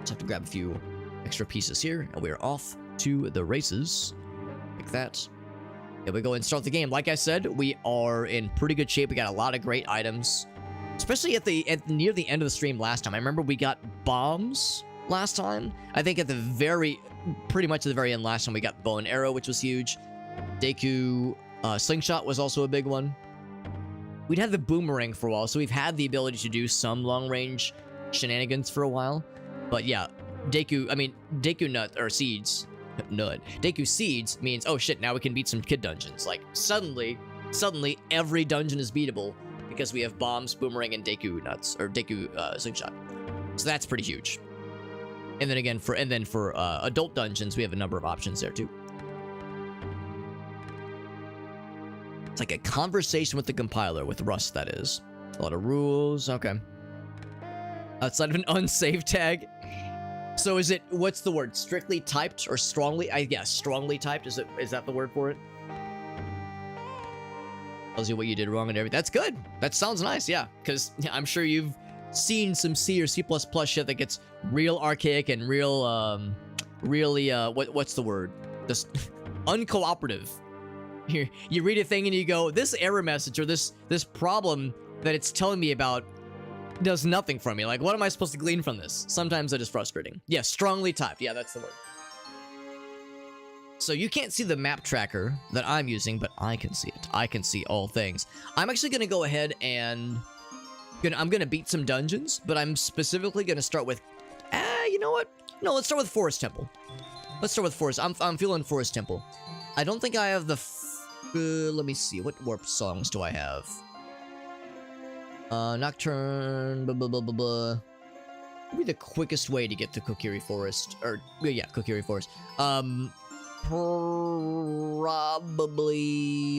Just have to grab a few extra pieces here, and we're off to the races. Like that. Here we go and start the game. Like I said, we are in pretty good shape. We got a lot of great items, especially near the end of the stream last time. I remember we got bombs last time. I think at the pretty much at the very end last time, we got bow and arrow, which was huge. Deku slingshot was also a big one. We'd had the boomerang for a while, so we've had the ability to do some long range shenanigans for a while. But yeah, Deku nut or seeds. Nut. Deku seeds means, oh shit, now we can beat some kid dungeons. Like, suddenly, every dungeon is beatable because we have bombs, boomerang, and Deku nuts, or Deku slingshot. So that's pretty huge. And then again, for adult dungeons, we have a number of options there too. It's like a conversation with the compiler, with Rust, that is. A lot of rules, okay. Outside of an unsafe tag. So is it, what's the word? Strictly typed or strongly? I guess strongly typed. Is that the word for it? Tells you what you did wrong and everything. That's good. That sounds nice, yeah. Because I'm sure you've seen some C or C++ shit that gets real archaic and real, really, what's the word? Just uncooperative. You read a thing and you go, this error message or this problem that it's telling me about does nothing for me. Like, what am I supposed to glean from this? Sometimes that is frustrating. Yeah, strongly typed. Yeah, that's the word. So you can't see the map tracker that I'm using, but I can see it. I can see all things. I'm actually going to go ahead and I'm going to beat some dungeons, but I'm specifically going to start with, you know what? No, let's start with Forest Temple. Let's start with Forest. I'm feeling Forest Temple. I don't think I have the, let me see. What warp songs do I have? Nocturne, blah, blah, blah, blah, blah. Maybe the quickest way to get to Kokiri Forest, or, yeah, Kokiri Forest. Probably,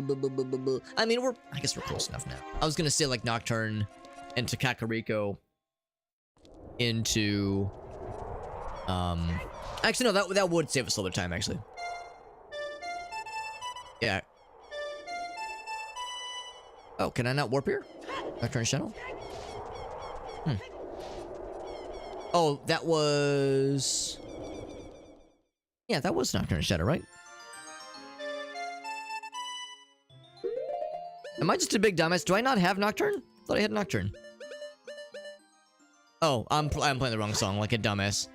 blah, blah, blah, blah, blah. I mean, I guess we're close enough now. I was gonna say, like, Nocturne into Kakariko into, actually, no, that would save us a little bit of time, actually. Yeah. Oh, can I not warp here? Nocturne Channel? Oh, that was... Yeah, that was Nocturne Shadow, right? Am I just a big dumbass? Do I not have Nocturne? Thought I had Nocturne. Oh, I'm playing the wrong song, like a dumbass.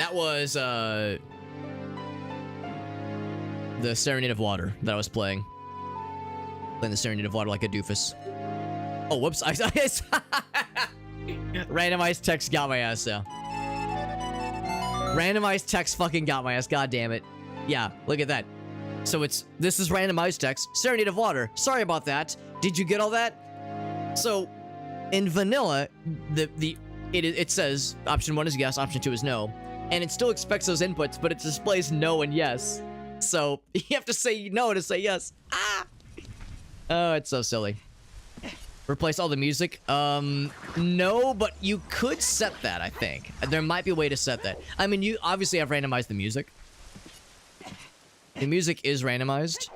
That was, the Serenade of Water that I was playing. Playing the Serenade of Water like a doofus. Oh, whoops. Randomized text got my ass, though. Randomized text fucking got my ass. God damn it. Yeah, look at that. So this is randomized text. Serenade of Water. Sorry about that. Did you get all that? So, in vanilla, it says option 1 is yes, option 2 is no. And it still expects those inputs, but it displays no and yes. So, you have to say no to say yes. Ah! Oh, it's so silly. Replace all the music? No, but you could set that, I think. There might be a way to set that. I mean, you obviously have randomized the music. The music is randomized.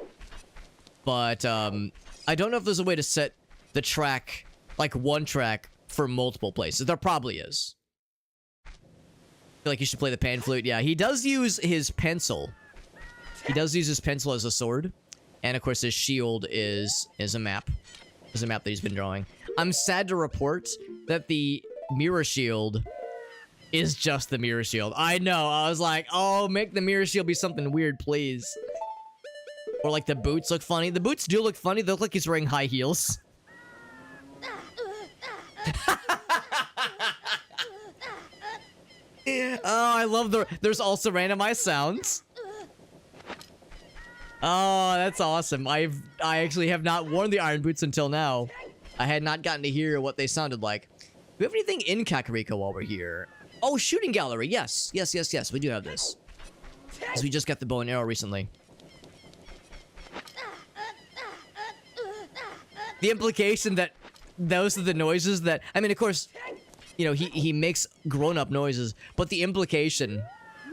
But, I don't know if there's a way to set the track, like one track, for multiple places. There probably is. I feel like you should play the pan flute. Yeah, he does use his pencil. He does use his pencil as a sword. And, of course, his shield is a map. Is a map that he's been drawing. I'm sad to report that the mirror shield is just the mirror shield. I know. I was like, oh, make the mirror shield be something weird, please. Or, like, the boots look funny. The boots do look funny. They look like he's wearing high heels. Oh, I love there's also randomized sounds. Oh, that's awesome. I actually have not worn the iron boots until now. I had not gotten to hear what they sounded like. Do we have anything in Kakariko while we're here? Oh, shooting gallery. Yes. Yes, yes, yes. We do have this. Because we just got the bow and arrow recently. The implication that those are the noises that... I mean, of course, you know, he makes grown-up noises. But the implication...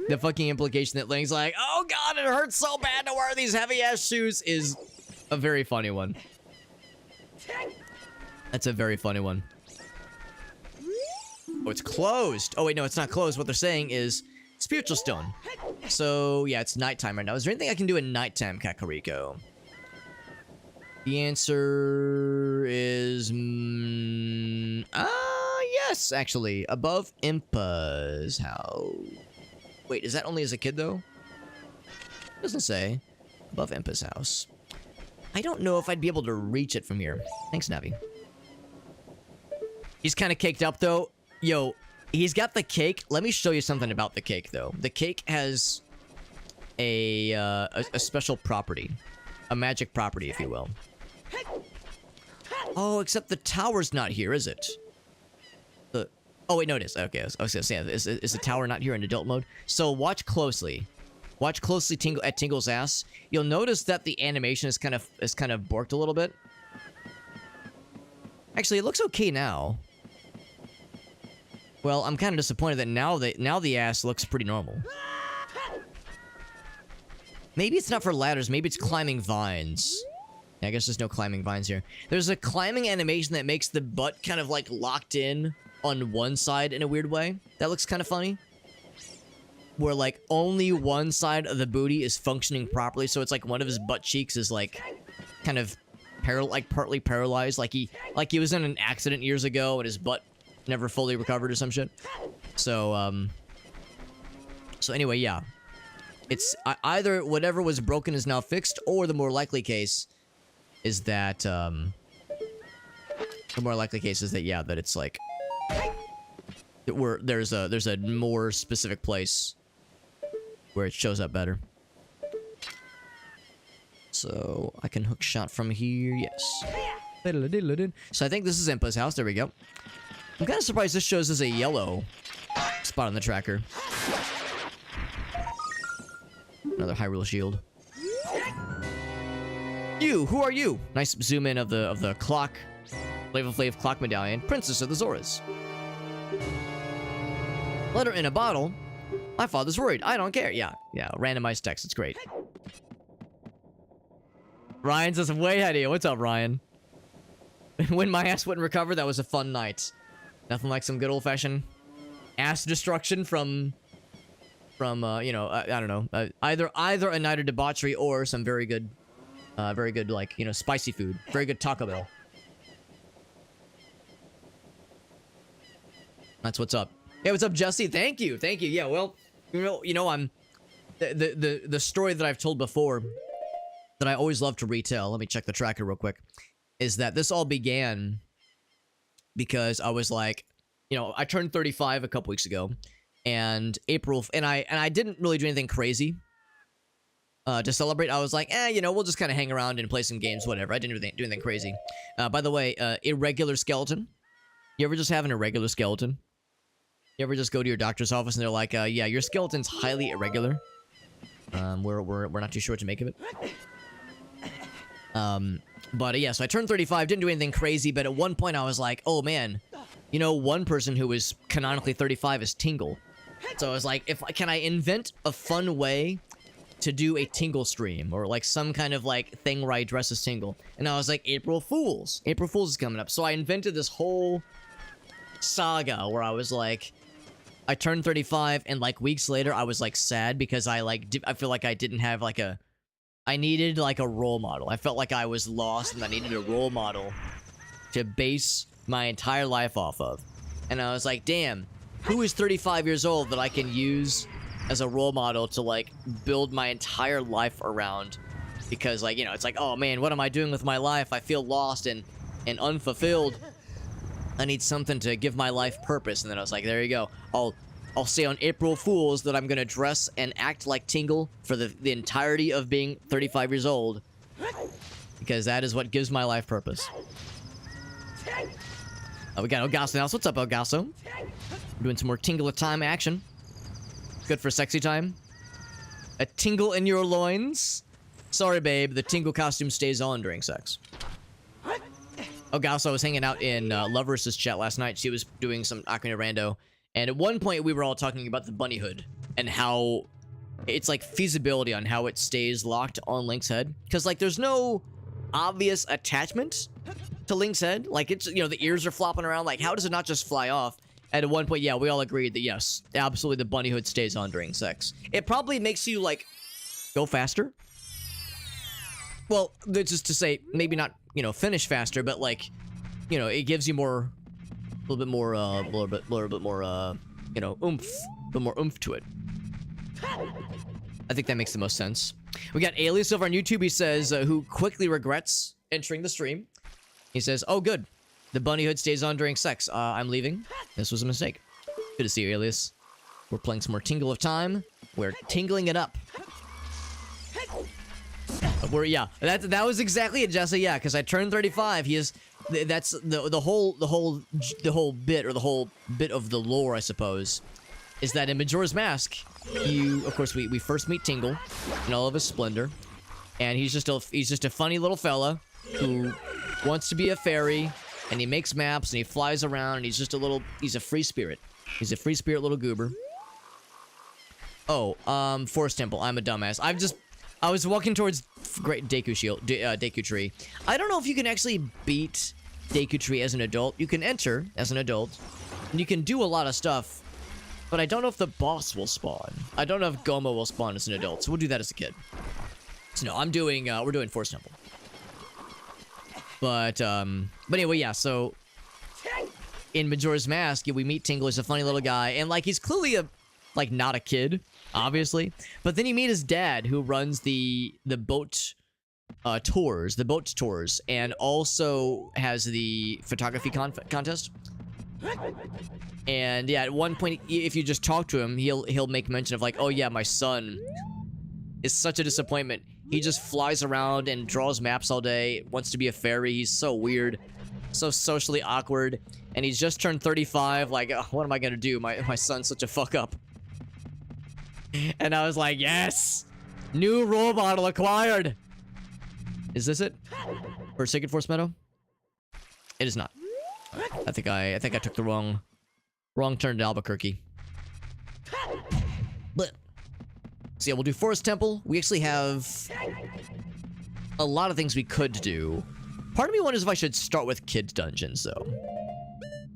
The fucking implication that Link's like, oh god, it hurts so bad to wear these heavy-ass shoes is a very funny one. Oh, it's closed. Oh, wait, no, it's not closed. What they're saying is spiritual stone. So, yeah, it's nighttime right now. Is there anything I can do in nighttime, Kakariko? The answer is... yes, actually. Above Impa's house. Wait, is that only as a kid, though? Doesn't say. Above Impa's house. I don't know if I'd be able to reach it from here. Thanks, Navi. He's kind of caked up, though. Yo, he's got the cake. Let me show you something about the cake, though. The cake has a special property. A magic property, if you will. Oh, except the tower's not here, is it? Oh, wait, no, it is. Okay, I was gonna say, is the tower not here in adult mode? So, watch closely. Watch closely at Tingle's ass. You'll notice that the animation is kind of borked a little bit. Actually, it looks okay now. Well, I'm kind of disappointed that now the ass looks pretty normal. Maybe it's not for ladders. Maybe it's climbing vines. Yeah, I guess there's no climbing vines here. There's a climbing animation that makes the butt kind of like locked in on one side in a weird way. That looks kind of funny. Where like only one side of the booty is functioning properly, so it's like one of his butt cheeks is like kind of partly paralyzed, like he was in an accident years ago and his butt never fully recovered or some shit. So so anyway, yeah. It's either whatever was broken is now fixed, or the more likely case is that yeah, that it's like there's a more specific place where it shows up better. So I can hook shot from here, yes. So I think this is Impa's house. There we go. I'm kind of surprised this shows as a yellow spot on the tracker. Another Hyrule shield. You, who are you? Nice zoom in of the clock, Flavor Flav clock medallion, Princess of the Zoras. Letter in a bottle. My father's worried. I don't care. Yeah, randomized text. It's great. Ryan says, way ahead of you. What's up, Ryan? When my ass wouldn't recover, that was a fun night. Nothing like some good old-fashioned ass destruction from you know, I don't know, either a night of debauchery or some very good, like, you know, spicy food. Very good Taco Bell. That's what's up. Hey, what's up, Jesse? Thank you. Yeah, well, you know, I'm the story that I've told before that I always love to retell. Let me check the tracker real quick. Is that this all began because I was like, you know, I turned 35 a couple weeks ago, and I didn't really do anything crazy to celebrate. I was like, you know, we'll just kind of hang around and play some games, whatever. I didn't do anything crazy. By the way, irregular skeleton. You ever just have an irregular skeleton? You ever just go to your doctor's office and they're like, yeah, your skeleton's highly irregular. We're not too sure what to make of it. But yeah, so I turned 35, didn't do anything crazy, but at one point I was like, oh man, you know, one person who is canonically 35 is Tingle. So I was like, can I invent a fun way to do a Tingle stream, or like some kind of like thing where I dress as Tingle? And I was like, April Fools is coming up. So I invented this whole saga where I was like, I turned 35, and like weeks later I was like sad because I feel like I didn't have like I needed like a role model. I felt like I was lost and I needed a role model to base my entire life off of. And I was like, damn, who is 35 years old that I can use as a role model to like build my entire life around? Because like, you know, it's like, oh man, what am I doing with my life? I feel lost and unfulfilled. I need something to give my life purpose. And then I was like, there you go. I'll say on April Fools that I'm gonna dress and act like Tingle for the entirety of being 35 years old. Because that is what gives my life purpose. Oh, we got Elgaso now. So what's up, Elgaso? We're doing some more Tingle time action. Good for sexy time. A tingle in your loins? Sorry, babe. The Tingle costume stays on during sex. Elgaso was hanging out in Lover's chat last night. She was doing some Ocarina Rando. And at one point, we were all talking about the bunny hood and how it's like feasibility on how it stays locked on Link's head. Because like there's no obvious attachment to Link's head. Like it's, you know, the ears are flopping around. Like how does it not just fly off? At one point, yeah, we all agreed that yes, absolutely the bunny hood stays on during sex. It probably makes you, like, go faster. Well, that's just to say, maybe not, you know, finish faster, but, like, you know, it gives you more, a little bit more, you know, oomph. A bit more oomph to it. I think that makes the most sense. We got Alias over on YouTube. He says, who quickly regrets entering the stream. He says, oh, good. The bunny hood stays on during sex. I'm leaving. This was a mistake. Good to see you, Alias. We're playing some more Tingle of Time. We're tingling it up. Yeah, that was exactly it, Jesse. Yeah, because I turned 35. He is. That's the whole bit, or the whole bit of the lore, I suppose, is that in Majora's Mask, of course, we first meet Tingle in all of his splendor, and he's just a funny little fella who wants to be a fairy, and he makes maps, and he flies around, and he's a free spirit. He's a free spirit little goober. Oh, Forest Temple. I'm a dumbass. I was walking towards Great Deku Tree. I don't know if you can actually beat Deku Tree as an adult. You can enter as an adult, and you can do a lot of stuff, but I don't know if the boss will spawn. I don't know if Goma will spawn as an adult, so we'll do that as a kid. So no, we're doing Forest Temple. But anyway, yeah, so in Majora's Mask, we meet Tingle. He's a funny little guy, and, like, he's clearly not a kid, obviously. But then you meet his dad, who runs the boat tours, and also has the photography contest. And yeah, at one point, if you just talk to him, he'll make mention of, like, oh yeah, my son is such a disappointment. He just flies around and draws maps all day, wants to be a fairy. He's so weird, so socially awkward, and he's just turned 35. Like, oh, what am I gonna do? My son's such a fuck up. And I was like, yes! New role model acquired! Is this it? For Sacred Forest Meadow? It is not. I think I took the wrong turn to Albuquerque. But so yeah, we'll do Forest Temple. We actually have a lot of things we could do. Part of me wonders if I should start with Kid Dungeons, though.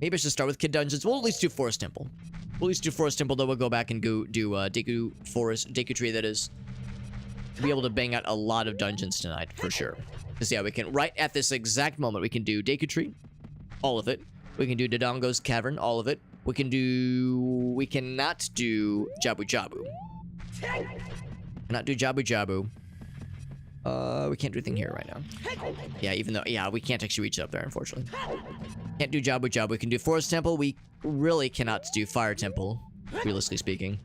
Maybe I should start with Kid Dungeons. We'll at least do Forest Temple. We'll at least do Forest Temple, though we'll go back and do Deku Tree, that is. We'll be able to bang out a lot of dungeons tonight, for sure. Because, yeah, we can, right at this exact moment, we can do Deku Tree, all of it. We can do Dodongo's Cavern, all of it. We cannot do Jabu Jabu. Cannot do Jabu Jabu. We can't do anything here right now. Yeah, even though, yeah, we can't actually reach up there, unfortunately. Can't do Jabu Jabu. We can do Forest Temple. We really cannot do Fire Temple, realistically speaking.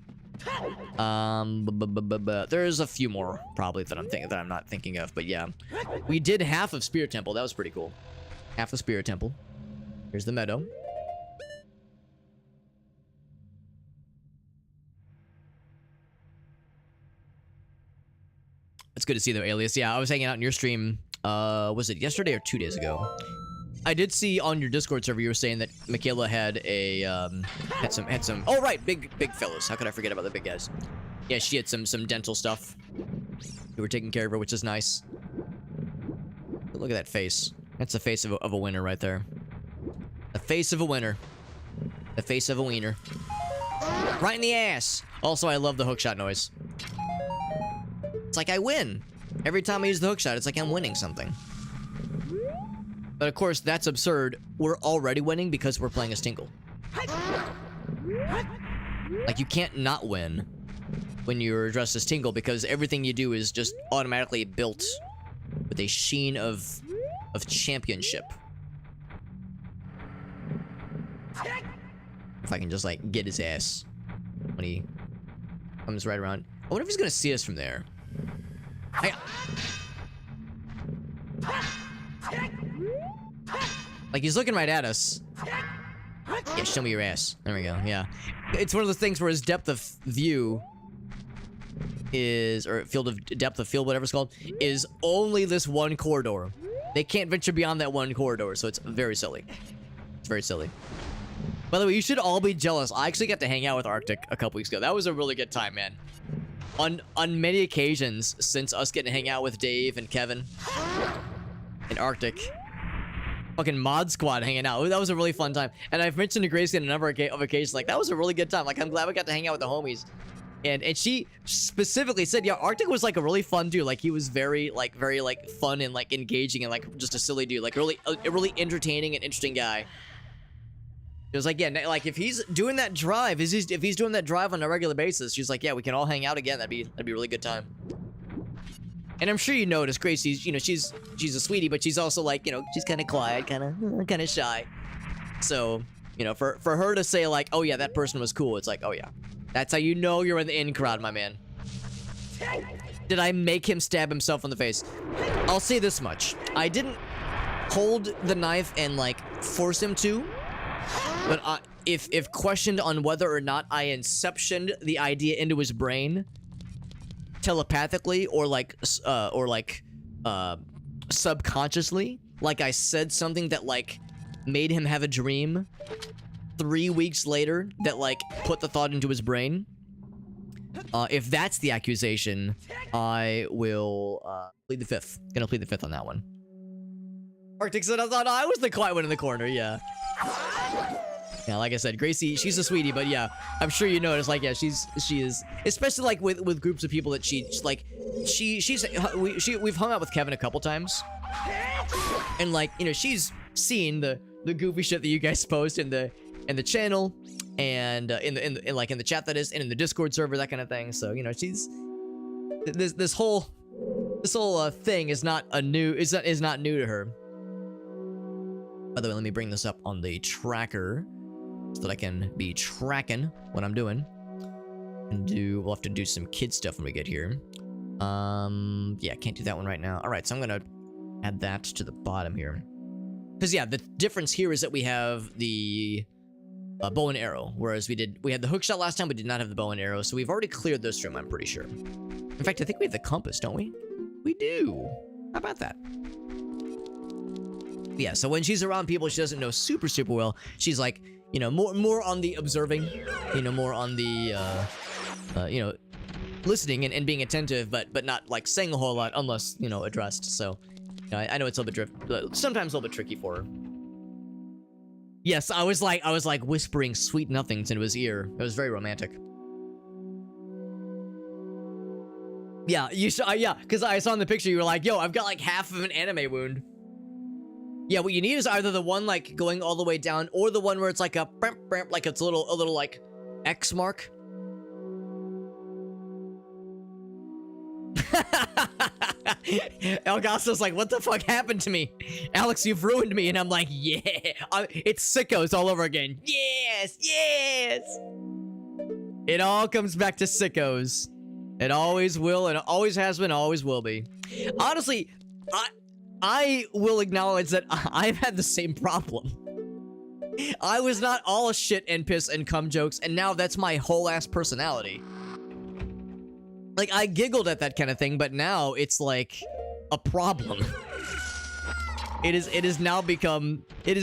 There's a few more, probably, that I'm not thinking of, but yeah. We did half of Spirit Temple. That was pretty cool. Half of Spirit Temple. Here's the meadow. It's good to see, though, Alias. Yeah, I was hanging out in your stream, was it yesterday or 2 days ago? I did see on your Discord server you were saying that Michaela had a, had some, oh right, big fellows. How could I forget about the big guys? Yeah, she had some dental stuff. You were taking care of her, which is nice. But look at that face. That's the face of a winner right there. The face of a winner. The face of a wiener. Right in the ass. Also, I love the hookshot noise. It's like I win. Every time I use the hookshot, it's like I'm winning something. But of course, that's absurd. We're already winning because we're playing as Tingle. Like, you can't not win when you're dressed as Tingle, because everything you do is just automatically built with a sheen of championship. If I can just, like, get his ass when he comes right around. I wonder if he's gonna see us from there. Like, he's looking right at us. Yeah, show me your ass. There we go, yeah. It's one of those things where his depth of view is, or depth of field, whatever it's called, is only this one corridor. They can't venture beyond that one corridor, so it's very silly. It's very silly. By the way, you should all be jealous. I actually got to hang out with Arctic a couple weeks ago. That was a really good time, man. On many occasions, since us getting to hang out with Dave and Kevin and Arctic, fucking mod squad hanging out. That was a really fun time. And I've mentioned to Gracie on a number of occasions, like, that was a really good time. Like, I'm glad we got to hang out with the homies. And she specifically said, yeah, Arctic was like a really fun dude. Like, he was very fun and like engaging and like just a silly dude. Like, really entertaining and interesting guy. It was like, yeah, like if he's doing that drive, if he's doing that drive on a regular basis, she's like, yeah, we can all hang out again. That'd be a really good time. And I'm sure you notice Gracie's, you know, she's a sweetie, but she's also like, you know, she's kind of quiet, kind of shy. So, you know, for her to say like, oh yeah, that person was cool, it's like, oh yeah. That's how you know you're in the in crowd, my man. Did I make him stab himself in the face? I'll say this much. I didn't hold the knife and, like, force him to. But if questioned on whether or not I inceptioned the idea into his brain telepathically or subconsciously, like I said something that, like, made him have a dream 3 weeks later that, like, put the thought into his brain. If that's the accusation, I will plead the fifth. Gonna plead the fifth on that one. Arctic said, I thought I was the quiet one in the corner, yeah. Yeah, like I said, Gracie, she's a sweetie, but yeah, I'm sure you notice, like, yeah, she is, especially like with groups of people that we've hung out with Kevin a couple times, and like, you know, she's seen the goofy shit that you guys post in the channel and in the chat, that is, and in the Discord server, that kind of thing. So, you know, she's this whole thing is not new to her. By the way, let me bring this up on the tracker so that I can be tracking what I'm doing. And we'll have to do some kid stuff when we get here. Yeah, can't do that one right now. All right, so I'm gonna add that to the bottom here. Because yeah, the difference here is that we have the bow and arrow, whereas we had the hook shot last time, but did not have the bow and arrow. So we've already cleared this room, I'm pretty sure. In fact, I think we have the compass, don't we? We do. How about that? Yeah, so when she's around people she doesn't know super well, she's like, you know, more on the observing, you know, more on the you know, listening and being attentive, but not like saying a whole lot unless, you know, addressed. So, you know, I know it's a little bit sometimes a little bit tricky for her. Yes, I was like whispering sweet nothings into his ear. It was very romantic. Yeah, yeah, because I saw in the picture you were like, yo, I've got like half of an anime wound. Yeah, what you need is either the one like going all the way down, or the one where it's like a like it's a little like X mark. Elgaso's like, what the fuck happened to me? Alex, you've ruined me. And I'm like, yeah, it's sickos all over again. Yes, yes. It all comes back to sickos. It always will, and it always has been, always will be. Honestly, I will acknowledge that I've had the same problem. I was not all shit and piss and cum jokes, and now that's my whole ass personality. Like, I giggled at that kind of thing, but now it's like a problem. It has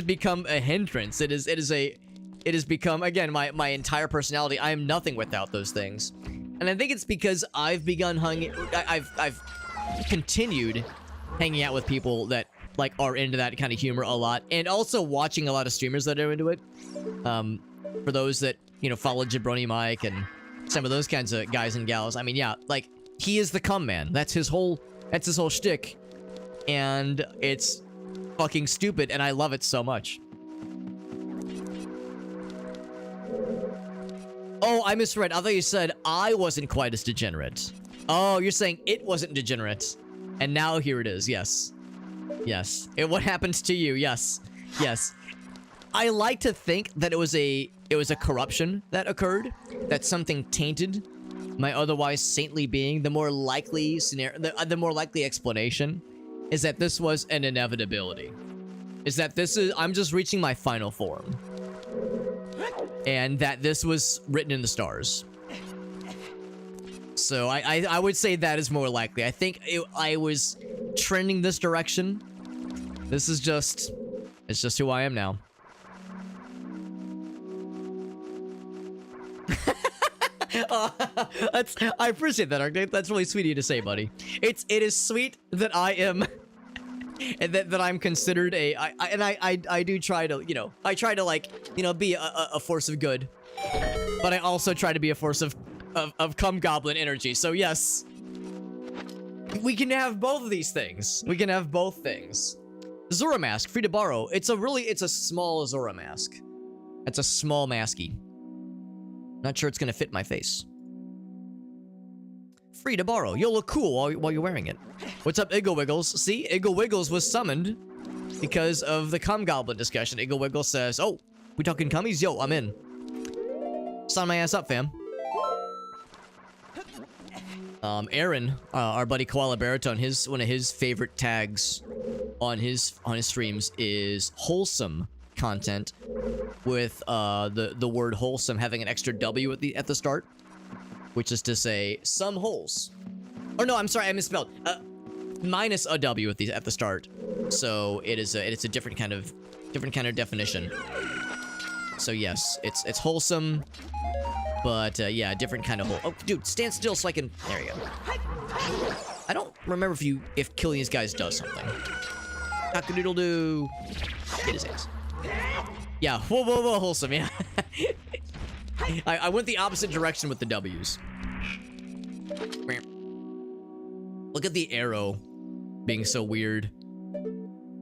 become a hindrance. It has become, again, my entire personality. I am nothing without those things. And I think it's because I've continued hanging out with people that like are into that kind of humor a lot, and also watching a lot of streamers that are into it. For those that, you know, follow Jabroni Mike and some of those kinds of guys and gals, I mean, yeah, like, he is the cum man. That's his whole shtick, and it's fucking stupid, and I love it so much. Oh, I misread. I thought you said I wasn't quite as degenerate. Oh, you're saying it wasn't degenerate. And now here it is, yes. Yes. What happened to you? Yes. Yes. I like to think that it was a corruption that occurred, that something tainted my otherwise saintly being. The more likely scenario, the more likely explanation is that this was an inevitability. Is that I'm just reaching my final form. And that this was written in the stars. So I would say that is more likely. I think I was trending this direction. It's just who I am now. I appreciate that, Arctic. That's really sweet of you to say, buddy. It is sweet that I am and that I'm considered I do try to, you know, I try to, like, you know, be a force of good, but I also try to be a force of cum goblin energy. So yes, we can have both of these things. We can have both things. Zora mask, free to borrow. It's a small Zora mask. It's a small masky. Not sure it's gonna fit my face. Free to borrow. You'll look cool while you're wearing it. What's up, Iggle Wiggles? See, Iggle Wiggles was summoned because of the cum goblin discussion. Iggle Wiggles says, "Oh, we talking cummies? Yo, I'm in. Sign my ass up, fam." Aaron, our buddy Koala Baritone, one of his favorite tags on his streams is wholesome content, with the word wholesome having an extra W at the start, which is to say some holes. Or no, I'm sorry, I misspelled. Minus a W at the start. So it's a different kind of definition. So yes, it's wholesome, but yeah, different kind of hole. Oh, dude, stand still so I can. There you go. I don't remember if killing these guys does something. Cock-a-doodle-doo. Get his ass. Yeah, whoa, wholesome, yeah. I went the opposite direction with the W's. Look at the arrow being so weird.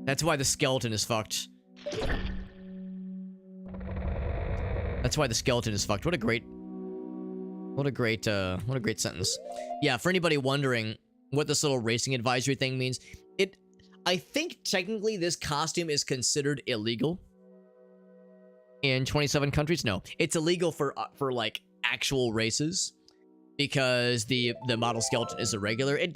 That's why the skeleton is fucked. That's why the skeleton is fucked. What a great sentence. Yeah, for anybody wondering what this little racing advisory thing means, I think technically this costume is considered illegal in 27 countries. No, it's illegal for like actual races because the model skeleton is irregular. It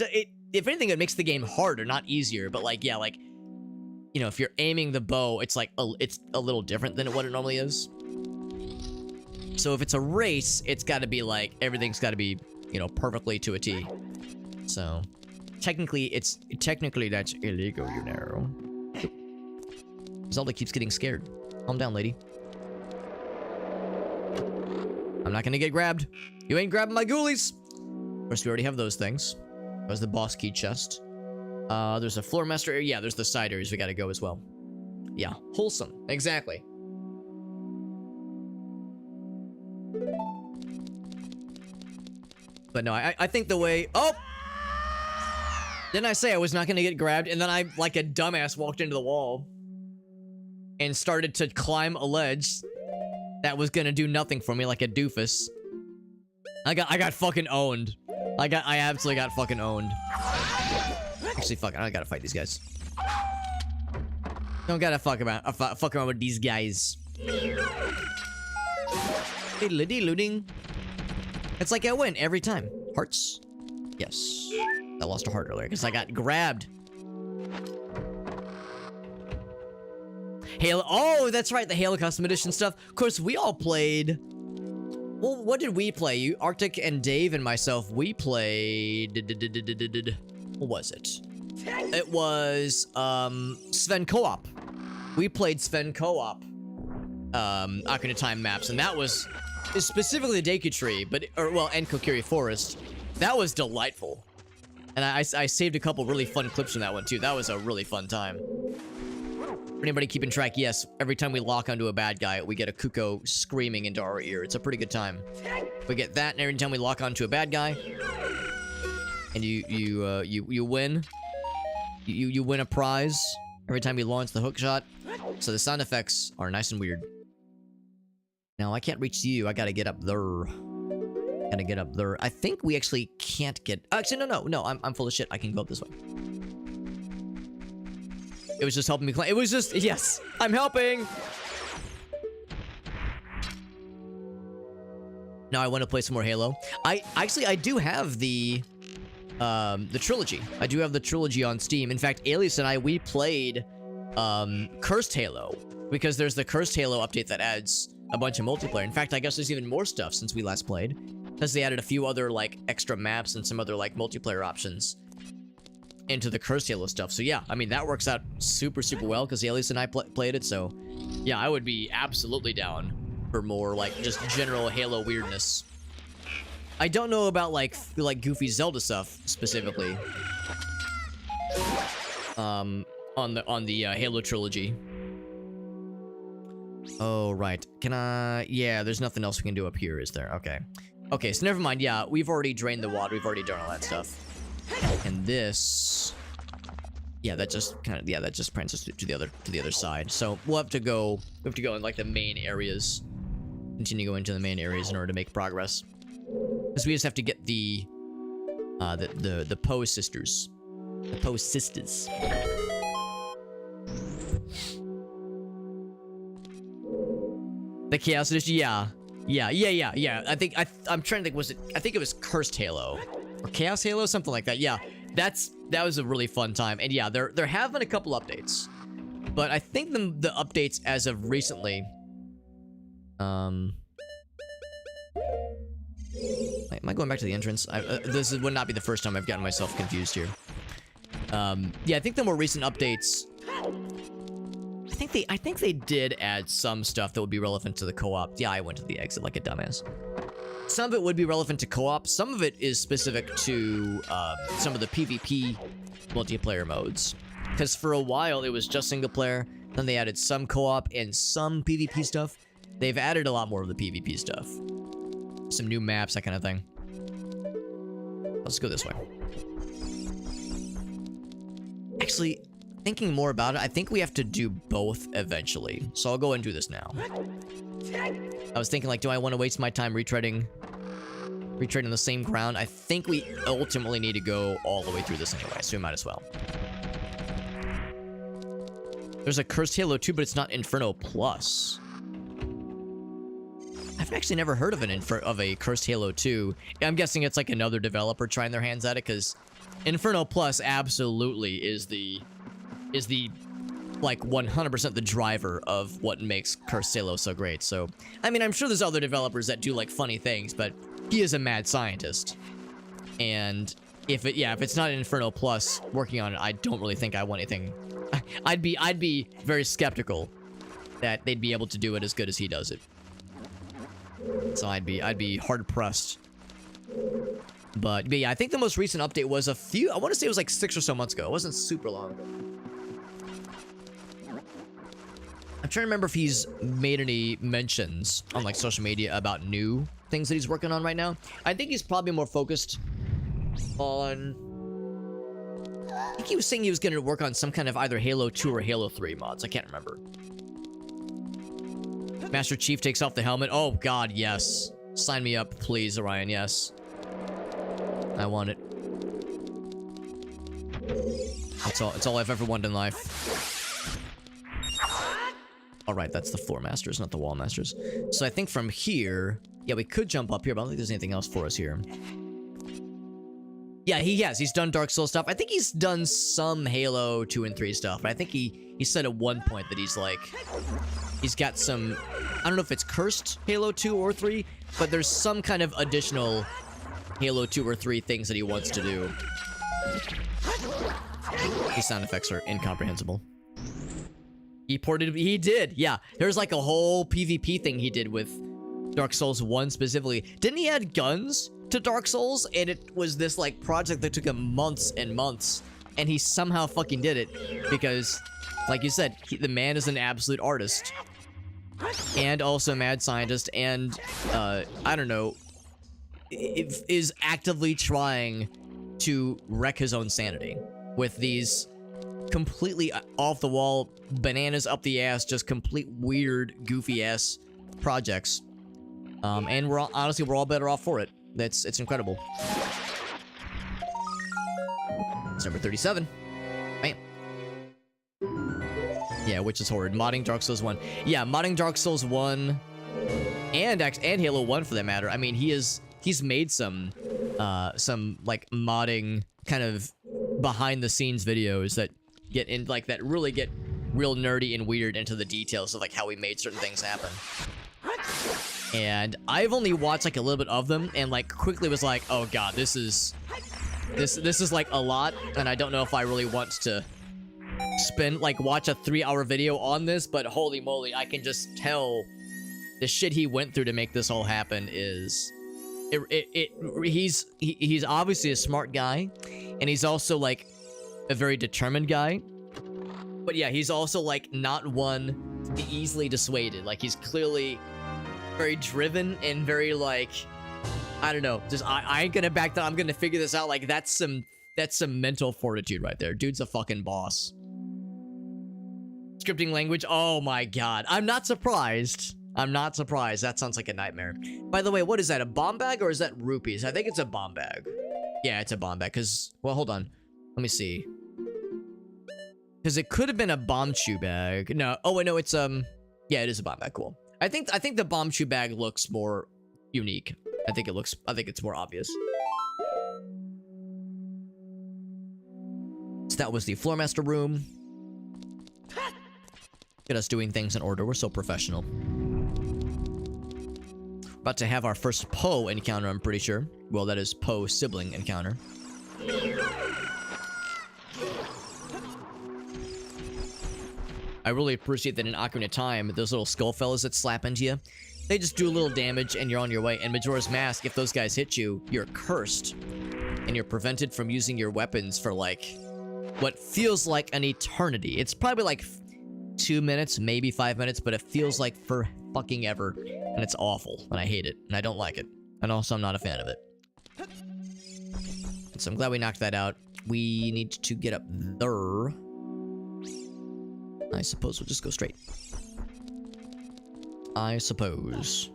if anything, it makes the game harder, not easier. But like, yeah, like, you know, if you're aiming the bow, it's like it's a little different than what it normally is. So if it's a race, it's got to be like everything's got to be, you know, perfectly to a T. So technically that's illegal, you know. Zelda keeps getting scared. Calm down, lady. I'm not gonna get grabbed. You ain't grabbing my ghoulies. Of course, we already have those things. There's the boss key chest. There's a floor master area. Yeah, there's the side areas we gotta go as well. Yeah, wholesome. Exactly. But no, I think the way... Oh! Didn't I say I was not gonna get grabbed? And then I, like a dumbass, walked into the wall and started to climb a ledge that was gonna do nothing for me, like a doofus. I got fucking owned. I absolutely got fucking owned. Actually, fuck it, I gotta fight these guys. Don't gotta fuck around with these guys. Diddle-dee-loo-ding. It's like I win every time. Hearts. Yes. I lost a heart earlier because I got grabbed. Halo. Oh, that's right. The Halo Custom Edition stuff. Of course, we all played. Well, what did we play? You, Arctic and Dave and myself, we played... What was it? It was, Sven Co-op. We played Sven Co-op, Ocarina of Time maps, and that was specifically the Deku Tree, and Kokiri Forest. That was delightful. And I saved a couple really fun clips from that one, too. That was a really fun time. For anybody keeping track, yes, every time we lock onto a bad guy, we get a Kuko screaming into our ear. It's a pretty good time. We get that, and every time we lock onto a bad guy, and you win. You win a prize every time you launch the hook shot. So the sound effects are nice and weird. Now, I can't reach you. I gotta get up there. Gotta get up there. I think we actually can't get... Actually, no. I'm full of shit. I can go up this way. It was just helping me climb. It was just... Yes! I'm helping! Now I want to play some more Halo. I do have the trilogy. I do have the trilogy on Steam. In fact, Alias and I, we played Cursed Halo, because there's the Cursed Halo update that adds a bunch of multiplayer. In fact, I guess there's even more stuff since we last played, because they added a few other, like, extra maps and some other, like, multiplayer options into the Cursed Halo stuff. So yeah, I mean, that works out super, super well, because Alias and I played it, so yeah, I would be absolutely down for more, like, just general Halo weirdness. I don't know about, like goofy Zelda stuff, specifically. On on the Halo trilogy. Oh, right. Can I... Yeah, there's nothing else we can do up here, is there? Okay. Okay, so never mind. Yeah, we've already drained the water. We've already done all that stuff. And this... Yeah, that just kind of... Yeah, that just points us to the other side. So we'll have to go... We have to go in, like, the main areas. Continue going to the main areas in order to make progress. Because we just have to get the Poe sisters. The Poe sisters. The Chaos Edition, yeah. Yeah. I'm trying to think, was it... I think it was Cursed Halo. Or Chaos Halo, something like that. Yeah, that was a really fun time. And yeah, there have been a couple updates. But I think the updates as of recently... Am I going back to the entrance? This would not be the first time I've gotten myself confused here. Yeah, I think the more recent updates... I think they did add some stuff that would be relevant to the co-op. Yeah, I went to the exit like a dumbass. Some of it would be relevant to co-op. Some of it is specific to some of the PvP multiplayer modes. Because for a while, it was just single player. Then they added some co-op and some PvP stuff. They've added a lot more of the PvP stuff. Some new maps, that kind of thing. Let's go this way. Actually... Thinking more about it, I think we have to do both eventually. So I'll go and do this now. I was thinking, like, do I want to waste my time retreading the same ground? I think we ultimately need to go all the way through this anyway, so we might as well. There's a Cursed Halo 2, but it's not Inferno Plus. I've actually never heard of a Cursed Halo 2. I'm guessing it's like another developer trying their hands at it, because Inferno Plus absolutely is the like 100% the driver of what makes Cursed Halo so great. So, I mean, I'm sure there's other developers that do like funny things, but he is a mad scientist. And if it's not Inferno Plus working on it, I don't really think I want anything. I'd be very skeptical that they'd be able to do it as good as he does it. So I'd be hard pressed. But yeah, I think the most recent update was I want to say it was like 6 or so months ago. It wasn't super long ago. I'm trying to remember if he's made any mentions on like social media about new things that he's working on right now. I think he's probably more focused on... I think he was saying he was going to work on some kind of either Halo 2 or Halo 3 mods. I can't remember. Master Chief takes off the helmet. Oh god, yes. Sign me up, please, Orion, yes. I want it. It's all I've ever wanted in life. Alright, that's the floor masters, not the wall masters. So I think from here... Yeah, we could jump up here, but I don't think there's anything else for us here. Yeah, he has. He's done Dark Souls stuff. I think he's done some Halo 2 and 3 stuff. But I think he said at one point that he's like... He's got some... I don't know if it's cursed Halo 2 or 3, but there's some kind of additional Halo 2 or 3 things that he wants to do. These sound effects are incomprehensible. He did, yeah. There's like a whole PvP thing he did with Dark Souls 1 specifically. Didn't he add guns to Dark Souls? And it was this like project that took him months and months. And he somehow fucking did it. Because, like you said, the man is an absolute artist. And also a mad scientist. And, I don't know, is actively trying to wreck his own sanity with these completely off the wall, bananas up the ass, just complete weird, goofy ass projects. And we're all better off for it. It's incredible. It's number 37. Bam. Yeah, which is horrid. Modding Dark Souls 1. Yeah, modding Dark Souls 1 and Halo 1 for that matter. I mean, he's made some like modding kind of behind the scenes videos that get in like that really get real nerdy and weird into the details of like how we made certain things happen. And I've only watched like a little bit of them and like quickly was like, oh god, this is like a lot, and I don't know if I really want to watch a 3-hour video on this, but holy moly, I can just tell the shit he went through to make this all happen is he's obviously a smart guy, and he's also like a very determined guy. But yeah, he's also like not one to be easily dissuaded. Like he's clearly very driven and very like, I don't know, just I ain't gonna back down. I'm gonna figure this out. Like that's some mental fortitude right there. Dude's a fucking boss. Scripting language, oh my god. I'm not surprised. I'm not surprised. That sounds like a nightmare. By the way, what is that, a bomb bag or is that rupees? I think it's a bomb bag. Yeah, it's a bomb bag, because, well, hold on. Let me see. Because it could have been a bomb chew bag. No, oh wait, no, it's, yeah, it is a bomb bag, cool. I think the bomb chew bag looks more unique. I think it's more obvious. So that was the floor master room. Get us doing things in order. We're so professional. About to have our first Poe encounter, I'm pretty sure. Well, that is Poe sibling encounter. I really appreciate that in Ocarina of Time, those little skull fellas that slap into you, they just do a little damage and you're on your way. And Majora's Mask, if those guys hit you, you're cursed. And you're prevented from using your weapons for like, what feels like an eternity. It's probably like 2 minutes, maybe 5 minutes, but it feels like for fucking ever. And it's awful, and I hate it, and I don't like it. And also, I'm not a fan of it. So I'm glad we knocked that out. We need to get up there. I suppose we'll just go straight. I suppose.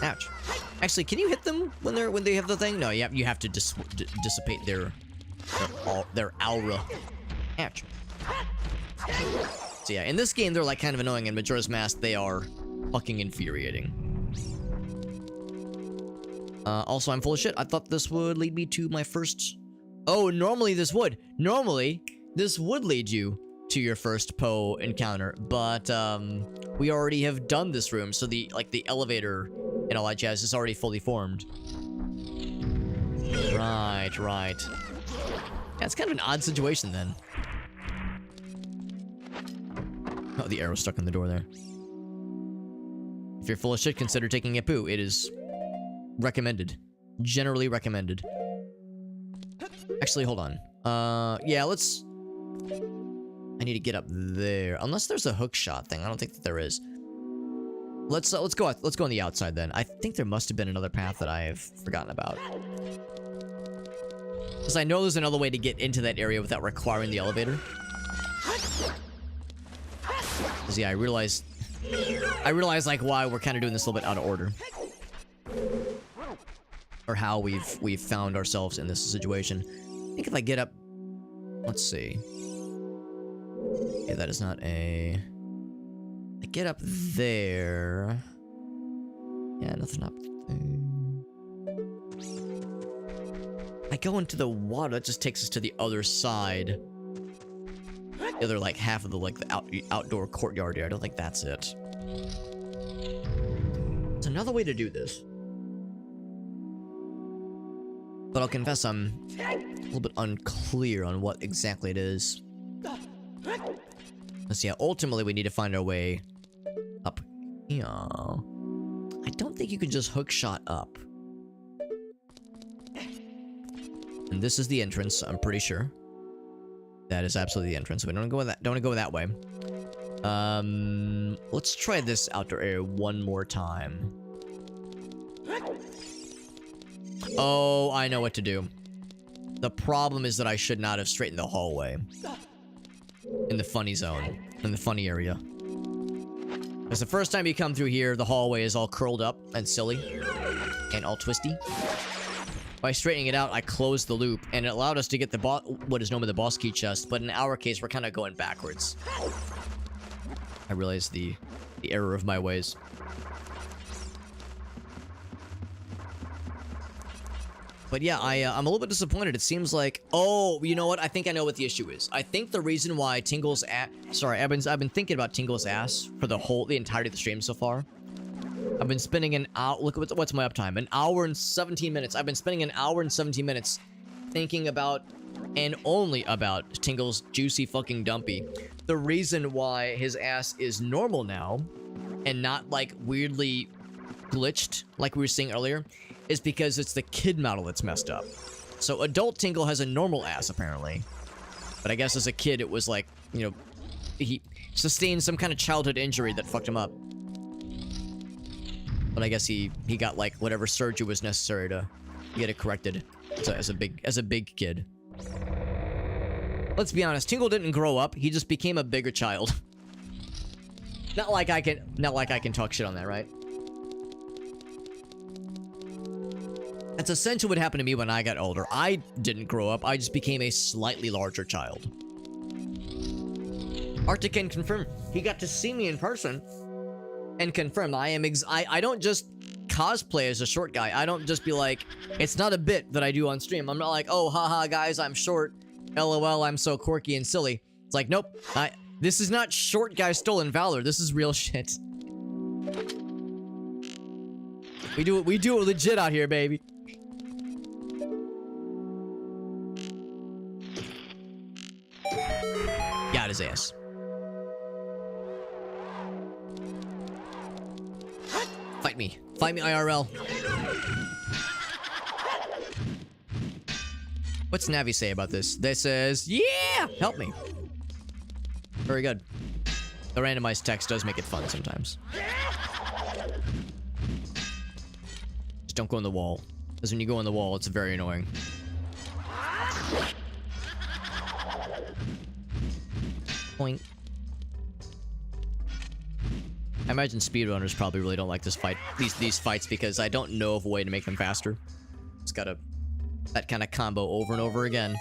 Ouch. Actually, can you hit them when they have the thing? No, you have to dissipate their aura. Ouch. So yeah, in this game they're like kind of annoying. In Majora's Mask, they are fucking infuriating. Also, I'm full of shit. I thought this would lead me to my first. Oh, normally this would lead you to your first Poe encounter, but we already have done this room, so the elevator and all that jazz is already fully formed. Right. Yeah, it's kind of an odd situation then. Oh, the arrow's stuck in the door there. If you're full of shit, consider taking a poo. It is recommended. Generally recommended. Actually, hold on. Yeah, let's... I need to get up there. Unless there's a hook shot thing. I don't think that there is. Let's go on the outside then. I think there must have been another path that I have forgotten about. Because I know there's another way to get into that area without requiring the elevator. Because yeah, I realized like why we're kind of doing this a little bit out of order. Or how we've found ourselves in this situation. I think if I get up, let's see. Okay, that is not a. I get up there. Yeah, nothing up there. I go into the water. That just takes us to the other side. The other like half of the outdoor courtyard here. I don't think that's it. It's another way to do this. But I'll confess I'm a little bit unclear on what exactly it is. Let's see, ultimately we need to find our way up here. I don't think you can just hook shot up. And this is the entrance, I'm pretty sure. That is absolutely the entrance. We don't go that way. Let's try this outdoor area one more time. Oh, I know what to do. The problem is that I should not have straightened the hallway. In the funny zone. In the funny area. Because the first time you come through here, the hallway is all curled up and silly. And all twisty. By straightening it out, I closed the loop, and it allowed us to get the what is known as the boss key chest, but in our case, we're kind of going backwards. I realized the error of my ways. But yeah, I'm a little bit disappointed. It seems like, oh, you know what? I think I know what the issue is. I think the reason why Tingle's ass, sorry, I've been thinking about Tingle's ass for the entirety of the stream so far. I've been spending an hour, look at what's my uptime, an hour and 17 minutes. I've been spending an hour and 17 minutes thinking about, and only about, Tingle's juicy fucking dumpy. The reason why his ass is normal now, and not like weirdly glitched like we were seeing earlier, is because it's the kid model that's messed up. So adult Tingle has a normal ass, apparently. But I guess as a kid, it was like, you know, he sustained some kind of childhood injury that fucked him up. But I guess he got, like, whatever surgery was necessary to get it corrected as a big kid. Let's be honest, Tingle didn't grow up, he just became a bigger child. Not like I can talk shit on that, right? That's essentially what happened to me when I got older. I didn't grow up, I just became a slightly larger child. Arctic can confirm, he got to see me in person and confirm I don't just cosplay as a short guy. I don't just be like, it's not a bit that I do on stream. I'm not like, oh, haha, guys, I'm short. LOL, I'm so quirky and silly. It's like, nope, this is not short guy stolen valor. This is real shit. We do it legit out here, baby. Got his ass. Fight me. Fight me IRL. What's Navi say about this? This says, yeah! Help me. Very good. The randomized text does make it fun sometimes. Just don't go in the wall. Because when you go in the wall, it's very annoying. Point. I imagine speedrunners probably really don't like this fight, these fights, because I don't know of a way to make them faster. It's got that kind of combo over and over again.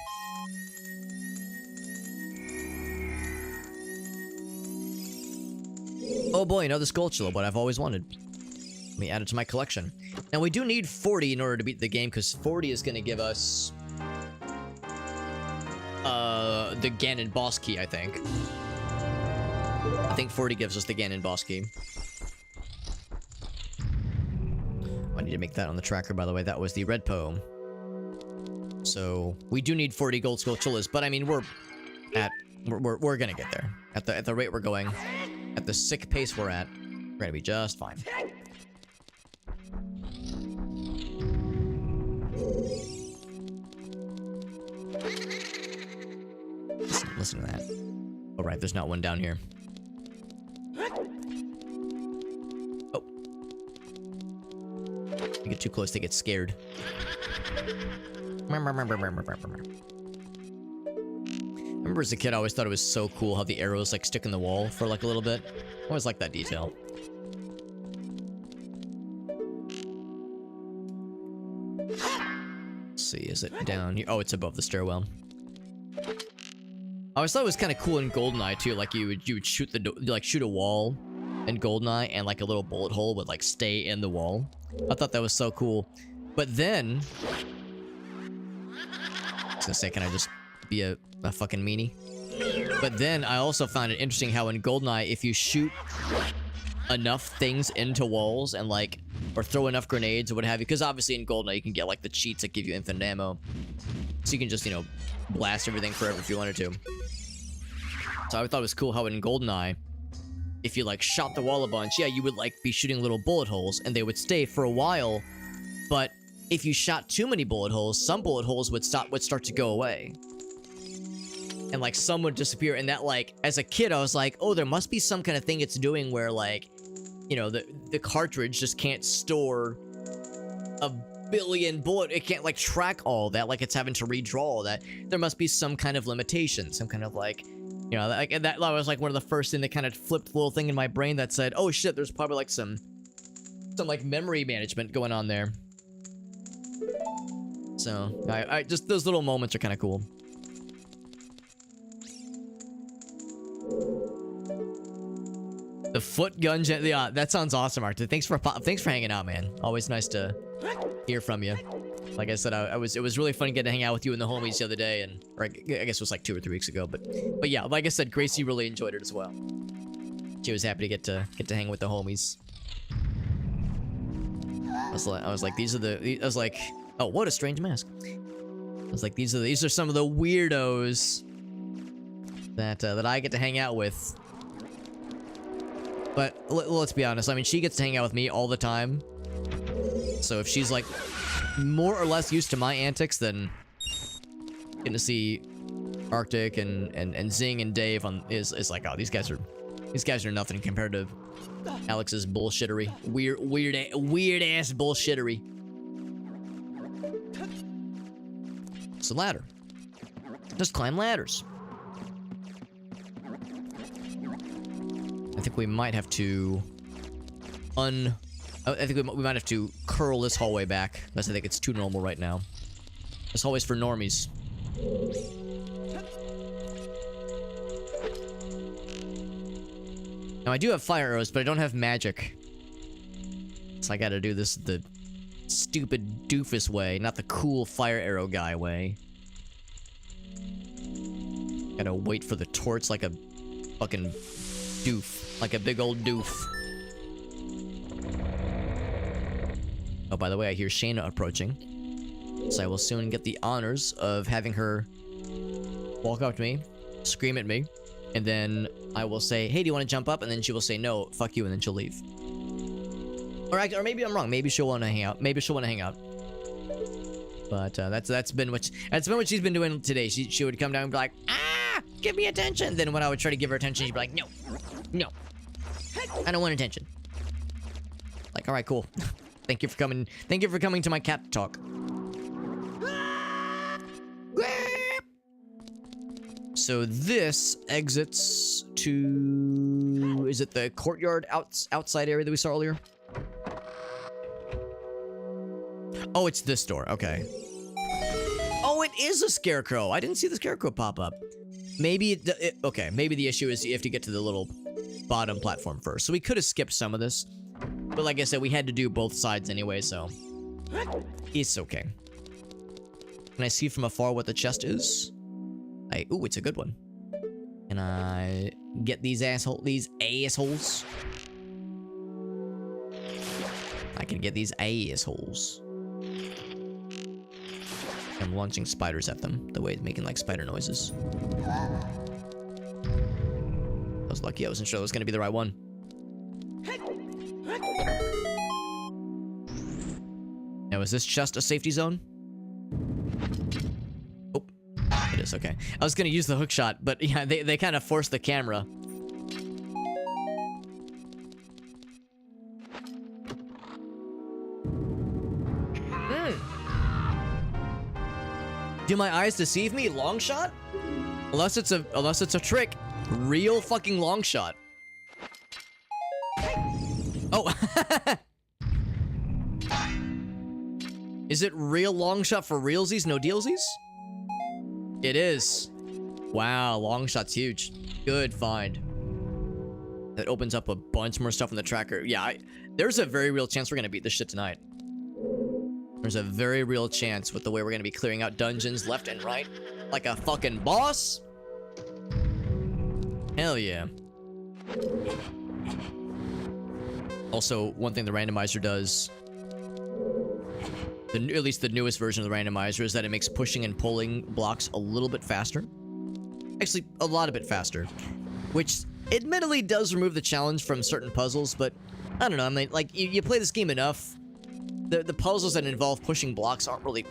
Oh boy, another Skulltula, what I've always wanted. Let me add it to my collection. Now we do need 40 in order to beat the game, because 40 is going to give us the Ganon boss key, I think. I think 40 gives us the Ganon boss key. I need to make that on the tracker, by the way. That was the red poem. So we do need 40 gold Skulltulas, but I mean we're gonna get there. At the rate we're going, at the sick pace we're at, we're gonna be just fine. Listen to that. All right, there's not one down here. Oh. You get too close, they get scared. Remember as a kid, I always thought it was so cool how the arrows like stick in the wall for like a little bit. I always liked that detail. Let's see, is it down here? Oh, it's above the stairwell. I always thought it was kind of cool in GoldenEye too. Like you would shoot shoot a wall in GoldenEye, and like a little bullet hole would like stay in the wall. I thought that was so cool. But then, I was gonna say, can I just be a fucking meanie? But then I also found it interesting how in GoldenEye, if you shoot enough things into walls and like, or throw enough grenades or what have you, because obviously in GoldenEye you can get like the cheats that give you infinite ammo, so you can just, you know, blast everything forever if you wanted to. So I thought it was cool how in GoldenEye, if you like shot the wall a bunch, yeah, you would like be shooting little bullet holes and they would stay for a while. But if you shot too many bullet holes, some bullet holes would start to go away. And like some would disappear, and that like, as a kid, I was like, oh, there must be some kind of thing it's doing where like, you know, the cartridge just can't store a billion bullet, it can't like track all that, like it's having to redraw all that. There must be some kind of limitation, some kind of like, you know, like, that was like one of the first thing that kind of flipped the little thing in my brain that said, oh shit, there's probably like some like memory management going on there. So I just, those little moments are kind of cool. The foot gun yeah, that sounds awesome, Arctic. Thanks for hanging out, man. Always nice to hear from you. Like I said, it was really fun getting to hang out with you and the homies the other day, and or I guess it was like 2 or 3 weeks ago. But yeah, like I said, Gracie really enjoyed it as well. She was happy to get to hang with the homies. I was like, these are the. I was like, oh, what a strange mask. I was like, these are some of the weirdos that I get to hang out with. But let's be honest. I mean, she gets to hang out with me all the time. So if she's like more or less used to my antics, then getting to see Arctic and Zing and Dave on is like, oh, these guys are nothing compared to Alex's bullshittery. Weird ass bullshittery. It's a ladder. Just climb ladders. I think we might have to I think we might have to curl this hallway back, because I think it's too normal right now. This hallway's for normies. Now I do have fire arrows, but I don't have magic. So I gotta do this the stupid doofus way, not the cool fire arrow guy way. Gotta wait for the torch like a fucking doof. Like a big old doof. Oh, by the way, I hear Shayna approaching. So I will soon get the honors of having her walk up to me, scream at me, and then I will say, hey, do you want to jump up? And then she will say, no, fuck you, and then she'll leave. Or maybe I'm wrong. Maybe she'll want to hang out. But that's been what she's been doing today. She would come down and be like, ah, give me attention. Then when I would try to give her attention, she'd be like, no, I don't want attention. Like, all right, cool. Thank you for coming. Thank you for coming to my cat talk. So this exits to, is it the courtyard outside area that we saw earlier? Oh, it's this door. Okay. Oh, it is a scarecrow. I didn't see the scarecrow pop up. Maybe okay. Maybe the issue is you have to get to the little bottom platform first. So we could have skipped some of this, but like I said, we had to do both sides anyway, so it's okay. Can I see from afar what the chest is? Ooh, it's a good one. Can I get these assholes? I can get these assholes. I'm launching spiders at them, the way it's making like spider noises. I was lucky I wasn't sure that was gonna be the right one. Now, is this chest a safety zone? Oh, it is, okay. I was gonna use the hook shot, but yeah, they kind of forced the camera. Do my eyes deceive me? Long shot? Unless it's a trick. Real fucking long shot. Oh. Is it real long shot for realsies, no dealsies? It is. Wow, long shot's huge. Good find. That opens up a bunch more stuff in the tracker. Yeah, there's a very real chance we're gonna beat this shit tonight. There's a very real chance with the way we're gonna be clearing out dungeons left and right. Like a fucking boss. Hell yeah. Also, one thing the randomizer does, at least the newest version of the randomizer, is that it makes pushing and pulling blocks a little bit faster. Actually, a lot of bit faster. Which, admittedly, does remove the challenge from certain puzzles, but I don't know, I mean, like, you play this game enough, the puzzles that involve pushing blocks aren't really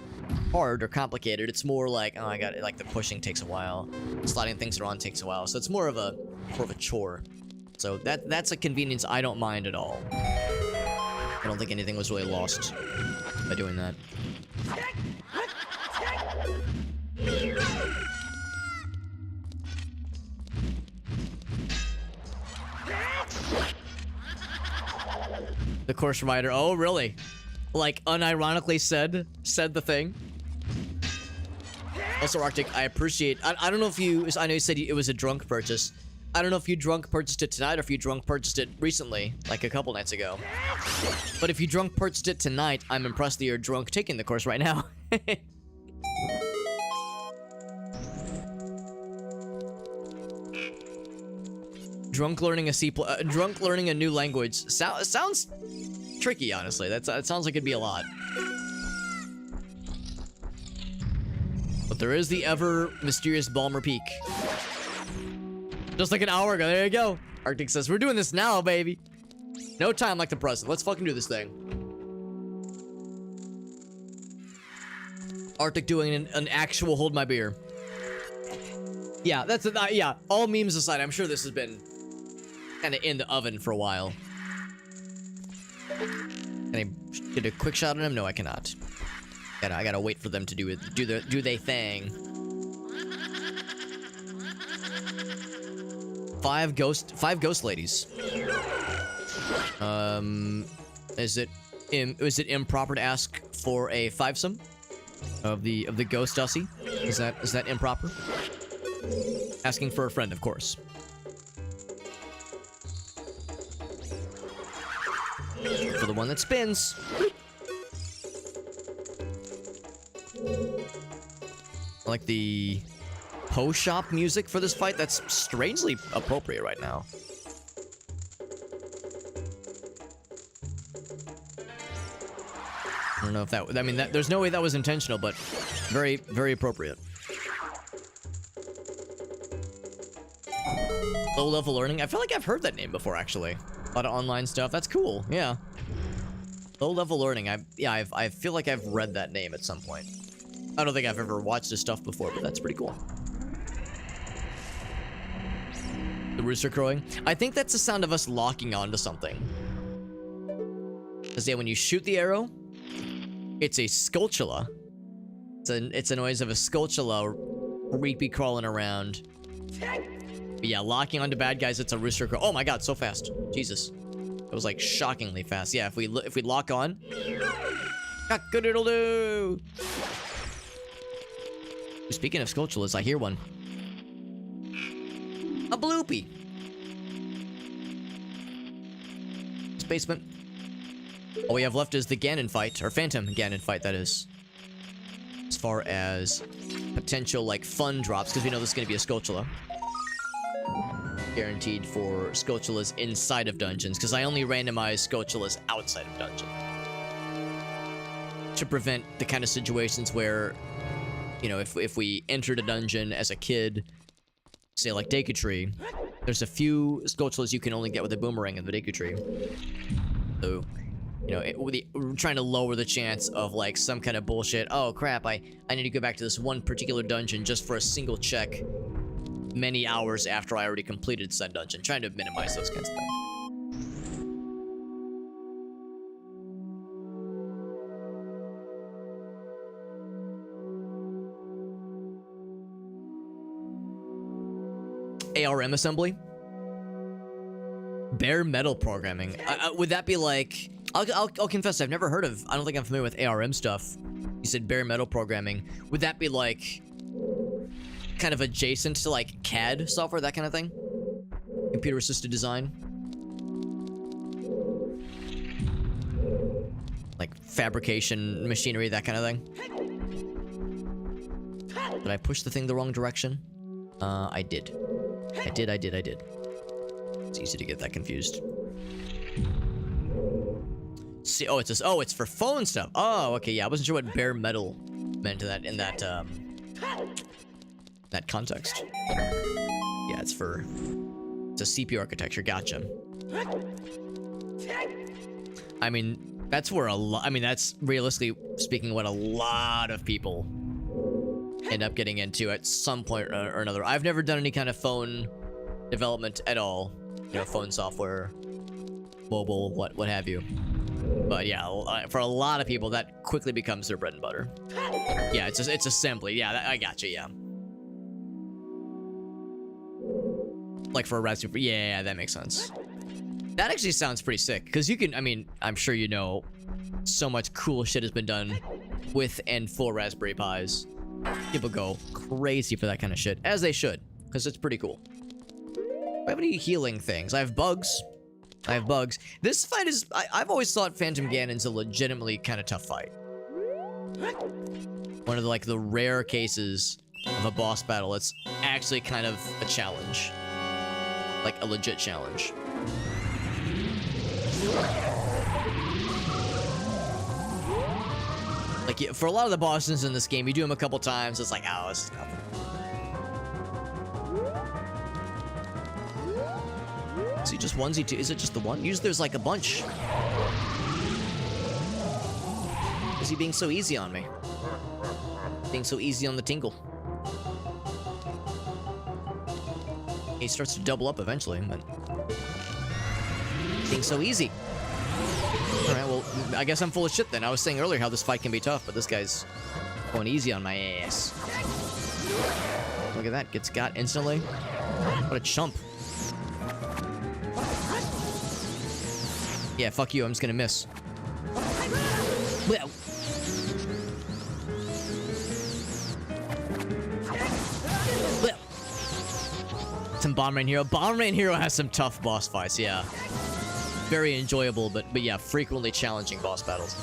hard or complicated. It's more like, oh, I got it, like the pushing takes a while, sliding things around takes a while, so it's more of a chore. So that's a convenience I don't mind at all. I don't think anything was really lost by doing that. The course rider, oh really? Like, unironically said the thing. Also, Arctic, I appreciate... I don't know if you... I know you said it was a drunk purchase. I don't know if you drunk purchased it tonight or if you drunk purchased it recently, like a couple nights ago. But if you drunk purchased it tonight, I'm impressed that you're drunk taking the course right now. Drunk learning a new language. Sounds tricky, honestly. That sounds like it'd be a lot. But there is the ever mysterious Balmer Peak. Just like an hour ago. There you go. Arctic says, we're doing this now, baby. No time like the present. Let's fucking do this thing. Arctic doing an actual hold my beer. Yeah, that's yeah. All memes aside, I'm sure this has been kind of in the oven for a while. Can I get a quick shot on him? No, I cannot. I gotta wait for them to do they thing. 5 ghost ladies. Is it improper to ask for a fivesome of the ghost Dusty? Is that improper? Asking for a friend, of course. For the one that spins. I like the post shop music for this fight. That's strangely appropriate right now. I don't know if that... I mean, there's no way that was intentional, but very, very appropriate. Low level learning. I feel like I've heard that name before, actually. A lot of online stuff. That's cool. Yeah. Low level learning. I feel like I've read that name at some point. I don't think I've ever watched this stuff before, but that's pretty cool. The rooster crowing. I think that's the sound of us locking onto something. Because yeah, when you shoot the arrow, it's a Skulltula. It's a noise of a Skulltula creepy crawling around. But yeah, locking onto bad guys, it's a rooster crow. Oh my god, so fast. Jesus. It was like shockingly fast. Yeah, if we lock on. Cock-a-doodle-doo! Speaking of Skulltulas, I hear one. A bloopy. This basement. All we have left is the Ganon fight, or Phantom Ganon fight, that is. As far as potential, like, fun drops, because we know this is going to be a Skulltula. Guaranteed for Skulltulas inside of dungeons, because I only randomize Skulltulas outside of dungeon. To prevent the kind of situations where, you know, if we entered a dungeon as a kid, say like Deku Tree, there's a few Skulltulas you can only get with a boomerang in the Deku Tree. So, you know, we're trying to lower the chance of like some kind of bullshit. Oh crap, I need to go back to this one particular dungeon just for a single check many hours after I already completed said dungeon. Trying to minimize those kinds of things. ARM assembly? Bare metal programming. Would that be like... I'll confess, I've never heard of... I don't think I'm familiar with ARM stuff. You said bare metal programming. Would that be like... kind of adjacent to like CAD software, that kind of thing? Computer assisted design? Like fabrication machinery, that kind of thing? Did I push the thing the wrong direction? I did. I did. It's easy to get that confused. See, oh, it's for phone stuff. Oh, okay, yeah, I wasn't sure what bare metal meant in that context. Yeah, it's a CPU architecture. Gotcha. I mean, that's where that's realistically speaking what a lot of people end up getting into at some point or another. I've never done any kind of phone development at all. You know, phone software, mobile, what have you. But yeah, for a lot of people, that quickly becomes their bread and butter. Yeah, it's assembly. Yeah, I got you. Yeah. Like for a Raspberry. Yeah, that makes sense. That actually sounds pretty sick. Because you can, I mean, I'm sure you know, so much cool shit has been done with and for Raspberry Pis. People go crazy for that kind of shit. As they should. Because it's pretty cool. Do I have any healing things? I have bugs. This fight is... I've always thought Phantom Ganon's a legitimately kind of tough fight. One of the rare cases of a boss battle that's actually kind of a challenge. Like a legit challenge. Like, for a lot of the bosses in this game, you do them a couple times, it's like, oh, this is nothing. Is he just onesie two? Is it just the one? Usually there's like a bunch. Is he being so easy on me? Things so easy on the tingle. He starts to double up eventually, but things so easy. Alright, well, I guess I'm full of shit then. I was saying earlier how this fight can be tough, but this guy's going easy on my ass. Look at that, gets got instantly. What a chump. Yeah, fuck you, I'm just gonna miss. Well. Some Bomberman Hero. Bomberman Hero has some tough boss fights, yeah. Very enjoyable, but yeah, frequently challenging boss battles.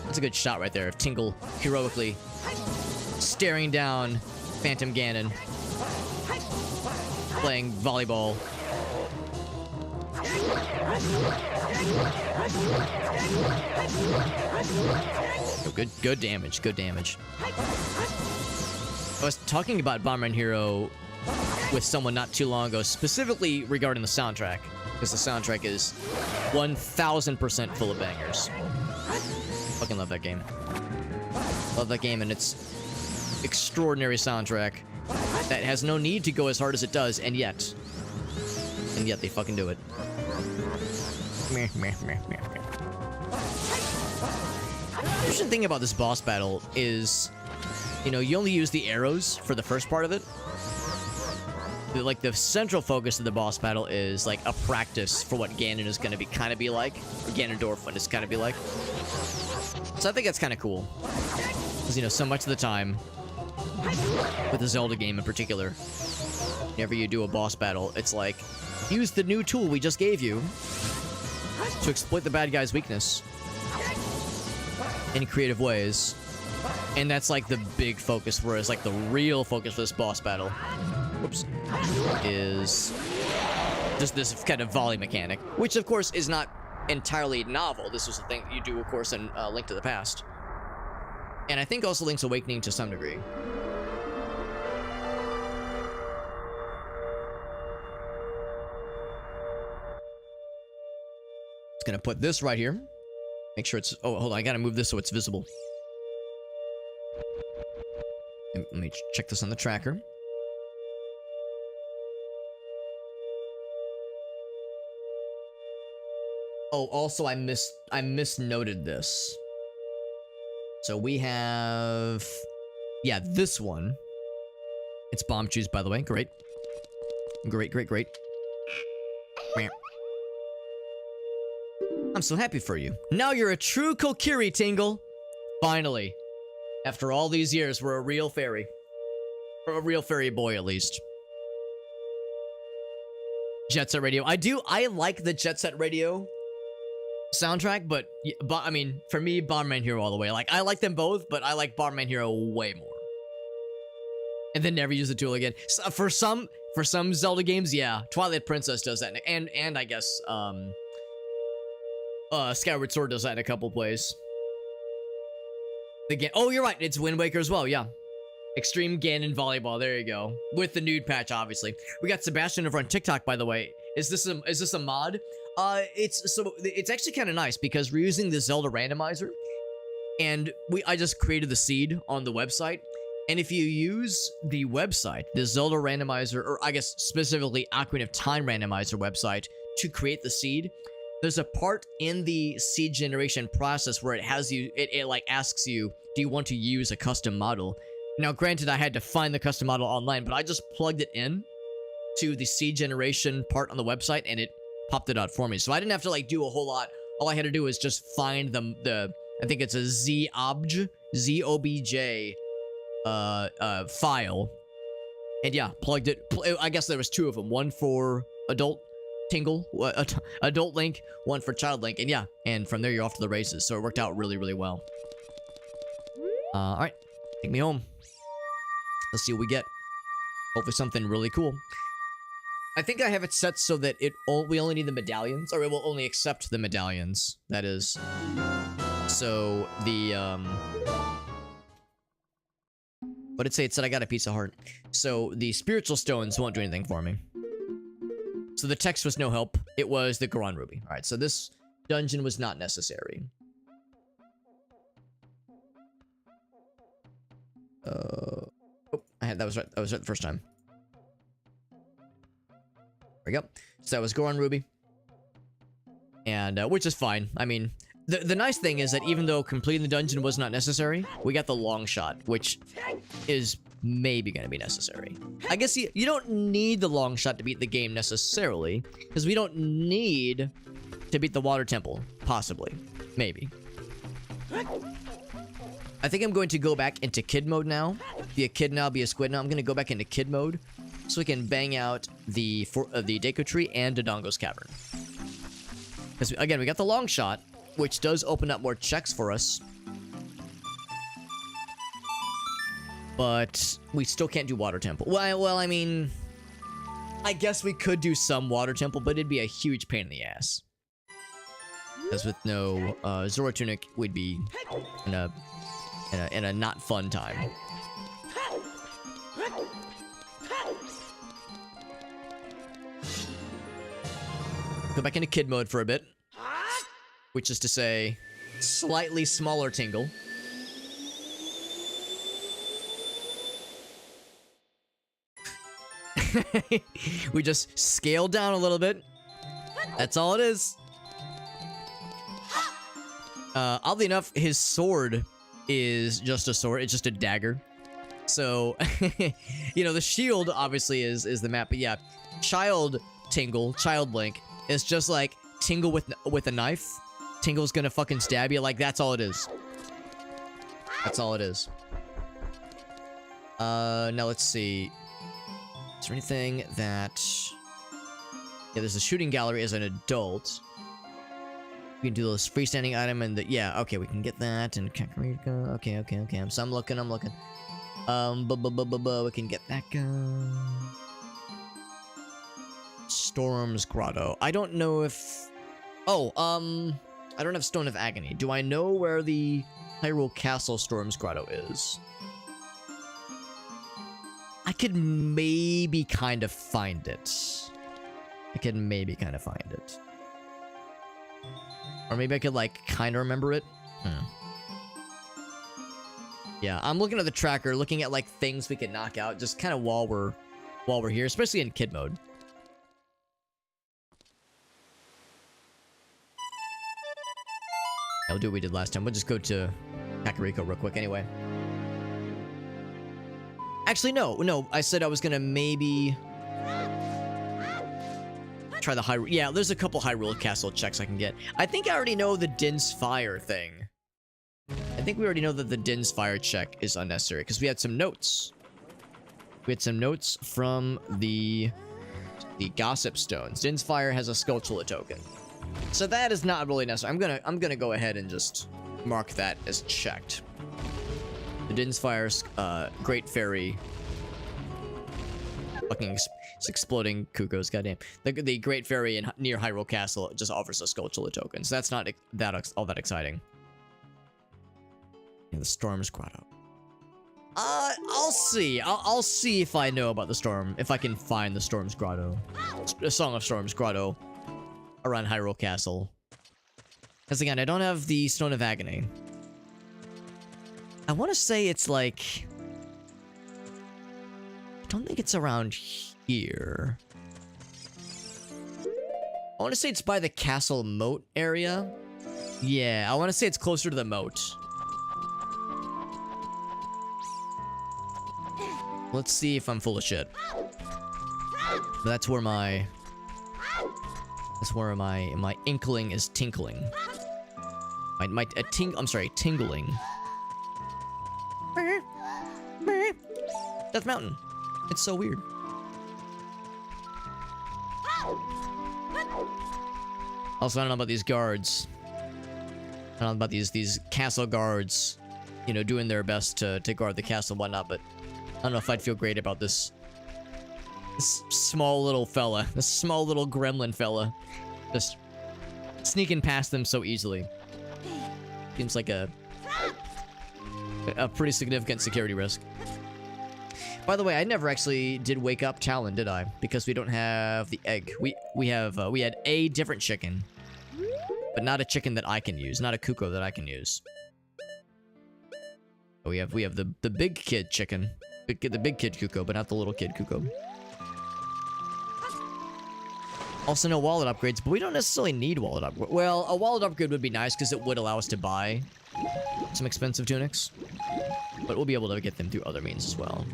That's a good shot right there of Tingle heroically staring down Phantom Ganon, playing volleyball. Oh, good damage, good damage. I was talking about Bomberman Hero with someone not too long ago, specifically regarding the soundtrack, because the soundtrack is 1000% full of bangers. Fucking love that game. Love that game and its extraordinary soundtrack that has no need to go as hard as it does, and yet they fucking do it. Meh, meh, meh, meh, meh. The interesting thing about this boss battle is, you know, you only use the arrows for the first part of it. Like, the central focus of the boss battle is, like, a practice for what Ganon is going to be kind of be like. Or Ganondorf is kind of be like. So I think that's kind of cool. Because, you know, so much of the time, with the Zelda game in particular, whenever you do a boss battle, it's like, use the new tool we just gave you to exploit the bad guy's weakness in creative ways. And that's, like, the big focus, whereas, like, the real focus for this boss battle, whoops, is just this kind of volley mechanic, which, of course, is not entirely novel. This was the thing that you do, of course, in Link to the Past. And I think also Link's Awakening to some degree. Just gonna put this right here. Make sure it's... Oh, hold on. I gotta move this so it's visible. Let me check this on the tracker. Oh, also I misnoted this. So we have... Yeah, this one. It's bomb juice, by the way. Great. Great, great, great. I'm so happy for you. Now you're a true Kokiri, Tingle. Finally. After all these years, we're a real fairy. Or a real fairy boy, at least. Jet Set Radio. I like the Jet Set Radio soundtrack, but I mean, for me, Bomberman Hero all the way. Like, I like them both, but I like Bomberman Hero way more. And then never use the tool again. So for some Zelda games, yeah, Twilight Princess does that, and I guess Skyward Sword does that in a couple plays. Oh, you're right. It's Wind Waker as well. Yeah, Extreme Ganon Volleyball. There you go. With the nude patch, obviously. We got Sebastian over on TikTok, by the way. Is this a mod? It's actually kind of nice because we're using the Zelda randomizer, and I just created the seed on the website. And if you use the website, the Zelda randomizer, or I guess specifically Ocarina of Time randomizer website, to create the seed, there's a part in the seed generation process where it has you, it like asks you, do you want to use a custom model? Now, granted, I had to find the custom model online, but I just plugged it in to the seed generation part on the website, and it popped it out for me. So I didn't have to like do a whole lot. All I had to do was just find the I think it's a ZOBJ file, and yeah, plugged it. I guess there was two of them, one for adult Tingle, adult Link, one for child Link, and yeah, and from there you're off to the races. So it worked out really, really well. All right, take me home. Let's see what we get. Hopefully something really cool. I think I have it set so that we only need the medallions, or it will only accept the medallions. That is. So the what did it say? It said I got a piece of heart. So the spiritual stones won't do anything for me. So the text was no help. It was the Goron Ruby. All right, so this dungeon was not necessary. Oh, that was right. That was right the first time. There we go. So that was Goron Ruby. And, which is fine. I mean, the nice thing is that even though completing the dungeon was not necessary, we got the long shot, which is maybe going to be necessary. I guess you don't need the long shot to beat the game necessarily, because we don't need to beat the water temple, possibly. Maybe. I think I'm going to go back into kid mode now. Be a kid now, be a squid now. I'm going to go back into kid mode so we can bang out the Deku Tree and Dodongo's Cavern. Because, again, we got the long shot, which does open up more checks for us. But we still can't do Water Temple. Well, I mean, I guess we could do some Water Temple, but it'd be a huge pain in the ass. Because with no Zora Tunic, we'd be in a not fun time. Go back into kid mode for a bit. Which is to say, slightly smaller Tingle. We just scaled down a little bit. That's all it is. Oddly enough, his sword is just a sword. It's just a dagger. So, you know, the shield obviously is the map. But yeah, Child Tingle, Child Link, is just like Tingle with a knife. Tingle's gonna fucking stab you. Like, that's all it is. That's all it is. Now let's see. Is there anything that... Yeah, there's a shooting gallery as an adult. We can do this freestanding item and the... Yeah, okay, we can get that. And Kakariko. Okay. So I'm looking. We can get that guy. Storm's Grotto. I don't know if... Oh, I don't have Stone of Agony. Do I know where the Hyrule Castle Storm's Grotto is? I could maybe kind of find it. Or maybe I could, like, kind of remember it. Yeah, I'm looking at the tracker, looking at, like, things we can knock out, just kind of while we're here, especially in kid mode. I'll do what we did last time. We'll just go to Kakariko real quick anyway. Actually, no. I said I was gonna maybe try the Hyrule. Yeah, there's a couple Hyrule Castle checks I can get. I think I already know the Din's Fire thing. I think we already know that the Din's Fire check is unnecessary because we had some notes. We had some notes from the Gossip Stones. Din's Fire has a Skulltula token. So that is not really necessary. I'm gonna go ahead and just mark that as checked. The Din's Fire's Great Fairy. Fucking exploding Kukos, goddamn. The Great Fairy near Hyrule Castle just offers a Skulltula token, so that's not all that exciting. And the Storm's Grotto. I'll see. I'll see if I know about the Storm, if I can find the Storm's Grotto. A Song of Storm's Grotto around Hyrule Castle. Because again, I don't have the Stone of Agony. I want to say it's like... I don't think it's around here. I want to say it's by the castle moat area. Yeah, I want to say it's closer to the moat. Let's see if I'm full of shit. That's where my inkling is tinkling. I'm sorry, tingling. Death Mountain. It's so weird. Also, I don't know about these guards. I don't know about these castle guards, you know, doing their best to guard the castle and whatnot, but I don't know if I'd feel great about this small little fella, this small little gremlin fella, just sneaking past them so easily. Seems like a pretty significant security risk. By the way, I never actually did wake up Talon, did I? Because we don't have the egg. We had a different chicken, but not a chicken that I can use, not a Kuko that I can use. Oh, we have the big kid chicken. The big kid Kuko, but not the little kid Kuko. Also, no wallet upgrades, but we don't necessarily need wallet upgrades. Well, a wallet upgrade would be nice because it would allow us to buy some expensive tunics. But we'll be able to get them through other means as well.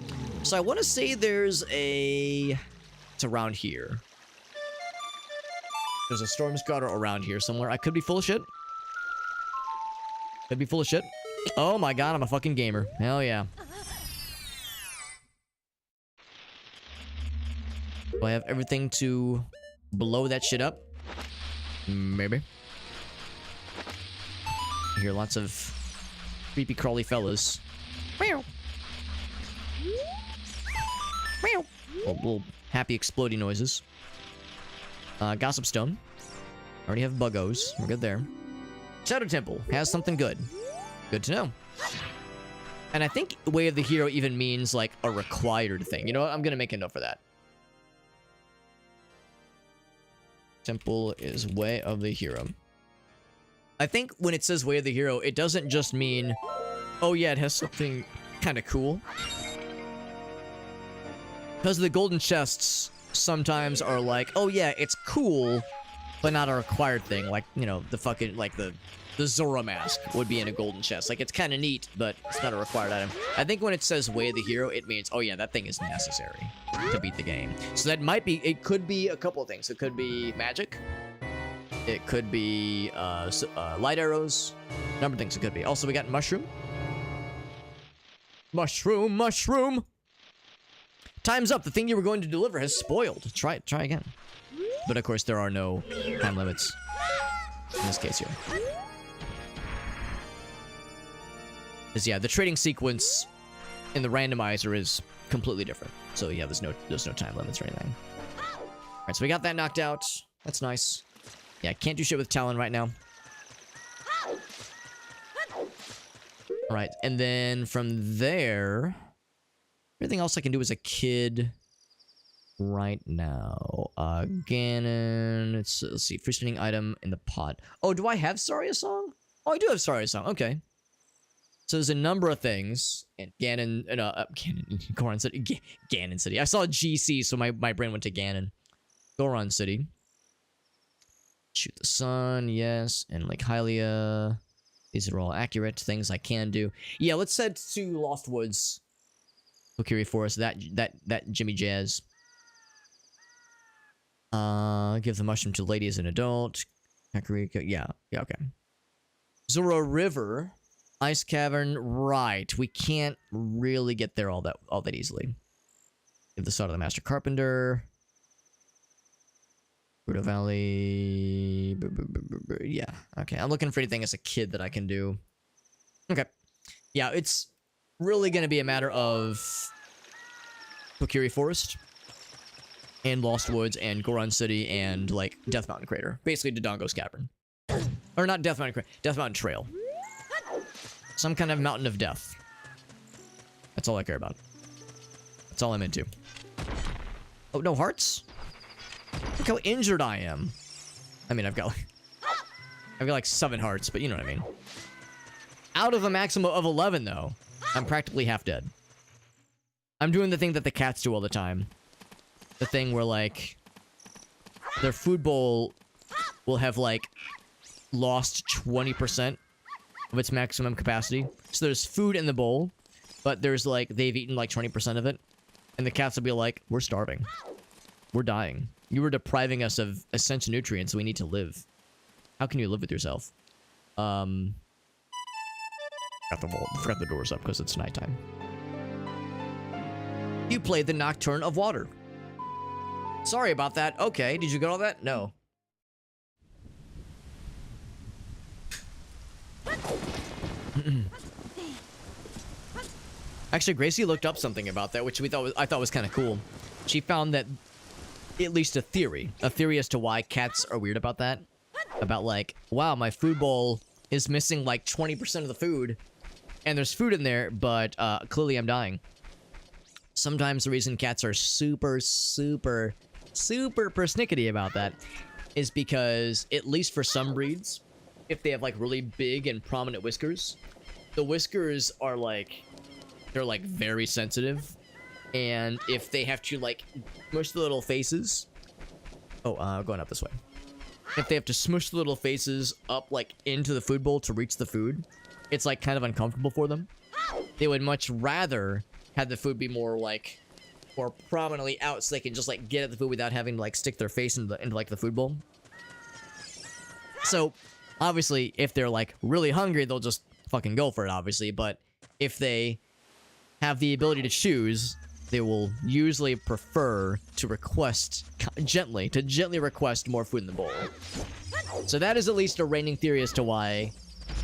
So I want to say there's a... It's around here. There's a storm scutter around here somewhere. I could be full of shit. Could be full of shit. Oh my god, I'm a fucking gamer. Hell yeah. Do I have everything to blow that shit up? Maybe. I hear lots of creepy crawly fellas. Meow. Meow. Little happy exploding noises. Gossip Stone. Already have buggos. We're good there. Shadow Temple has something good. Good to know. And I think Way of the Hero even means like a required thing. You know what? I'm gonna make a note for that. Temple is Way of the Hero. I think when it says Way of the Hero, it doesn't just mean, oh yeah, it has something kind of cool. Because the golden chests sometimes are like, oh yeah, it's cool, but not a required thing. Like, you know, the fucking, like the Zora mask would be in a golden chest. Like, it's kind of neat, but it's not a required item. I think when it says Way of the Hero, it means, oh yeah, that thing is necessary to beat the game. So that might be, it could be a couple of things. It could be magic. It could be light arrows. A number of things it could be. Also, we got mushroom. Mushroom, mushroom. Time's up. The thing you were going to deliver has spoiled. Try again. But of course, there are no time limits in this case here. Because yeah, the trading sequence in the randomizer is completely different. So yeah, there's no time limits or anything. All right, so we got that knocked out. That's nice. Yeah, can't do shit with Talon right now. All right, and then from there, everything else I can do as a kid right now. Ganon. Let's see. Free-spinning item in the pot. Oh, do I have Saria Song? Oh, I do have Saria Song. Okay. So there's a number of things. And Ganon... Ganon... Goron City. Ganon City. I saw GC, so my brain went to Ganon. Goron City. Shoot the sun. Yes. And Lake Hylia. These are all accurate things I can do. Yeah, let's head to Lost Woods. Kokiri Forest. That Jimmy Jazz. Give the mushroom to lady as an adult. Kakariko, yeah, okay. Zora River, Ice Cavern, right. We can't really get there all that easily. Give the sword to the Master Carpenter. Buddha Valley. Yeah, okay. I'm looking for anything as a kid that I can do. Okay. Yeah, it's really gonna be a matter of Kokiri Forest. And Lost Woods, and Goron City, and, like, Death Mountain Crater. Basically, Dodongo's Cavern. Or not Death Mountain Crater, Death Mountain Trail. Some kind of mountain of death. That's all I care about. That's all I'm into. Oh, no hearts? Look how injured I am. I mean, I've got like 7 hearts, but you know what I mean. Out of a maximum of 11, though, I'm practically half dead. I'm doing the thing that the cats do all the time. The thing where, like, their food bowl will have, like, lost 20% of its maximum capacity. So there's food in the bowl, but there's, like, they've eaten, like, 20% of it. And the cats will be like, we're starving. We're dying. You were depriving us of essential nutrients, we need to live. How can you live with yourself? Forgot the doors up because it's nighttime. You played the Nocturne of Water. Sorry about that. Okay, did you get all that? No. Actually, Gracie looked up something about that, which I thought was kind of cool. She found that at least a theory as to why cats are weird about that. About like, wow, my food bowl is missing like 20% of the food, and there's food in there, but clearly I'm dying. Sometimes the reason cats are super persnickety about that is because, at least for some breeds, if they have like really big and prominent whiskers, the whiskers are like, they're like very sensitive. And if they have to like smush the little faces. Oh, going up this way. If they have to smush the little faces up like into the food bowl to reach the food, it's like kind of uncomfortable for them. They would much rather have the food be more like, more prominently out so they can just like get at the food without having to like stick their face into like the food bowl. So obviously if they're like really hungry, they'll just fucking go for it, obviously. But if they have the ability to choose, they will usually prefer to request gently request more food in the bowl. So that is at least a reigning theory as to why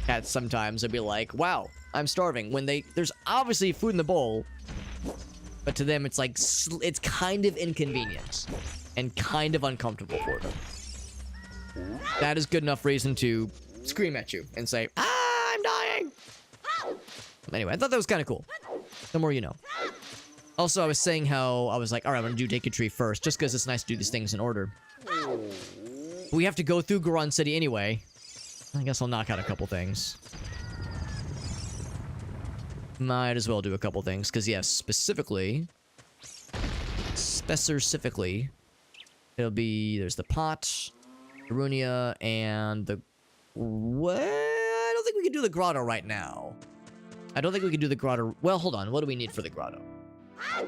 cats sometimes would be like, wow, I'm starving, when there's obviously food in the bowl, but to them it's like, it's kind of inconvenient and kind of uncomfortable for them. That is good enough reason to scream at you and say, ah, I'm dying. Anyway, I thought that was kind of cool. The more you know. Also, I was saying how I was like, all right, I'm gonna do Take a Tree first, just because it's nice to do these things in order. We have to go through Goron City anyway. I guess I'll knock out a couple things. Might as well do a couple things, because yes, specifically, it'll be, there's the pot, Arunia, and the, what? I don't think we can do the grotto right now. I don't think we can do the grotto. Well, hold on, what do we need for the grotto? I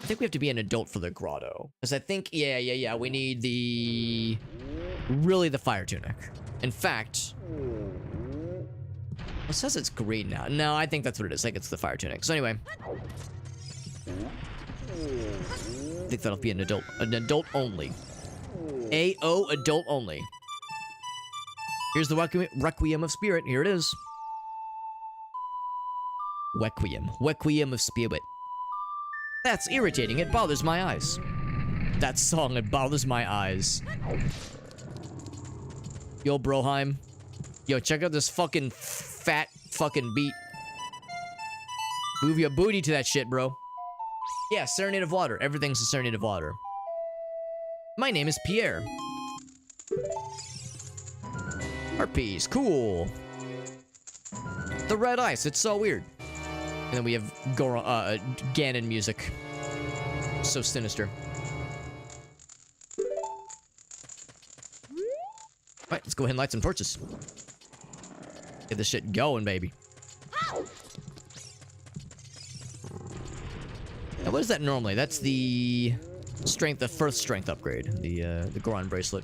think we have to be an adult for the grotto. Because I think, yeah, we need the, really the fire tunic. In fact, it says it's green now. No, I think that's what it is. I think it's the fire tunic. So anyway, I think that'll be an adult only. AO adult only. Here's the Requiem of Spirit. Here it is. Requiem of Spirit. That's irritating. It bothers my eyes. That song, it bothers my eyes. Yo, Broheim. Yo, check out this fucking fat fucking beat. Move your booty to that shit, bro. Yeah, Serenade of Water. Everything's a Serenade of Water. My name is Pierre. Harpies. Cool. The red ice. It's so weird. And then we have Ganon music. So sinister. Alright, let's go ahead and light some torches. Get this shit going, baby. Now, what is that normally? That's the strength, the first strength upgrade. The Goron bracelet.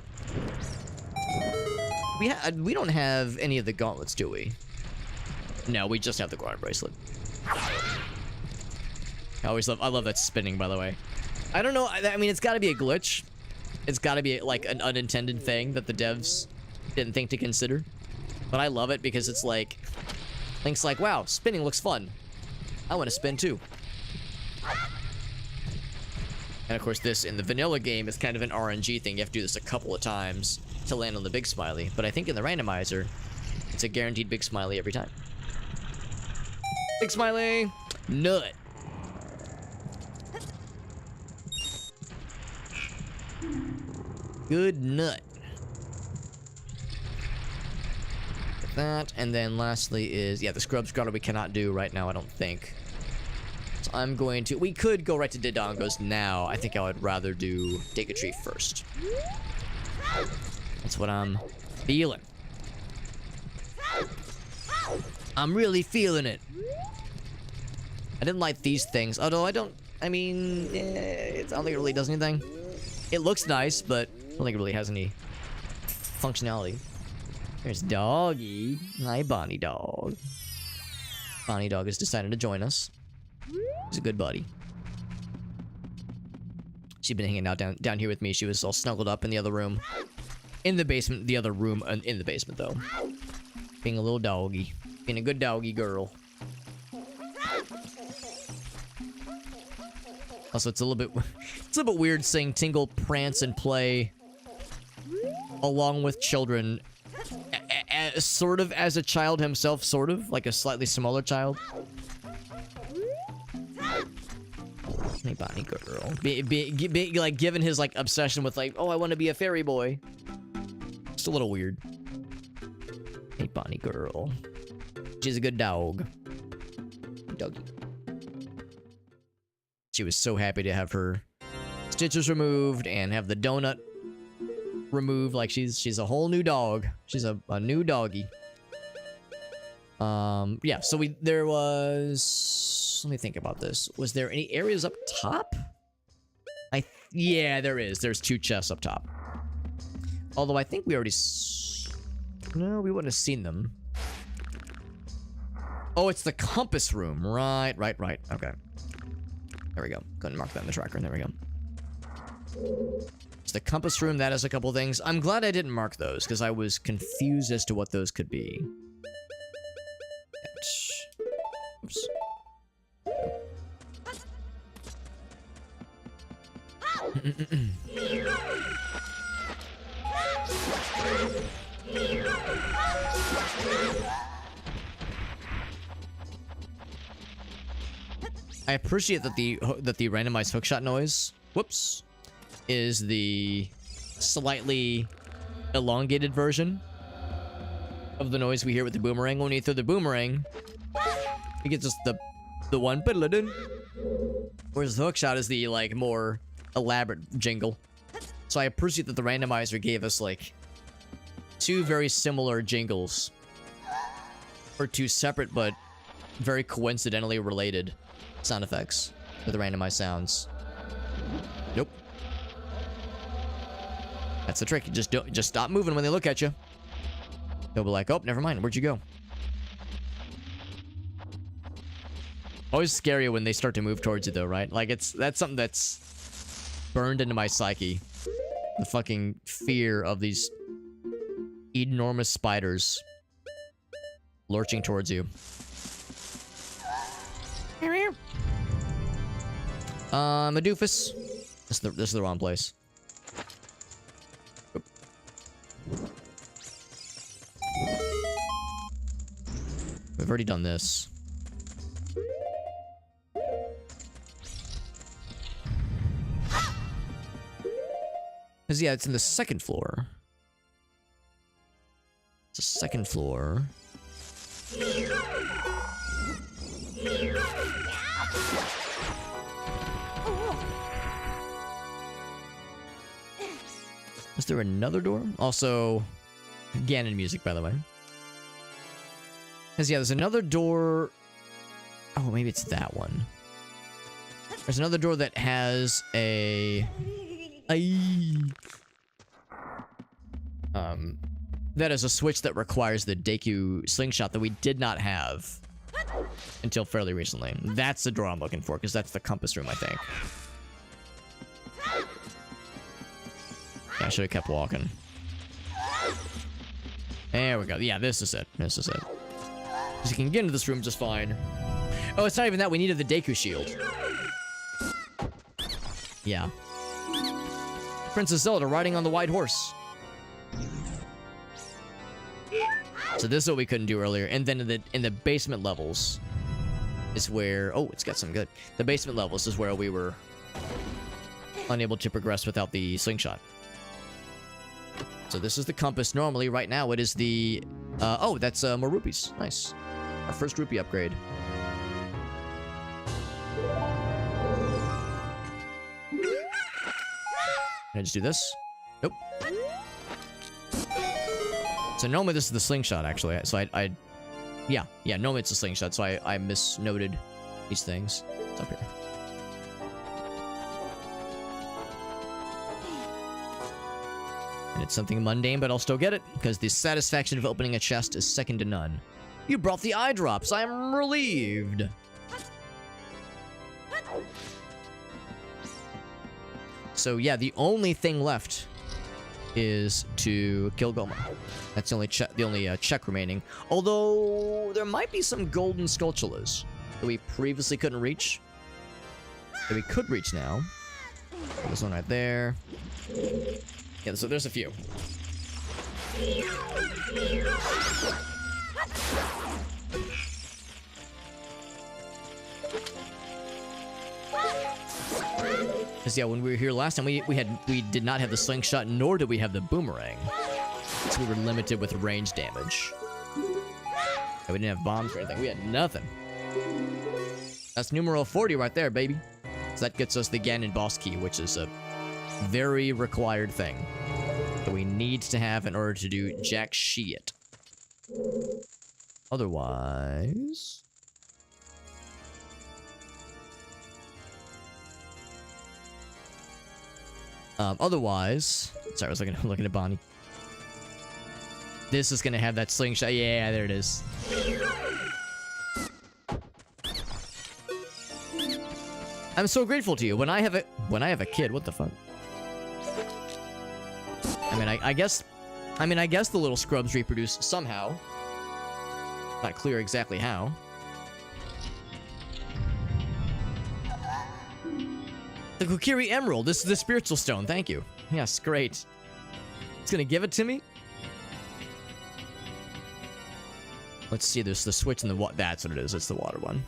We don't have any of the gauntlets, do we? No, we just have the Goron bracelet. I love that spinning, by the way. I don't know, I mean, it's gotta be a glitch. It's gotta be, like, an unintended thing that the devs didn't think to consider. But I love it because it's like, Link's like, wow, spinning looks fun. I want to spin too. And of course this, in the vanilla game, is kind of an RNG thing. You have to do this a couple of times to land on the big smiley. But I think in the randomizer, it's a guaranteed big smiley every time. Big smiley! Nut! Good nut. That, and then lastly is, yeah, the Scrubs Grotto we cannot do right now, I don't think. So I'm going to, we could go right to Dodongos now. I think I would rather do Take a Tree first. That's what I'm feeling. I'm really feeling it. I didn't like these things, although I don't, I mean, I don't think it really does anything. It looks nice, but I don't think it really has any functionality. There's Doggy. Hi, Bonnie Dog. Bonnie Dog has decided to join us. He's a good buddy. She'd been hanging out down here with me. She was all snuggled up in the other room. In the basement. The other room in the basement, though. Being a little doggy. Being a good doggy girl. Also, it's a little bit weird saying Tingle, Prance, and Play along with children. Sort of as a child himself, sort of. Like a slightly smaller child. Hey, Bonnie girl. Like, given his, like, obsession with, like, oh, I want to be a fairy boy. It's a little weird. Hey, Bonnie girl. She's a good dog. Doggy. She was so happy to have her stitches removed and have the donut removed. Like she's a whole new dog. She's a new doggy. Yeah, so there was, let me think about this. Was there any areas up top? Yeah, there is. There's 2 chests up top. Although I think we already no, we wouldn't have seen them. Oh, it's the compass room. Right. Okay. There we go. Go ahead and mark that in the tracker. There we go. It's the compass room. That has a couple things. I'm glad I didn't mark those, because I was confused as to what those could be. Oops. I appreciate that the randomized hookshot noise, whoops, is the slightly elongated version of the noise we hear with the boomerang. When you throw the boomerang, it gets just the one, whereas the hookshot is the like more elaborate jingle. So I appreciate that the randomizer gave us like 2 very similar jingles, or 2 separate but very coincidentally related sound effects for the randomized sounds. Nope. That's the trick. You just stop moving when they look at you. They'll be like, oh, never mind. Where'd you go? Always scary when they start to move towards you, though, right? Like, that's something that's burned into my psyche. The fucking fear of these enormous spiders lurching towards you. A doofus. This is the wrong place. Oop. We've already done this. Because, yeah, it's in the 2nd floor. It's the 2nd floor. Was there another door? Also, Ganon music, by the way. Because, yeah, there's another door. Oh, maybe it's that one. There's another door that has that is a switch that requires the Deku slingshot that we did not have until fairly recently. That's the door I'm looking for, because that's the compass room, I think. Yeah, I should have kept walking. There we go. Yeah, this is it. This is it. Because you can get into this room just fine. Oh, it's not even that. We needed the Deku shield. Yeah. Princess Zelda riding on the white horse. So this is what we couldn't do earlier. And then in the basement levels is where... Oh, it's got some good. The basement levels is where we were unable to progress without the slingshot. So this is the compass. Normally, right now, it is the... oh, that's more rupees. Nice. Our first rupee upgrade. Can I just do this? Nope. So normally this is the slingshot, actually. So yeah, normally it's a slingshot, so I misnoted these things. It's up here. And it's something mundane, but I'll still get it, because the satisfaction of opening a chest is second to none. You brought the eye drops. I am relieved. So yeah, the only thing left is to kill Goma. That's the only check remaining. Although there might be some golden Skulltulas that we previously couldn't reach, that we could reach now. There's one right there. Yeah, so there's a few. Because yeah, when we were here last time, we did not have the slingshot, nor did we have the boomerang, so we were limited with range damage. And we didn't have bombs or anything. We had nothing. That's numeral 40 right there, baby. So that gets us the Ganon boss key, which is a very required thing that we need to have in order to do jack shit. Otherwise... sorry, I was looking at Bonnie. This is gonna have that slingshot. Yeah, there it is. I'm so grateful to you. When I have a kid, what the fuck? I mean, I guess the little scrubs reproduce somehow. Not clear exactly how. The Kokiri Emerald. This is the spiritual stone. Thank you. Yes, great. It's gonna give it to me. Let's see. There's the switch in the water. That's what it is. It's the water one.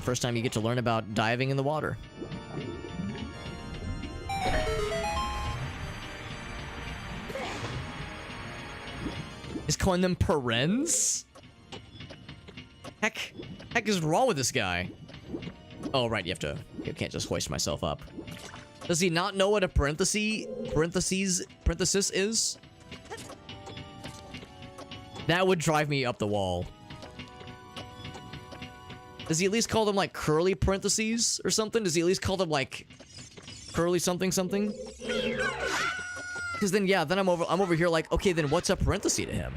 First time you get to learn about diving in the water. He's calling them parens? Heck is wrong with this guy? Oh, right, you can't just hoist myself up. Does he not know what a parenthesis is? That would drive me up the wall. Does he at least call them, like, curly parentheses or something? Does he at least call them, like, curly something something? Because then, yeah, then I'm over here like, okay, then what's a parenthesis to him?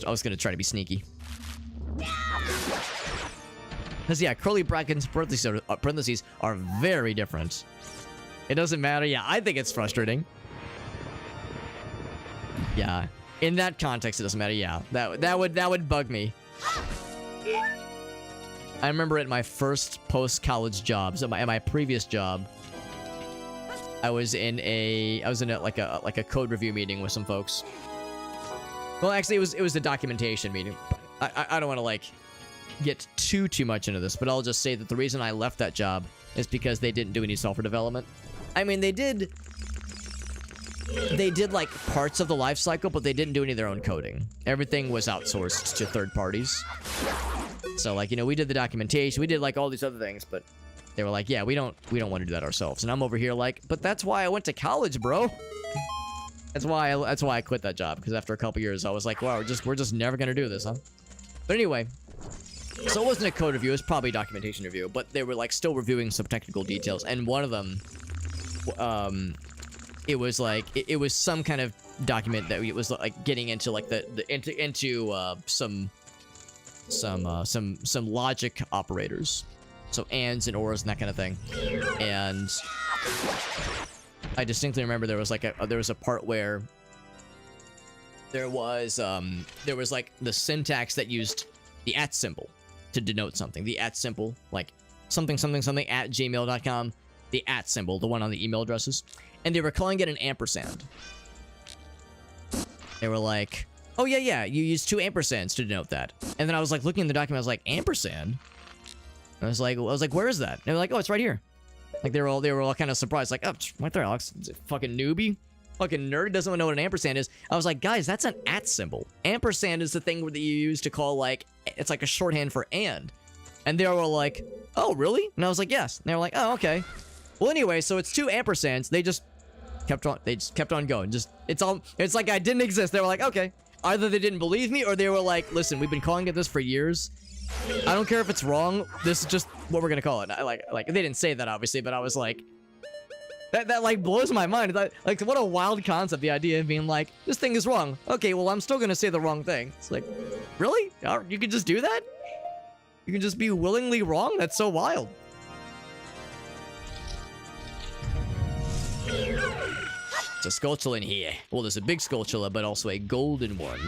I was gonna try to be sneaky. Because, yeah, curly brackets parentheses are very different. It doesn't matter. Yeah, I think it's frustrating. Yeah. In that context, it doesn't matter. Yeah, that would bug me. I remember at my first post-college jobs, at my previous job, I was in a like a code review meeting with some folks. Well, actually, it was a documentation meeting. I don't want to like get too much into this, but I'll just say that the reason I left that job is because they didn't do any software development. I mean, they did like parts of the life cycle, but they didn't do any of their own coding. Everything was outsourced to third parties. So, like, you know, we did the documentation, we did like all these other things, but they were like, yeah, we don't want to do that ourselves. And I'm over here like, but that's why I went to college, bro. That's why I quit that job, because after a couple years I was like, wow, we're just never gonna do this, huh? But anyway, so it wasn't a code review, it was probably a documentation review, but they were like still reviewing some technical details, and one of them, it was like it was some kind of document that it was like getting into like some logic operators, so ands and ors and that kind of thing. And I distinctly remember there was like a part where there was like the syntax that used the @ symbol to denote something. The @ symbol, like something something something at gmail.com. The @ symbol, the one on the email addresses, and they were calling it an ampersand. They were like, oh yeah, you use 2 ampersands to denote that. And then I was like looking in the document, I was like, ampersand? I was like, where is that? And they were like, oh, it's right here. Like they were all kind of surprised, like, oh, right there, Alex. Fucking newbie, fucking nerd, doesn't know what an ampersand is. I was like, guys, that's an @ symbol. Ampersand is the thing that you use to call, like, it's like a shorthand for and. And they were like, oh, really? And I was like, yes. And they were like, oh, okay. Well, anyway, so it's 2 ampersands. They just kept on going. It's like I didn't exist. They were like, okay. Either they didn't believe me, or they were like, listen, we've been calling it this for years. I don't care if it's wrong. This is just what we're gonna call it. I like they didn't say that, obviously, but I was like, that like blows my mind. Like, what a wild concept, the idea of being like, this thing is wrong. Okay, well, I'm still gonna say the wrong thing. It's like, really? You can just do that? You can just be willingly wrong? That's so wild. It's a Skulltula in here. Well, there's a big Skulltula, but also a golden one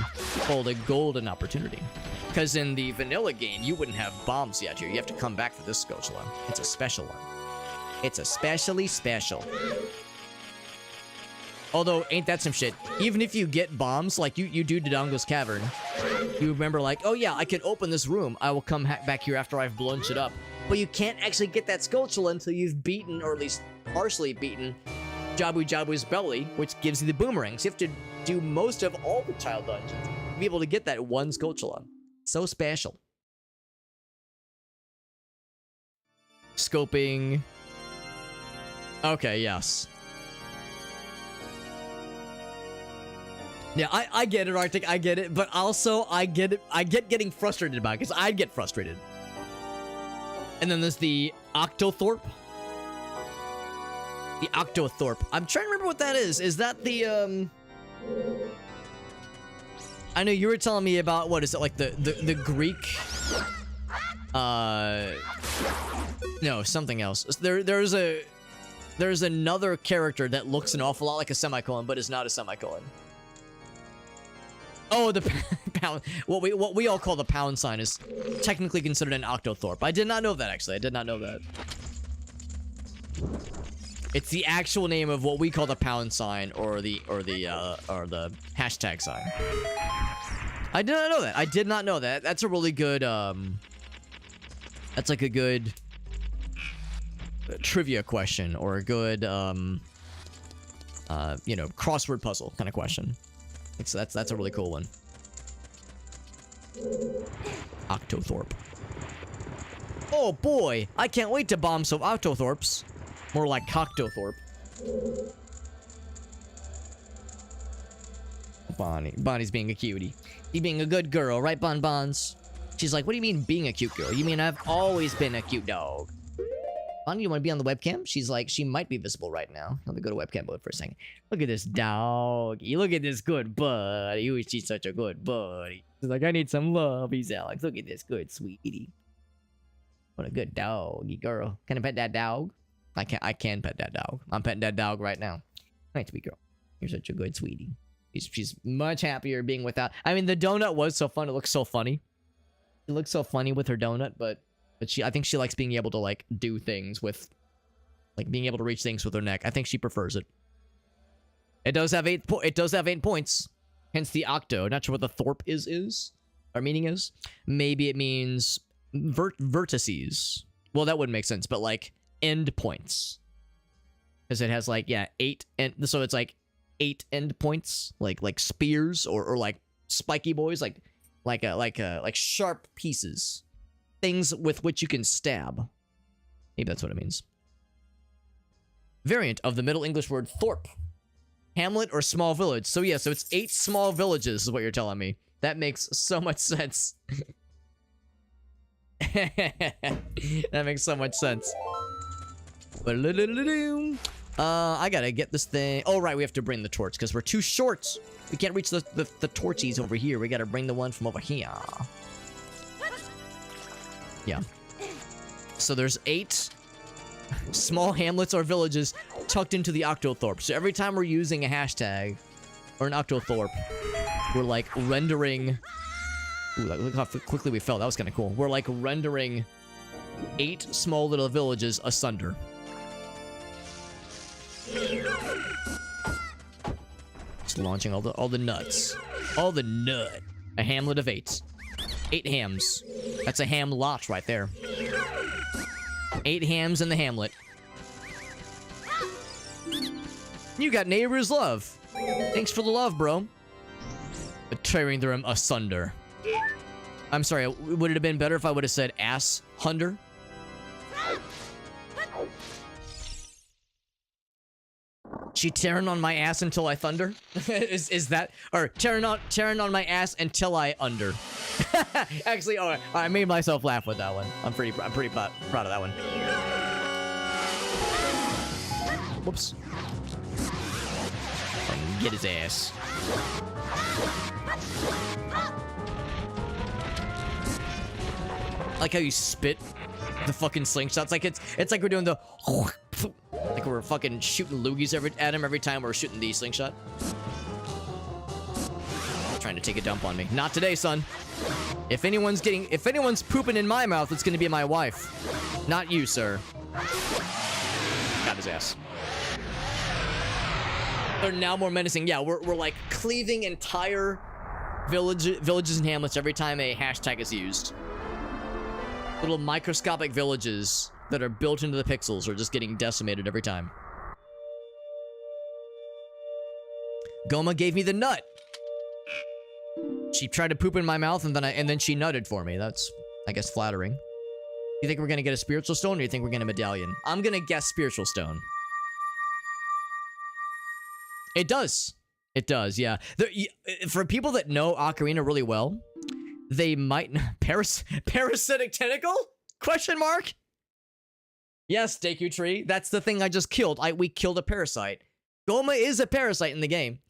called a golden opportunity. Because in the vanilla game, you wouldn't have bombs yet here. You have to come back for this Skulltula. It's a special one. It's especially special. Although, ain't that some shit? Even if you get bombs, like you do Dodongo's Cavern, you remember like, oh yeah, I can open this room. I will come back here after I've blown shit up. But you can't actually get that Skulltula until you've beaten, or at least partially beaten, Jabu Jabu's belly, which gives you the boomerangs. You have to do most of all the child dungeons to be able to get that one Skulltula. So special. Scoping. Okay, yes. Yeah, I get it, Arctic, I get it, but also I get getting frustrated about it, because I'd get frustrated. And then there's the Octothorpe. The Octothorpe. I'm trying to remember what that is. Is that the, I know you were telling me about, what is it, like the Greek, no, something else. There's another character that looks an awful lot like a semicolon, but is not a semicolon. Oh, the pound. What we all call the pound sign is technically considered an Octothorpe. I did not know that, actually. I did not know that. It's the actual name of what we call the pound sign or the hashtag sign. I did not know that. I did not know that. That's a really good that's like a good trivia question, or a good you know, crossword puzzle kind of question. That's a really cool one. Octothorpe. Oh boy, I can't wait to bomb some Octothorpes. More like Cocktothorpe. Bonnie's being a cutie. You being a good girl, right, Bonbons? She's like, what do you mean being a cute girl? You mean I've always been a cute dog. Bonnie, you want to be on the webcam? She's like, she might be visible right now. Let me go to webcam mode for a second. Look at this dog. You look at this good buddy. Ooh, she's such a good buddy. She's like, I need some love. He's Alex. Look at this good sweetie. What a good doggy girl. Can I pet that dog? I can pet that dog. I'm petting that dog right now. Nice sweet girl. You're such a good sweetie. She's much happier being without. I mean, the donut was so fun. It looks so funny. It looks so funny with her donut, but I think she likes being able to, like, do things with, like, being able to reach things with her neck. I think she prefers it. It does have 8 points. Hence the octo. Not sure what the thorpe is. Our meaning is. Maybe it means vertices. Well, that wouldn't make sense, but, like, end points. Because it has, like, yeah, 8, and so it's like 8 end points, like spears or like spiky boys, like sharp pieces, things with which you can stab. Maybe that's what it means. Variant of the Middle English word thorpe, hamlet or small village. So yeah, so it's 8 small villages is what you're telling me. That makes so much sense. That makes so much sense. I gotta get this thing. Oh, right, we have to bring the torch because we're too short. We can't reach the torchies over here. We gotta bring the one from over here. Yeah. So there's 8 small hamlets or villages tucked into the Octothorpe. So every time we're using a hashtag or an Octothorpe, we're like rendering. Ooh, look how quickly we fell. That was kind of cool. We're like rendering 8 small little villages asunder. Just launching all the nuts. All the nut. A hamlet of 8. 8 hams. That's a ham lot right there. 8 hams in the hamlet. You got neighbor's love. Thanks for the love, bro. But tearing them asunder. I'm sorry, would it have been better if I would have said ass hunder? She tearing on my ass until I thunder? is that, or tearing on my ass until I under? Actually, oh, I made myself laugh with that one. I'm pretty proud of that one. Whoops. Get his ass. I like how you spit the fucking slingshots. Like it's like we're doing the like we're fucking shooting loogies at him every time we're shooting the slingshot. Trying to take a dump on me. Not today, son. If anyone's pooping in my mouth, it's gonna be my wife. Not you, sir. Got his ass. They're now more menacing. Yeah, we're like cleaving entire villages and hamlets every time a hashtag is used. Little microscopic villages that are built into the pixels are just getting decimated every time. Goma gave me the nut. She tried to poop in my mouth and then she nutted for me. That's, I guess, flattering. You think we're gonna get a spiritual stone, or do you think we're gonna medallion? I'm gonna guess spiritual stone. It does. It does, yeah. For people that know Ocarina really well, they might... Parasitic tentacle? Question mark? Yes, Deku Tree. That's the thing I just killed. We killed a parasite. Goma is a parasite in the game.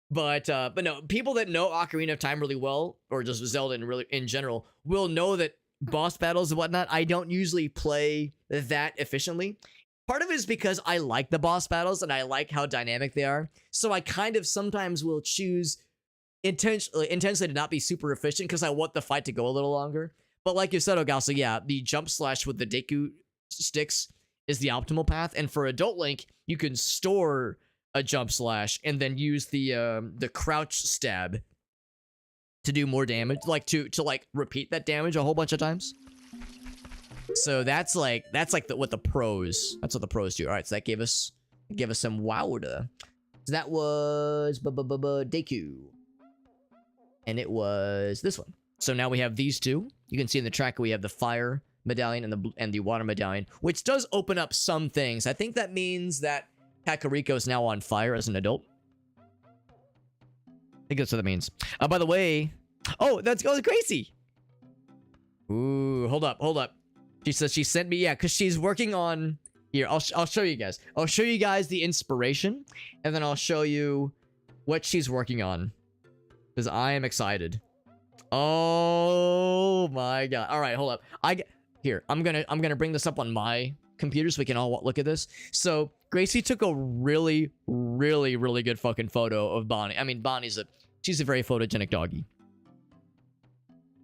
But no, people that know Ocarina of Time really well, or just Zelda in general, will know that boss battles and whatnot, I don't usually play that efficiently. Part of it is because I like the boss battles and I like how dynamic they are. So I kind of sometimes will choose intentionally to not be super efficient because I want the fight to go a little longer. But like you said, Ogaso, yeah, the jump slash with the Deku sticks is the optimal path. And for Adult Link, you can store a jump slash and then use the crouch stab to do more damage, like to repeat that damage a whole bunch of times. So that's like what the pros do. All right, so that gave us some Wowda. So that was Deku, and it was this one. So now we have these two. You can see in the tracker we have the fire medallion and the water medallion, which does open up some things. I think that means that Kakariko is now on fire as an adult. I think that's what that means. By the way, oh, that's Gracie. Ooh, hold up. She says she sent me, yeah, because she's working on... Here, I'll show you guys. I'll show you guys the inspiration, and then I'll show you what she's working on. Because I am excited. Oh my god. All right, hold up. Here, I'm gonna bring this up on my computer so we can all look at this. So, Gracie took a really, really, really good fucking photo of Bonnie. I mean, she's a very photogenic doggy.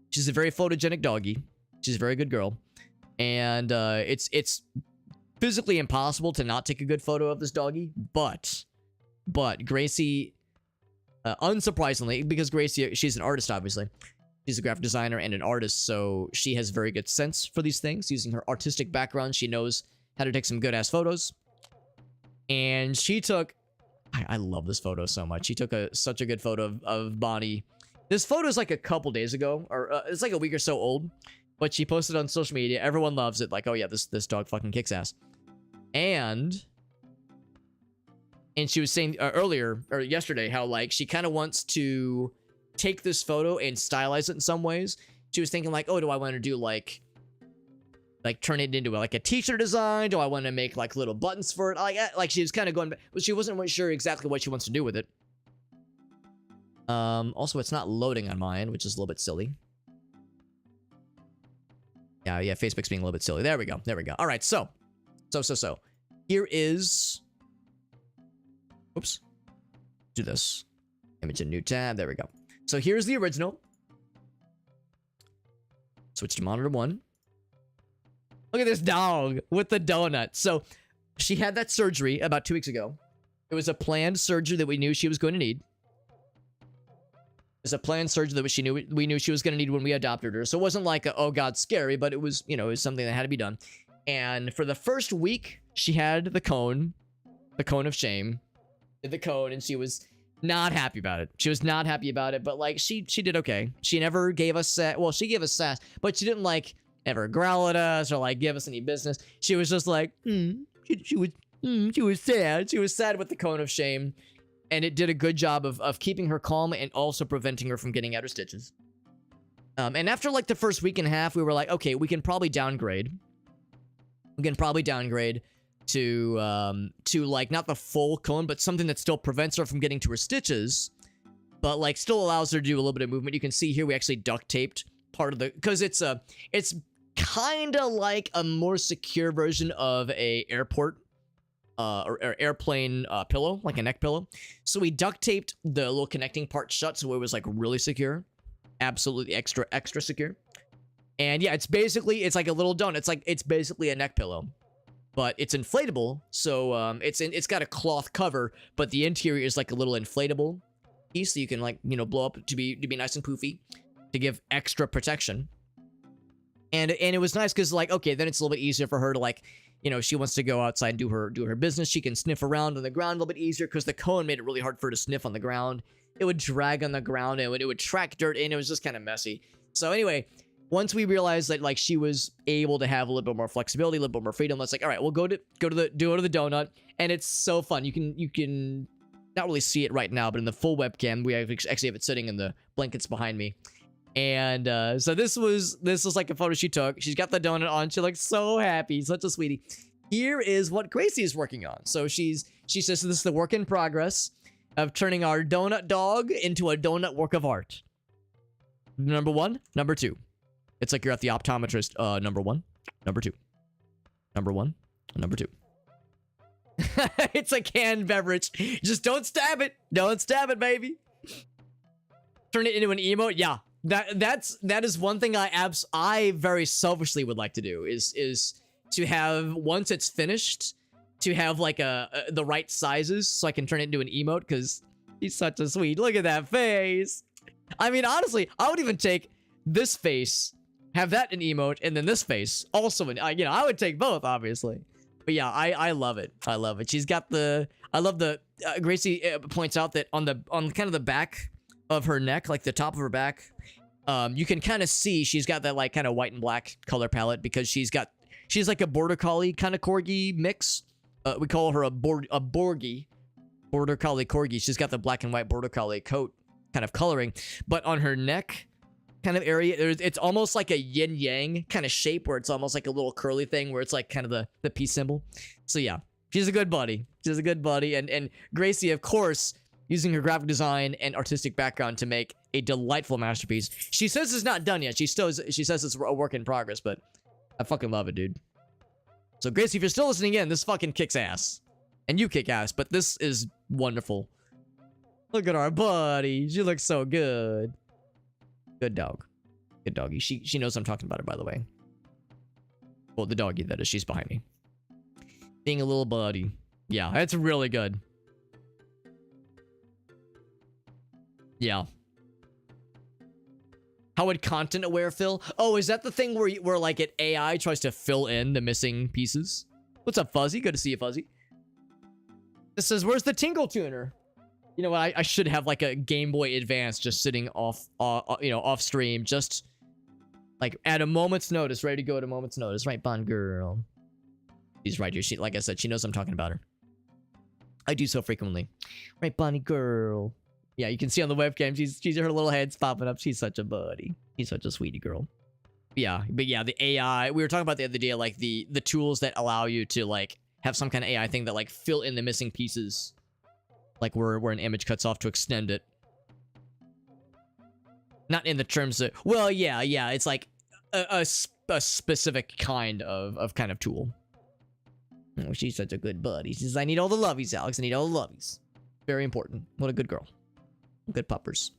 She's a very photogenic doggy. She's a very good girl. And it's physically impossible to not take a good photo of this doggy, but Gracie, unsurprisingly, because Gracie, she's an artist, obviously. She's a graphic designer and an artist, so she has very good sense for these things. Using her artistic background, she knows how to take some good-ass photos. And she took... I love this photo so much. She took such a good photo of Bonnie. This photo is like a couple days ago, or it's like a week or so old. But she posted on social media. Everyone loves it. Like, oh yeah, this dog fucking kicks ass. And she was saying earlier, or yesterday, how like she kind of wants to take this photo and stylize it in some ways. She was thinking like, oh, do I want to do like turn it into like a t-shirt design? Do I want to make like little buttons for it? Like she was kind of going, but she wasn't really sure exactly what she wants to do with it. Also, it's not loading on mine, which is a little bit silly. Yeah, Facebook's being a little bit silly. There we go. All right, so. Here is... Oops. Do this. Image a new tab. There we go. So here's the original. Switch to monitor 1. Look at this dog with the donut. So she had that surgery about 2 weeks ago. It was a planned surgery that we knew she was going to need. It's a planned surgery that we knew she was going to need when we adopted her. So it wasn't like, oh god, scary, but it was, it was something that had to be done. And for the first week, she had the cone of shame, the cone, and she was not happy about it. But like, she did okay. She never gave us she gave us sass, but she didn't like ever growl at us or like give us any business. She was just like, she was sad. She was sad with the cone of shame. And it did a good job of keeping her calm and also preventing her from getting out her stitches. And after like the first week and a half, we were like, okay, we can probably downgrade. To like not the full cone, but something that still prevents her from getting to her stitches, but like still allows her to do a little bit of movement. You can see here we actually duct taped part of the, because it's kind of like a more secure version of a airport or airplane pillow, like a neck pillow. So we duct taped the little connecting part shut so it was like really secure, absolutely extra secure. And yeah, it's like a little donut. It's basically a neck pillow, but it's inflatable. So it's got a cloth cover, but the interior is like a little inflatable piece, so you can like blow up to be nice and poofy to give extra protection. And it was nice because like, okay, then it's a little bit easier for her to like you know, she wants to go outside and do her business, she can sniff around on the ground a little bit easier because the cone made it really hard for her to sniff on the ground. It would drag on the ground, and it would track dirt in. It was just kind of messy. So anyway, once we realized that like she was able to have a little bit more flexibility, a little bit more freedom, let's like, all right, we'll go to the donut, and it's so fun. You can not really see it right now, but in the full webcam, we actually have it sitting in the blankets behind me. And so this was like a photo she took. She's got the donut on. She looks so happy, such a sweetie. Here is what Gracie is working on. So she says this is the work in progress of turning our donut dog into a donut work of art. Number 1, number 2. It's like you're at the optometrist. Number 1, number 2. Number 1, number 2. It's a canned beverage. Just don't stab it. Don't stab it, baby. Turn it into an emote. Yeah. That is one thing I very selfishly would like to do is to have, once it's finished, to have like the right sizes so I can turn it into an emote, because he's such a sweet. Look at that face. I mean, honestly, I would even take this face, have that an emote, and then this face also an, you know, I would take both, obviously. But yeah, I love it. I love it. She's got the, I love the Gracie points out that on kind of the back of her neck, like the top of her back, you can kind of see she's got that like kind of white and black color palette, because she's like a border collie kind of corgi mix. We call her a borgie, border collie corgi. She's got the black and white border collie coat kind of coloring, but on her neck kind of area, it's almost like a yin yang kind of shape, where it's almost like a little curly thing where it's like kind of the peace symbol. So yeah, she's a good buddy. She's a good buddy, and Gracie, of course, using her graphic design and artistic background to make a delightful masterpiece. She says it's not done yet. She says it's a work in progress, but I fucking love it, dude. So Gracie, if you're still listening in, this fucking kicks ass. And you kick ass, but this is wonderful. Look at our buddy. She looks so good. Good dog. Good doggy. She knows I'm talking about her, by the way. Well, the doggy, that is. She's behind me. Being a little buddy. Yeah, that's really good. Yeah. How would content aware fill? Oh, is that the thing where like it AI tries to fill in the missing pieces? What's up, Fuzzy? Good to see you, Fuzzy. This says, where's the Tingle Tuner? You know what? I should have like a Game Boy Advance just sitting off, you know, off stream, just like at a moment's notice, ready to go at a moment's notice, right, Bond girl? She's right here. She, like I said, she knows I'm talking about her. I do so frequently, right, Bonnie girl? Yeah, you can see on the webcam, she's her little head's popping up. She's such a buddy. She's such a sweetie girl. Yeah, but yeah, the AI, we were talking about the other day, like the tools that allow you to like have some kind of AI thing that like fill in the missing pieces, like where an image cuts off to extend it. Not in the terms of, well, yeah, it's like a specific kind of tool. Oh, she's such a good buddy. She says, I need all the lovies, Alex. I need all the lovies. Very important. What a good girl. Good puppers.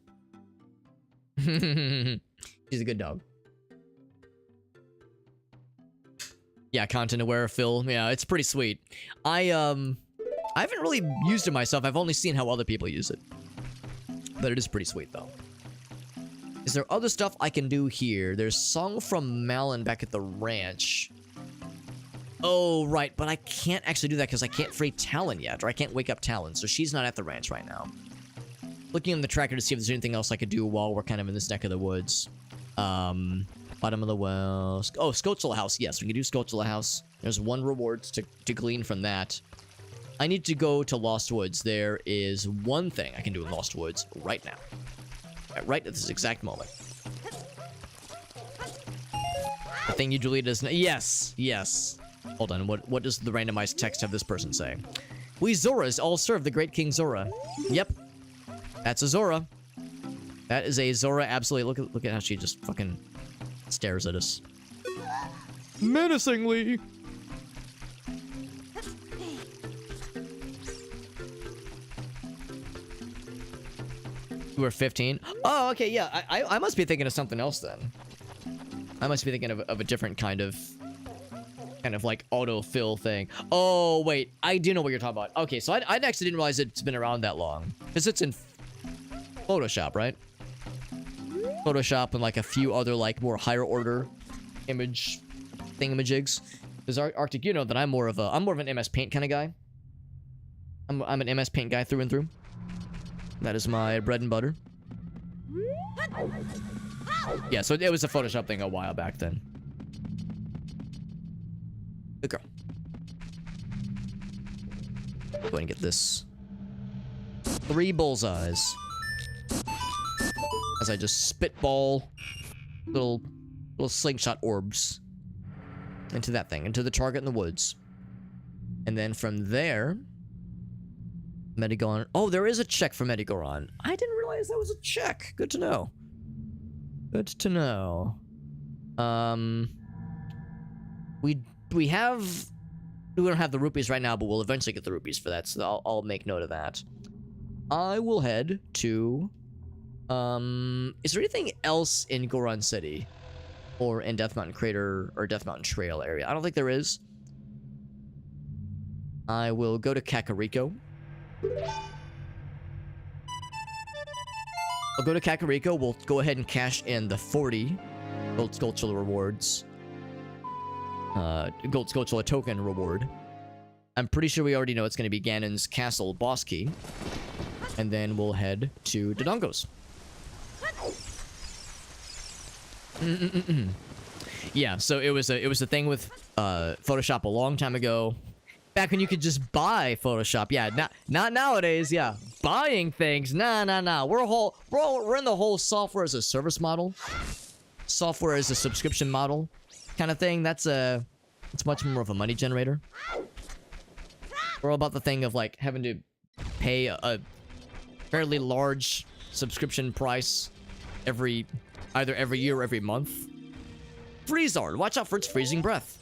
She's a good dog. Yeah, content aware fill. Yeah, it's pretty sweet. I haven't really used it myself. I've only seen how other people use it. But it is pretty sweet though. Is there other stuff I can do here? There's Song from Malin back at the ranch. Oh, right, but I can't actually do that because I can't free Talon yet, or I can't wake up Talon, so she's not at the ranch right now. Looking on the tracker to see if there's anything else I could do while we're kind of in this neck of the woods. Bottom of the well. Oh, Scotsula House. Yes, we can do Scotsula House. There's 1 reward to glean from that. I need to go to Lost Woods. There is one thing I can do in Lost Woods right now. Right at this exact moment. The thing you deleted is... Yes, yes. Hold on, what does the randomized text have this person say? We Zoras all serve the great King Zora. Yep. That's a Zora. That is a Zora, absolutely. Look at how she just fucking stares at us. Menacingly. You were 15? Oh, okay, yeah. I must be thinking of something else then. I must be thinking of a different kind of like autofill thing. Oh, wait. I do know what you're talking about. Okay, so I actually didn't realize it's been around that long. Because it's in Photoshop, right? Photoshop and like a few other like more higher order image thingamajigs. Because Arctic, you know that I'm more of an MS Paint kind of guy. I'm an MS Paint guy through and through. That is my bread and butter. Yeah, so it was a Photoshop thing a while back then. Good girl. Go ahead and get this. 3 bullseyes. As I just spitball little slingshot orbs into that thing, into the target in the woods. And then from there, Medigoron. Oh, there is a check for Medigoron. I didn't realize that was a check. Good to know. Good to know. We don't have the rupees right now, but we'll eventually get the rupees for that, so I'll make note of that. I will head to is there anything else in Goron City or in Death Mountain Crater or Death Mountain Trail area? I don't think there is. I will go to Kakariko. I'll go to Kakariko. We'll go ahead and cash in the 40 Gold Skulltula rewards. Gold Skulltula token reward. I'm pretty sure we already know it's going to be Ganon's Castle boss key. And then we'll head to Dodongo's. Yeah, so it was a thing with Photoshop a long time ago. Back when you could just buy Photoshop. Yeah, not nowadays. Yeah, buying things. Nah. We're in the whole software as a service model, software as a subscription model, kind of thing. It's much more of a money generator. We're all about the thing of like having to pay a fairly large subscription price either every year or every month. Freezard, watch out for its freezing breath.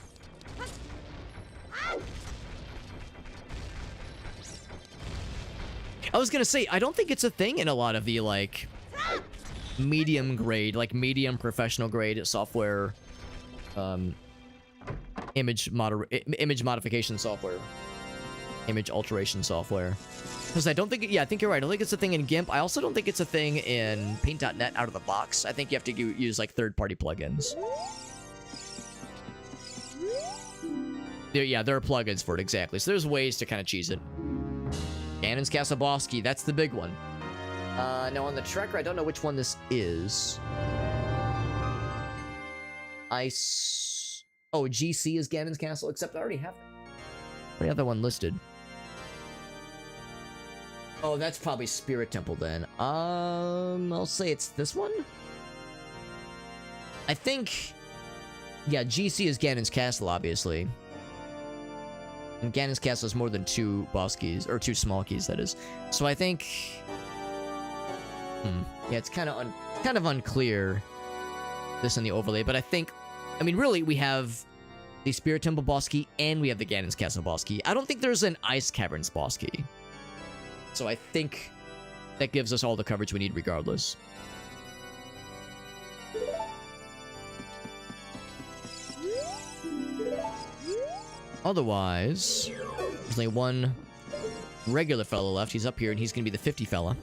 I was gonna say, I don't think it's a thing in a lot of the, like, medium grade, like, medium professional grade software, image modification software. Image alteration software. Because I don't think, yeah, I think you're right. I don't think it's a thing in GIMP. I also don't think it's a thing in Paint.net out of the box. I think you have to use, like, third-party plugins. There are plugins for it, exactly. So there's ways to kind of cheese it. Ganon's Castle boss key, that's the big one. Now on the tracker, I don't know which one this is. Oh, GC is Ganon's Castle, except I already have that one listed. Oh, that's probably Spirit Temple then. I'll say it's this one? I think... Yeah, GC is Ganon's Castle, obviously. And Ganon's Castle is more than 2 boss keys, or 2 small keys, that is. So I think... Yeah, it's kind of unclear, this in the overlay, but I think... I mean, really, we have the Spirit Temple boss key, and we have the Ganon's Castle boss key. I don't think there's an Ice Caverns boss key. So I think that gives us all the coverage we need regardless. Otherwise, there's only one regular fellow left. He's up here, and he's gonna be the 50 fella. Go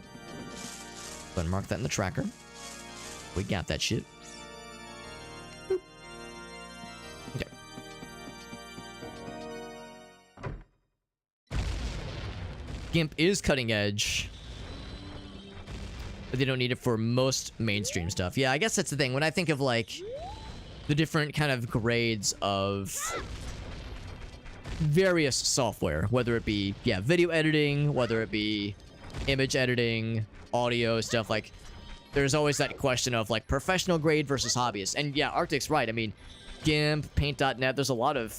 ahead and mark that in the tracker. We got that shit. Boop. Okay. GIMP is cutting edge, but they don't need it for most mainstream stuff. Yeah, I guess that's the thing. When I think of, like, the different kind of grades of various software, whether it be, yeah, video editing, whether it be image editing, audio, stuff, like, there's always that question of, like, professional grade versus hobbyist. And yeah, Arctic's right. I mean, GIMP, Paint.net, there's a lot of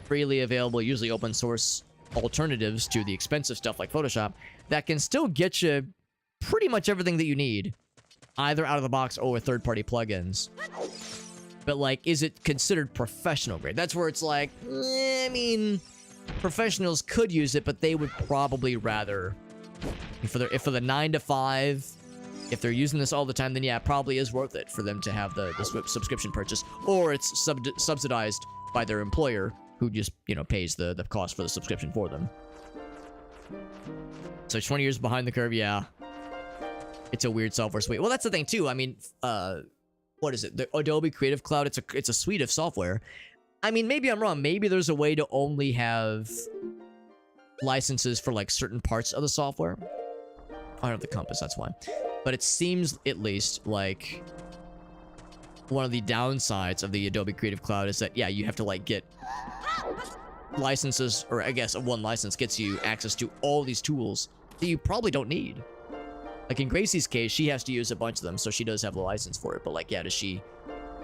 freely available, usually open source alternatives to the expensive stuff like Photoshop that can still get you pretty much everything that you need, either out of the box or with third-party plugins. But, like, is it considered professional grade? That's where it's like, I mean, professionals could use it, but they would probably rather, for the 9 to 5, if they're using this all the time, then yeah, it probably is worth it for them to have the subscription purchase, or it's subsidized by their employer, who just, you know, pays the cost for the subscription for them. So 20 years behind the curve, yeah. It's a weird software suite. Well, that's the thing, too. I mean, what is it? The Adobe Creative Cloud, it's a suite of software. I mean, maybe I'm wrong. Maybe there's a way to only have licenses for like certain parts of the software. I don't have the compass, that's why. But it seems at least like one of the downsides of the Adobe Creative Cloud is that, yeah, you have to like get licenses, or I guess one license gets you access to all these tools that you probably don't need. Like in Gracie's case, she has to use a bunch of them, so she does have the license for it. But like, yeah, she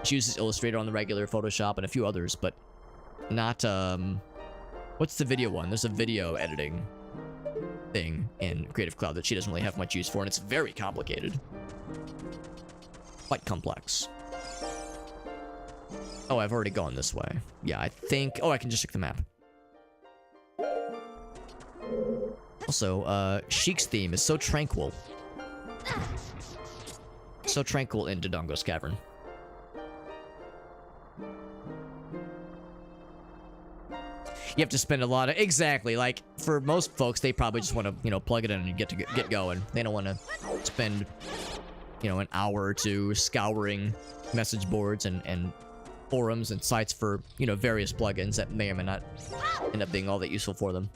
uses Illustrator on the regular, Photoshop, and a few others, but not, what's the video one? There's a video editing thing in Creative Cloud that she doesn't really have much use for, and it's very complicated. Quite complex. Oh, I've already gone this way. Yeah, I think... Oh, I can just check the map. Also, Sheik's theme is so tranquil. So tranquil in Dodongo's Cavern. You have to spend a lot of... Exactly, like, for most folks, they probably just want to, you know, plug it in and get going. They don't want to spend, you know, an hour or two scouring message boards and forums and sites for, you know, various plugins that may or may not end up being all that useful for them.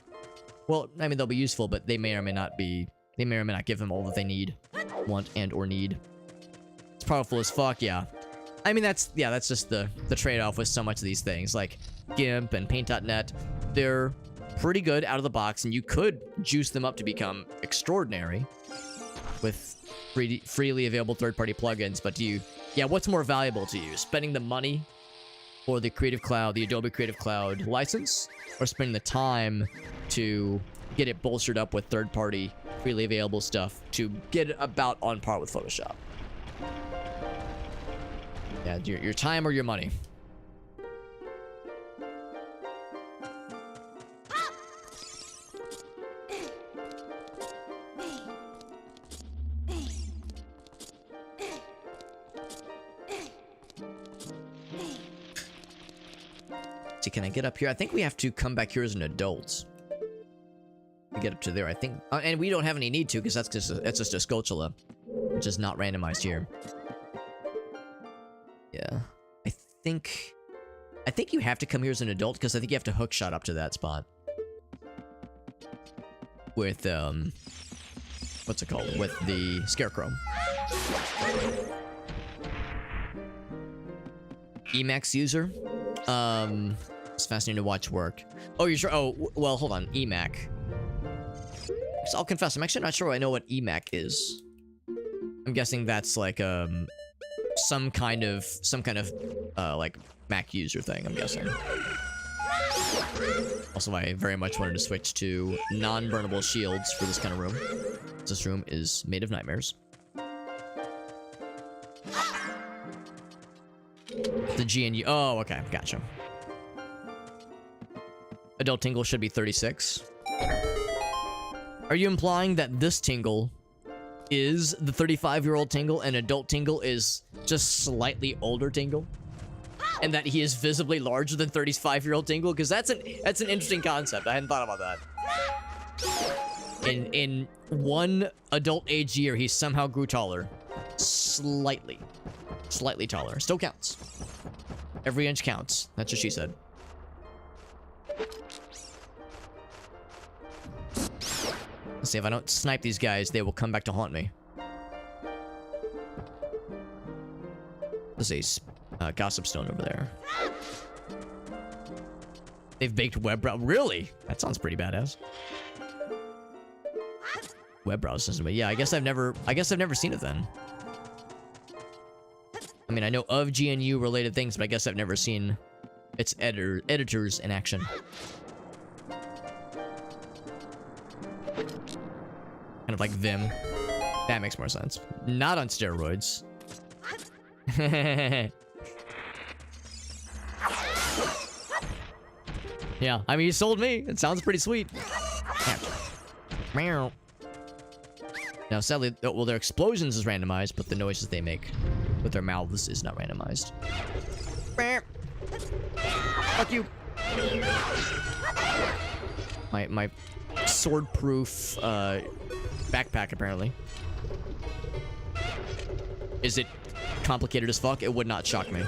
Well, I mean, they'll be useful, but they may or may not be... They may or may not give them all that they need, want, and or need. It's powerful as fuck, yeah. I mean, that's just the trade-off with so much of these things. Like, GIMP and Paint.net, they're pretty good out of the box, and you could juice them up to become extraordinary with freely available third-party plugins, but do you... Yeah, what's more valuable to you? Spending the money for the Creative Cloud, the Adobe Creative Cloud license, or spending the time to get it bolstered up with third-party, freely available stuff to get it about on par with Photoshop? Yeah, your time or your money. See, can I get up here? I think we have to come back here as an adult to get up to there, I think. And we don't have any need to, because that's just a Sculptula, which is not randomized here. Yeah. I think you have to come here as an adult, because I think you have to hookshot up to that spot. With, what's it called? With the Scarecrow. Emacs user? It's fascinating to watch work. Oh, you're sure? Oh, well, hold on. Emac. So I'll confess, I'm actually not sure I know what Emac is. I'm guessing that's like, some kind of, like, Mac user thing, I'm guessing. Also, I very much wanted to switch to non-burnable shields for this kind of room. This room is made of nightmares. The GNU. Oh, okay. Gotcha. Adult Tingle should be 36. Are you implying that this Tingle is the 35-year-old Tingle and Adult Tingle is just slightly older Tingle? And that he is visibly larger than 35-year-old Tingle? Because that's an interesting concept. I hadn't thought about that. In one adult age year, he somehow grew taller. Slightly. Slightly taller. Still counts. Every inch counts. That's what she said. Let's see, if I don't snipe these guys, they will come back to haunt me. There's a gossip stone over there. They've baked web brow. Really? That sounds pretty badass. Web browser system. But yeah, I guess I've never seen it then. I mean, I know of GNU related things, but I guess I've never seen its editors in action. Kind of like Vim. That makes more sense. Not on steroids. Yeah, I mean, you sold me. It sounds pretty sweet. Now, sadly, well, their explosions is randomized, but the noises they make with their mouths is not randomized. Fuck you. My sword-proof backpack, apparently. Is it complicated as fuck? It would not shock me.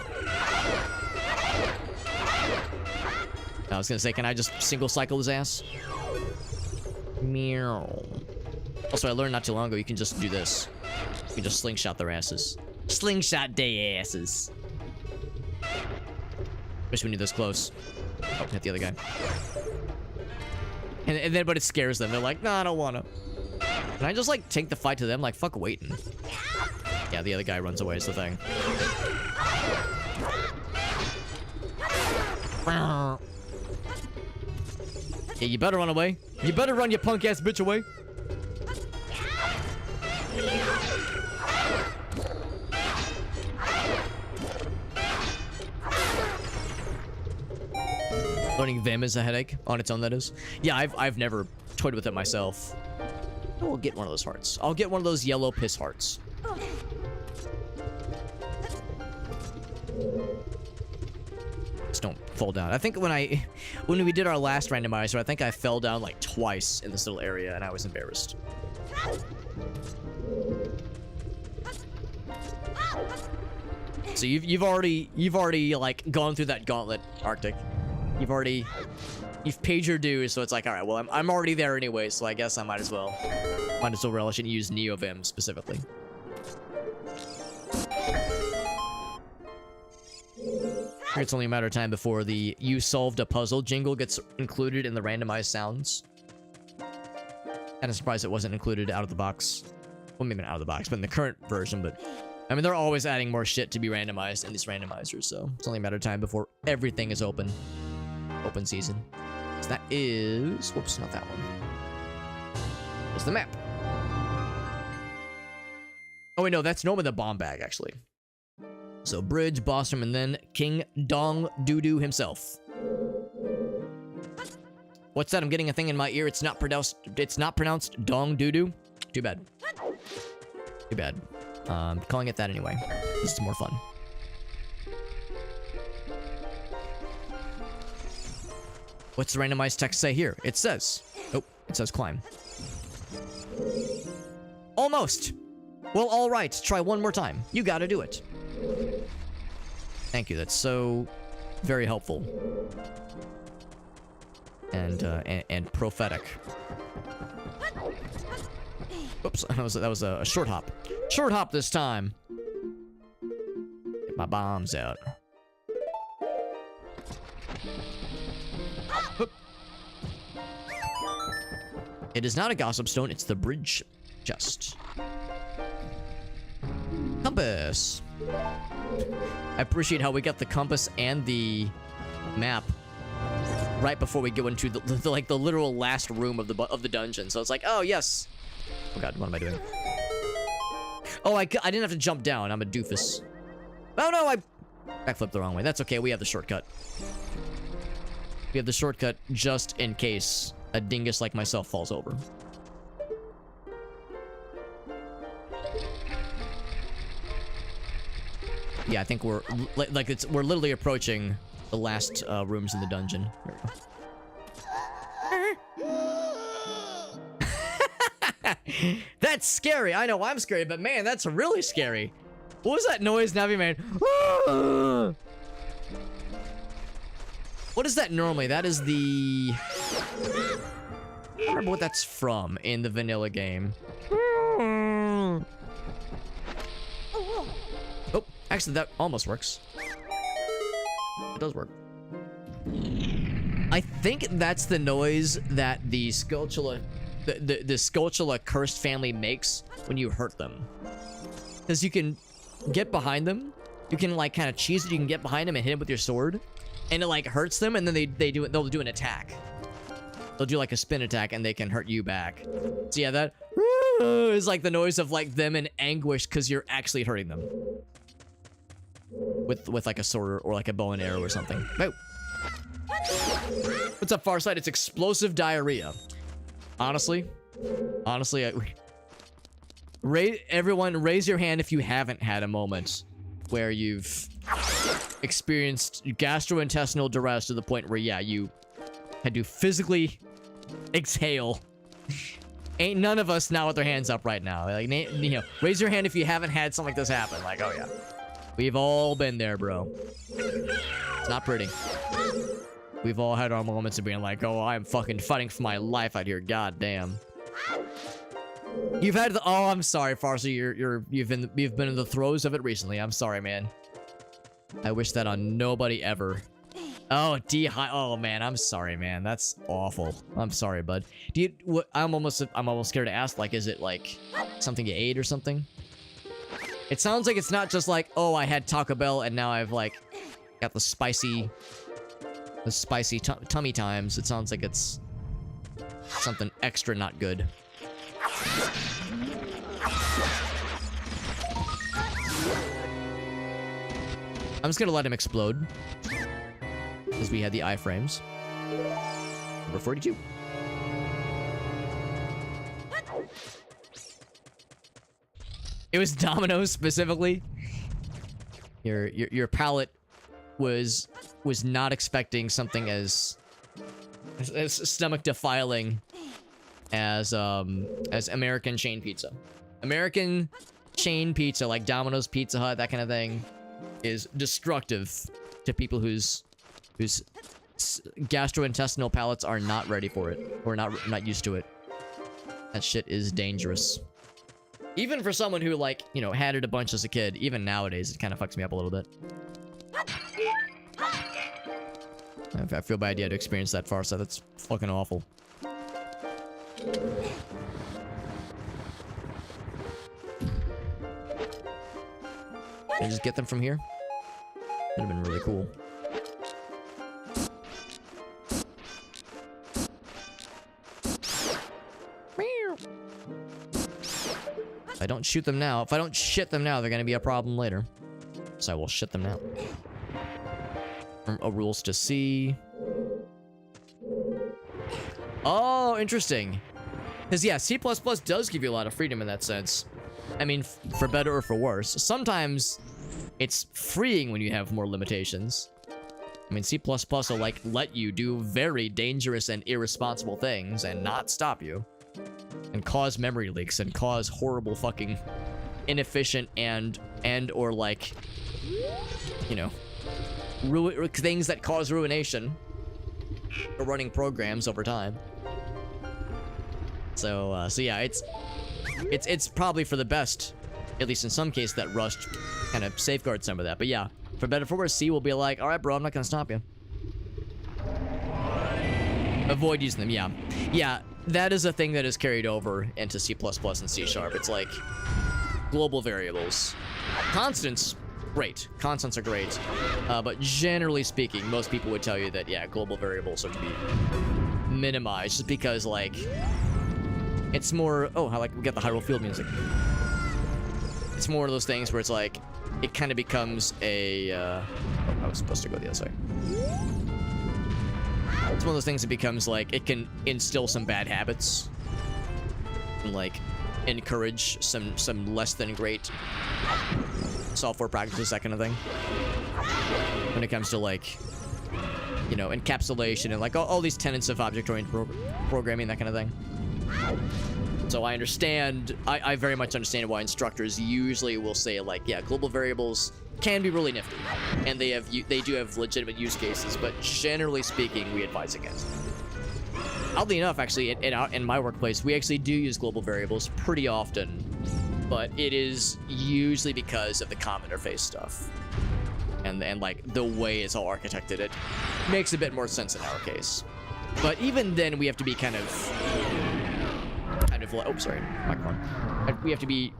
I was gonna say, can I just single cycle his ass? Meow. Also, I learned not too long ago, you can just do this. You can just slingshot their asses. Slingshot they asses. Especially when you're this close. Oh, hit the other guy. And then, but it scares them. They're like, nah, I don't wanna. Can I just, like, take the fight to them? Like, fuck waiting. Yeah, the other guy runs away is the thing. Yeah, you better run away. You better run, you punk-ass bitch, away. Learning Vim is a headache on its own, that is. Yeah, I've never toyed with it myself. I will get one of those hearts. I'll get one of those yellow piss hearts. Just don't fall down. I think when we did our last randomizer, I think I fell down like twice in this little area, and I was embarrassed. So you've already like gone through that gauntlet, Arctic. You've paid your dues, so it's like, all right, well, I'm already there anyway, so I guess I might as well relish and use NeoVim specifically. It's only a matter of time before the "you solved a puzzle" jingle gets included in the randomized sounds. And I'm surprised it wasn't included out of the box. Well, maybe not out of the box, but in the current version. But I mean, they're always adding more shit to be randomized in these randomizers, so it's only a matter of time before everything is open season. So that is, whoops, not that one. It's the map. Oh wait, no, that's Noma the bomb bag, actually. So Bridge, Bossum, and then King Dong Doo-Doo himself. What's that? I'm getting a thing in my ear. It's not pronounced Dong Doo-Doo. Too bad. Too bad. Calling it that anyway. This is more fun. What's the randomized text say here? It says... Oh, it says climb. Almost! Well, alright. Try one more time. You gotta do it. Thank you. That's so... very helpful. And prophetic. Oops, that was a short hop. Short hop this time. Get my bombs out. It is not a gossip stone, it's the bridge chest. Compass. I appreciate how we got the compass and the map right before we go into the like the literal last room of the dungeon. So it's like, oh yes. Oh god, what am I doing? Oh, I didn't have to jump down. I'm a doofus. Oh no, I backflipped the wrong way. That's okay. We have the shortcut. We have the shortcut just in case a dingus like myself falls over. Yeah, I think we're literally approaching the last rooms in the dungeon. Here we go. That's scary. I know I'm scary, but man, that's really scary. What was that noise, Navi man? What is that normally? That is the... I don't remember what that's from in the vanilla game. Oh, actually, that almost works. It does work. I think that's the noise that the Skulltula, the Skulltula cursed family makes when you hurt them. Because you can get behind them. You can, like, kind of cheese it. You can get behind them and hit them with your sword. And it, like, hurts them, and then they'll do an attack. They'll do, like, a spin attack, and they can hurt you back. So, yeah, that is, like, the noise of, like, them in anguish because you're actually hurting them. With, like, a sword or, like, a bow and arrow or something. Oh. What's up, Farsight? It's explosive diarrhea. Honestly, everyone, raise your hand if you haven't had a moment where you've experienced gastrointestinal duress to the point where, yeah, you had to physically exhale. Ain't none of us now with their hands up right now. Like, you know, raise your hand if you haven't had something like this happen. Like, oh yeah, we've all been there, bro. It's not pretty. We've all had our moments of being like, oh, I'm fucking fighting for my life out here. God damn. You've had the, oh, I'm sorry, Farsi. You've been in the throes of it recently. I'm sorry, man. I wish that on nobody ever. Oh, oh man, I'm sorry, man. That's awful. I'm sorry, bud. Do you? What? I'm almost scared to ask. Like, is it like something you ate or something? It sounds like it's not just like, oh, I had Taco Bell and now I've like got the spicy tummy times. It sounds like it's something extra not good. I'm just gonna let him explode. Because we had the iframes. Number 42. It was Domino's specifically. Your palate was not expecting something as stomach defiling as American chain pizza. American chain pizza like Domino's, Pizza Hut, that kind of thing is destructive to people whose gastrointestinal palates are not ready for it or not used to it. That shit is dangerous. Even for someone who, like, you know, had it a bunch as a kid, even nowadays, it kind of fucks me up a little bit. I feel bad you had to experience that far, so that's fucking awful. Can I just get them from here? Would have been really cool. If I don't shoot them now, if I don't shit them now, they're gonna be a problem later. So I will shit them now. Rules to see. Oh, interesting. Because, yeah, C++ does give you a lot of freedom in that sense. I mean, for better or for worse. Sometimes it's freeing when you have more limitations. I mean, C++ will, like, let you do very dangerous and irresponsible things and not stop you. And cause memory leaks and cause horrible fucking inefficient and or, like, you know, things that cause ruination for running programs over time. So yeah, it's probably for the best, at least in some case, that Rust kind of safeguards some of that. But yeah, for better or for worse, C will be like, all right, bro, I'm not gonna stop you. Avoid using them. Yeah, yeah, that is a thing that is carried over into C++ and C#. It's like global variables, constants. Great. Constants are great. But generally speaking, most people would tell you that, yeah, global variables are to be minimized just because, like, it's more... Oh, I like, we got the Hyrule Field music. It's more of those things where it's like, it kind of becomes a... Oh, I was supposed to go the other side. It's one of those things that becomes, like, it can instill some bad habits. And, like, encourage some less than great software practices, that kind of thing. When it comes to, like, you know, encapsulation and like all these tenets of object-oriented programming, that kind of thing. So I understand, I very much understand why instructors usually will say, like, yeah, global variables can be really nifty, and they do have legitimate use cases, but generally speaking, we advise against it. Oddly enough, actually, in my workplace, we actually do use global variables pretty often. But it is usually because of the common interface stuff. And like, the way it's all architected, it makes a bit more sense in our case. But even then, we have to be kind of like, oh, sorry, microphone. We have to be,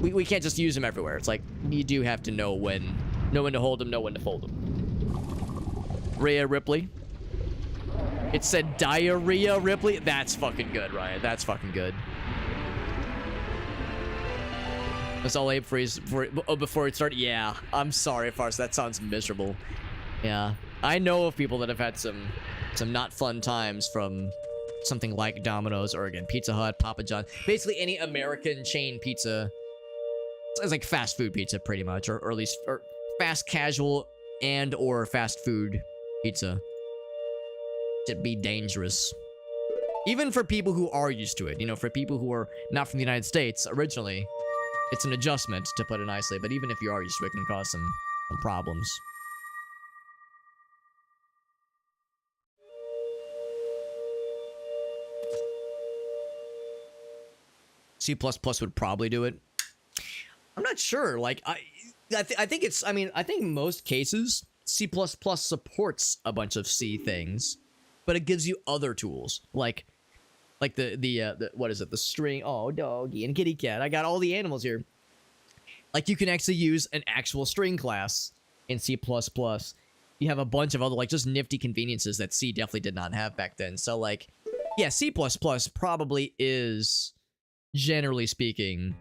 we can't just use them everywhere. It's like, you do have to know when to hold them, know when to fold them. Rhea Ripley. It said diarrhea Ripley? That's fucking good, Ryan. That's fucking good. That's all Abe freeze before it started. Yeah, I'm sorry, Fars. That sounds miserable. Yeah, I know of people that have had some not fun times from something like Domino's or, again, Pizza Hut, Papa John's. Basically, any American chain pizza. It's like fast food pizza, pretty much, or at least fast casual and or fast food pizza. To be dangerous. Even for people who are used to it. You know, for people who are not from the United States originally. It's an adjustment, to put it nicely, but even if you are used to it, it can cause some problems. C++ would probably do it. I'm not sure. Like, I think it's, I mean, I think most cases, C++ supports a bunch of C things, but it gives you other tools. Like the what is it? The string. Oh, doggy and kitty cat. I got all the animals here. Like, you can actually use an actual string class in C++. You have a bunch of other, like, just nifty conveniences that C definitely did not have back then. So, like, yeah, C++ probably is, generally speaking,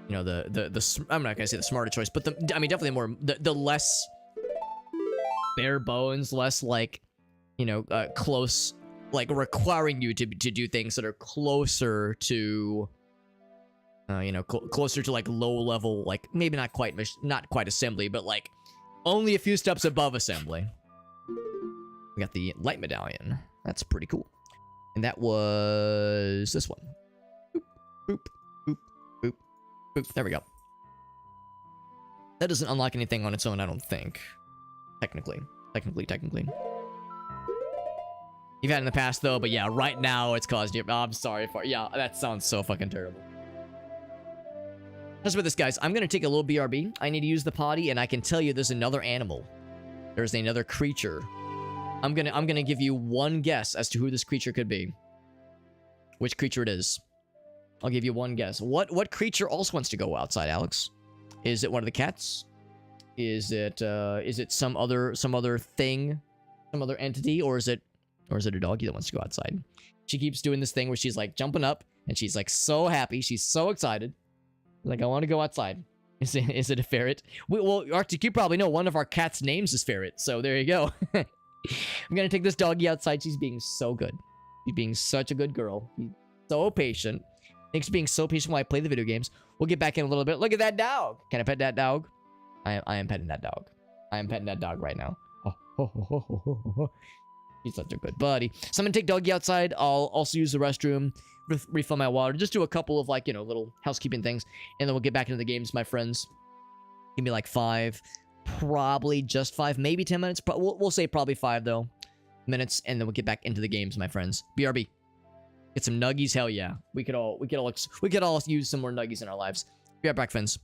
you know, the I'm not gonna say the smarter choice, but I mean, definitely more, the less bare bones, less, like, you know, close, like, requiring you to do things that are closer to, you know, closer to, like, low level, like, maybe not quite assembly, but, like, only a few steps above assembly. We got the light medallion. That's pretty cool. And that was this one. Boop, boop, boop, boop, boop. There we go. That doesn't unlock anything on its own, I don't think. Technically. You've had it in the past, though, but yeah, right now it's caused you... Oh, I'm sorry for... Yeah, that sounds so fucking terrible. Just with this, guys, I'm going to take a little BRB. I need to use the potty, and I can tell you there's another animal. There's another creature. I'm gonna give you one guess as to who this creature could be. Which creature it is. I'll give you one guess. What creature also wants to go outside, Alex? Is it one of the cats? Is it some other thing? Some other entity? Or is it a doggy that wants to go outside? She keeps doing this thing where she's like jumping up, and she's like so happy. She's so excited. Like, I want to go outside. Is it a ferret? Well, Arctic, you probably know one of our cats' names is Ferret, so there you go. I'm gonna take this doggy outside. She's being so good. She's being such a good girl. She's so patient. Thanks for being so patient while I play the video games. We'll get back in a little bit. Look at that dog. Can I pet that dog? I am petting that dog. I am petting that dog right now. He's such a good buddy. So I'm gonna take doggy outside. I'll also use the restroom, refill my water, just do a couple of, like, you know, little housekeeping things, and then we'll get back into the games, my friends. Give me like 5, probably just 5, maybe 10 minutes. But we'll say probably 5 though minutes, and then we'll get back into the games, my friends. BRB. Get some nuggies. Hell yeah. We could all use some more nuggies in our lives. Be right back, friends.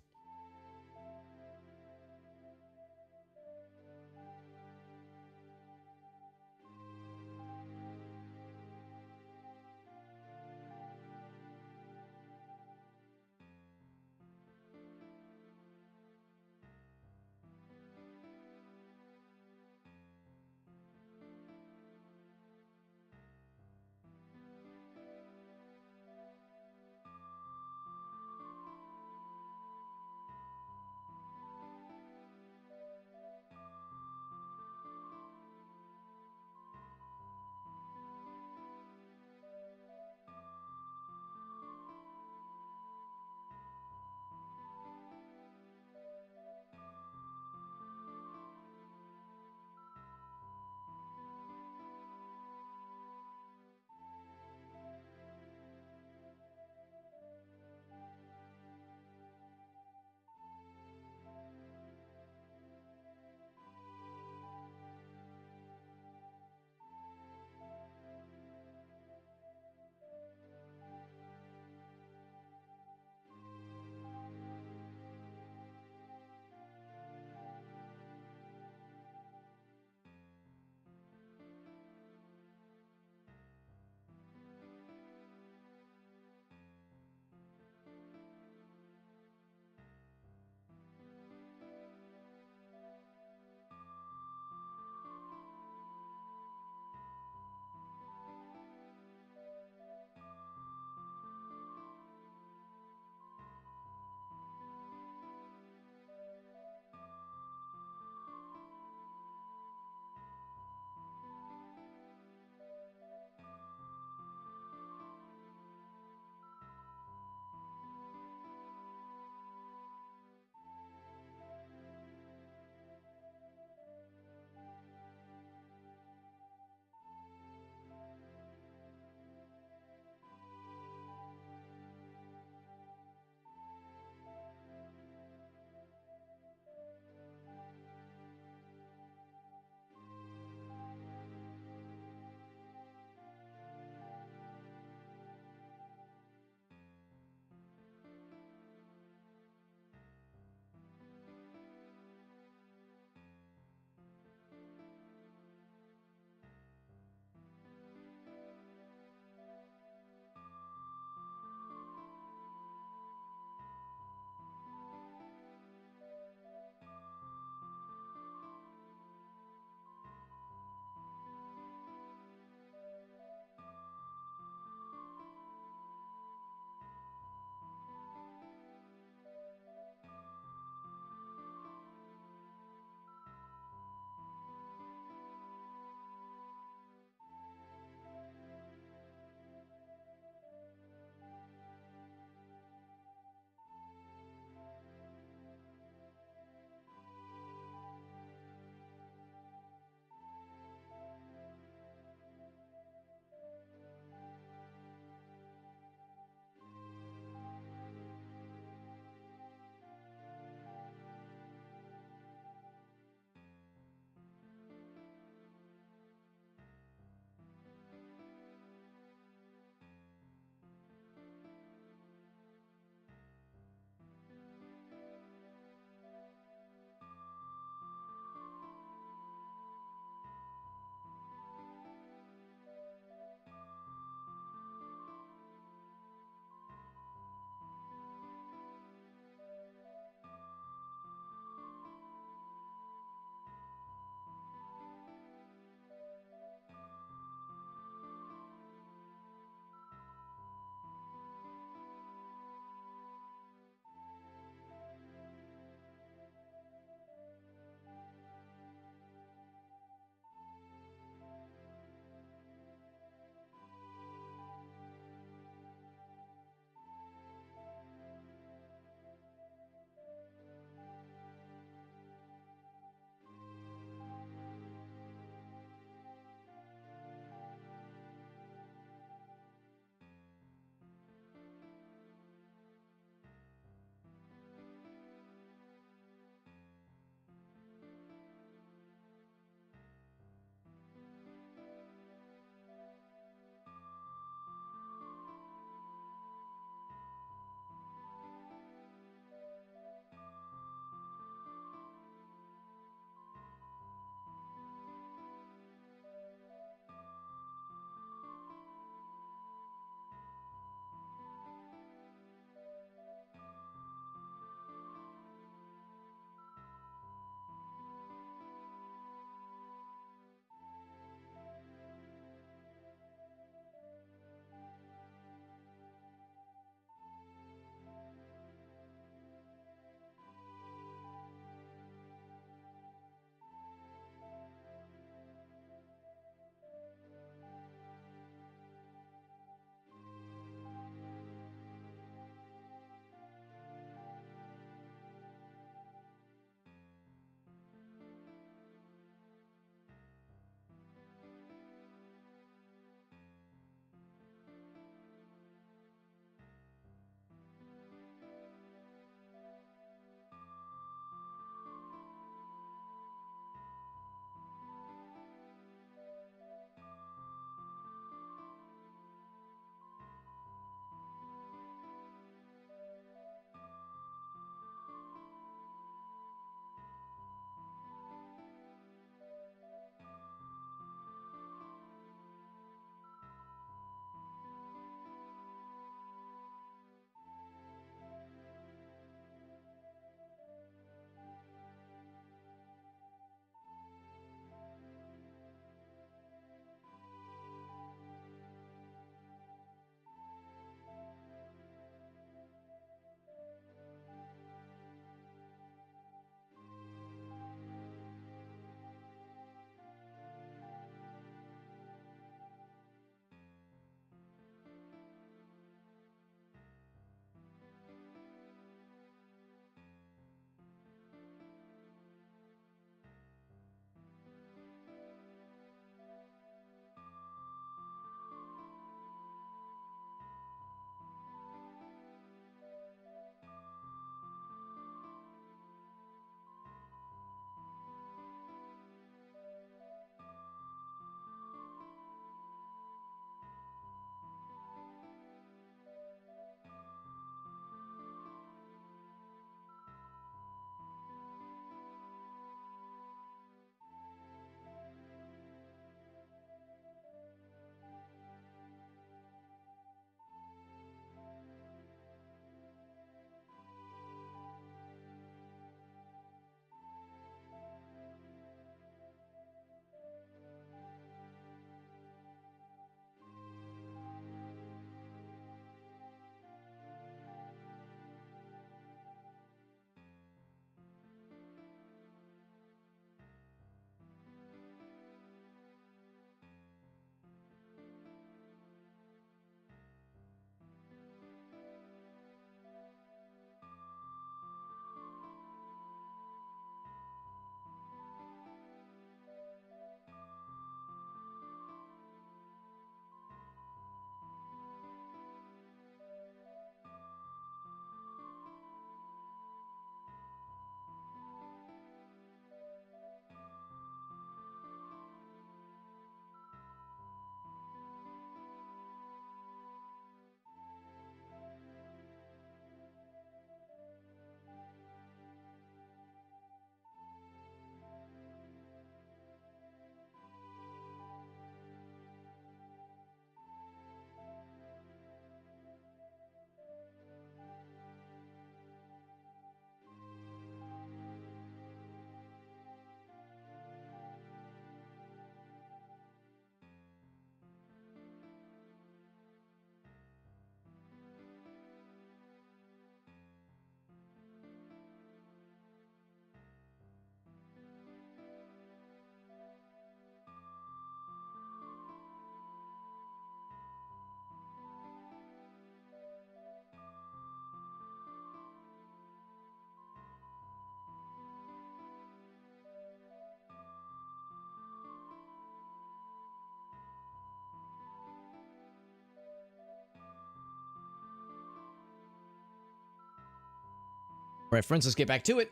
Alright, friends, let's get back to it.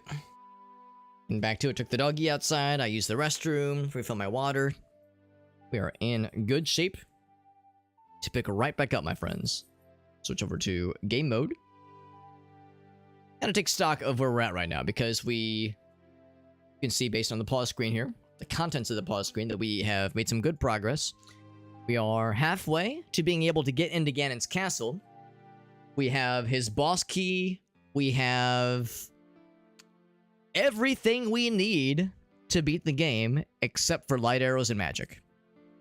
And back to it, took the doggy outside, I used the restroom, refill my water. We are in good shape to pick right back up, my friends. Switch over to game mode. And to take stock of where we're at right now, because you can see based on the pause screen here, the contents of the pause screen, that we have made some good progress. We are halfway to being able to get into Ganon's castle. We have his boss key. We have everything we need to beat the game, except for light arrows and magic.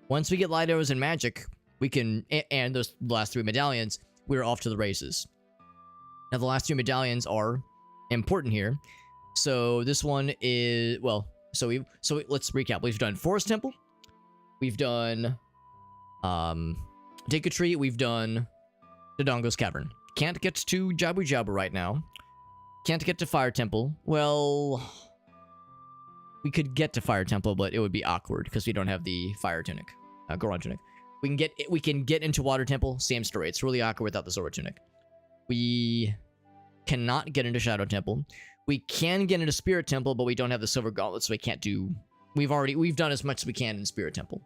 Once we get light arrows and magic, we can, and those last 3 medallions, we're off to the races. Now, the last 2 medallions are important here. So this one is, well, let's recap. We've done Forest Temple. We've done Take a Tree. We've done Dodongo's Cavern. Can't get to Jabu Jabu right now. Can't get to Fire Temple. Well, we could get to Fire Temple, but it would be awkward because we don't have the Fire Tunic, Goron Tunic. We can get into Water Temple. Same story. It's really awkward without the Zora Tunic. We cannot get into Shadow Temple. We can get into Spirit Temple, but we don't have the Silver Gauntlet, so we can't do. We've done as much as we can in Spirit Temple.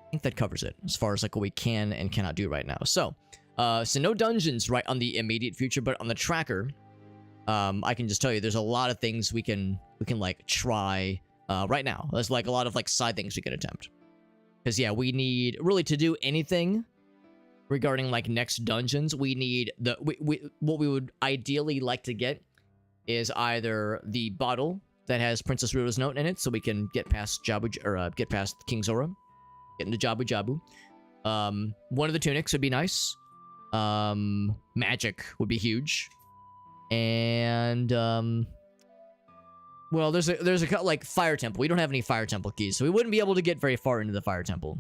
I think that covers it as far as like what we can and cannot do right now. So no dungeons right on the immediate future, but on the tracker, I can just tell you there's a lot of things we can like try right now. There's like a lot of like side things we can attempt. Because yeah, we need really to do anything regarding like next dungeons. We need what we would ideally like to get is either the bottle that has Princess Ruto's note in it, so we can get past get past King Zora, get into Jabu Jabu. One of the tunics would be nice. Magic would be huge, and well, there's a like Fire Temple. We don't have any Fire Temple keys, so we wouldn't be able to get very far into the Fire Temple.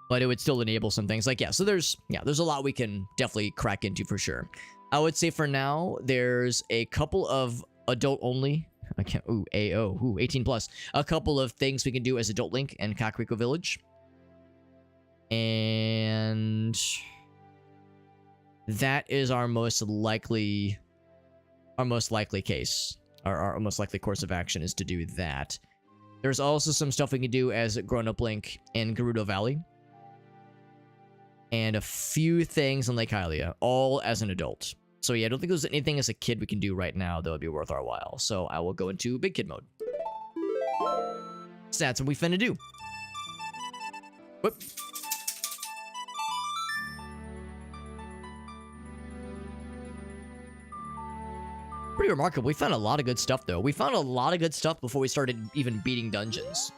But it would still enable some things. Like, yeah, so there's a lot we can definitely crack into for sure. I would say for now, there's a couple of adult only. I can't. Ooh, 18 plus. A couple of things we can do as Adult Link and Kakariko Village. And that is our most likely case. Our most likely course of action is to do that. There's also some stuff we can do as Grown-Up Link in Gerudo Valley. And a few things in Lake Hylia, all as an adult. So yeah, I don't think there's anything as a kid we can do right now that would be worth our while. So I will go into big kid mode. So that's what we finna do. Whoop. Pretty remarkable. We found a lot of good stuff, though. We found a lot of good stuff before we started even beating dungeons.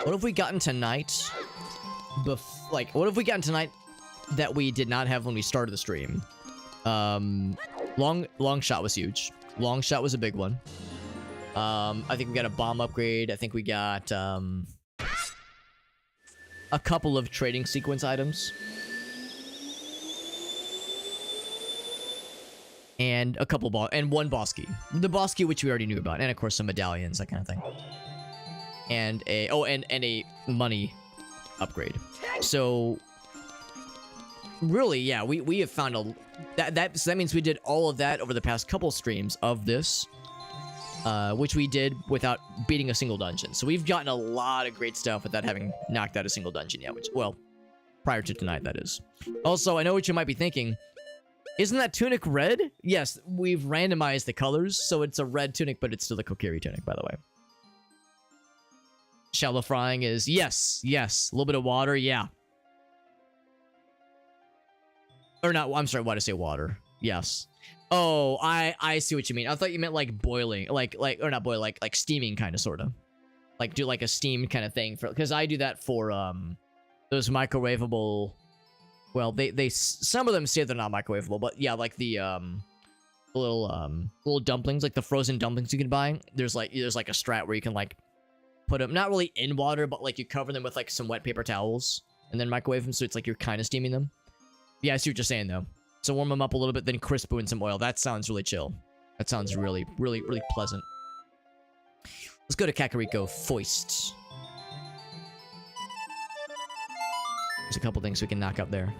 What have we gotten tonight? What have we gotten tonight that we did not have when we started the stream? Long shot was huge. Long shot was a big one. I think we got a bomb upgrade. I think we got a couple of trading sequence items. And a couple and one boss key. The boss key, which we already knew about, and of course some medallions, that kind of thing. And a money upgrade. So really, yeah, we have found so that means we did all of that over the past couple streams of this, which we did without beating a single dungeon. So we've gotten a lot of great stuff without having knocked out a single dungeon yet, which, well, prior to tonight, that is. Also, I know what you might be thinking. Isn't that tunic red? Yes, we've randomized the colors, so it's a red tunic, but it's still the Kokiri tunic, by the way. Shallow frying is, yes. A little bit of water, yeah. Or not, I'm sorry, why did I say water? Yes. Oh, I see what you mean. I thought you meant like boiling, or not boiling, like steaming kind of, sort of. Like do like a steamed kind of thing, because I do that for, those microwavable... Well, they some of them say they're not microwavable, but yeah, like the little dumplings, like the frozen dumplings you can buy. There's like a strat where you can like put them not really in water, but like you cover them with like some wet paper towels and then microwave them, so it's like you're kind of steaming them. Yeah, I see what you're saying though. So warm them up a little bit, then crisp in some oil. That sounds really chill. That sounds really pleasant. Let's go to Kakariko Foist. There's a couple things we can knock out there.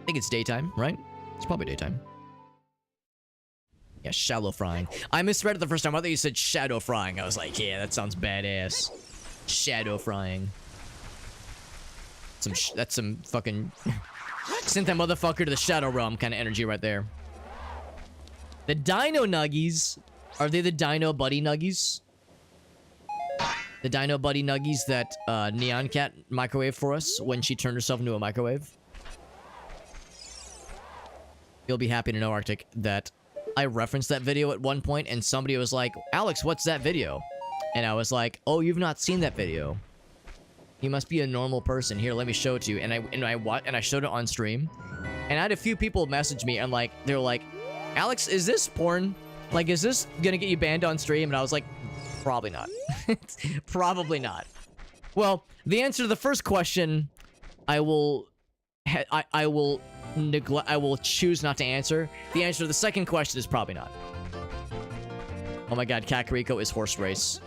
think it's daytime, right? It's probably daytime. Yeah, shallow frying. I misread it the first time. I thought you said shadow frying. I was like, yeah, that sounds badass. Shadow frying. That's some fucking sent that motherfucker to the shadow realm kind of energy right there. The Dino Nuggies. Are they the Dino Buddy Nuggies? The Dino Buddy Nuggies that Neon Cat microwaved for us when she turned herself into a microwave? You'll be happy to know, Arctic, that I referenced that video at one point and somebody was like, Alex, what's that video? And I was like, oh, you've not seen that video. You must be a normal person. Here, let me show it to you. And I showed it on stream. And I had a few people message me and like, they were like, Alex, is this porn? Like, is this gonna get you banned on stream? And I was like, probably not. Probably not. Well, the answer to the first question, I will choose not to answer. The answer to the second question is probably not. Oh my god, Kakariko is horse race.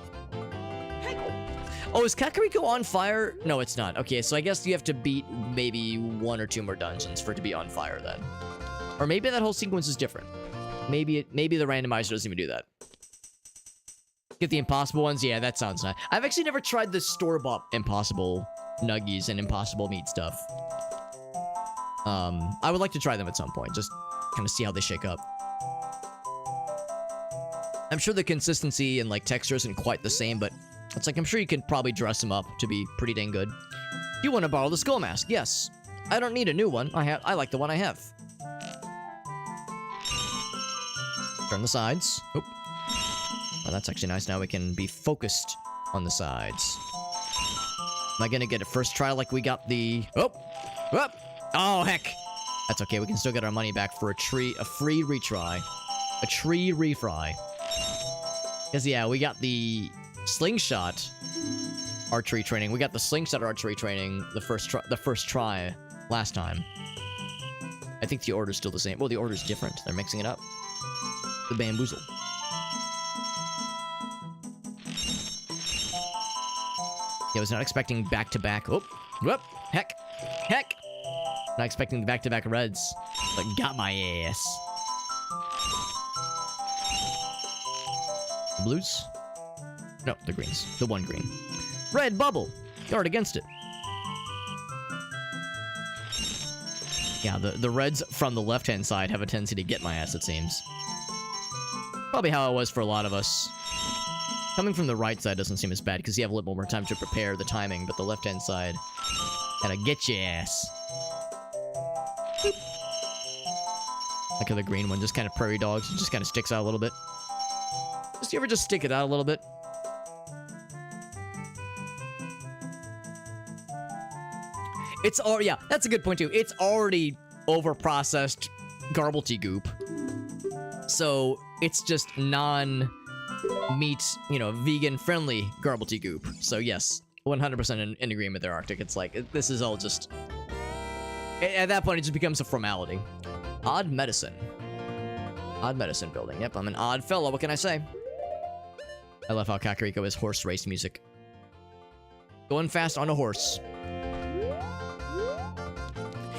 Oh, is Kakariko on fire? No, it's not. Okay, so I guess you have to beat maybe 1 or 2 more dungeons for it to be on fire then. Or maybe that whole sequence is different. Maybe the randomizer doesn't even do that. Get the impossible ones? Yeah, that sounds nice. I've actually never tried the store-bought impossible nuggies and impossible meat stuff. I would like to try them at some point, just kind of see how they shake up. I'm sure the consistency and like texture isn't quite the same, but it's like I'm sure you could probably dress them up to be pretty dang good. You want to borrow the skull mask? Yes. I don't need a new one. I like the one I have. Turn the sides. Oop. Oh, that's actually nice. Now we can be focused on the sides. Am I gonna get it first try like we got the... Oh! Oh! Oh, heck! That's okay. We can still get our money back for a free retry. A tree refry. Because, yeah, we got the slingshot archery training. We got the slingshot archery training the first try last time. I think the order's still the same. Well, the order's different. They're mixing it up. The bamboozle. Yeah, I was not expecting back-to-back... Oh! Whoop! Heck! Heck! Not expecting the back-to-back reds. But got my ass. The blues? No, the greens. The one green. Red bubble! Guard against it. Yeah, the reds from the left-hand side have a tendency to get my ass, it seems. Probably how it was for a lot of us. Coming from the right side doesn't seem as bad, because you have a little more time to prepare the timing, but the left-hand side... gotta get your ass. Boop. Like the green one, just kind of prairie dogs. It just kind of sticks out a little bit. Just, you ever just stick it out a little bit? It's already... yeah, that's a good point, too. It's already over-processed garblety goop. So, it's just non-meat, you know, vegan-friendly garblety goop. So, yes, 100% in agreement there, Arctic. It's like, this is all just... at that point, it just becomes a formality. Odd medicine. Odd medicine building. Yep, I'm an odd fellow. What can I say? I love how Kakariko is horse race music. Going fast on a horse.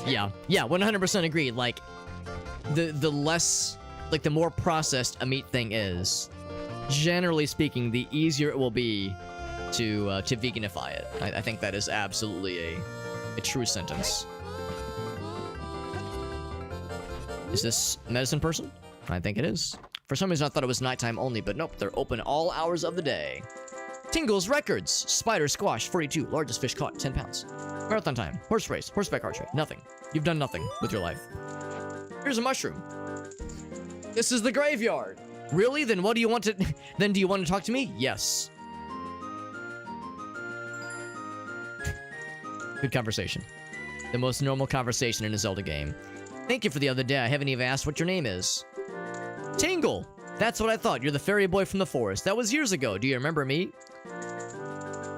Yeah, 100% agreed. Like, the less, like, the more processed a meat thing is, generally speaking, the easier it will be to veganify it. I think that is absolutely a true sentence. Is this medicine person? I think it is. For some reason, I thought it was nighttime only, but nope, they're open all hours of the day. Tingle's Records. Spider squash, 42. Largest fish caught, 10 pounds. Marathon time. Horse race. Horseback archery. Nothing. You've done nothing with your life. Here's a mushroom. This is the graveyard. Really? Then what do you want to... then do you want to talk to me? Yes. Good conversation. The most normal conversation in a Zelda game. Thank you for the other day. I haven't even asked what your name is. Tingle! That's what I thought. You're the fairy boy from the forest. That was years ago. Do you remember me?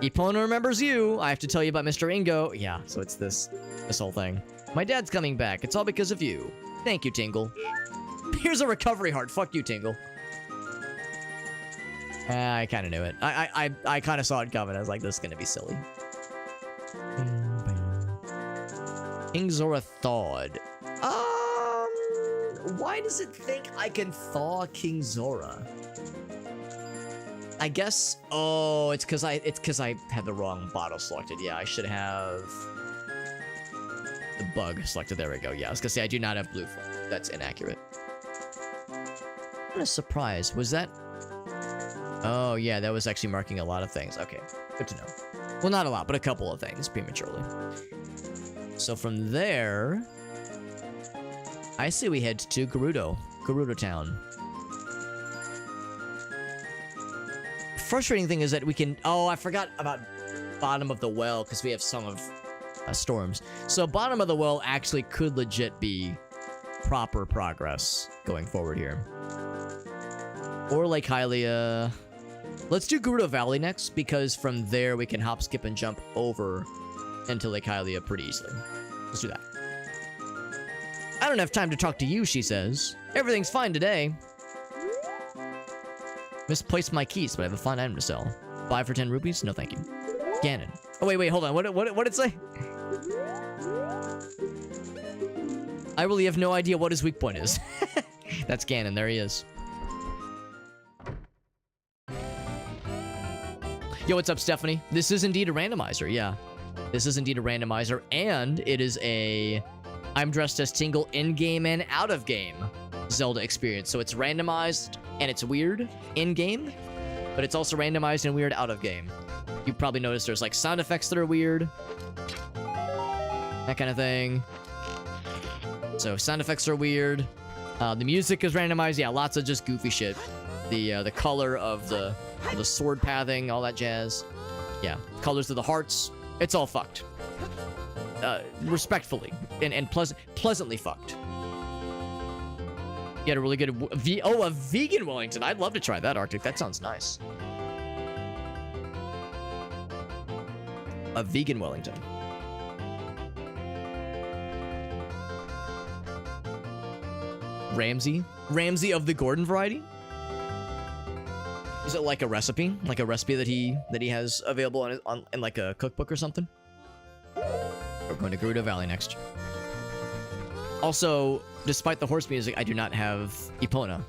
Epona remembers you. I have to tell you about Mr. Ingo. Yeah, so it's this whole thing. My dad's coming back. It's all because of you. Thank you, Tingle. Here's a recovery heart. Fuck you, Tingle. I kind of knew it. I kind of saw it coming. I was like, this is going to be silly. King Zora thawed. Why does it think I can thaw King Zora? I guess. Oh, it's because I had the wrong bottle selected. Yeah, I should have the bug selected. There we go. Yeah, I was gonna say I do not have blue flame. That's inaccurate. What a surprise. Was that? Oh yeah, that was actually marking a lot of things. Okay, good to know. Well, not a lot, but a couple of things prematurely. So from there, I say we head to Gerudo Town. Frustrating thing is that we can... Oh, I forgot about Bottom of the Well, because we have Song of Storms. So Bottom of the Well actually could legit be proper progress going forward here. Or Lake Hylia. Let's do Gerudo Valley next, because from there we can hop, skip, and jump over into Lake Hylia pretty easily. Let's do that. I don't have time to talk to you, she says. Everything's fine today. Misplaced my keys, but I have a fine item to sell. 5 for 10 rupees? No, thank you. Ganon. Oh, wait, hold on. What did it say? I really have no idea what his weak point is. That's Ganon. There he is. Yo, what's up, Stephanie? This is indeed a randomizer, yeah. This is indeed a randomizer, and it is a I'm dressed as Tingle in-game and out-of-game Zelda experience. So it's randomized and it's weird in-game, but it's also randomized and weird out-of-game. You probably noticed there's like sound effects that are weird. That kind of thing. So sound effects are weird. The music is randomized. Yeah, lots of just goofy shit. The color of the sword pathing, all that jazz. Yeah, colors of the hearts. It's all fucked. Respectfully and pleasantly fucked. You had a really good a vegan Wellington. I'd love to try that, Arctic. That sounds nice. A vegan Wellington. Ramsey of the Gordon variety. Is it like a recipe? Like a recipe that he has available in like a cookbook or something? We're going to Gerudo Valley next. Also, despite the horse music, I do not have Epona.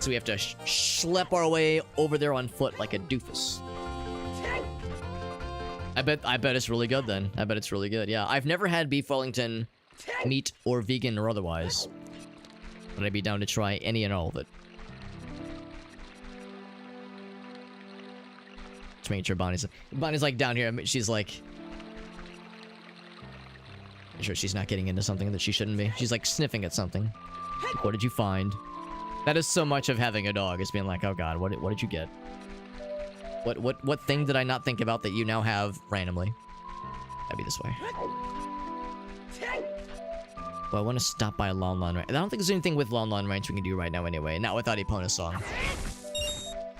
So we have to schlep our way over there on foot like a doofus. I bet it's really good then. I bet it's really good. Yeah, I've never had beef Wellington, meat or vegan or otherwise. But I'd be down to try any and all of it. Just making sure Bonnie's like down here. She's like... I'm sure she's not getting into something that she shouldn't be. She's like sniffing at something. Like, what did you find? That is so much of having a dog. It's being like, oh god, what did you get? What thing did I not think about that you now have randomly? That'd be this way. Well, I want to stop by Lon Lon Ranch. I don't think there's anything with Lon Lon Ranch we can do right now anyway. Not without Epona's song.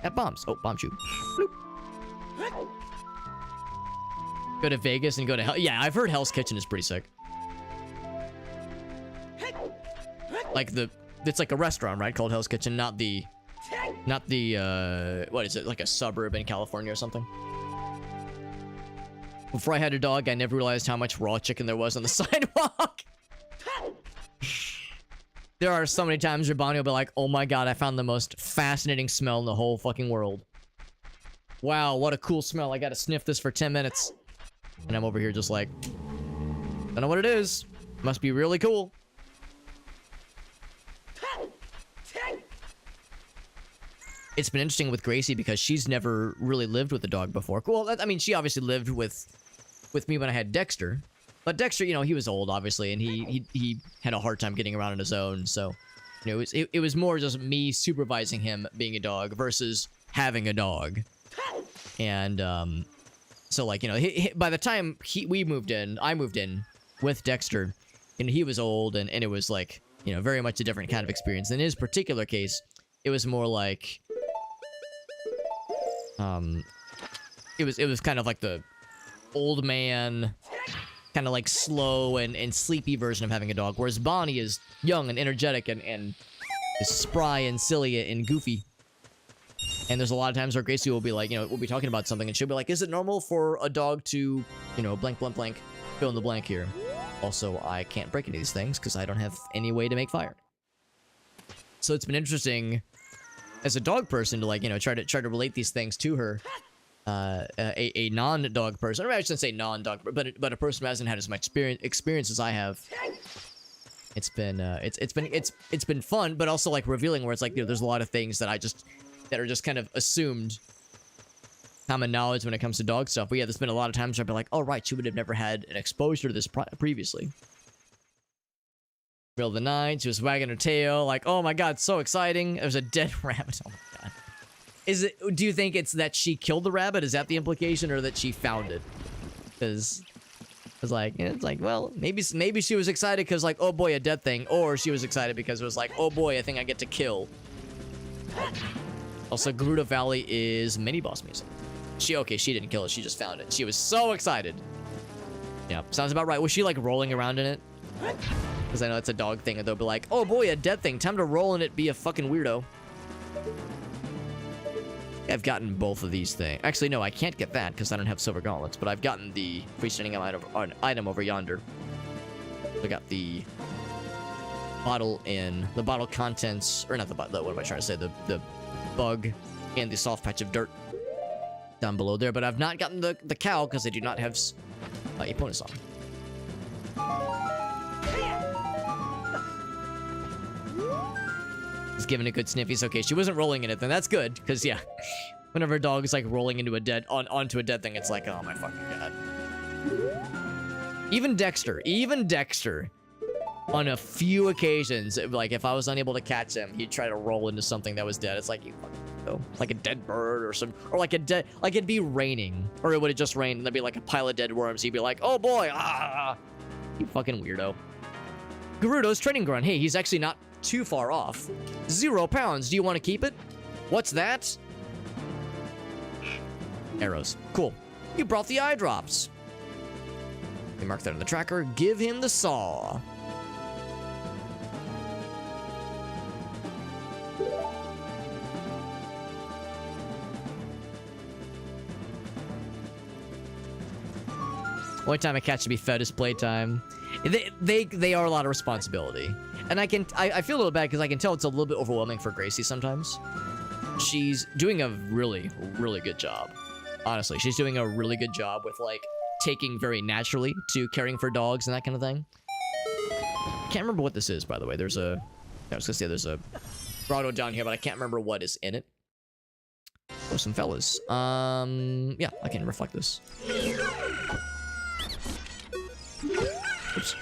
That bombs. Oh, bomb shoot. Bloop. Go to Vegas and go to Hell. Yeah, I've heard Hell's Kitchen is pretty sick. Like it's like a restaurant, right? Called Hell's Kitchen, not the, what is it? Like a suburb in California or something. Before I had a dog, I never realized how much raw chicken there was on the sidewalk. There are so many times where Bonnie will be like, oh my god, I found the most fascinating smell in the whole fucking world. Wow, what a cool smell. I gotta sniff this for 10 minutes. And I'm over here just like, don't know what it is. Must be really cool. It's been interesting with Gracie because she's never really lived with a dog before. Well, I mean, she obviously lived with me when I had Dexter. But Dexter, you know, he was old, obviously, and he had a hard time getting around on his own. So, you know, it was more just me supervising him being a dog versus having a dog. And, so, like, you know, by the time I moved in with Dexter, and he was old, and it was, like, you know, very much a different kind of experience. In his particular case, it was more like, it was kind of like the old man, kind of like slow and sleepy version of having a dog, whereas Bonnie is young and energetic and is spry and silly and goofy. And there's a lot of times where Gracie will be like, you know, we'll be talking about something and she'll be like, is it normal for a dog to, you know, blank, blank, blank, fill in the blank here. Also, I can't break any of these things because I don't have any way to make fire. So it's been interesting as a dog person to, like, you know, try to relate these things to her. A non-dog person, or I shouldn't say non-dog, but a person who hasn't had as much experience as I have. It's been fun, but also like revealing, where it's like, you know, there's a lot of things that are just kind of assumed common knowledge when it comes to dog stuff. But yeah, there's been a lot of times where I've been like, oh right, she would have never had an exposure to this previously. Middle of the night, she was wagging her tail, like, oh my god, so exciting. There's a dead rabbit. Oh my god. Do you think it's that she killed the rabbit? Is that the implication, or that she found it? Because it's like, well, maybe she was excited because, like, oh boy, a dead thing, or she was excited because it was like, oh boy, I think I get to kill. Also, Gerudo Valley is mini boss music. She didn't kill it, she just found it. She was so excited. Yeah, sounds about right. Was she like rolling around in it? Because I know it's a dog thing, and they'll be like, oh boy, a dead thing, time to roll in it, be a fucking weirdo. I've gotten both of these things. Actually, no, I can't get that because I don't have silver gauntlets, but I've gotten the freestanding item over yonder. I got the bottle the bottle contents, or not the bottle, what am I trying to say? The bug and the soft patch of dirt down below there, but I've not gotten the cow because I do not have Epona on. Giving it good sniffies. Okay, she wasn't rolling in it then. That's good, because yeah, whenever a dog is like rolling into onto a dead thing, it's like, oh my fucking god. Even Dexter, on a few occasions, like if I was unable to catch him, he'd try to roll into something that was dead. It's like, you fucking know, like a dead bird or like it'd be raining, or it would have just rained and there'd be like a pile of dead worms. He'd be like, oh boy, you fucking weirdo. Gerudo's training grunt. Hey, he's actually not too far off. 0 pounds. Do you want to keep it? What's that? Arrows. Cool. You brought the eye drops. We mark that on the tracker. Give him the saw. Only time a cat should be fed is playtime. They are a lot of responsibility. And I feel a little bad because I can tell it's a little bit overwhelming for Gracie sometimes. She's doing a really, really good job. Honestly, she's doing a really good job with, like, taking very naturally to caring for dogs and that kind of thing. Can't remember what this is, by the way. I was gonna say there's a grotto down here, but I can't remember what is in it. Oh, some fellas. Yeah, I can reflect this. Oops.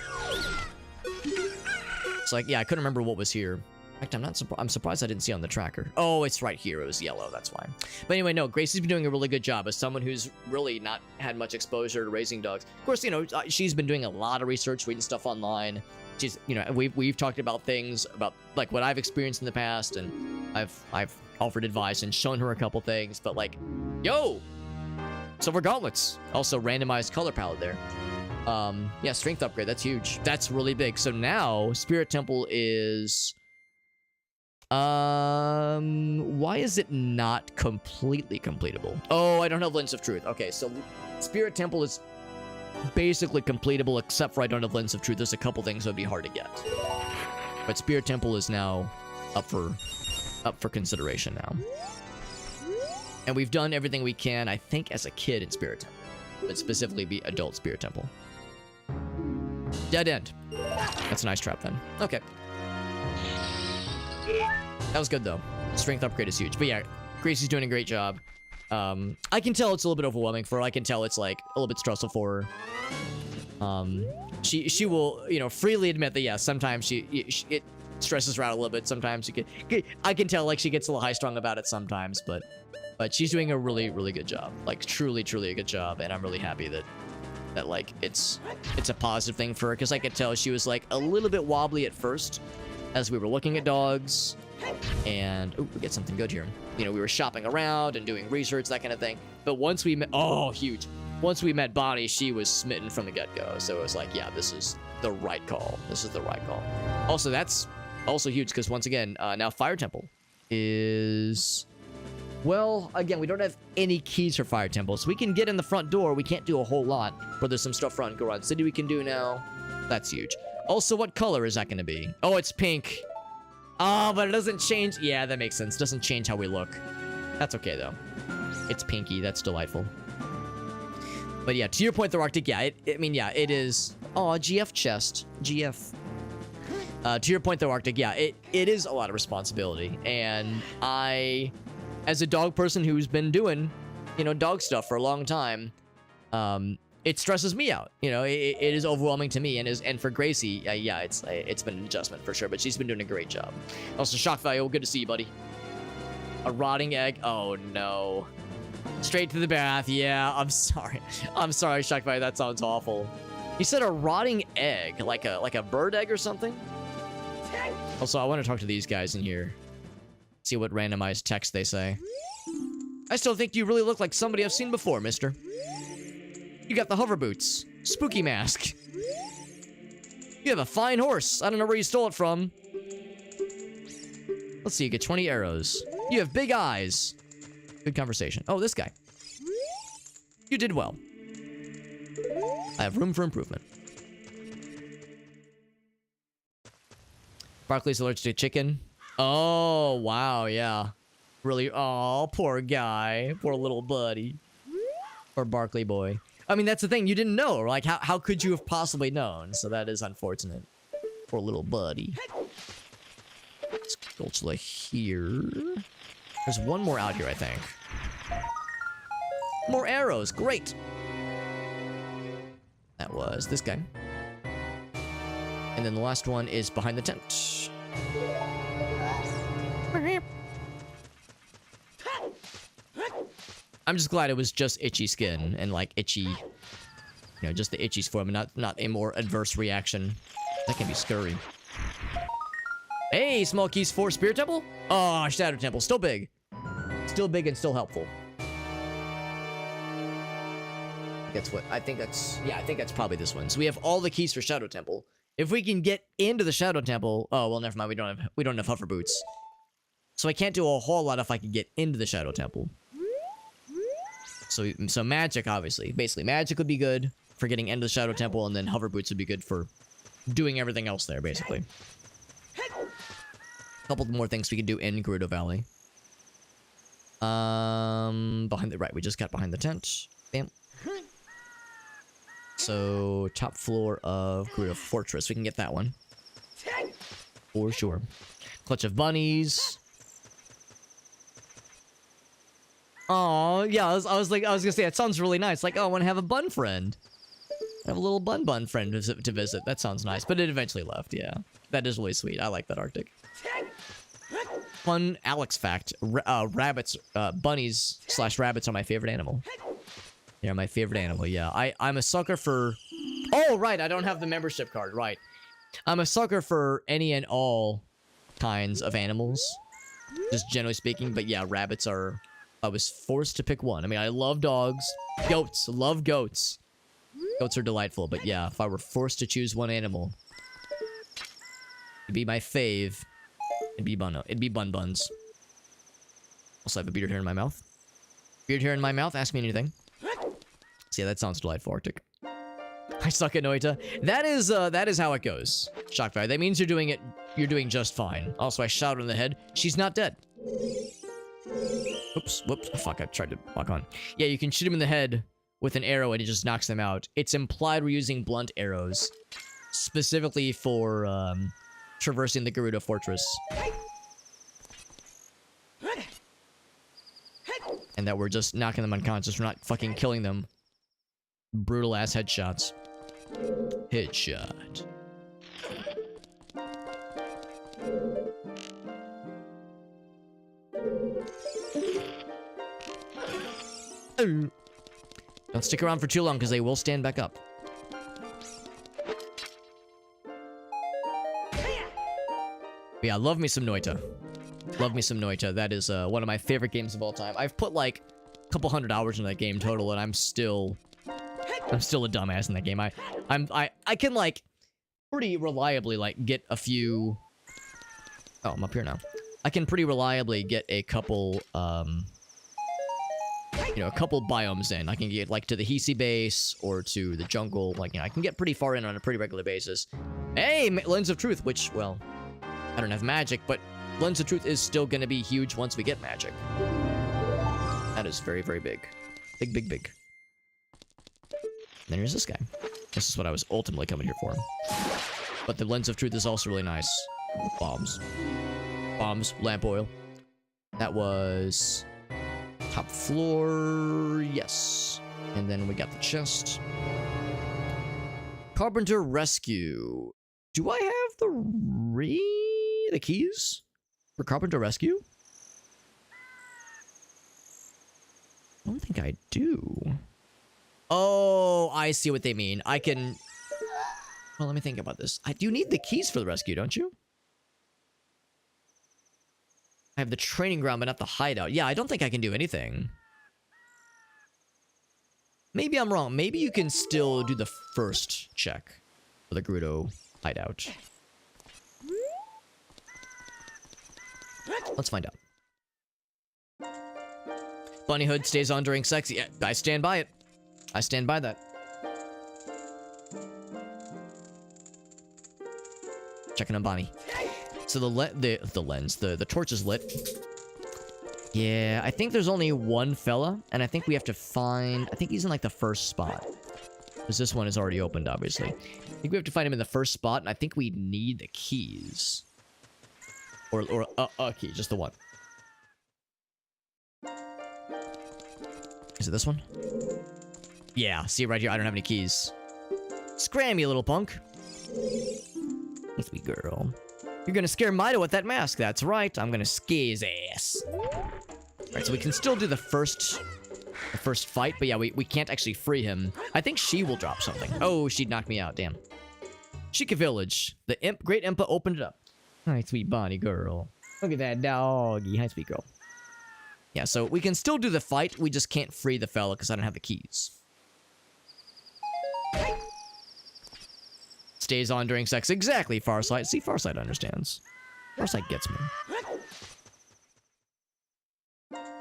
It's like, yeah, I couldn't remember what was here. In fact, I'm surprised I didn't see it on the tracker. Oh, it's right here. It was yellow, that's why. But anyway, no, Gracie's been doing a really good job as someone who's really not had much exposure to raising dogs. Of course, you know, she's been doing a lot of research, reading stuff online. She's, you know, we've talked about things about, like, what I've experienced in the past, and I've offered advice and shown her a couple things, but, like, yo! Silver gauntlets. Also, randomized color palette there. Yeah, strength upgrade, that's huge. That's really big. So now, Spirit Temple is... why is it not completely completable? Oh, I don't have Lens of Truth. Okay, so Spirit Temple is basically completable, except for I don't have Lens of Truth. There's a couple things that would be hard to get. But Spirit Temple is now up for consideration now. And we've done everything we can, I think, as a kid in Spirit Temple. But specifically be adult Spirit Temple. Dead end. That's a nice trap then. Okay. That was good though. Strength upgrade is huge. But yeah, Gracie's doing a great job. I can tell it's a little bit overwhelming for her. I can tell it's like a little bit stressful for her. She will, you know, freely admit that, yeah, sometimes it stresses her out a little bit. Sometimes I can tell, like, she gets a little high-strung about it sometimes, but she's doing a really, really good job. Like, truly, truly a good job, and I'm really happy that like, it's a positive thing for her, because I could tell she was, like, a little bit wobbly at first as we were looking at dogs, and, oh, we get something good here. You know, we were shopping around and doing research, that kind of thing, but once we met, oh, huge. Once we met Bonnie, she was smitten from the get-go, so it was like, yeah, this is the right call. This is the right call. Also, that's also huge, because once again, now Fire Temple is... Well, again, we don't have any keys for Fire Temple, so we can get in the front door. We can't do a whole lot, but there's some stuff around Goron City we can do now. That's huge. Also, what color is that going to be? Oh, it's pink. Oh, but it doesn't change. Yeah, that makes sense. Doesn't change how we look. That's okay, though. It's pinky. That's delightful. But yeah, to your point, the Arctic, yeah, I mean, yeah, it is. Oh, GF chest. GF. To your point, though, Arctic, yeah, it is a lot of responsibility. And I, as a dog person who's been doing, you know, dog stuff for a long time, it stresses me out. You know, it is overwhelming to me, and for Gracie, yeah, it's been an adjustment for sure, but she's been doing a great job. Also, Shock Value, good to see you, buddy. A rotting egg. Oh no. Straight to the bath. Yeah, I'm sorry. I'm sorry, Shock Value. That sounds awful. You said a rotting egg, like a bird egg or something. Also, I want to talk to these guys in here. See what randomized text they say. I still think you really look like somebody I've seen before, mister. You got the hover boots. Spooky mask. You have a fine horse. I don't know where you stole it from. Let's see, you get 20 arrows. You have big eyes. Good conversation. Oh, this guy. You did well. I have room for improvement. Barkley's allergic to chicken. Oh, wow, yeah. Really, oh, poor guy. Poor little buddy. Poor Barkley boy. I mean, that's the thing. You didn't know. Like, how could you have possibly known? So that is unfortunate. Poor little buddy. Let's go to like here. There's one more out here, I think. More arrows. Great. That was this guy. And then the last one is behind the tent. I'm just glad it was just itchy skin and like itchy, you know, just the itchy form and not a more adverse reaction. That can be scurry. Hey, small keys for Spirit Temple? Oh, Shadow Temple. Still big. Still big and still helpful. That's what, I think that's, yeah, I think that's probably this one. So we have all the keys for Shadow Temple. If we can get into the Shadow Temple, oh, well, never mind. We don't have hover boots. So I can't do a whole lot if I can get into the Shadow Temple. So magic, obviously. Basically, magic would be good for getting into the Shadow Temple, and then hover boots would be good for doing everything else there, basically. A couple more things we can do in Gerudo Valley. Behind the, right, we just got behind the tent. Bam. So, top floor of Gerudo Fortress. We can get that one. For sure. Clutch of bunnies. Oh, yeah, I was gonna say, that sounds really nice. Like, oh, I want to have a bun friend. I have a little bun friend to visit. That sounds nice. But it eventually left, yeah. That is really sweet. I like that Arctic. Fun Alex fact. Rabbits, bunnies / rabbits are my favorite animal. They're my favorite animal, yeah. I'm a sucker for... Oh, right, I don't have the membership card, right. I'm a sucker for any and all kinds of animals. Just generally speaking, but yeah, rabbits are... I was forced to pick one. I mean, I love dogs. Goats. Love goats. Goats are delightful, but yeah, if I were forced to choose one animal, it'd be my fave. It'd be bun buns. Also, I have a beard hair in my mouth. Beard hair in my mouth. Ask me anything. So yeah, that sounds delightful, Arctic. I suck at Noita. That is how it goes. Shock value. That means you're doing just fine. Also, I shot her in the head. She's not dead. Oops, whoops. Oh, fuck, I tried to lock on. Yeah, you can shoot him in the head with an arrow and it just knocks them out. It's implied we're using blunt arrows. Specifically for, traversing the Gerudo Fortress. And that we're just knocking them unconscious. We're not fucking killing them. Brutal ass headshots. Headshot. Don't stick around for too long because they will stand back up. Yeah, love me some Noita. Love me some Noita. That is one of my favorite games of all time. I've put like a couple hundred hours in that game total, and I'm still a dumbass in that game. I can like pretty reliably like get a few. Oh, I'm up here now. I can pretty reliably get a couple you know, a couple biomes in. I can get like to the Hisi base or to the jungle. Like, you know, I can get pretty far in on a pretty regular basis. Hey, Lens of Truth, which, well, I don't have magic, but Lens of Truth is still going to be huge once we get magic. That is very, very big. Big, big, big. Then here's this guy. This is what I was ultimately coming here for. But the Lens of Truth is also really nice. Bombs. Bombs, lamp oil. That was top floor, yes. And then we got the chest. Carpenter Rescue. Do I have the keys for Carpenter Rescue? I don't think I do. Oh, I see what they mean. I can... Well, let me think about this. I do need the keys for the rescue, don't you? I have the training ground, but not the hideout. Yeah, I don't think I can do anything. Maybe I'm wrong. Maybe you can still do the first check for the Gerudo hideout. Let's find out. Bunny hood stays on during sex. Yeah, I stand by it. I stand by that. Checking on Bonnie. So the torch is lit. Yeah, I think there's only one fella, and I think we have to find... I think he's in, like, the first spot. Because this one is already opened, obviously. I think we have to find him in the first spot, and I think we need the keys. Or a key, just the one. Is it this one? Yeah, see right here, I don't have any keys. Scram, you little punk. Sweet girl. You're gonna scare Mido with that mask. That's right. I'm gonna scare his ass. Alright, so we can still do the first fight, but yeah, we can't actually free him. I think she will drop something. Oh, she'd knock me out. Damn. Chica Village. The Great Impa opened it up. Hi, sweet Bonnie girl. Look at that doggy. Hi, sweet girl. Yeah, so we can still do the fight. We just can't free the fella because I don't have the keys. Stays on during sex. Exactly, Farsight. See, Farsight understands. Farsight gets me.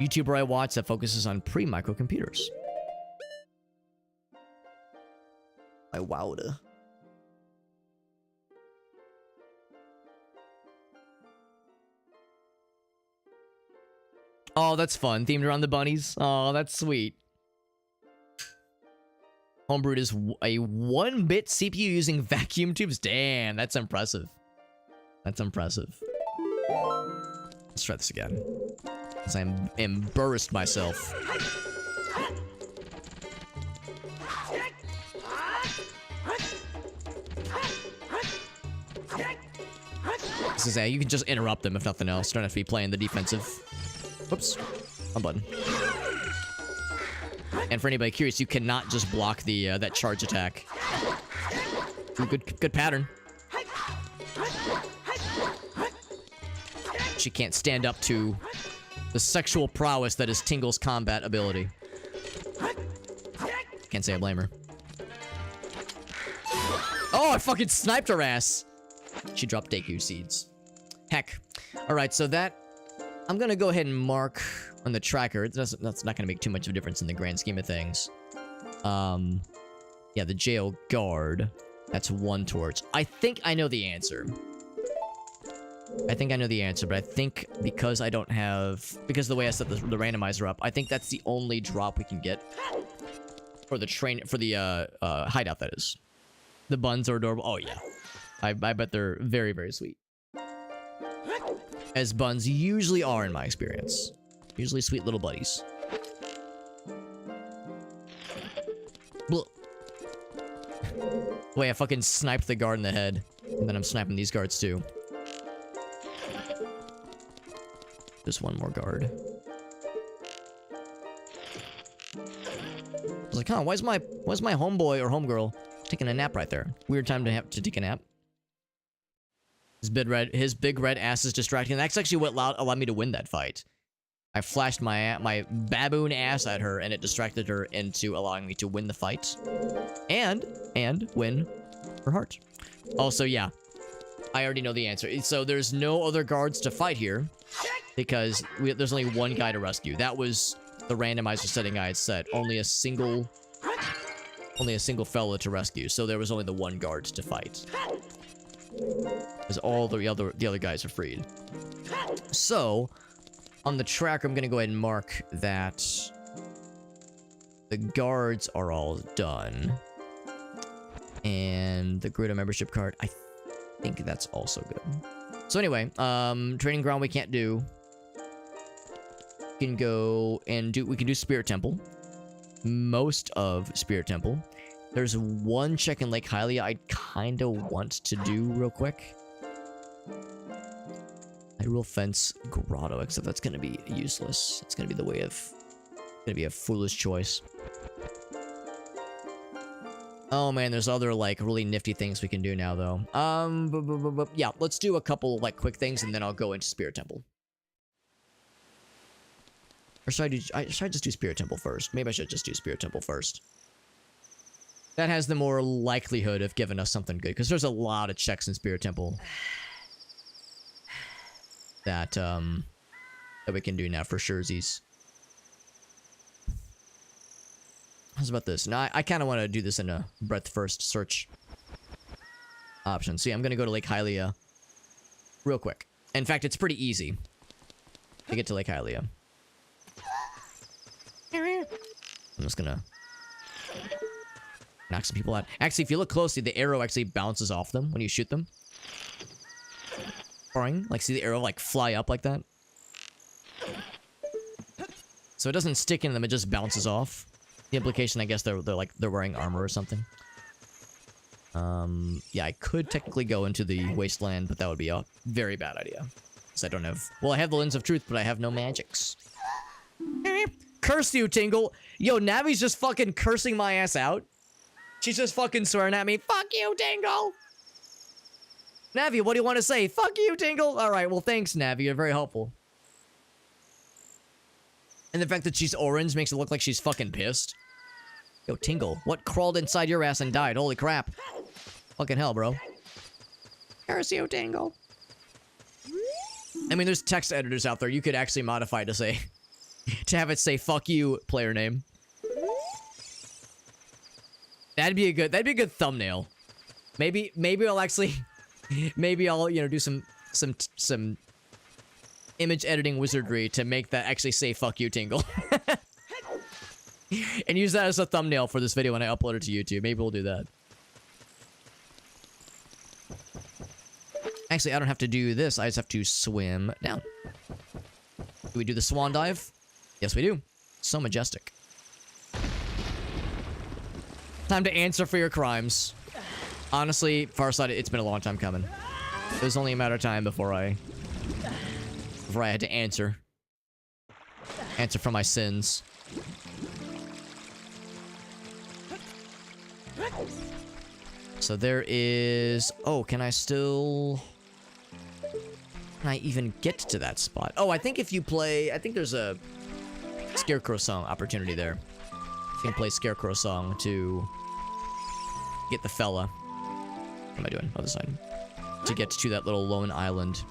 YouTuber I watch that focuses on pre-microcomputers. I wowed. Oh, that's fun. Themed around the bunnies. Oh, that's sweet. Homebrewed is a 1-bit CPU using vacuum tubes. Damn, that's impressive. That's impressive. Let's try this again. Because I'm embarrassed myself. This is you can just interrupt them if nothing else. Don't have to be playing the defensive. Whoops. Wrong button. And for anybody curious, you cannot just block the that charge attack. Good pattern. She can't stand up to the sexual prowess that is Tingle's combat ability. Can't say I blame her. Oh, I fucking sniped her ass. She dropped Deku seeds. Heck. Alright, so that... I'm gonna go ahead and mark on the tracker. That's not gonna make too much of a difference in the grand scheme of things. Yeah, the jail guard. That's one torch. I think I know the answer. I think I know the answer, but I think because I don't have... Because of the way I set the randomizer up, I think that's the only drop we can get. For the hideout, that is. The buns are adorable. Oh, yeah. I bet they're very, very sweet. As buns usually are, in my experience. Usually sweet little buddies. Blah. Wait, I fucking sniped the guard in the head. And then I'm sniping these guards too. Just one more guard. I was like, huh, why's my homeboy or homegirl taking a nap right there? Weird time to have to take a nap. His big red ass is distracting. That's actually what allowed me to win that fight. I flashed my baboon ass at her, and it distracted her into allowing me to win the fight. And win her heart. Also, yeah. I already know the answer. So there's no other guards to fight here. Because there's only one guy to rescue. That was the randomizer setting I had set. Only a single fella to rescue. So there was only the one guard to fight. Because all the other guys are freed. So, on the tracker, I'm gonna go ahead and mark that the guards are all done. And the Gerudo membership card, I think that's also good. So anyway, training ground we can't do. We can go and we can do Spirit Temple. Most of Spirit Temple. There's one check in Lake Hylia I kind of want to do real quick. Hyrule Fence Grotto, except that's going to be useless. It's going to be the way of... going to be a foolish choice. Oh man, there's other like really nifty things we can do now though. Yeah, let's do a couple like quick things and then I'll go into Spirit Temple. Or should I just do Spirit Temple first? Maybe I should just do Spirit Temple first. That has the more likelihood of giving us something good, because there's a lot of checks in Spirit Temple that that we can do now for surezies. How's about this? Now, I kind of want to do this in a breadth first search option. See, I'm going to go to Lake Hylia real quick. In fact, it's pretty easy to get to Lake Hylia. I'm just going to knock some people out. Actually, if you look closely, the arrow actually bounces off them when you shoot them. Boring. Like, see the arrow, like, fly up like that? So it doesn't stick in them, it just bounces off. The implication, I guess, they're wearing armor or something. Yeah, I could technically go into the wasteland, but that would be a very bad idea. Because I don't have... Well, I have the Lens of Truth, but I have no magics. Curse you, Tingle! Yo, Navi's just fucking cursing my ass out. She's just fucking swearing at me. Fuck you, Tingle! Navi, what do you want to say? Fuck you, Tingle! Alright, well, thanks, Navi. You're very helpful. And the fact that she's orange makes it look like she's fucking pissed. Yo, Tingle, what crawled inside your ass and died? Holy crap. Fucking hell, bro. Curse you, Tingle. I mean, there's text editors out there. You could actually modify to say... to have it say, fuck you, player name. That'd be a good thumbnail. Maybe I'll actually... maybe I'll, you know, do some image editing wizardry to make that actually say fuck you, Tingle. And use that as a thumbnail for this video when I upload it to YouTube. Maybe we'll do that. Actually, I don't have to do this. I just have to swim down. Do we do the swan dive? Yes, we do. So majestic. Time to answer for your crimes. Honestly, Farsight, it's been a long time coming. It was only a matter of time before I had to answer for my sins. So there is... Oh, can I even get to that spot? Oh, I think if you play... I think there's a Scarecrow Song opportunity there. You can play Scarecrow Song to get the fella. What am I doing? Other side. To get to that little lone island.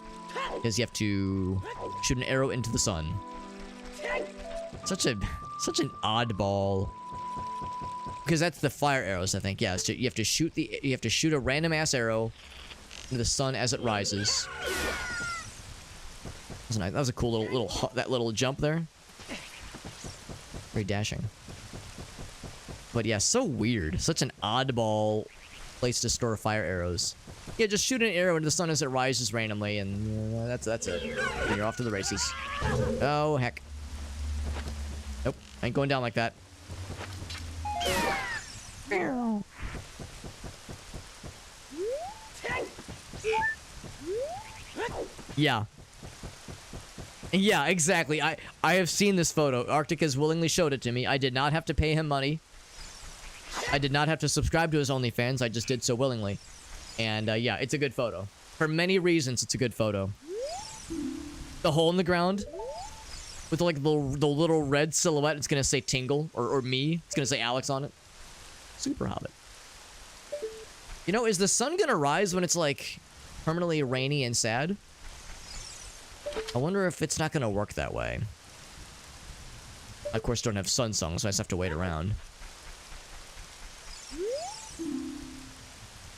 Because you have to shoot an arrow into the sun. Such an oddball. Because that's the fire arrows, I think. Yeah, so you have to shoot a random ass arrow into the sun as it rises. That was a cool little jump there. Very dashing. But yeah, so weird. Such an oddball place to store fire arrows. Yeah, just shoot an arrow into the sun as it rises randomly, and that's it. And you're off to the races. Oh, heck. Nope, I ain't going down like that. Yeah. Yeah, exactly. I have seen this photo. Arctic has willingly showed it to me. I did not have to pay him money. I did not have to subscribe to his OnlyFans. I just did so willingly. And, yeah, it's a good photo. For many reasons, it's a good photo. The hole in the ground with, like, the little red silhouette. It's gonna say Tingle, or me. It's gonna say Alex on it. Super Hobbit. You know, is the sun gonna rise when it's, like, permanently rainy and sad? I wonder if it's not gonna work that way. I, of course, don't have sun song, so I just have to wait around.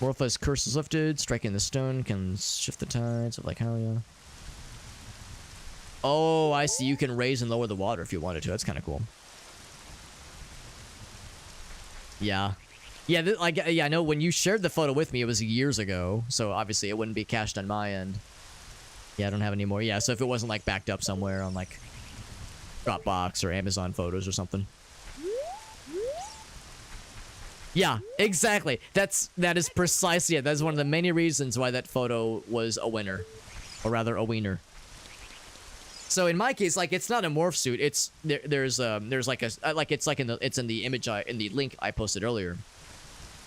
Morpha's curse is lifted. Striking the stone can shift the tides of like Hylia. Oh, I see. You can raise and lower the water if you wanted to. That's kind of cool. Yeah. Yeah, yeah, I know when you shared the photo with me, it was years ago. So obviously it wouldn't be cached on my end. Yeah, I don't have any more. Yeah, so if it wasn't like backed up somewhere on like Dropbox or Amazon Photos or something. Yeah, exactly. That is precisely it. That is one of the many reasons why that photo was a winner. Or rather, a wiener. So in my case, like, it's not a morph suit. It's there's like a like it's like in the image in the link I posted earlier.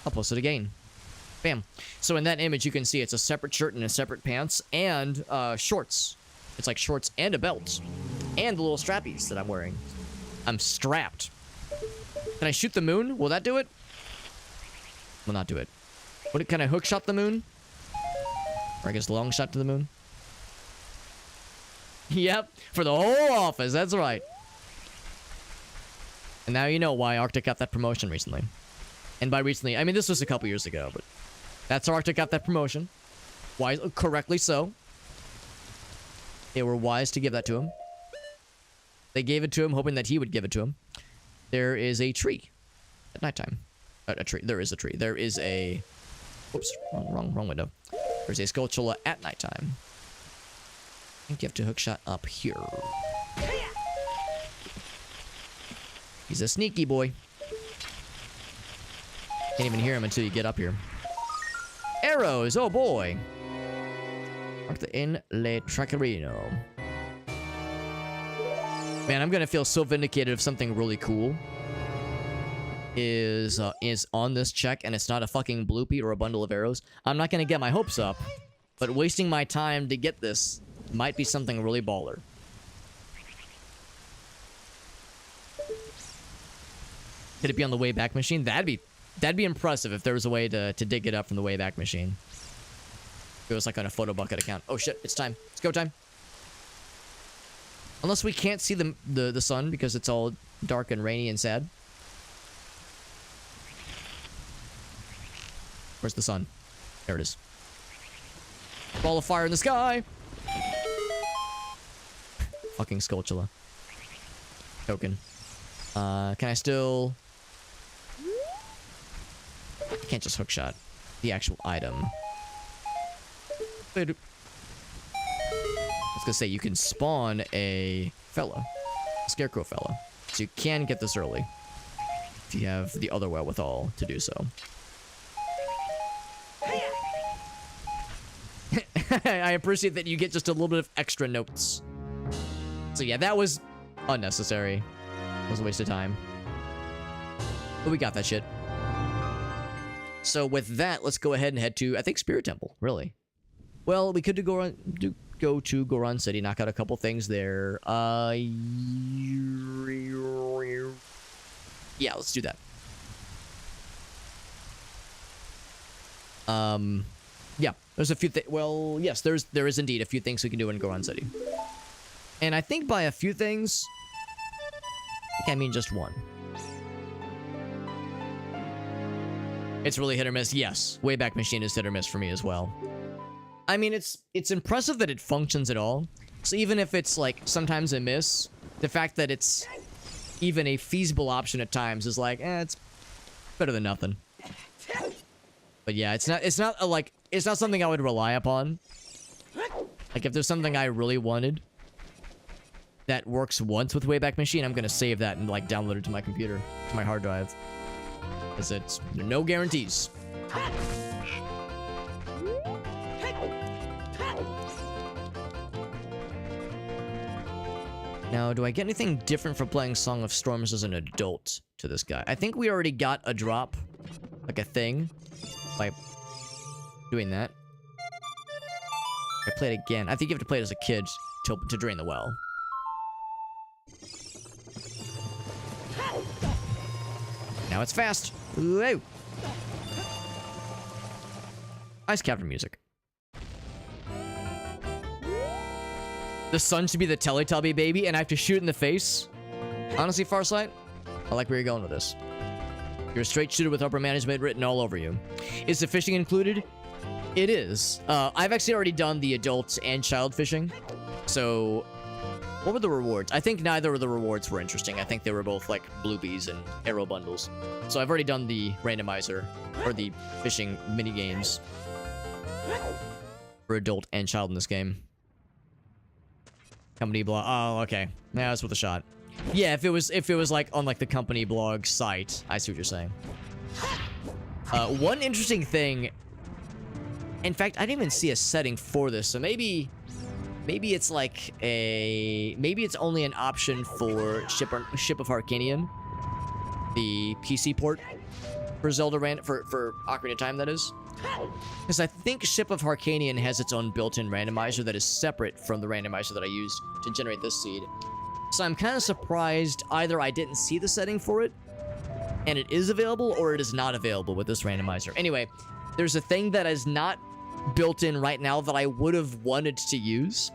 I'll post it again. Bam. So in that image, you can see it's a separate shirt and a separate pants and shorts. It's like shorts and a belt and the little strappies that I'm wearing. I'm strapped. Can I shoot the moon? Will that do it? Will not do it. Can I hook shot the moon? Or I guess long shot to the moon? Yep, for the whole office, that's right. And now you know why Arctic got that promotion recently. And by recently, I mean this was a couple years ago, but that's how Arctic got that promotion. Wise, correctly so. They were wise to give that to him. They gave it to him, hoping that he would give it to him. There is a tree at nighttime. A tree. There is a tree. There is a... Oops, wrong window. There's a Skulltula at nighttime. I think you have to hookshot up here. He's a sneaky boy. Can't even hear him until you get up here. Arrows, oh boy. Mark the in le Tracarino. Man, I'm gonna feel so vindicated if something really cool is on this check and it's not a fucking bloopy or a bundle of arrows. I'm not gonna get my hopes up, but wasting my time to get this might be something really baller. Could it be on the Wayback Machine? That'd be impressive if there was a way to dig it up from the Wayback Machine. It was like on a photo bucket account. Oh shit, it's time. It's go time. Unless we can't see the sun because it's all dark and rainy and sad. Where's the sun? There it is. Ball of fire in the sky! Fucking Skulltula. Token. Can I still... I can't just hookshot the actual item. I was gonna say, you can spawn a fella. A scarecrow fella. So you can get this early. If you have the other wherewithal to do so. I appreciate that you get just a little bit of extra notes. So yeah, that was unnecessary. It was a waste of time. But we got that shit. So with that, let's go ahead and head to, I think, Spirit Temple, really. Well, we could go to Goron City, knock out a couple things there. Yeah, let's do that. Yeah, there's a few things. Well, yes, there is indeed a few things we can do in Goron City. And I think by a few things, I mean just one. It's really hit or miss. Yes, Wayback Machine is hit or miss for me as well. I mean, it's impressive that it functions at all. So even if it's like sometimes a miss, the fact that it's even a feasible option at times is like, it's better than nothing. But yeah, it's not something I would rely upon. Like if there's something I really wanted that works once with Wayback Machine, I'm gonna save that and like download it to my computer, to my hard drive. Because it's no guarantees. Now, do I get anything different for playing Song of Storms as an adult to this guy? I think we already got a drop, like a thing, by doing that. I play it again. I think you have to play it as a kid to drain the well. Now it's fast. Whoa. Ice Captain music. The sun should be the Teletubby baby, and I have to shoot it in the face? Honestly, Farsight, I like where you're going with this. You're a straight shooter with upper management written all over you. Is the fishing included? It is. I've actually already done the adult and child fishing. So, what were the rewards? I think neither of the rewards were interesting. I think they were both like bluebies and arrow bundles. So I've already done the randomizer, or the fishing mini games for adult and child in this game. Company blog. Oh, okay. Yeah, that's worth a shot. Yeah, if it was like on like the company blog site, I see what you're saying. One interesting thing. In fact, I didn't even see a setting for this, so maybe it's like maybe it's only an option for Ship of Harkanian, the PC port for Zelda for Ocarina of Time, that is. Because I think Ship of Harkanian has its own built-in randomizer that is separate from the randomizer that I used to generate this seed. So I'm kind of surprised either I didn't see the setting for it, and it is available, or it is not available with this randomizer. Anyway, there's a thing that is not built in right now that I would have wanted to use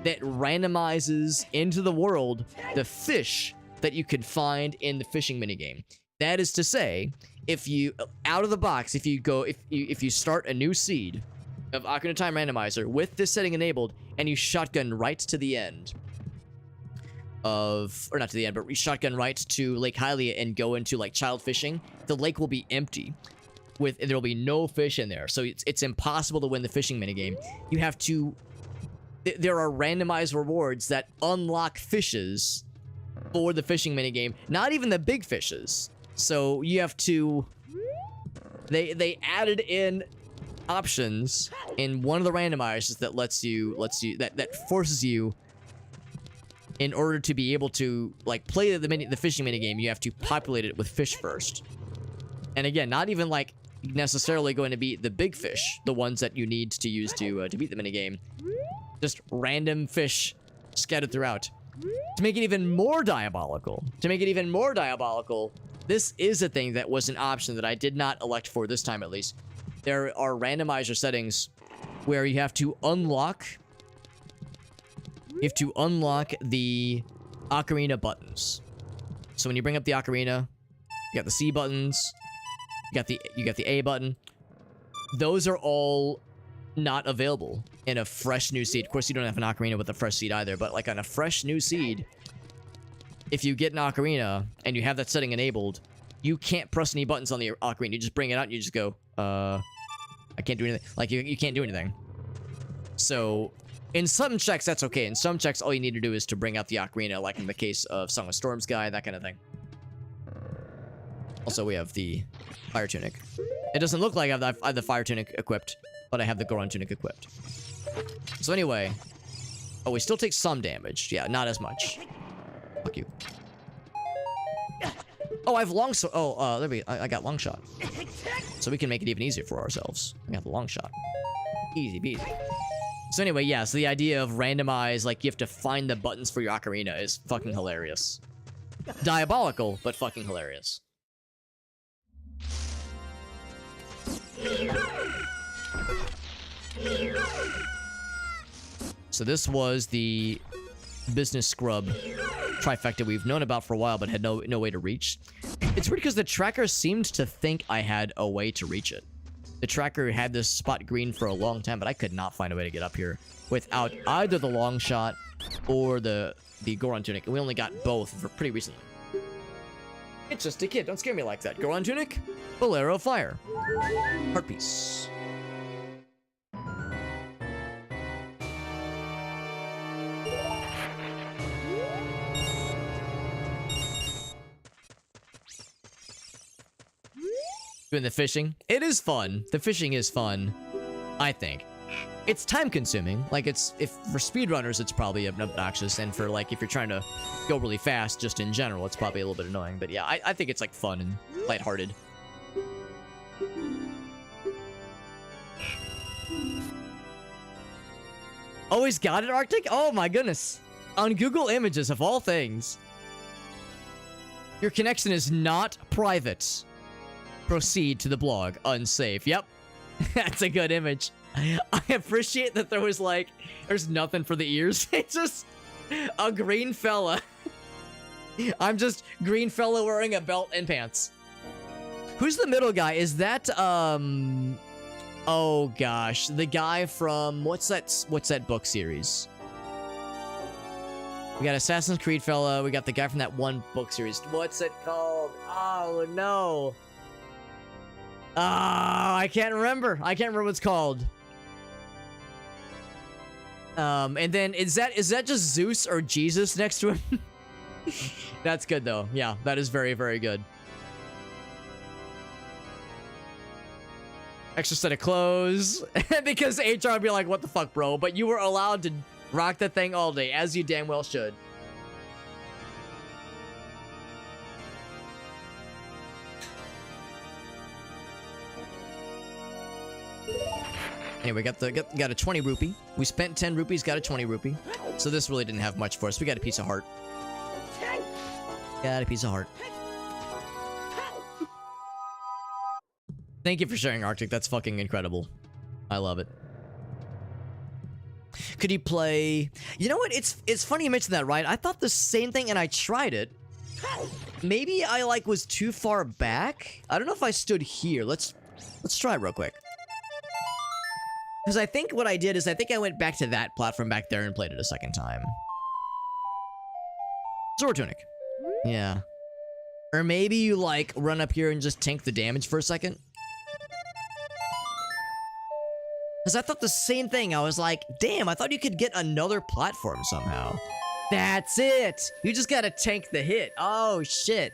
that randomizes into the world the fish that you could find in the fishing minigame. That is to say, if you, out of the box, if you start a new seed of Ocarina of Time Randomizer with this setting enabled, and you shotgun right to the end of, or not to the end, but shotgun right to Lake Hylia and go into like child fishing, the lake will be empty. There will be no fish in there, so it's impossible to win the fishing minigame. You have to... There are randomized rewards that unlock fishes for the fishing minigame, not even the big fishes. So you have to... They added in options in one of the randomizers that that forces you, in order to be able to like play the fishing minigame, you have to populate it with fish first. And again, not even like necessarily going to be the big fish, the ones that you need to use to beat the minigame. Just random fish scattered throughout. To make it even more diabolical, this is a thing that was an option that I did not elect for this time, at least. There are randomizer settings where you have to unlock the ocarina buttons. So when you bring up the ocarina, you got the C buttons, you got the A button. Those are all not available in a fresh new seed. Of course, you don't have an ocarina with a fresh seed either, but like on a fresh new seed, if you get an ocarina and you have that setting enabled, you can't press any buttons on the ocarina. You just bring it out and you just go, I can't do anything. Like, you can't do anything. So, in some checks, that's okay. In some checks, all you need to do is to bring out the ocarina, like in the case of Song of Storms guy, that kind of thing. Also, we have the fire tunic. It doesn't look like I have the fire tunic equipped, but I have the Goron tunic equipped. So anyway, oh, we still take some damage. Yeah, not as much. Fuck you. Oh, I have long shot. Oh, there we go. I got long shot. So we can make it even easier for ourselves. We got the long shot. Easy peasy. So anyway, yeah, so the idea of randomized, like, you have to find the buttons for your ocarina is fucking hilarious. Diabolical, but fucking hilarious. So this was the business scrub trifecta we've known about for a while, but had no way to reach. It's weird because the tracker seemed to think I had a way to reach it. The tracker had this spot green for a long time, but I could not find a way to get up here without either the long shot or the Goron tunic. And we only got both for pretty recently. It's just a kid. Don't scare me like that. Goron tunic, Bolero fire, heart piece. Doing the fishing. It is fun. The fishing is fun, I think. It's time consuming. Like, if for speedrunners, it's probably obnoxious, and for like, if you're trying to go really fast, just in general, it's probably a little bit annoying. But yeah, I think it's like fun and lighthearted. Always got it, Arctic? Oh my goodness. On Google Images, of all things. Your connection is not private. Proceed to the blog. Unsafe. Yep. That's a good image. I appreciate that there was like, there's nothing for the ears. It's just a green fella. I'm just green fella wearing a belt and pants. Who's the middle guy? Is that, oh gosh, the guy from, what's that book series? We got Assassin's Creed fella, we got the guy from that one book series. What's it called? Oh no. I can't remember. I can't remember what it's called. And then is that just Zeus or Jesus next to him? That's good though. Yeah, that is very, very good. Extra set of clothes. Because HR would be like, what the fuck, bro? But you were allowed to rock that thing all day, as you damn well should. Anyway, got a 20 rupee. We spent 10 rupees, got a 20 rupee. So this really didn't have much for us. We got a piece of heart. Got a piece of heart. Thank you for sharing, Arctic. That's fucking incredible. I love it. Could you play... You know what? It's funny you mentioned that, right? I thought the same thing and I tried it. Maybe I, like, was too far back? I don't know if I stood here. Let's try it real quick. Because I think what I did is I think I went back to that platform back there and played it a second time. Sword Tunic. Yeah. Or maybe you, like, run up here and just tank the damage for a second. Because I thought the same thing. I was like, damn, I thought you could get another platform somehow. That's it! You just gotta tank the hit. Oh, shit.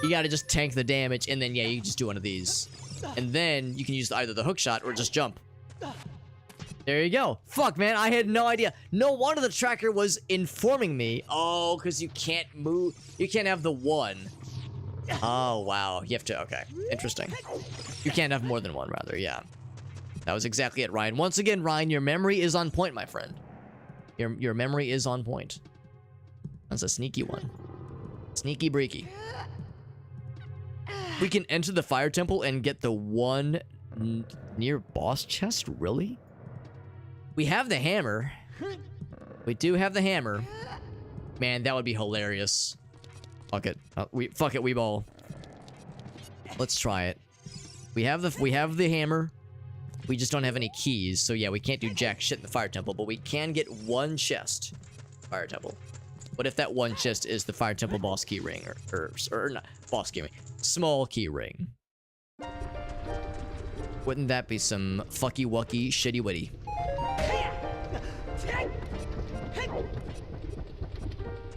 You gotta just tank the damage, and then, yeah, you just do one of these. And then you can use either the hook shot or just jump. There you go. Fuck, man, I had no idea. No wonder the tracker was informing me. Oh, because you can't move. You can't have the one. Oh, wow. You have to, okay. Interesting. You can't have more than one, rather, yeah. That was exactly it, Ryan. Once again, Ryan, your memory is on point, my friend. Your memory is on point. That's a sneaky one. Sneaky breaky. We can enter the fire temple and get the one near boss chest? Really? We have the hammer. We do have the hammer. Man, that would be hilarious. Fuck it. Fuck it, we ball. Let's try it. We have the hammer. We just don't have any keys, so yeah, we can't do jack shit in the fire temple, but we can get one chest. Fire temple. What if that one chest is the fire temple boss key ring, or not boss key ring, small key ring? Wouldn't that be some fucky wucky shitty witty?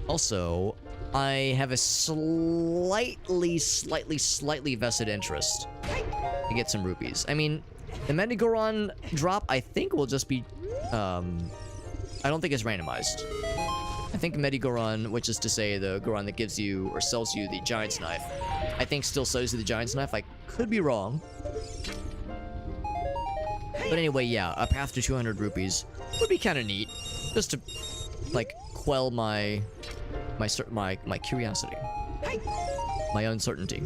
Also, I have a slightly vested interest to get some rupees. I mean, the Medigoron drop, I think, will just be, I don't think it's randomized. I think Medigoron, which is to say the Goron that gives you, or sells you the Giant's Knife, I think still sells you the Giant's Knife. I could be wrong. But anyway, yeah, a path to 200 rupees would be kind of neat. Just to, like, quell my curiosity. My uncertainty.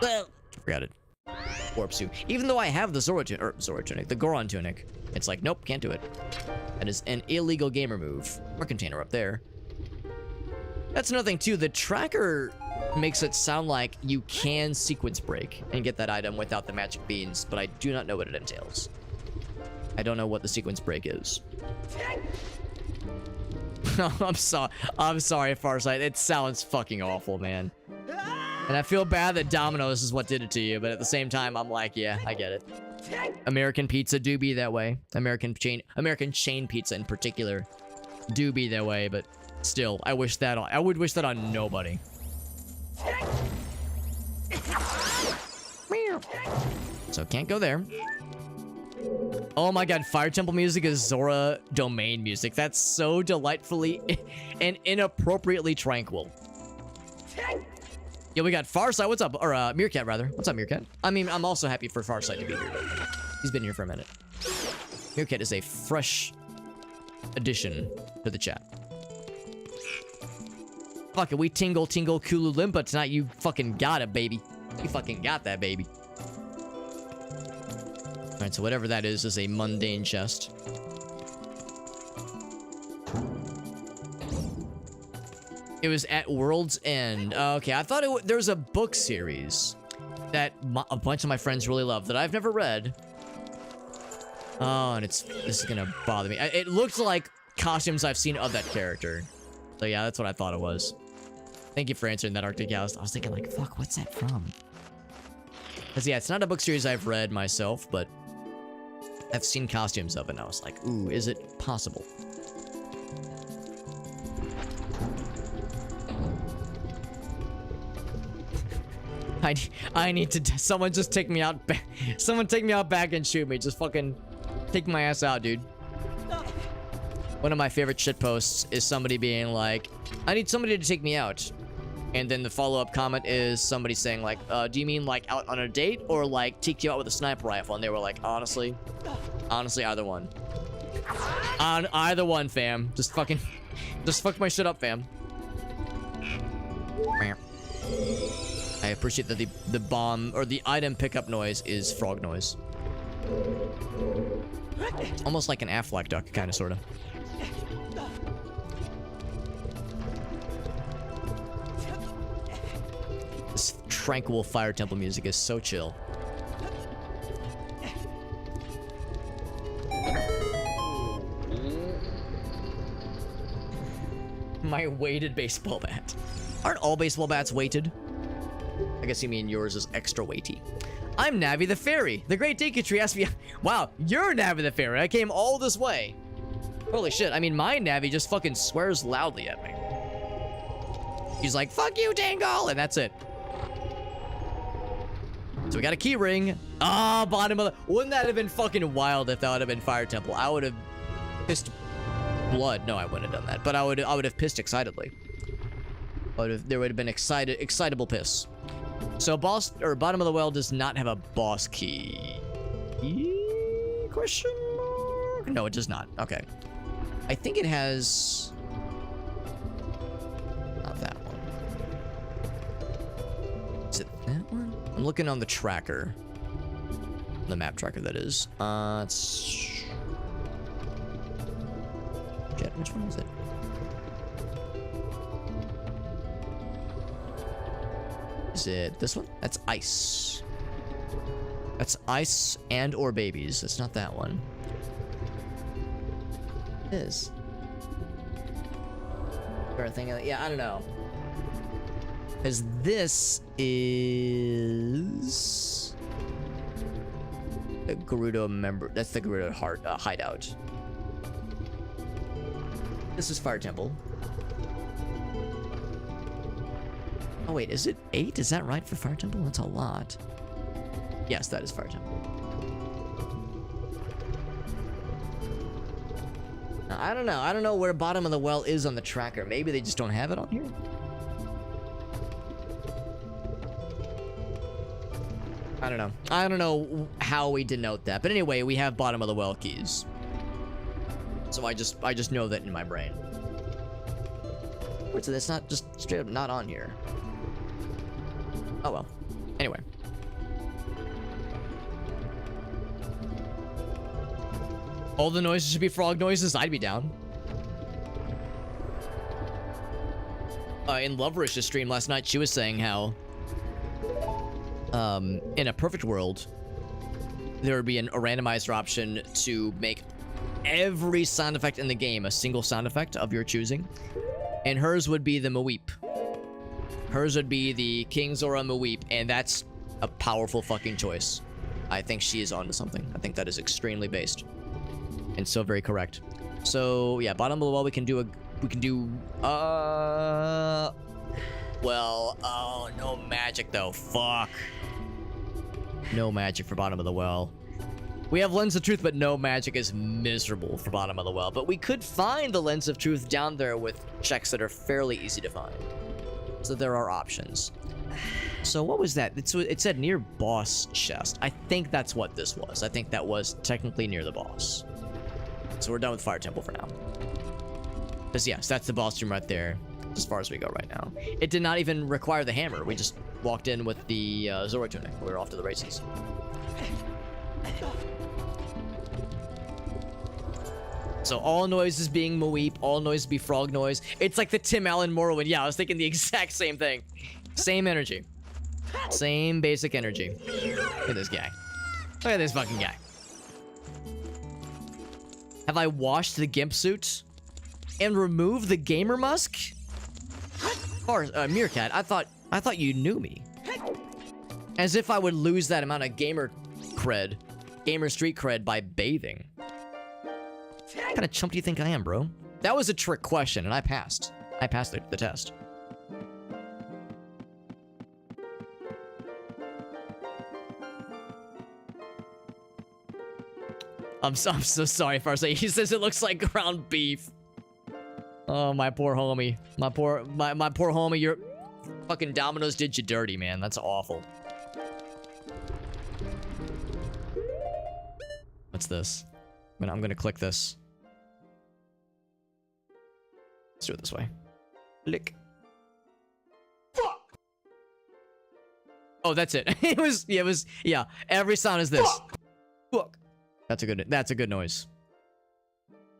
Well, forgot it. Warp suit. Even though I have the Zora Tunic, the Goron Tunic, it's like, nope, can't do it. That is an illegal gamer move. Our container up there. That's another thing, too. The tracker makes it sound like you can sequence break and get that item without the magic beans, but I do not know what it entails. I don't know what the sequence break is. I'm sorry, Farsight. It sounds fucking awful, man. And I feel bad that Domino's is what did it to you, but at the same time, I'm like, yeah, I get it. American pizza do be that way. American chain pizza in particular do be that way, but still, I would wish that on nobody. So can't go there. Oh my god, Fire Temple music is Zora domain music. That's so delightfully and inappropriately tranquil. Yeah, we got Farsight. What's up? Or Meerkat, rather. What's up, Meerkat? I mean, I'm also happy for Farsight to be here. He's been here for a minute. Meerkat is a fresh addition to the chat. Fuck it, we tingle Kulu Limpa tonight. You fucking got it, baby. You fucking got that, baby. Alright, so whatever that is a mundane chest. It was at World's End. Okay, I thought there was a book series that a bunch of my friends really love that I've never read. Oh, and this is gonna bother me. It looked like costumes I've seen of that character. So yeah, that's what I thought it was. Thank you for answering that, Arctic Ghost. I was thinking like, fuck, what's that from? Because yeah, it's not a book series I've read myself, but I've seen costumes of it, and I was like, ooh, is it possible? I need to, someone just take me out, someone take me out back and shoot me. Just fucking take my ass out, dude. One of my favorite shitposts is somebody being like, I need somebody to take me out. And then the follow-up comment is somebody saying like, do you mean like out on a date or like take you out with a sniper rifle? And they were like, honestly, either one. On either one, fam. Just fuck my shit up, fam. I appreciate that the bomb or the item pickup noise is frog noise. Almost like an Affleck duck, kind of, sort of. This tranquil fire temple music is so chill. My weighted baseball bat. Aren't all baseball bats weighted? I guess you mean yours is extra weighty. I'm Navi the Fairy. The Great Deku Tree asked me... Wow, you're Navi the Fairy. I came all this way. Holy shit. I mean, my Navi just fucking swears loudly at me. He's like, fuck you, Dangle! And that's it. So we got a key ring. Ah, bottom of the... Wouldn't that have been fucking wild if that would have been Fire Temple? I would have pissed blood. No, I wouldn't have done that. But I would have pissed excitedly. There would have been excitable piss. So boss or bottom of the well does not have a boss key. Question mark? No, it does not. Okay. I think it has. Not that one. Is it that one? I'm looking on the tracker. The map tracker, that is. It's. Jet, which one is it? Is it this one? That's ice. That's ice and or babies. It's not that one. It is. Yeah, I don't know. Because this is the Gerudo member. That's the Gerudo hideout. This is Fire Temple. Oh wait, is it 8? Is that right for Fire Temple? That's a lot. Yes, that is Fire Temple. Now, I don't know. I don't know where bottom of the well is on the tracker. Maybe they just don't have it on here. I don't know. I don't know how we denote that. But anyway, we have bottom of the well keys. So I just know that in my brain. Wait, so that's not just straight up not on here. Oh well. Anyway. All the noises should be frog noises. I'd be down. In Loverish's stream last night, she was saying how in a perfect world there would be a randomizer option to make every sound effect in the game a single sound effect of your choosing, and hers would be the Maweep. Hers would be the King Zora Maweep, and that's a powerful fucking choice. I think she is onto something. I think that is extremely based. And so very correct. So, yeah, bottom of the well, we can do, well, oh, no magic, though. Fuck. No magic for bottom of the well. We have Lens of Truth, but no magic is miserable for bottom of the well. But we could find the Lens of Truth down there with checks that are fairly easy to find. So there are options. So what was that? It said near boss chest. I think that's what this was. I think that was technically near the boss. So we're done with Fire Temple for now. Because yes, that's the boss room right there, as far as we go right now. It did not even require the hammer. We just walked in with the Zora tunic. We were off to the races. So all noises being Mweep, all noises be frog noise. It's like the Tim Allen Morrowind. Yeah, I was thinking the exact same thing. Same energy. Same basic energy. Look at this guy. Look at this fucking guy. Have I washed the gimp suit and removed the gamer musk? Or Meerkat, I thought you knew me. As if I would lose that amount of gamer street cred by bathing. What kind of chump do you think I am, bro? That was a trick question, and I passed. I passed the test. I'm so sorry, Farsight. He says it looks like ground beef. Oh, my poor homie. My poor homie, your fucking Domino's did you dirty, man. That's awful. What's this? I'm gonna click this. Let's do it this way. Click. Fuck. Oh, that's it. Yeah. Every sound is this. Fuck. That's a good noise.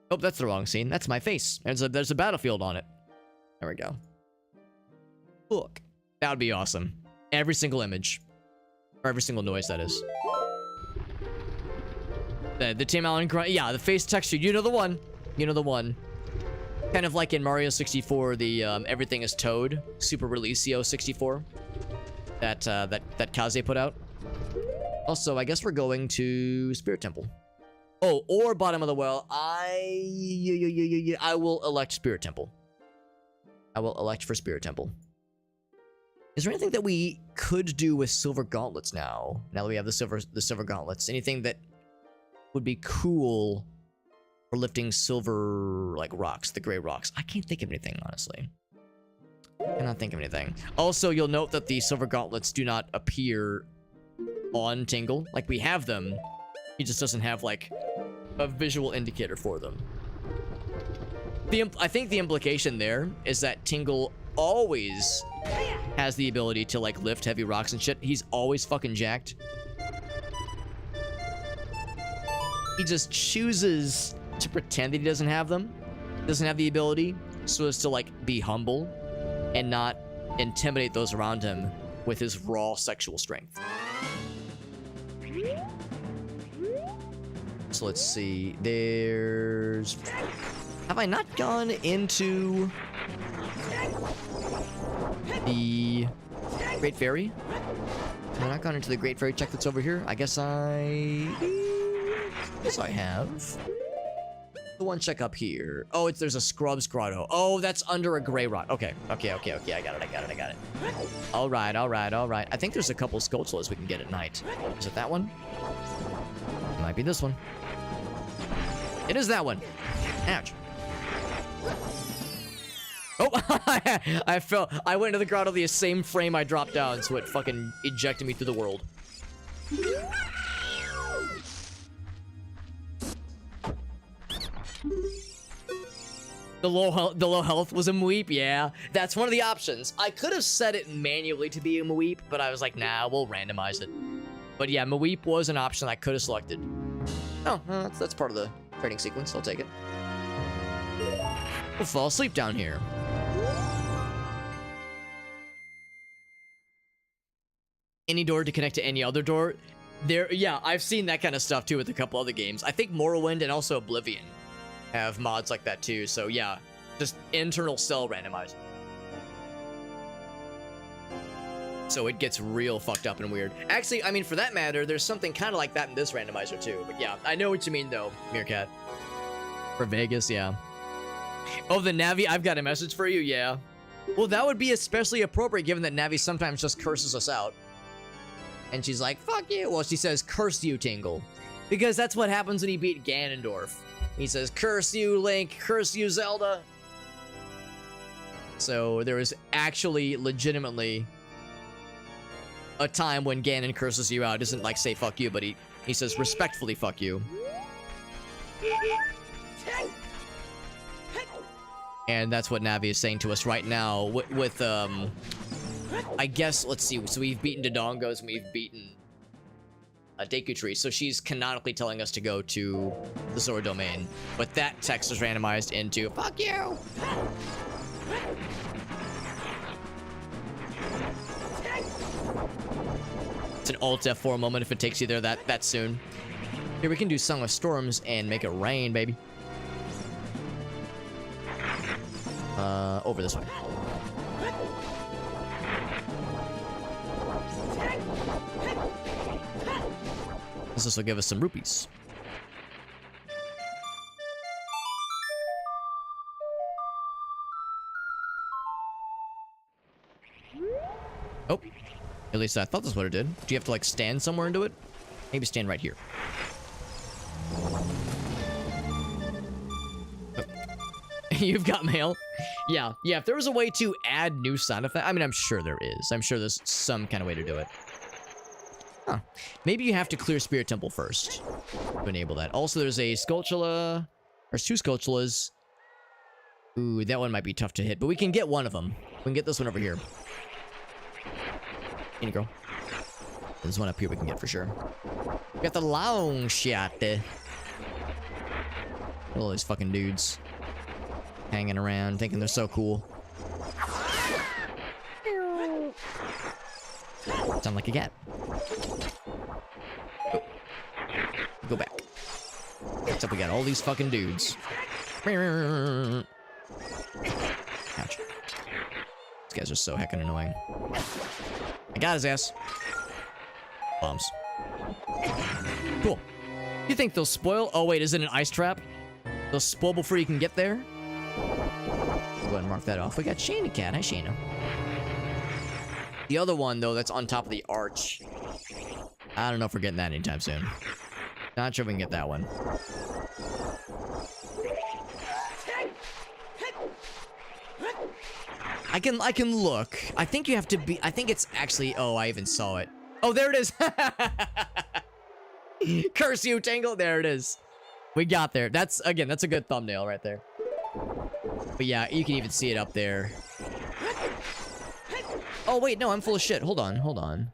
Oh, that's the wrong scene. That's my face. There's a battlefield on it. There we go. Fuck. That would be awesome. Every single image. Or every single noise, that is. The Tim Allen grunt. Yeah, the face texture. You know the one. You know the one. Kind of like in Mario 64, the Everything is Toad, Super Releasio 64. That Kaze put out. Also, I guess we're going to Spirit Temple. Oh, or Bottom of the Well. I will elect Spirit Temple. I will elect for Spirit Temple. Is there anything that we could do with Silver Gauntlets now? Now that we have the Silver Gauntlets. Anything that would be cool for lifting silver, like, rocks, the gray rocks? I can't think of anything, honestly. I cannot think of anything. Also, you'll note that the Silver Gauntlets do not appear on Tingle. Like, we have them. He just doesn't have, like, a visual indicator for them. I think the implication there is that Tingle always has the ability to, like, lift heavy rocks and shit. He's always fucking jacked. He just chooses to pretend that he doesn't have them, doesn't have the ability, so as to, like, be humble and not intimidate those around him with his raw sexual strength. So let's see. There's... Have I not gone into the Great Fairy? Have I not gone into the Great Fairy check that's over here? I guess I have. The one check up here. Oh, there's a Scrub's Grotto. Oh, that's under a gray rock. Okay. I got it. All right. I think there's a couple Scotulas we can get at night. Is it that one? It might be this one. It is that one. Ouch. Oh, I went into the grotto the same frame I dropped down, so it fucking ejected me through the world. The low health was a Mweep, yeah. That's one of the options. I could have set it manually to be a Mweep, but I was like, nah, we'll randomize it. But yeah, Mweep was an option I could have selected. Oh, that's part of the training sequence. I'll take it. We'll fall asleep down here. Any door to connect to any other door? Yeah, I've seen that kind of stuff too with a couple other games. I think Morrowind and also Oblivion have mods like that too, so yeah, just internal cell randomizer. So it gets real fucked up and weird. Actually, I mean, for that matter, there's something kind of like that in this randomizer too, but yeah, I know what you mean though, Meerkat. For Vegas, yeah. Oh, the Navi, I've got a message for you, yeah. Well, that would be especially appropriate given that Navi sometimes just curses us out. And she's like, fuck you. Well, she says, curse you, Tingle. Because that's what happens when he beat Ganondorf. He says, curse you, Link, curse you, Zelda. So there is actually legitimately a time when Ganon curses you out. It doesn't like say fuck you, but he says respectfully fuck you. And that's what Navi is saying to us right now with I guess, let's see, so we've beaten Dodongos and we've beaten Deku tree, so she's canonically telling us to go to the Zora domain. But that text is randomized into "fuck you." It's an Alt F4 moment if it takes you there that soon. Here we can do Song of Storms and make it rain, baby. Over this way. This will give us some rupees. Oh, at least I thought that's what it did. Do you have to like stand somewhere and do it? Maybe stand right here. Oh. You've got mail. Yeah, if there was a way to add new sound effects, I mean, I'm sure there is. I'm sure there's some kind of way to do it. Huh. Maybe you have to clear Spirit Temple first to enable that. Also, there's a Skulltula. There's 2 Skulltulas. Ooh, that one might be tough to hit, but we can get one of them. We can get this one over here. In you go. There's one up here we can get for sure. We got the long shot. All these fucking dudes hanging around, thinking they're so cool. Sound like a cat. Oh. Go back. Except we got all these fucking dudes. Ouch. These guys are so heckin' annoying. I got his ass. Bombs. Cool. You think they'll spoil? Oh wait, is it an ice trap? They'll spoil before you can get there? Go ahead and mark that off. We got Shayna Cat. Hi, Shayna. The other one, though, that's on top of the arch. I don't know if we're getting that anytime soon. Not sure if we can get that one. I can look. I think you have to be... I think it's actually... Oh, I even saw it. Oh, there it is. Curse you, Tangle. There it is. We got there. That's, again, that's a good thumbnail right there. But yeah, you can even see it up there. Oh, wait, no, I'm full of shit. Hold on.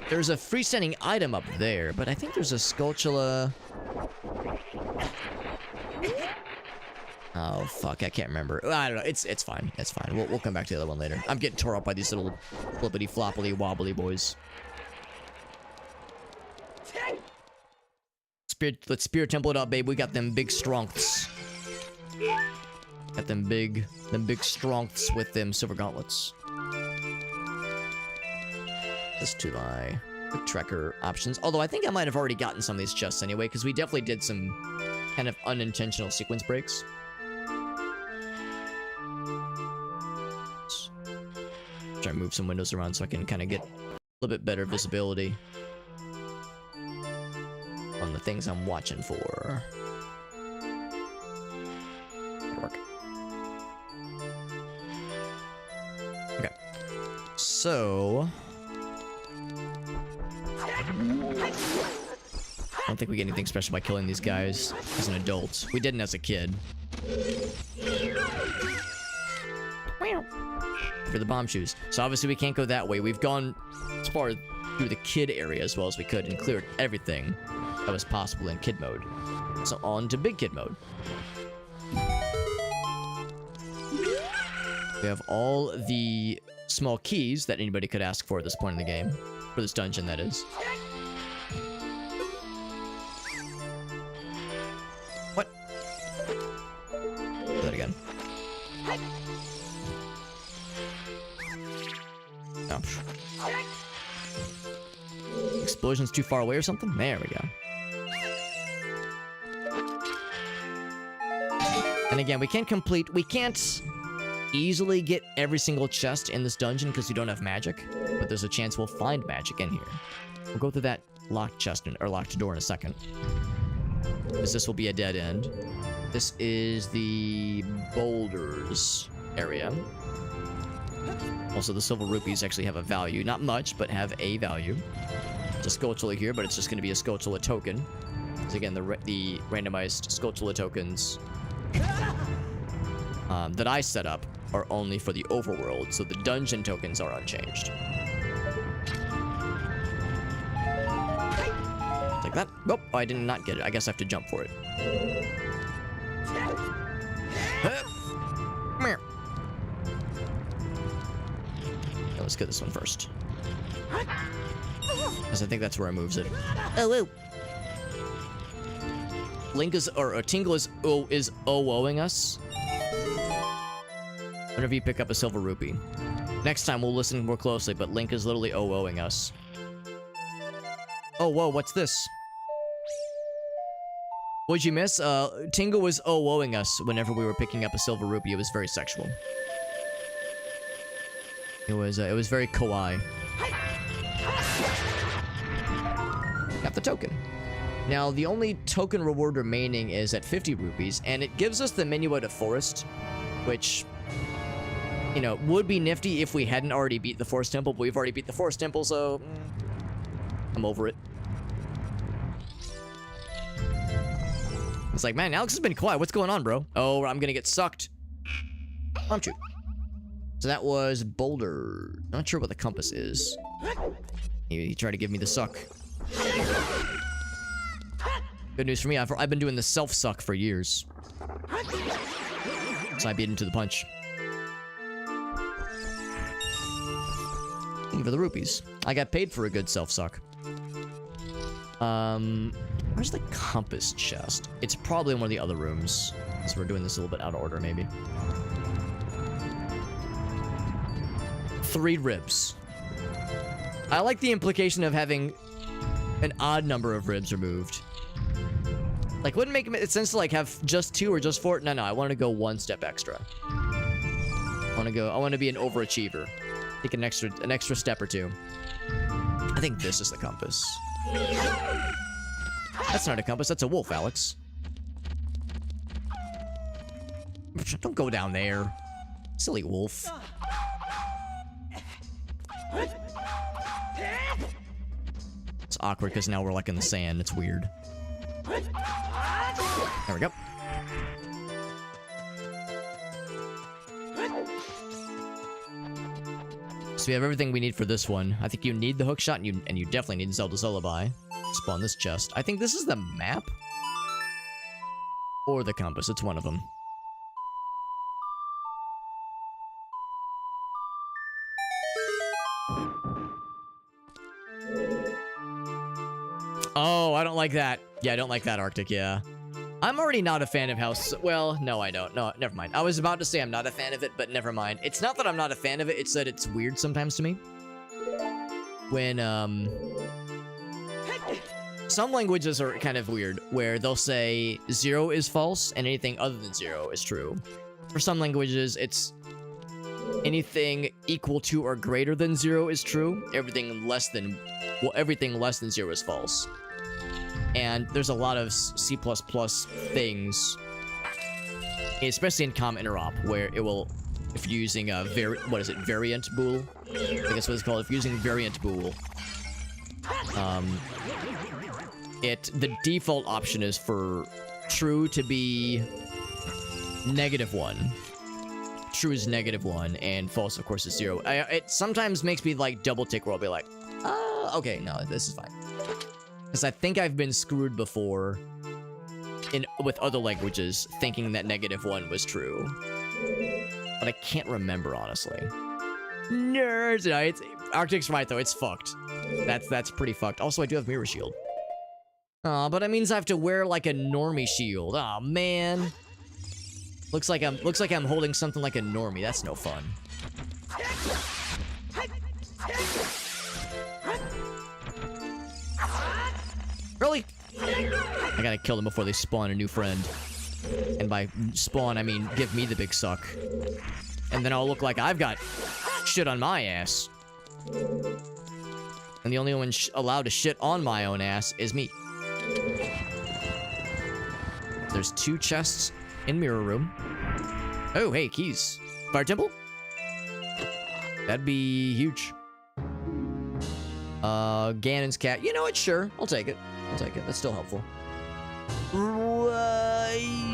There's a freestanding item up there, but I think there's a Skulltula... Oh, fuck, I can't remember. I don't know, it's fine, it's fine. We'll come back to the other one later. I'm getting tore up by these little flippity-floppity wobbly boys. Let's Spirit Temple it up, babe. We got them big strengths. Got them big strengths with them silver gauntlets. Just to my quick tracker options. Although I think I might have already gotten some of these chests anyway, because we definitely did some kind of unintentional sequence breaks. Let's try and move some windows around so I can kind of get a little bit better visibility on the things I'm watching for. That'll work. Okay. So... I don't think we get anything special by killing these guys as an adult. We didn't as a kid. For the bomb shoes. So obviously we can't go that way. We've gone as far through the kid area as well as we could and cleared everything that was possible in kid mode. So on to big kid mode. We have all the small keys that anybody could ask for at this point in the game. For this dungeon, that is. What? Do that again. Oh. Explosion's too far away or something? There we go. And again, we can't easily get every single chest in this dungeon because we don't have magic, but there's a chance we'll find magic in here. We'll go through that locked chest or locked door in a second, because this will be a dead end. This is the boulders area. Also, the silver rupees actually have a value. Not much, but have a value. It's a Skulltula here, but it's just going to be a Skulltula token. Because again, the randomized Skulltula tokens that I set up are only for the overworld, so the dungeon tokens are unchanged. that. Nope, oh, I did not get it. I guess I have to jump for it. Come here. Okay, let's get this one first. Because I think that's where it moves it. Oh, whoa. Link is, or Tingle is OOing us. Whenever you pick up a silver rupee. Next time we'll listen more closely, but Link is literally OOing us. Oh, whoa, what's this? What'd you miss? Tingle was OOing us whenever we were picking up a silver rupee. It was very sexual. It was very kawaii. Got the token. Now, the only token reward remaining is at 50 rupees, and it gives us the Minuet of Forest, which, you know, would be nifty if we hadn't already beat the Forest Temple, but we've already beat the Forest Temple, so I'm over it. It's like, man, Alex has been quiet. What's going on, bro? Oh, I'm gonna get sucked. Aren't you? So that was Boulder. Not sure what the compass is. He tried to give me the suck. Good news for me, I've been doing the self-suck for years. So I beat him to the punch. Thank you for the rupees. I got paid for a good self-suck. Where's the compass chest? It's probably in one of the other rooms. So we're doing this a little bit out of order, maybe. 3 ribs. I like the implication of having an odd number of ribs removed. Like, wouldn't make sense to, like, have just 2 or just 4? No, I want to go 1 step extra. I want to be an overachiever. Take an extra step or 2. I think this is the compass. That's not a compass, that's a wolf, Alex. Don't go down there. Silly wolf. It's awkward because now we're like in the sand. It's weird. There we go. So we have everything we need for this one. I think you need the hookshot, and you definitely need Zelda's Lullaby. Spawn this chest. I think this is the map? Or the compass. It's one of them. Oh, I don't like that. Yeah, I don't like that, Arctic, yeah. I'm already not a fan of how... Well, no, I don't. No, never mind. I was about to say I'm not a fan of it, but never mind. It's not that I'm not a fan of it, it's that it's weird sometimes to me. When, some languages are kind of weird, where they'll say 0 is false, and anything other than 0 is true. For some languages, it's anything equal to or greater than 0 is true. Everything less than 0 is false. And there's a lot of C++ things, especially in comm interop, where it will, if you're using a variant bool? I think that's what it's called. If you're using variant bool, the default option is for true to be -1. True is -1, and false, of course, is 0. It sometimes makes me, like, double tick where I'll be like, okay, no, this is fine. Because I think I've been screwed before with other languages, thinking that -1 was true. But I can't remember, honestly. Nerds! No, Arctic's right, though. It's fucked. That's pretty fucked. Also, I do have Mirror Shield. Aw, but it means I have to wear, like, a normie shield. Aw, man. Looks like I'm holding something like a normie. That's no fun. Really? I gotta kill them before they spawn a new friend. And by spawn, I mean give me the big suck. And then I'll look like I've got shit on my ass. And the only one allowed to shit on my own ass is me. There's 2 chests in Mirror Room. Oh, hey, keys. Fire Temple? That'd be huge. Ganon's cat. You know what? Sure. I'll take it. That's still helpful.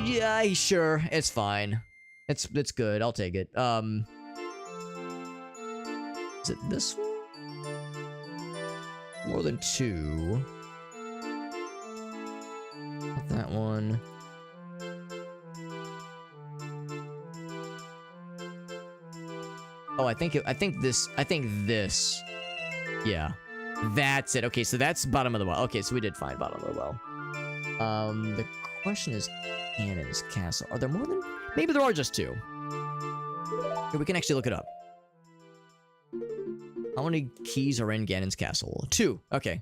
Yeah, sure. It's fine. It's good. I'll take it. Is it this one? More than 2. one. Oh, I think this. Yeah. That's it. Okay, so that's bottom of the well. Okay, so we did find bottom of the well. The question is Ganon's castle. Are there more than... Maybe there are just 2. Here, we can actually look it up. How many keys are in Ganon's castle? 2. Okay.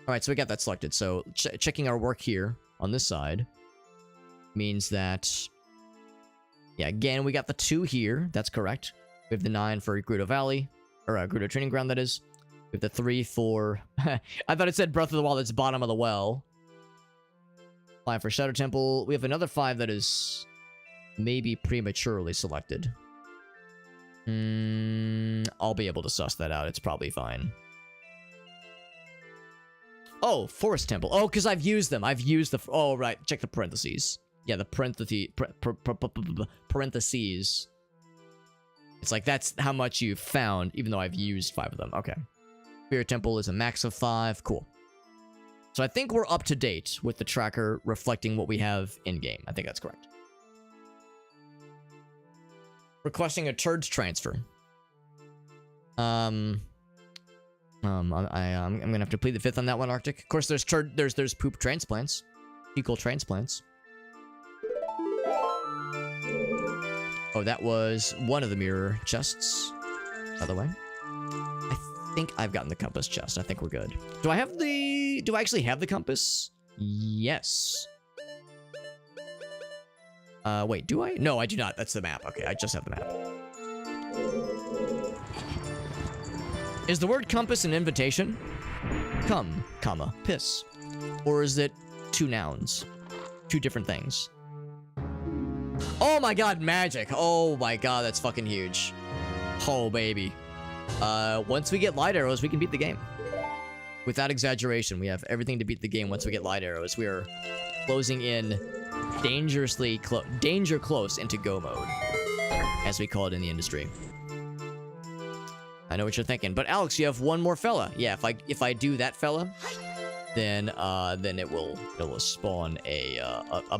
Alright, so we got that selected. So, checking our work here on this side means that... Yeah, again, we got the 2 here. That's correct. We have the 9 for Gerudo Valley. Or Gerudo Training Ground, that is. We have the 3 for... I thought it said Breath of the Wild. That's bottom of the well. 5 for Shadow Temple. We have another 5 that is maybe prematurely selected. I'll be able to suss that out. It's probably fine. Oh, Forest Temple. Oh, because I've used them. I've used the... Oh, right. Check the parentheses. Yeah, the parentheses. It's like, that's how much you've found, even though I've used 5 of them. Okay. Spirit Temple is a max of 5. Cool. So I think we're up to date with the tracker reflecting what we have in-game. I think that's correct. Requesting a turds transfer. I'm gonna have to plead the 5th on that one, Arctic. Of course, there's poop transplants. Fecal transplants. Oh, that was one of the mirror chests, by the way. I think I've gotten the compass chest. I think we're good. Do I actually have the compass? Yes. Wait, do I? No, I do not. That's the map. Okay, I just have the map. Is the word compass an invitation? Come, comma, piss. Or is it 2 nouns? 2 different things. Oh my god, magic. Oh my god, that's fucking huge. Oh, baby. Once we get light arrows, we can beat the game. Without exaggeration, we have everything to beat the game once we get light arrows. We are closing in danger close into go mode, as we call it in the industry. I know what you're thinking, but Alex, you have one more fella. Yeah, if I do that fella, then it will spawn a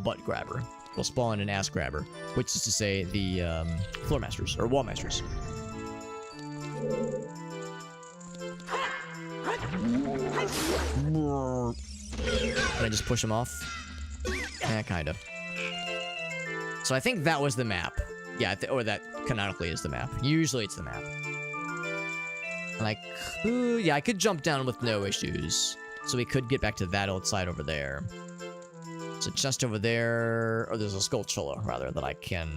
butt grabber. It'll spawn an ass grabber, which is to say the floor masters or wall masters. Can I just push him off? Yeah, kind of. So I think that was the map. Yeah, or that canonically is the map. Usually it's the map. And I could jump down with no issues. So we could get back to that old side over there. So just over there, or there's a skulltula rather that I can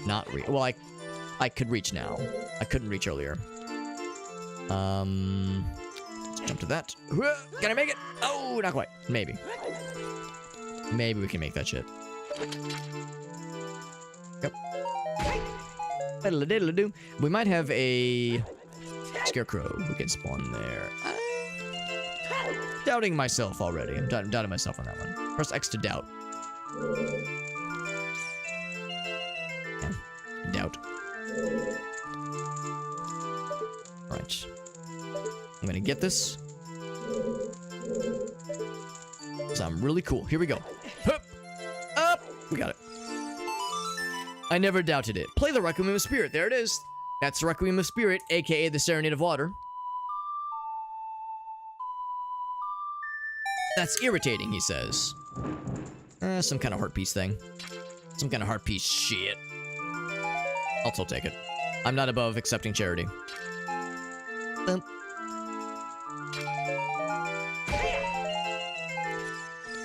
not reach. Well, I could reach now. I couldn't reach earlier. Let's jump to that. Can I make it? Oh, not quite. Maybe. Maybe we can make that shit. Yep. Diddle-a-diddle-a-doo. We might have a scarecrow who can spawn there. Doubting myself already. I'm doubting myself on that one. Press X to doubt. Yeah. Doubt. Right. I'm gonna get this. So I'm really cool. Here we go. Hup! Up! We got it. I never doubted it. Play the Requiem of Spirit. There it is. That's the Requiem of Spirit, aka the Serenade of Water. That's irritating, he says. Some kind of heart piece thing. Some kind of heart piece shit. I'll still take it. I'm not above accepting charity.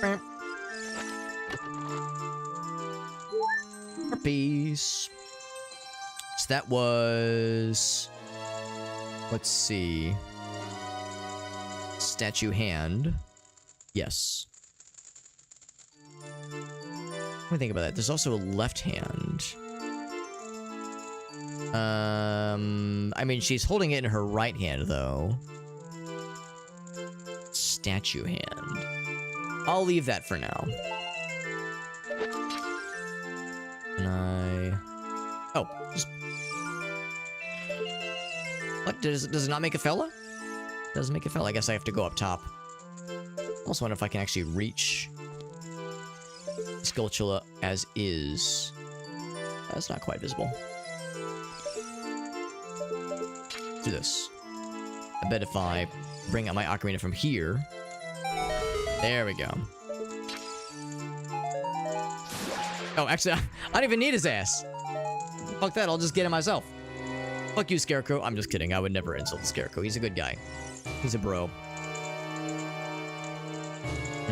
Heart piece. So that was... Let's see. Statue hand. Yes. Let me think about that. There's also a left hand. I mean, she's holding it in her right hand, though. Statue hand. I'll leave that for now. And oh, just... What? Does it not make a fella? Doesn't make a fella. I guess I have to go up top. Also wonder if I can actually reach. Skulltula as is. That's not quite visible. Let's do this. I bet if I bring out my ocarina from here... There we go. Oh, actually, I don't even need his ass. Fuck that, I'll just get it myself. Fuck you, Scarecrow. I'm just kidding. I would never insult the Scarecrow. He's a good guy. He's a bro.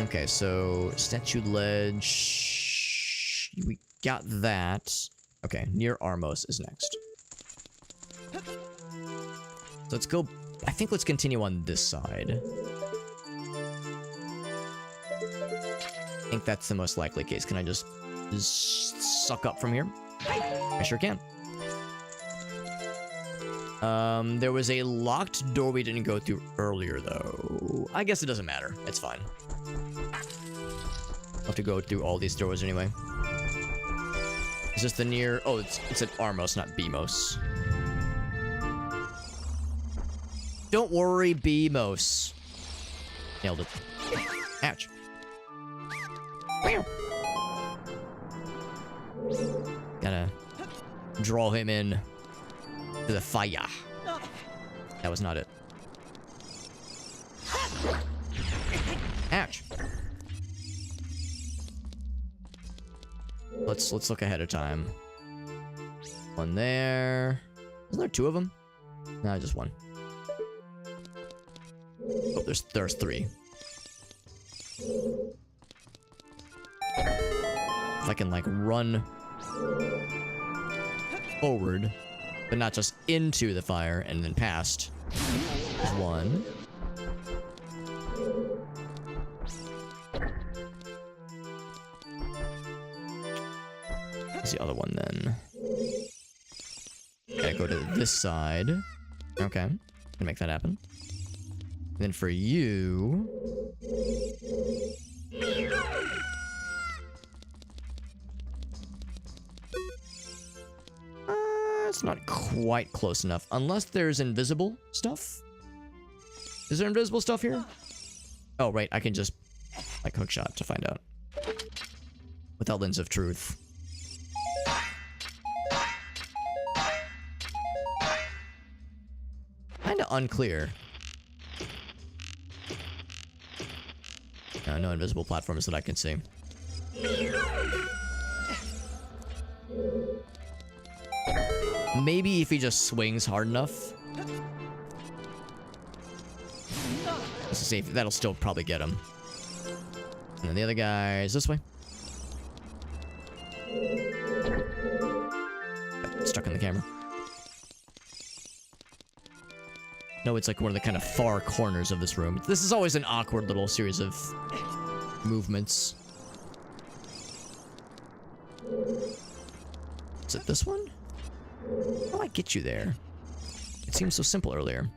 Okay, so statue ledge. We got that. Okay, near Armos is next. So let's go. I think let's continue on this side. I think that's the most likely case. Can I just suck up from here? I sure can. There was a locked door we didn't go through earlier, though. I guess it doesn't matter. It's fine. I'll have to go through all these doors anyway. Is this the near... Oh, it's at Armos, not Beamos. Don't worry, Beamos. Nailed it. Ouch. Gotta draw him in to the fire. That was not it. Ouch. Let's look ahead of time. One there. Isn't there two of them? No, just one. Oh, there's three. If I can like run forward, but not just into the fire and then past. There's one. Where's the other one then? Gotta go to this side. Okay, can make that happen. And then for you, it's not quite close enough. Unless there's invisible stuff. Is there invisible stuff here? Oh, right. I can just, like, hookshot to find out. Without lens of truth. Kinda unclear. No invisible platforms that I can see. Maybe if he just swings hard enough. Let's see if that'll still probably get him. And then the other guy is this way. Got stuck in the camera. No, it's like one of the kind of far corners of this room. This is always an awkward little series of movements. Is it this one? How do I get you there? It seemed so simple earlier.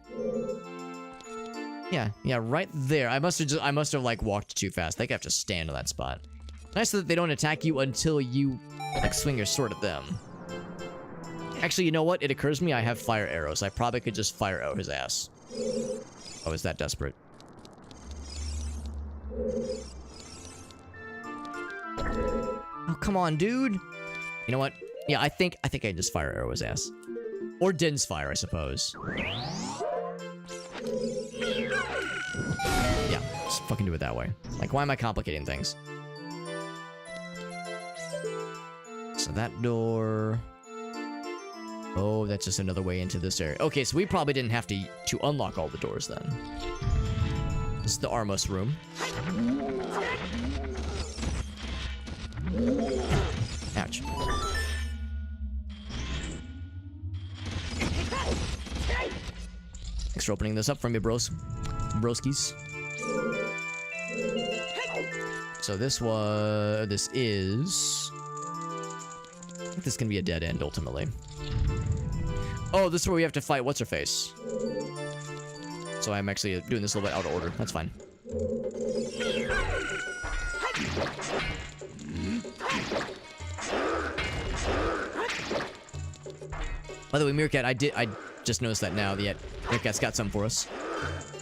Yeah, right there. I must have like walked too fast. I think I have to stand on that spot. Nice that they don't attack you until you like swing your sword at them. Actually, you know what? It occurs to me I have fire arrows. I probably could just fire arrow his ass. Oh, is that desperate? Oh, come on, dude. You know what? Yeah, I think I just fire arrow his ass. Or Din's fire, I suppose. Yeah, just fucking do it that way. Like, why am I complicating things? So that door... Oh, that's just another way into this area. Okay, so we probably didn't have to unlock all the doors then. This is the Armos room. Ouch. Thanks for opening this up for me, broskies. So this is... I think this is gonna be a dead end, ultimately. Oh, this is where we have to fight What's-Her-Face. So I'm actually doing this a little bit out of order. That's fine. By the way, Meerkat, I just noticed that now. Yeah, Meerkat's got something for us.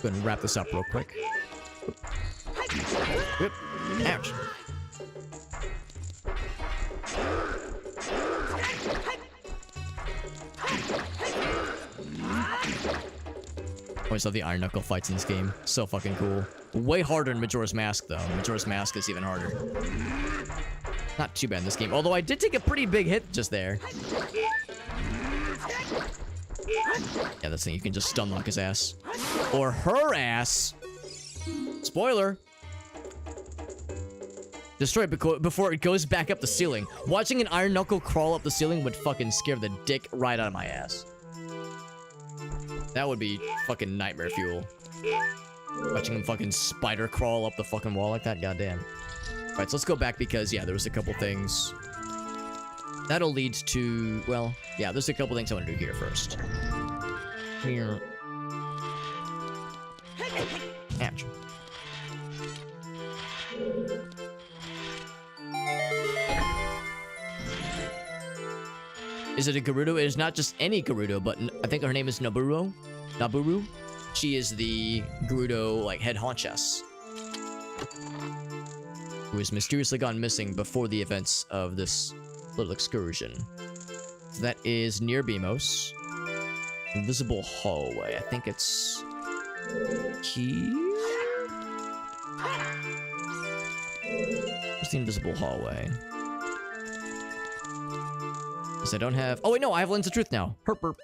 Go ahead and wrap this up real quick. Whoop. Ouch. Always love the Iron Knuckle fights in this game. So fucking cool. Way harder in Majora's Mask, though. Majora's Mask is even harder. Not too bad in this game. Although I did take a pretty big hit just there. Yeah, that's the thing. You can just stun lock his ass. Or her ass. Spoiler. Destroy it before it goes back up the ceiling. Watching an Iron Knuckle crawl up the ceiling would fucking scare the dick right out of my ass. That would be fucking nightmare fuel. Watching him fucking spider crawl up the fucking wall like that, goddamn. Alright, so let's go back because, yeah, there was a couple things. That'll lead to, well, yeah, there's a couple things I want to do here first. Here. Ouch. Is it a Gerudo? It is not just any Gerudo, but I think her name is Naburu. Naburu? She is the Gerudo, like, head honchess, who has mysteriously gone missing before the events of this little excursion. So that is near Beamos. Invisible hallway. I think it's here? Where's the invisible hallway? Because I don't have... Oh, wait, no, I have Lens of Truth now. Herp, herp.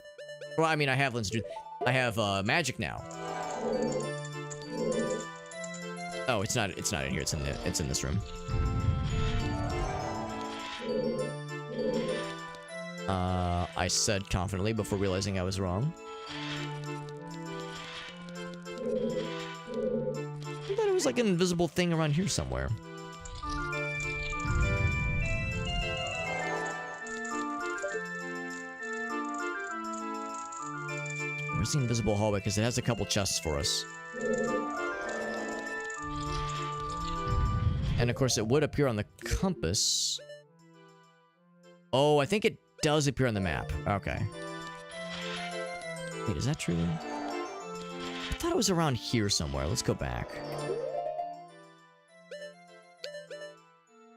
Well, I mean, I have Lens of Truth. I have, magic now. Oh, it's not in here. It's in this room. I said confidently before realizing I was wrong. I thought it was like an invisible thing around here somewhere. Where's the invisible hallway? Because it has a couple chests for us. And of course it would appear on the compass. Oh, I think it does appear on the map. Okay. Wait, is that true? I thought it was around here somewhere. Let's go back.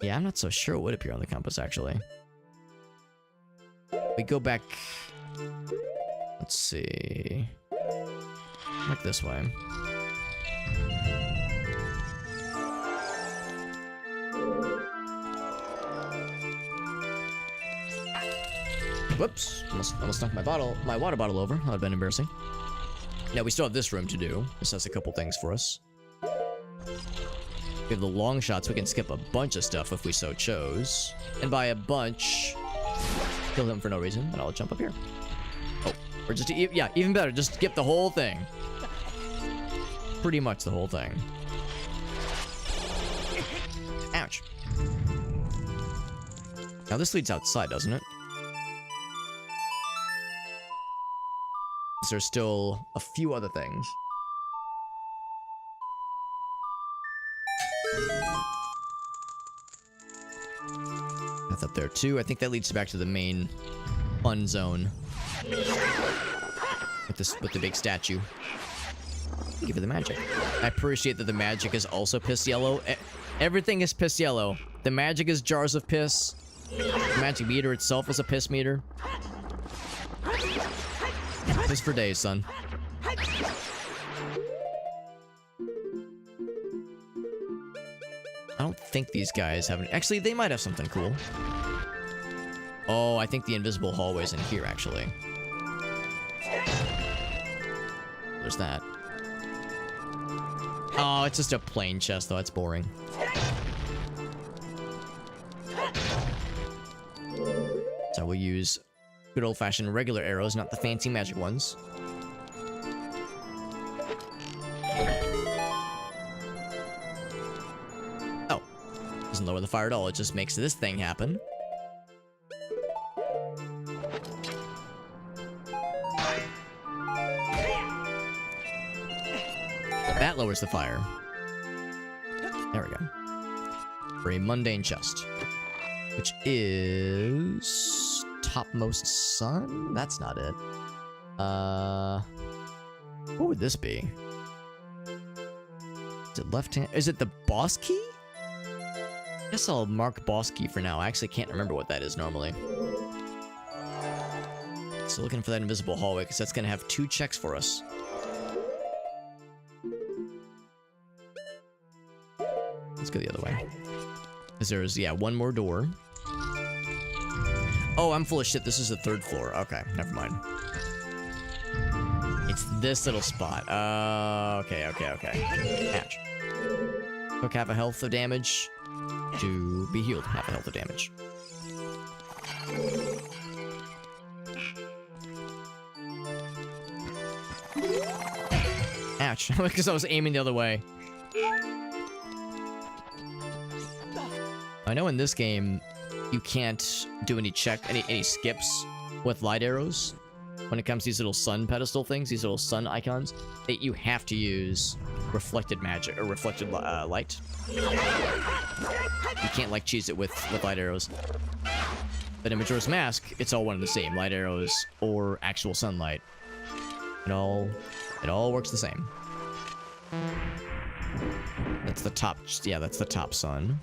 Yeah, I'm not so sure it would appear on the compass, actually. We go back... Let's see... Like this way. Whoops, almost knocked my water bottle over. That would have been embarrassing. Now, we still have this room to do. This has a couple things for us. We have the long shots. We can skip a bunch of stuff if we so chose. And by a bunch, kill them for no reason, and I'll jump up here. Oh, or just, yeah, even better, just skip the whole thing. Pretty much the whole thing. Ouch. Now, this leads outside, doesn't it? There's still a few other things. That's up there too. I think that leads back to the main fun zone. With the big statue. Give it the magic. I appreciate that the magic is also piss yellow. Everything is piss yellow. The magic is jars of piss. The magic meter itself is a piss meter. Piss for days, son. I don't think these guys have any... Actually, they might have something cool. Oh, I think the invisible hallway's in here, actually. There's that. Oh, it's just a plain chest, though. It's boring. So we'll use good old-fashioned regular arrows, not the fancy magic ones. Oh. Doesn't lower the fire at all. It just makes this thing happen. That lowers the fire. There we go. For a mundane chest. Which is... Topmost sun? That's not it. What would this be? Is it left hand? Is it the boss key? I guess I'll mark boss key for now. I actually can't remember what that is normally. It's So looking for that invisible hallway, because that's going to have 2 checks for us. Let's go the other way. Because there's, yeah, 1 more door. Oh, I'm full of shit. This is the 3rd floor. Okay, never mind. It's this little spot. Okay. Hatch. Took half a health of damage to be healed. Half a health of damage. Ouch. Because I was aiming the other way. I know in this game, you can't do any skips with light arrows. When it comes to these little sun pedestal things, these little sun icons, that you have to use reflected magic or reflected light. You can't like cheese it with light arrows. But in Majora's Mask, it's all one and the same: light arrows or actual sunlight. It all works the same. That's the top. Yeah, that's the top sun.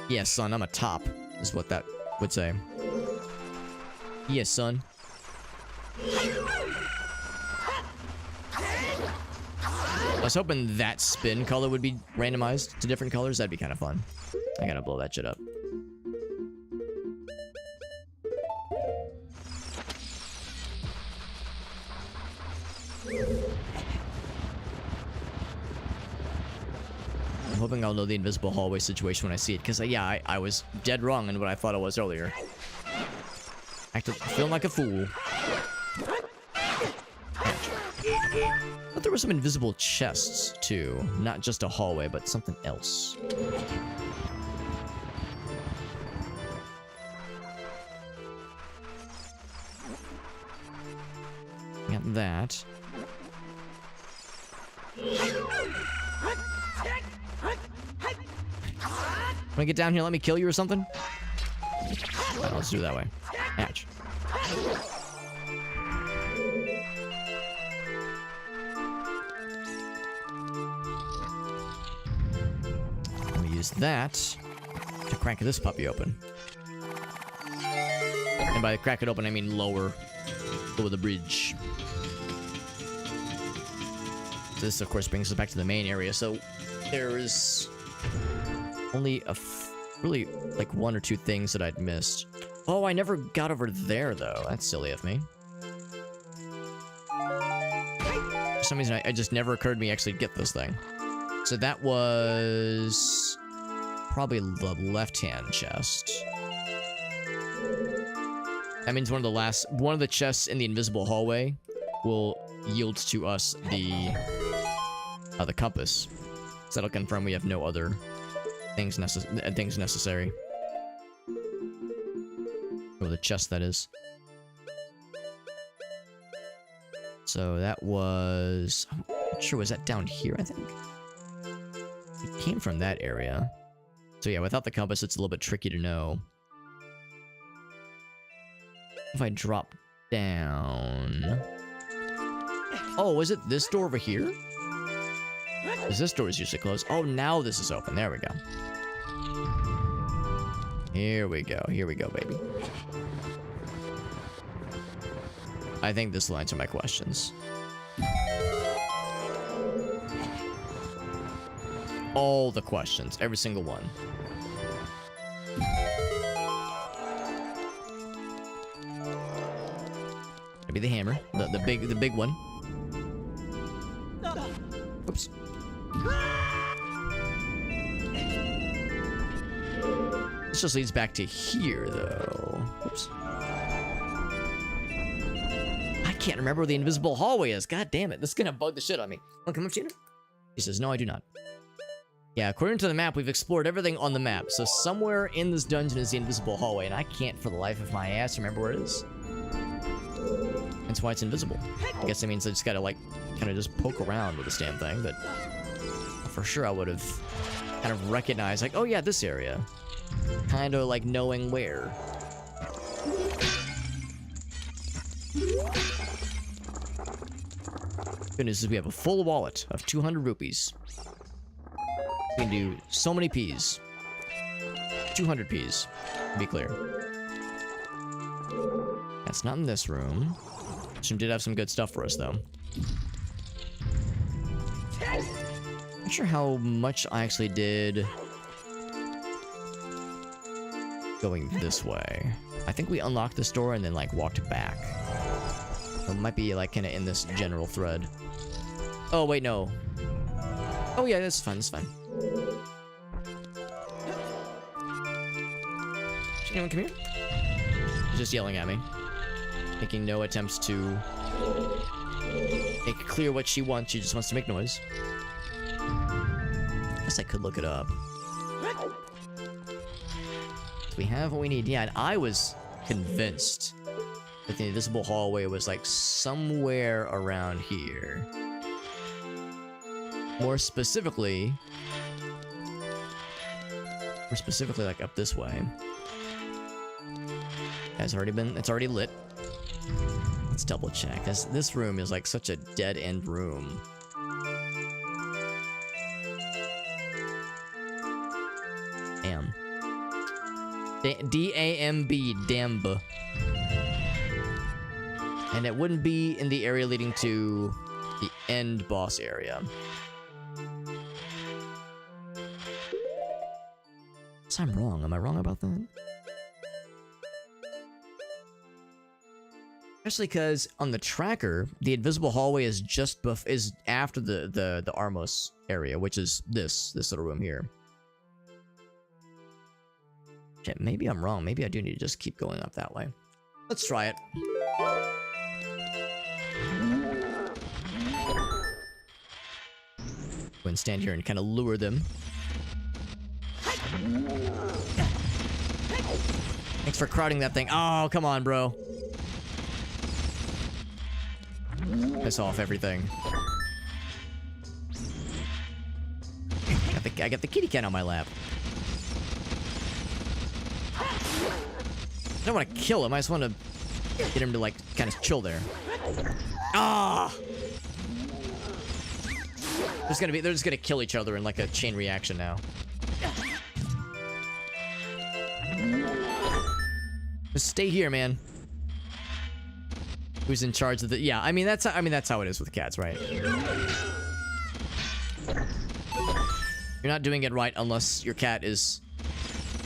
Yeah, son, I'm a top, is what that would say. Yes, son. I was hoping that spin color would be randomized to different colors. That'd be kind of fun. I gotta blow that shit up. I'm hoping I'll know the invisible hallway situation when I see it, because yeah, I was dead wrong in what I thought it was earlier. Feeling like a fool. But there were some invisible chests, too. Not just a hallway, but something else. Got that. Wanna get down here, let me kill you or something? Right, let's do it that way. Hatch. Let me use that to crack this puppy open. And by crack it open, I mean lower the bridge. So this, of course, brings us back to the main area. So there is only really like 1 or 2 things that I'd missed. Oh, I never got over there, though. That's silly of me. For some reason, it just never occurred to me to actually get this thing. So that was probably the left-hand chest. That means one of the chests in the invisible hallway will yield to us the compass. So that'll confirm we have no other things necessary. Or the chest, that is. So that was... I'm not sure, was that down here, I think? It came from that area. So yeah, without the compass, it's a little bit tricky to know. If I drop down... Oh, was it this door over here? Because this door is usually closed. Oh, now this is open. There we go. Here we go. Here we go, baby. I think this will answer my questions. All the questions. Every single one. Maybe the hammer. The big one. Oops. This just leads back to here, though. Oops. I can't remember where the invisible hallway is. God damn it. This is gonna bug the shit out of me. Wanna come up, Gina? He says, no, I do not. Yeah, according to the map, we've explored everything on the map. So somewhere in this dungeon is the invisible hallway, and I can't for the life of my ass remember where it is. That's why it's invisible. I guess that means I just gotta, like, kind of just poke around with this damn thing, but for sure I would have kind of recognized, like, oh yeah, this area. Kind of like knowing where. Good news is we have a full wallet of 200 rupees. We can do so many P's. 200 P's, to be clear. That's not in this room. This room did have some good stuff for us, though. Not sure how much I actually did going this way. I think we unlocked this door and then, like, walked back. It might be, like, kind of in this general thread. Oh, wait, no. Oh, yeah, that's fine, that's fine. Anyone come here? She's just yelling at me. Making no attempts to make it clear what she wants. She just wants to make noise. Guess I could look it up. We have what we need. Yeah, and I was convinced that the invisible hallway was like somewhere around here. More specifically like up this way. It's already lit. Let's double check. This room is like such a dead end room. Damn. D-A-M-B, Damb. And it wouldn't be in the area leading to the end boss area. So I'm wrong. Am I wrong about that? Especially because on the tracker, the invisible hallway is just is after the Armos area, which is this little room here. Shit, maybe I'm wrong. Maybe I do need to just keep going up that way. Let's try it. Go and stand here and kind of lure them. Thanks for crowding that thing. Oh, come on, bro. Piss off everything. I got the kitty cat on my lap. I don't want to kill him. I just want to get him to, like, kind of chill there. Ah! They're just gonna kill each other in like a chain reaction now. Just stay here, man. Who's in charge of the? Yeah, I mean that's how it is with cats, right? You're not doing it right unless your cat is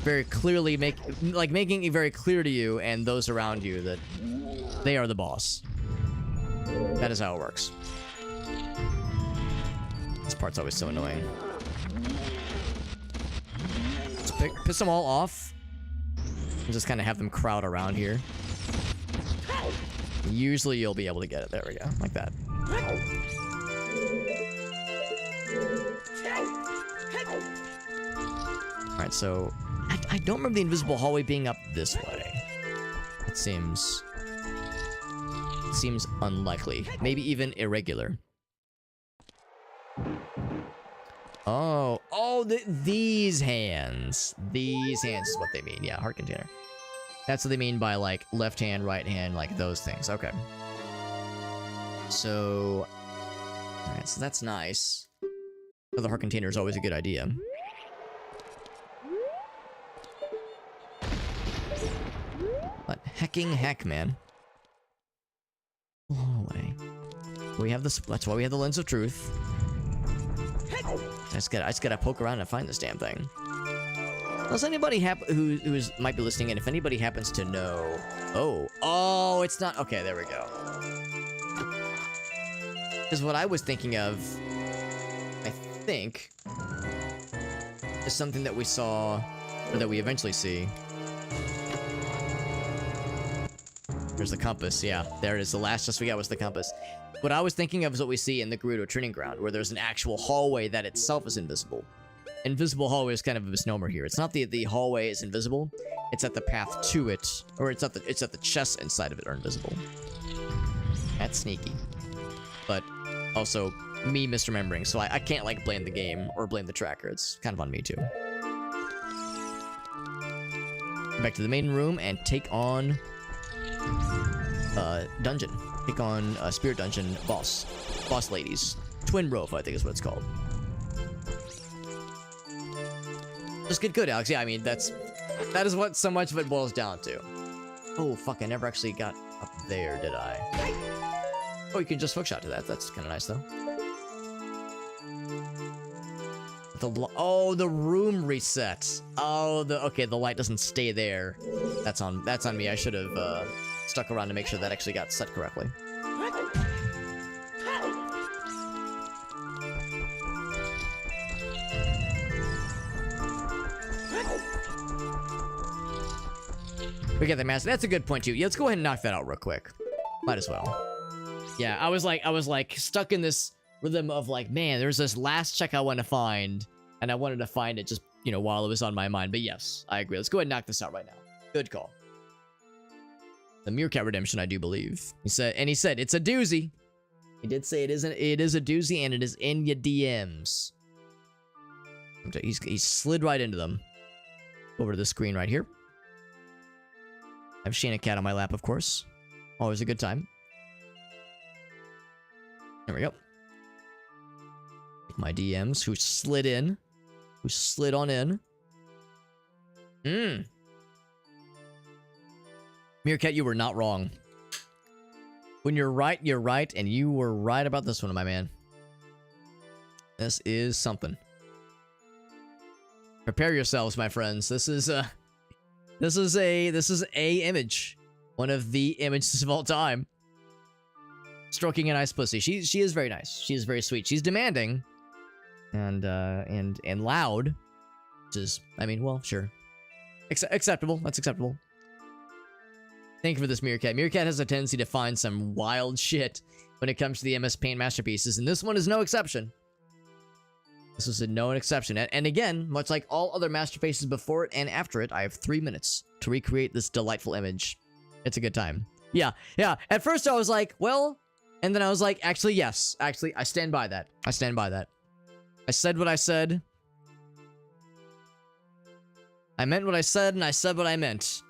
very clearly making it very clear to you and those around you that they are the boss. That is how it works. This part's always so annoying. Let's piss them all off. And just kind of have them crowd around here. Usually you'll be able to get it. There we go. Like that. Alright, so... I don't remember the invisible hallway being up this way. It seems unlikely. Maybe even irregular. Oh, these hands. These hands is what they mean. Yeah, heart container. That's what they mean by, like, left hand, right hand, like those things. Okay. So... Alright, so that's nice. So the heart container is always a good idea. But hecking heck, man. Hallway. We have this. That's why we have the lens of truth. I just gotta poke around and find this damn thing. Does anybody who might be listening, and if anybody happens to know... Oh, it's not... Okay, there we go. Because what I was thinking of, I think, is something that we saw, or that we eventually see. There's the compass, yeah. There it is. The last just we got was the compass. What I was thinking of is what we see in the Gerudo Training Ground, where there's an actual hallway that itself is invisible. Invisible hallway is kind of a misnomer here. It's not the hallway is invisible. It's that the path to it, or it's that the chests inside of it are invisible. That's sneaky. But also me misremembering, so I can't like blame the game or blame the tracker. It's kind of on me too. Back to the main room and take on dungeon. Take on Spirit Dungeon boss ladies. Twin Rove, I think is what it's called. Just get good, Alex. Yeah, I mean that is what so much of it boils down to. Oh, fuck, I never actually got up there, did I? Oh, you can just hookshot to that. That's kind of nice, though. Oh, the room resets. Oh, okay, the light doesn't stay there. That's on me. I should have stuck around to make sure that actually got set correctly. We get the master. That's a good point too. Yeah, let's go ahead and knock that out real quick. Might as well. Yeah, I was like stuck in this rhythm of like, man, there's this last check I want to find, and I wanted to find it just, you know, while it was on my mind. But yes, I agree. Let's go ahead and knock this out right now. Good call. The Meerkat Redemption, I do believe. He said it's a doozy. He did say it is a doozy, and it is in your DMs. He slid right into them. Over to the screen right here. I have Shayna Cat on my lap, of course. Always a good time. There we go. My DMs, who slid in. Who slid on in. Meerkat, you were not wrong. When you're right, and you were right about this one, my man. This is something. Prepare yourselves, my friends. This is a image. One of the images of all time. Stroking a nice pussy. She is very nice. She is very sweet. She's demanding. And loud. Which is, I mean, well, sure. Acceptable. That's acceptable. Thank you for this, Meerkat. Meerkat has a tendency to find some wild shit when it comes to the MS Paint masterpieces, and this one is no exception. This is a known exception. And again, much like all other masterpieces before it and after it, I have 3 minutes to recreate this delightful image. It's a good time. Yeah. At first I was like, well, and then I was like, actually, yes. Actually, I stand by that. I stand by that. I said what I said. I meant what I said, and I said what I meant.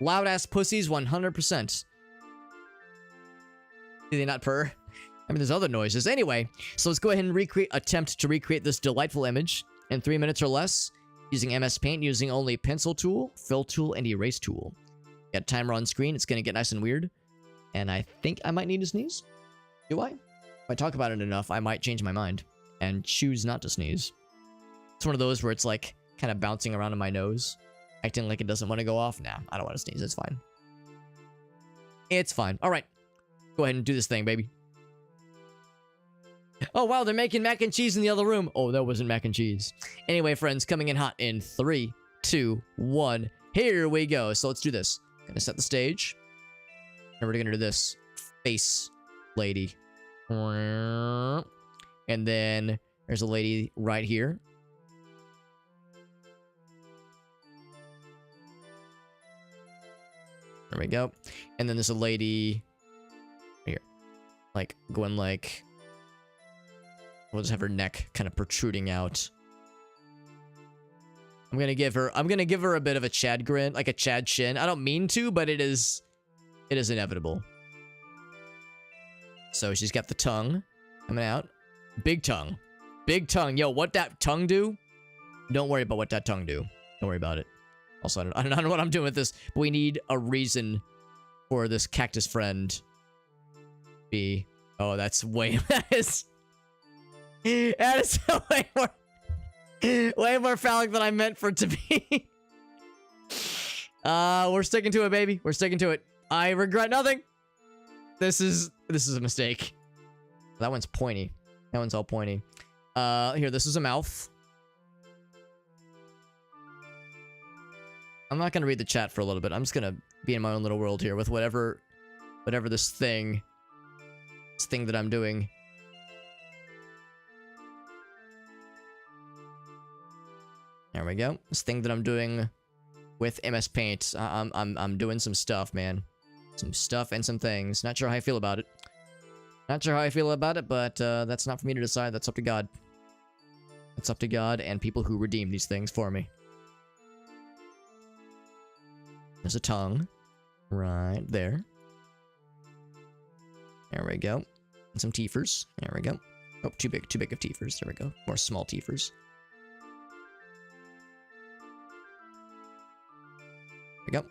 Loud-ass pussies, 100%. Do they not purr? I mean, there's other noises. Anyway, so let's go ahead and attempt to recreate this delightful image in 3 minutes or less using MS Paint, using only pencil tool, fill tool, and erase tool. Got a timer on screen. It's going to get nice and weird. And I think I might need to sneeze. Do I? If I talk about it enough, I might change my mind and choose not to sneeze. It's one of those where it's like kind of bouncing around in my nose, acting like it doesn't want to go off. Nah, I don't want to sneeze. It's fine. It's fine. All right. Go ahead and do this thing, baby. Oh, wow, they're making mac and cheese in the other room. Oh, that wasn't mac and cheese. Anyway, friends, coming in hot in 3, 2, 1. Here we go. So let's do this. Gonna set the stage. And we're gonna do this. Face lady. And then there's a lady right here. There we go. And then there's a lady here. Like, going like... We'll just have her neck kind of protruding out. I'm gonna give her a bit of a Chad grin, like a Chad chin. I don't mean to, but it is inevitable. So she's got the tongue coming out. Big tongue. Big tongue. Yo, what that tongue do? Don't worry about what that tongue do. Don't worry about it. Also, I don't know what I'm doing with this, but we need a reason for this cactus friend be... Oh, that's way... That is way more phallic than I meant for it to be. We're sticking to it, baby. We're sticking to it. I regret nothing. This is a mistake. That one's pointy. That one's all pointy. Here, this is a mouth. I'm not gonna read the chat for a little bit. I'm just gonna be in my own little world here with whatever this thing that I'm doing. There we go. This thing that I'm doing with MS Paint. I'm doing some stuff, man. Some stuff and some things. Not sure how I feel about it. Not sure how I feel about it, but that's not for me to decide. That's up to God. That's up to God and people who redeem these things for me. There's a tongue. Right there. There we go. And some teethers. There we go. Oh, too big of teethers. There we go. More small teethers. There we go.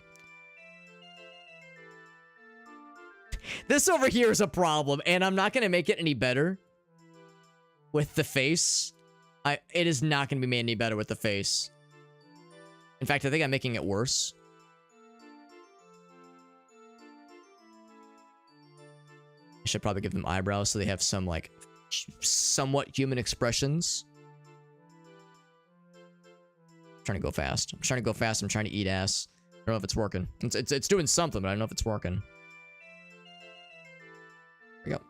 This over here is a problem, and I'm not gonna make it any better with the face. It is not gonna be made any better with the face. In fact, I think I'm making it worse. I should probably give them eyebrows so they have some, like, somewhat human expressions. I'm trying to go fast. I'm trying to go fast. I'm trying to eat ass. I don't know if it's working. It's doing something, but I don't know if it's working. There we go.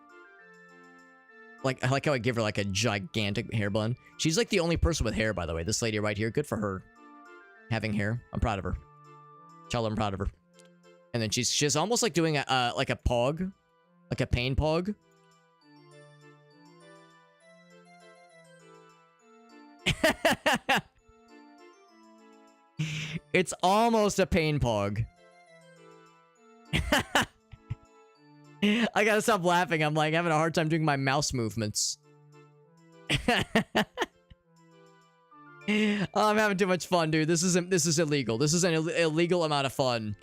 Like, I like how I give her, like, a gigantic hair bun. She's, like, the only person with hair, by the way. This lady right here. Good for her. Having hair. I'm proud of her. Tell her I'm proud of her. And then she's almost, like, doing a, like a pog. Like a pain pog. It's almost a pain pog. I gotta stop laughing. I'm like having a hard time doing my mouse movements. Oh, I'm having too much fun, dude. This is illegal. This is an illegal amount of fun.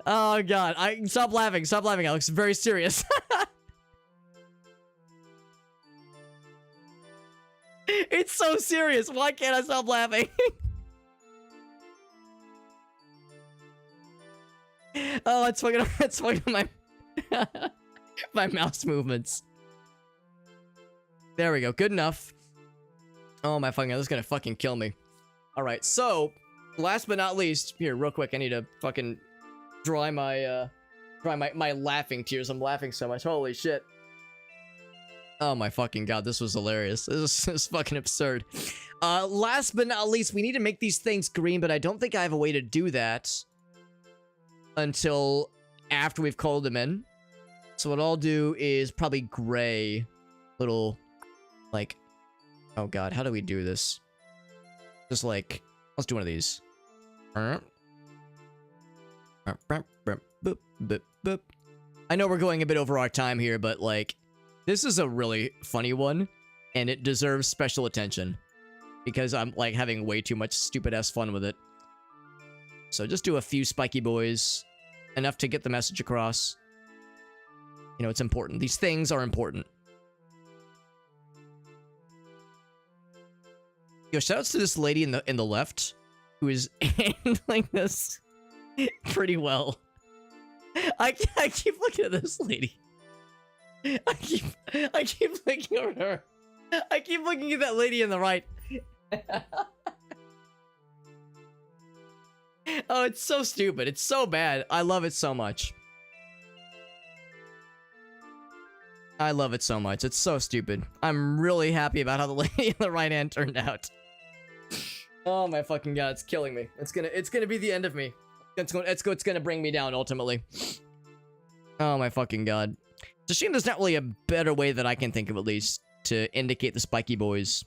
Oh god, stop laughing, Alex. Very serious. It's so serious. Why can't I stop laughing? Oh, it's fucking my my mouse movements. There we go. Good enough. Oh my fucking god, this is gonna fucking kill me. All right, so last but not least, here, real quick, I need to fucking dry my laughing tears. I'm laughing so much. Holy shit. Oh my fucking god, this was hilarious. This is fucking absurd. Last but not least, we need to make these things green, but I don't think I have a way to do that until after we've called them in. So what I'll do is probably gray. Little, like, oh god, how do we do this? Just like, let's do one of these. I know we're going a bit over our time here, but like, this is a really funny one, and it deserves special attention because I'm like having way too much stupid ass fun with it. So just do a few spiky boys, enough to get the message across. You know, it's important. These things are important. Yo, shoutouts to this lady in the left who is handling this pretty well. I keep looking at this lady. I keep looking at her. I keep looking at that lady in the right. Oh, it's so stupid. It's so bad. I love it so much. I love it so much. It's so stupid. I'm really happy about how the lady in the right hand turned out. Oh my fucking god, it's killing me. It's gonna be the end of me. It's gonna bring me down ultimately. Oh my fucking god. It's a shame there's not really a better way that I can think of, at least, to indicate the spiky boys.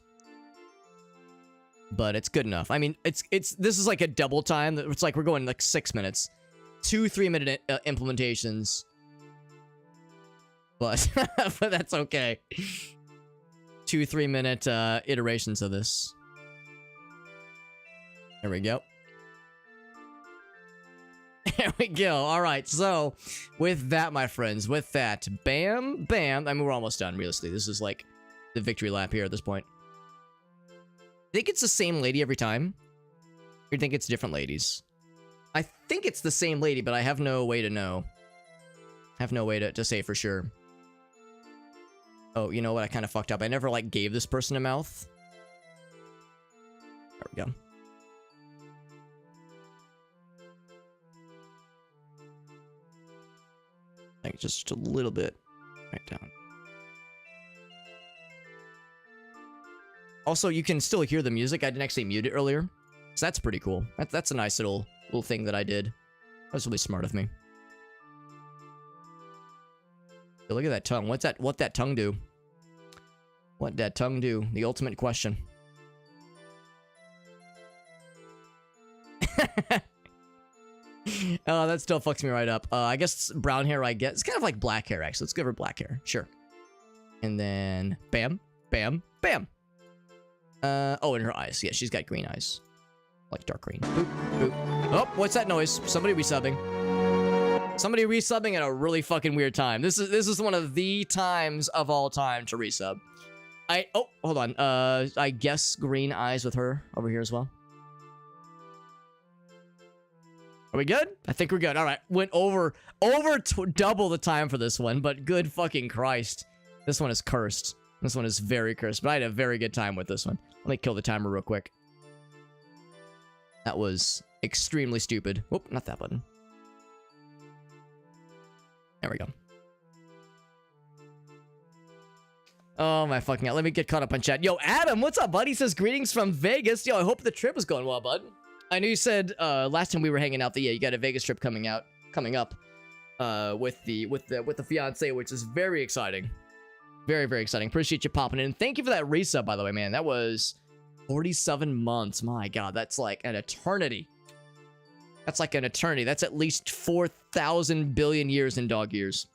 But it's good enough. I mean, this is like a double time. It's like we're going like 6 minutes. 2 3-minute implementations. But but that's okay. 2 3-minute iterations of this. There we go. There we go. All right. So, with that, my friends, with that, bam, bam. I mean, we're almost done, realistically. This is like the victory lap here at this point. Think it's the same lady every time? Or you think it's different ladies? I think it's the same lady, but I have no way to know. I have no way to say for sure. Oh, you know what? I kind of fucked up. I never, like, gave this person a mouth. There we go. Like, just a little bit. Right down. Also, you can still hear the music. I didn't actually mute it earlier. So that's pretty cool. That's a nice little thing that I did. That was really smart of me. Yo, look at that tongue. What that tongue do? What that tongue do? The ultimate question. Oh, that still fucks me right up. I guess brown hair I get. It's kind of like black hair, actually. Let's give her black hair. Sure. And then, bam, bam, bam. Oh, in her eyes. Yeah, she's got green eyes. Like dark green. Boop, boop. Oh, what's that noise? Somebody resubbing. Somebody resubbing at a really fucking weird time. This is one of the times of all time to resub. Oh, hold on. I guess green eyes with her over here as well. Are we good? I think we're good. All right. Went over double the time for this one, but good fucking Christ. This one is cursed. This one is very cursed, but I had a very good time with this one. Let me kill the timer real quick. That was extremely stupid. Whoop, not that button. There we go. Oh my fucking god. Let me get caught up on chat. Yo, Adam, what's up, bud? He says, greetings from Vegas. Yo, I hope the trip is going well, bud. I know you said last time we were hanging out that yeah, you got a Vegas trip coming up with the fiance, which is very exciting. Very, very exciting. Appreciate you popping in. Thank you for that resub, by the way, man. That was 47 months. My god, that's like an eternity. That's like an eternity. That's at least 4,000 billion years in dog years.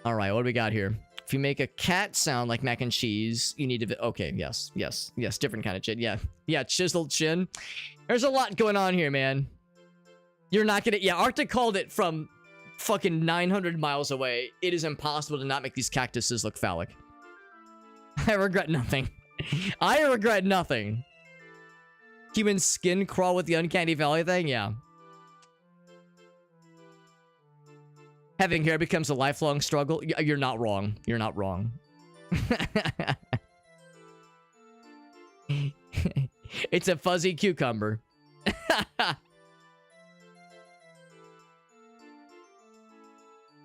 All right, what do we got here? If you make a cat sound like mac and cheese, you need to... Okay, yes, yes, yes. Different kind of chin. Yeah, yeah, chiseled chin. There's a lot going on here, man. You're not gonna... Yeah, Arctic called it from fucking 900 miles away. It is impossible to not make these cactuses look phallic. I regret nothing. I regret nothing. Human skin crawl with the uncanny valley thing? Yeah. Having hair becomes a lifelong struggle. You're not wrong. You're not wrong. It's a fuzzy cucumber.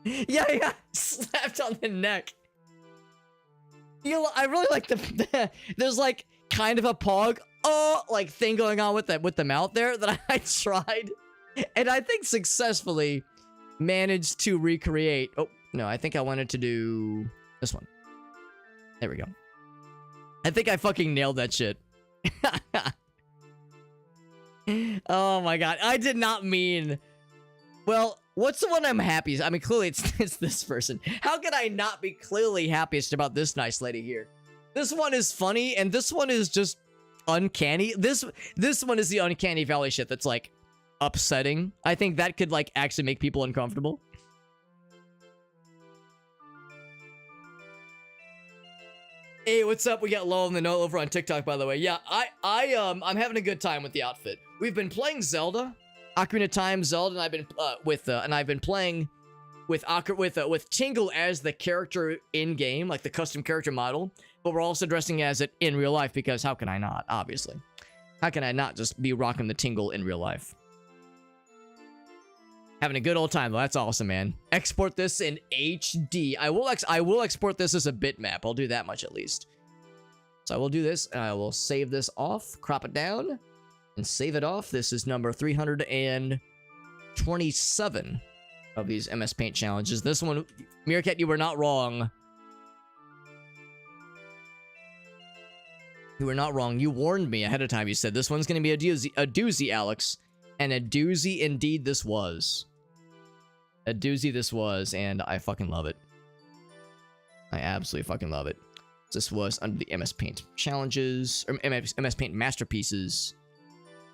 Yeah, slapped on the neck. I really like there's like kind of a pog like thing going on with the mouth there that I tried, and I think successfully managed to recreate. Oh no, I think I wanted to do this one. There we go. I think I fucking nailed that shit. Oh my god, I did not mean. Well, what's the one I'm happiest? I mean, clearly it's this person. How could I not be clearly happiest about this nice lady here? This one is funny, and this one is just uncanny. This one is the uncanny valley shit that's like upsetting. I think that could like actually make people uncomfortable. Hey, what's up? We got low on the note over on TikTok, by the way. Yeah, I'm having a good time with the outfit. We've been playing Zelda, Ocarina of Time, Zelda, and I've been playing with Tingle as the character in game, like the custom character model. But we're also dressing as it in real life because how can I not? Obviously, how can I not just be rocking the Tingle in real life? Having a good old time though. That's awesome, man. Export this in HD. I will export this as a bitmap. I'll do that much at least. So I will do this, and I will save this off, crop it down, and save it off. This is number 327 of these MS Paint challenges. This one, Meerkat, you were not wrong. You were not wrong. You warned me ahead of time. You said this one's going to be a doozy, Alex. And a doozy indeed this was. A doozy this was, and I fucking love it. I absolutely fucking love it. This was under the MS Paint challenges, or MS Paint masterpieces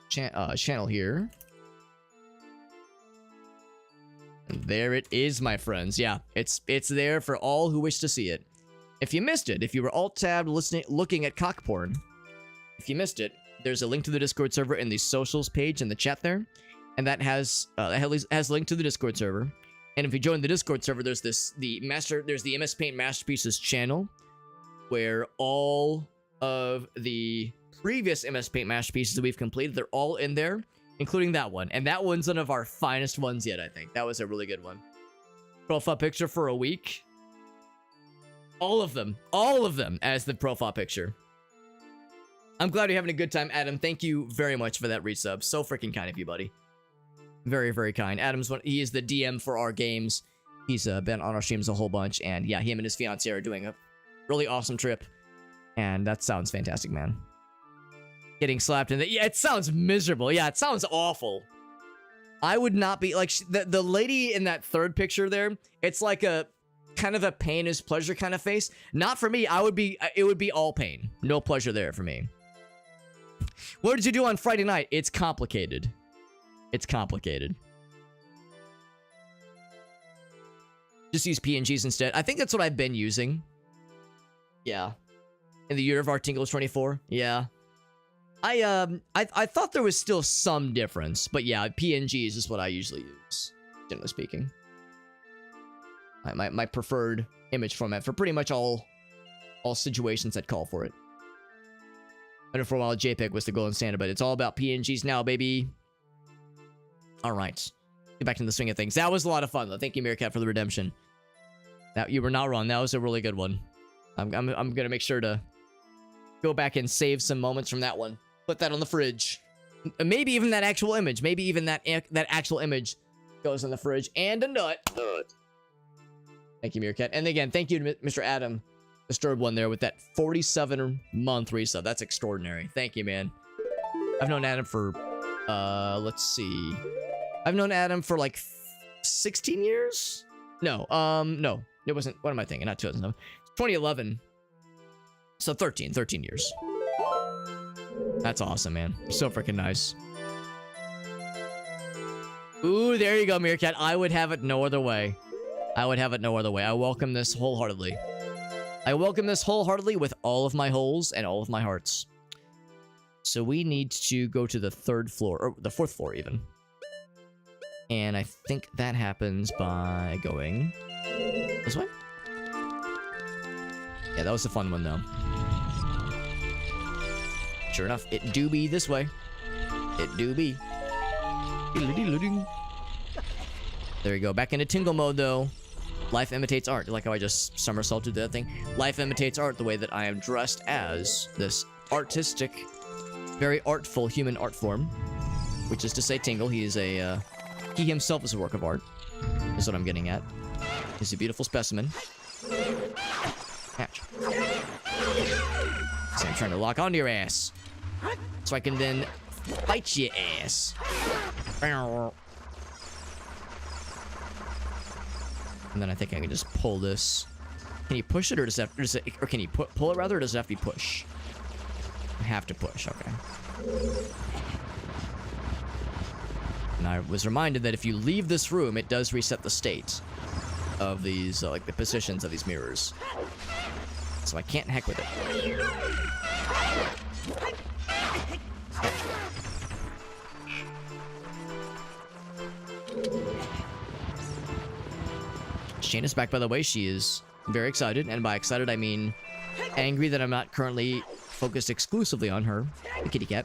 channel here. And there it is, my friends. Yeah, it's there for all who wish to see it. If you missed it, if you were alt-tabbed looking at cock porn, if you missed it, there's a link to the Discord server in the socials page in the chat there, and that has a link to the Discord server. And if you join the Discord server, there's the MS Paint Masterpieces channel, where all of the previous MS Paint Masterpieces that we've completed, they're all in there, including that one. And that one's one of our finest ones yet, I think. That was a really good one. Profile picture for a week. All of them as the profile picture. I'm glad you're having a good time, Adam. Thank you very much for that resub. So freaking kind of you, buddy. Very, very kind. Adam's he is the DM for our games. He's been on our streams a whole bunch, and yeah, him and his fiance are doing a really awesome trip, and that sounds fantastic, man. Getting slapped in the... Yeah, it sounds miserable. Yeah, it sounds awful. I would not be... Like, the lady in that third picture there, it's like a kind of a pain is pleasure kind of face. Not for me. It would be all pain. No pleasure there for me. What did you do on Friday night? It's complicated. It's complicated. Just use PNGs instead. I think that's what I've been using. Yeah. In the year of our Tingles 24. Yeah. I thought there was still some difference, but yeah, PNGs is what I usually use, generally speaking. My preferred image format for pretty much all situations that call for it. I know for a while JPEG was the golden standard, but it's all about PNGs now, baby. All right. Get back into the swing of things. That was a lot of fun, though. Thank you, Meerkat, for the redemption. That, you were not wrong. That was a really good one. I'm gonna make sure to go back and save some moments from that one. Put that on the fridge. Maybe even that actual image. Maybe even that actual image goes on the fridge. And a nut. Thank you, Meerkat. And again, thank you to Mr. Adam Disturbed one there with that 47-month resub. That's extraordinary. Thank you, man. I've known Adam for, let's see. I've known Adam for like 16 years? No, no. It wasn't, what am I thinking? Not 2007. 2011. So 13 years. That's awesome, man. So freaking nice. Ooh, there you go, Meerkat. I would have it no other way. I would have it no other way. I welcome this wholeheartedly. I welcome this wholeheartedly with all of my holes and all of my hearts. So we need to go to the 3rd floor, or the 4th floor even. And I think that happens by going this way. Yeah, that was a fun one, though. Sure enough, it do be this way. It do be. There you go. Back into tingle mode, though. Life imitates art. Like how I just somersaulted that thing. Life imitates art the way that I am dressed as this artistic, very artful human art form. Which is to say, Tingle. He is a, he himself is a work of art. Is what I'm getting at. He's a beautiful specimen. Catch. So I'm trying to lock onto your ass. So I can then bite your ass. And then I think I can just pull this. Can you push it, or does that, or can you pull it rather, or does it have to be push? I have to push, okay. And I was reminded that if you leave this room, it does reset the state of these, like the positions of these mirrors. So I can't heck with it. Shane is back, by the way. She is very excited, and by excited I mean angry that I'm not currently focused exclusively on her, the kitty cat.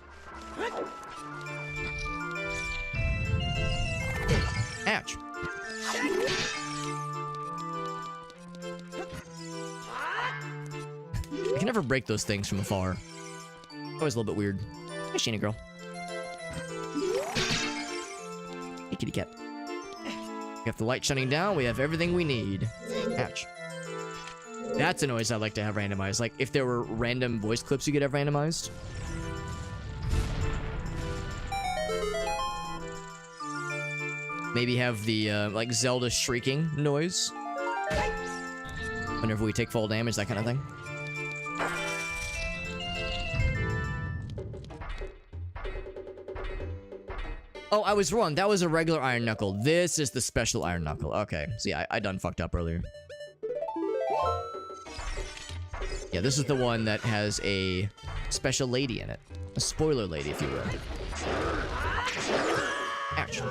Ouch. I can never break those things from afar. Always a little bit weird. Hey, Sheena girl. Hey, kitty cat. We have the light shutting down. We have everything we need. Ouch. That's a noise I'd like to have randomized. Like, if there were random voice clips you could have randomized. Maybe have the, like, Zelda shrieking noise. Whenever we take fall damage, that kind of thing. Oh, I was wrong. That was a regular iron knuckle. This is the special iron knuckle. Okay. See, I done fucked up earlier. Yeah, this is the one that has a special lady in it. A spoiler lady, if you will. Ouch.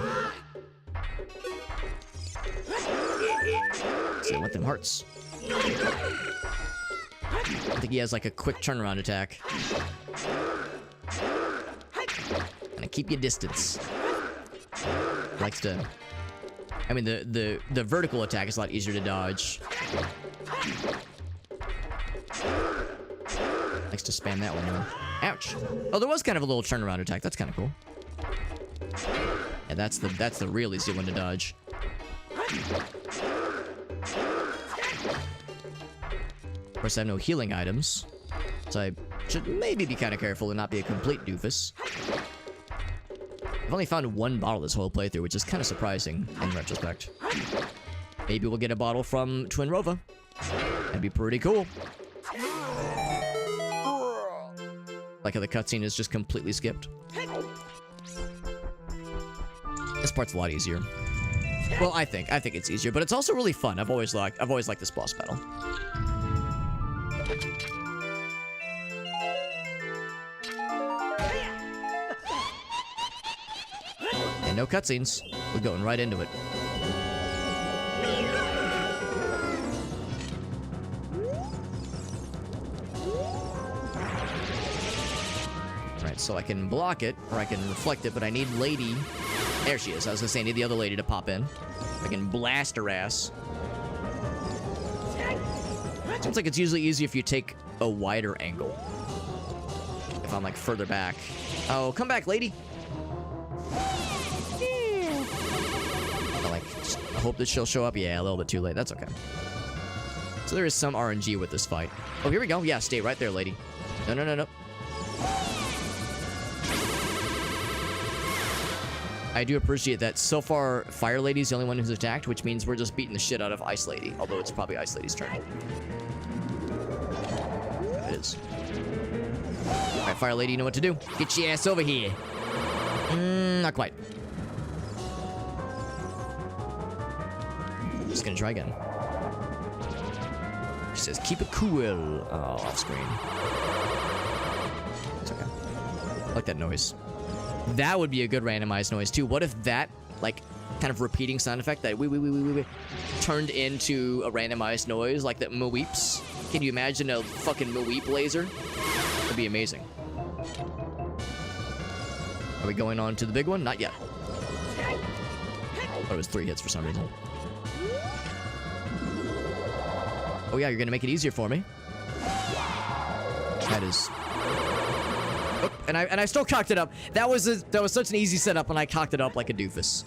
See, I want them hearts. I think he has like a quick turnaround attack. And keep your distance. Likes to... I mean, the vertical attack is a lot easier to dodge. Likes to spam that one, though. Ouch. Oh, there was kind of a little turnaround attack. That's kind of cool. Yeah, that's the real easy one to dodge. Of course, I have no healing items, so I should maybe be kind of careful and not be a complete doofus. I've only found one bottle this whole playthrough, which is kind of surprising in retrospect. Maybe we'll get a bottle from Twin Rova. That'd be pretty cool. Like how the cutscene is just completely skipped. This part's a lot easier. Well, I think it's easier, but it's also really fun. I've always liked this boss battle. And no cutscenes. We're going right into it. Right, so I can block it, or I can reflect it, but I need Lady. There she is. I was gonna say I need the other lady to pop in. I can blast her ass. Seems like it's usually easier if you take a wider angle. If I'm like further back. Oh, come back, lady. I hope that she'll show up. Yeah, a little bit too late. That's okay. So there is some RNG with this fight. Oh, here we go. Yeah, stay right there, lady. No, no, no, no. I do appreciate that. So far, Fire Lady's the only one who's attacked, which means we're just beating the shit out of Ice Lady. Although it's probably Ice Lady's turn. It is. Alright, Fire Lady, you know what to do. Get your ass over here. Not quite. Just gonna try again. She says, keep it cool. Oh, off screen. It's okay. I like that noise. That would be a good randomized noise, too. What if that, like, kind of repeating sound effect that we turned into a randomized noise, like that Mweeps? Can you imagine a fucking Mweep laser? That'd be amazing. Are we going on to the big one? Not yet. Oh, it was 3 hits for some reason. Oh yeah, you're gonna make it easier for me. That is... Oh, and I still cocked it up. That was such an easy setup, and I cocked it up like a doofus.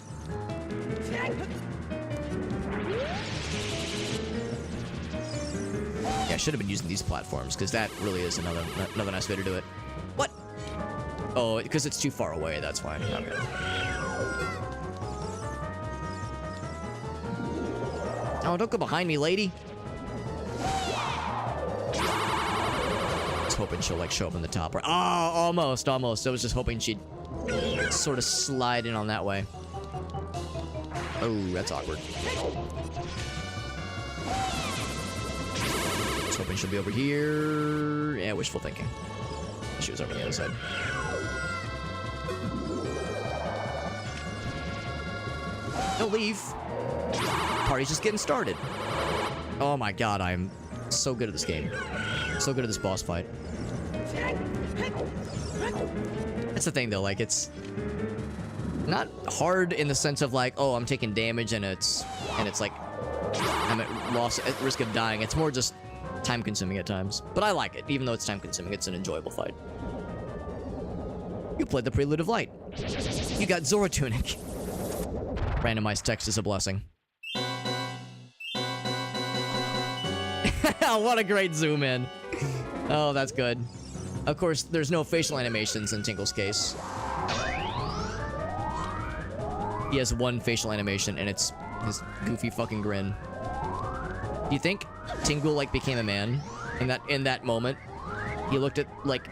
Yeah, I should have been using these platforms, because that really is another nice way to do it. What? Oh, because it's too far away, that's why. Okay. Oh, don't go behind me, lady. Hoping she'll like show up in the top right. Oh, almost. I was just hoping she'd sort of slide in on that way. Oh, that's awkward. Just hoping she'll be over here. Yeah, wishful thinking. She was over on the other side. Don't leave. Party's just getting started. Oh my god, I'm so good at this game. So good at this boss fight. That's the thing though, like it's not hard in the sense of like, oh, I'm taking damage and it's like I'm at risk of dying. It's more just time consuming at times. But I like it. Even though it's time consuming, it's an enjoyable fight. You played the Prelude of Light. You got Zora Tunic. Randomized text is a blessing. What a great zoom in. Oh, that's good. Of course, there's no facial animations in Tingle's case. He has one facial animation, and it's his goofy fucking grin. Do you think Tingle, like, became a man in that moment? He looked at, like,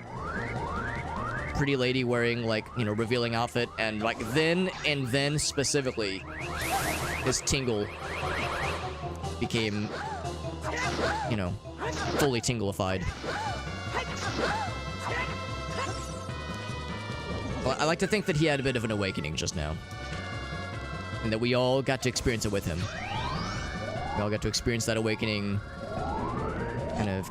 pretty lady wearing, like, you know, revealing outfit, and, like, then specifically, his Tingle became, you know, fully Tingle-ified. Well, I like to think that he had a bit of an awakening just now. And that we all got to experience it with him. We all got to experience that awakening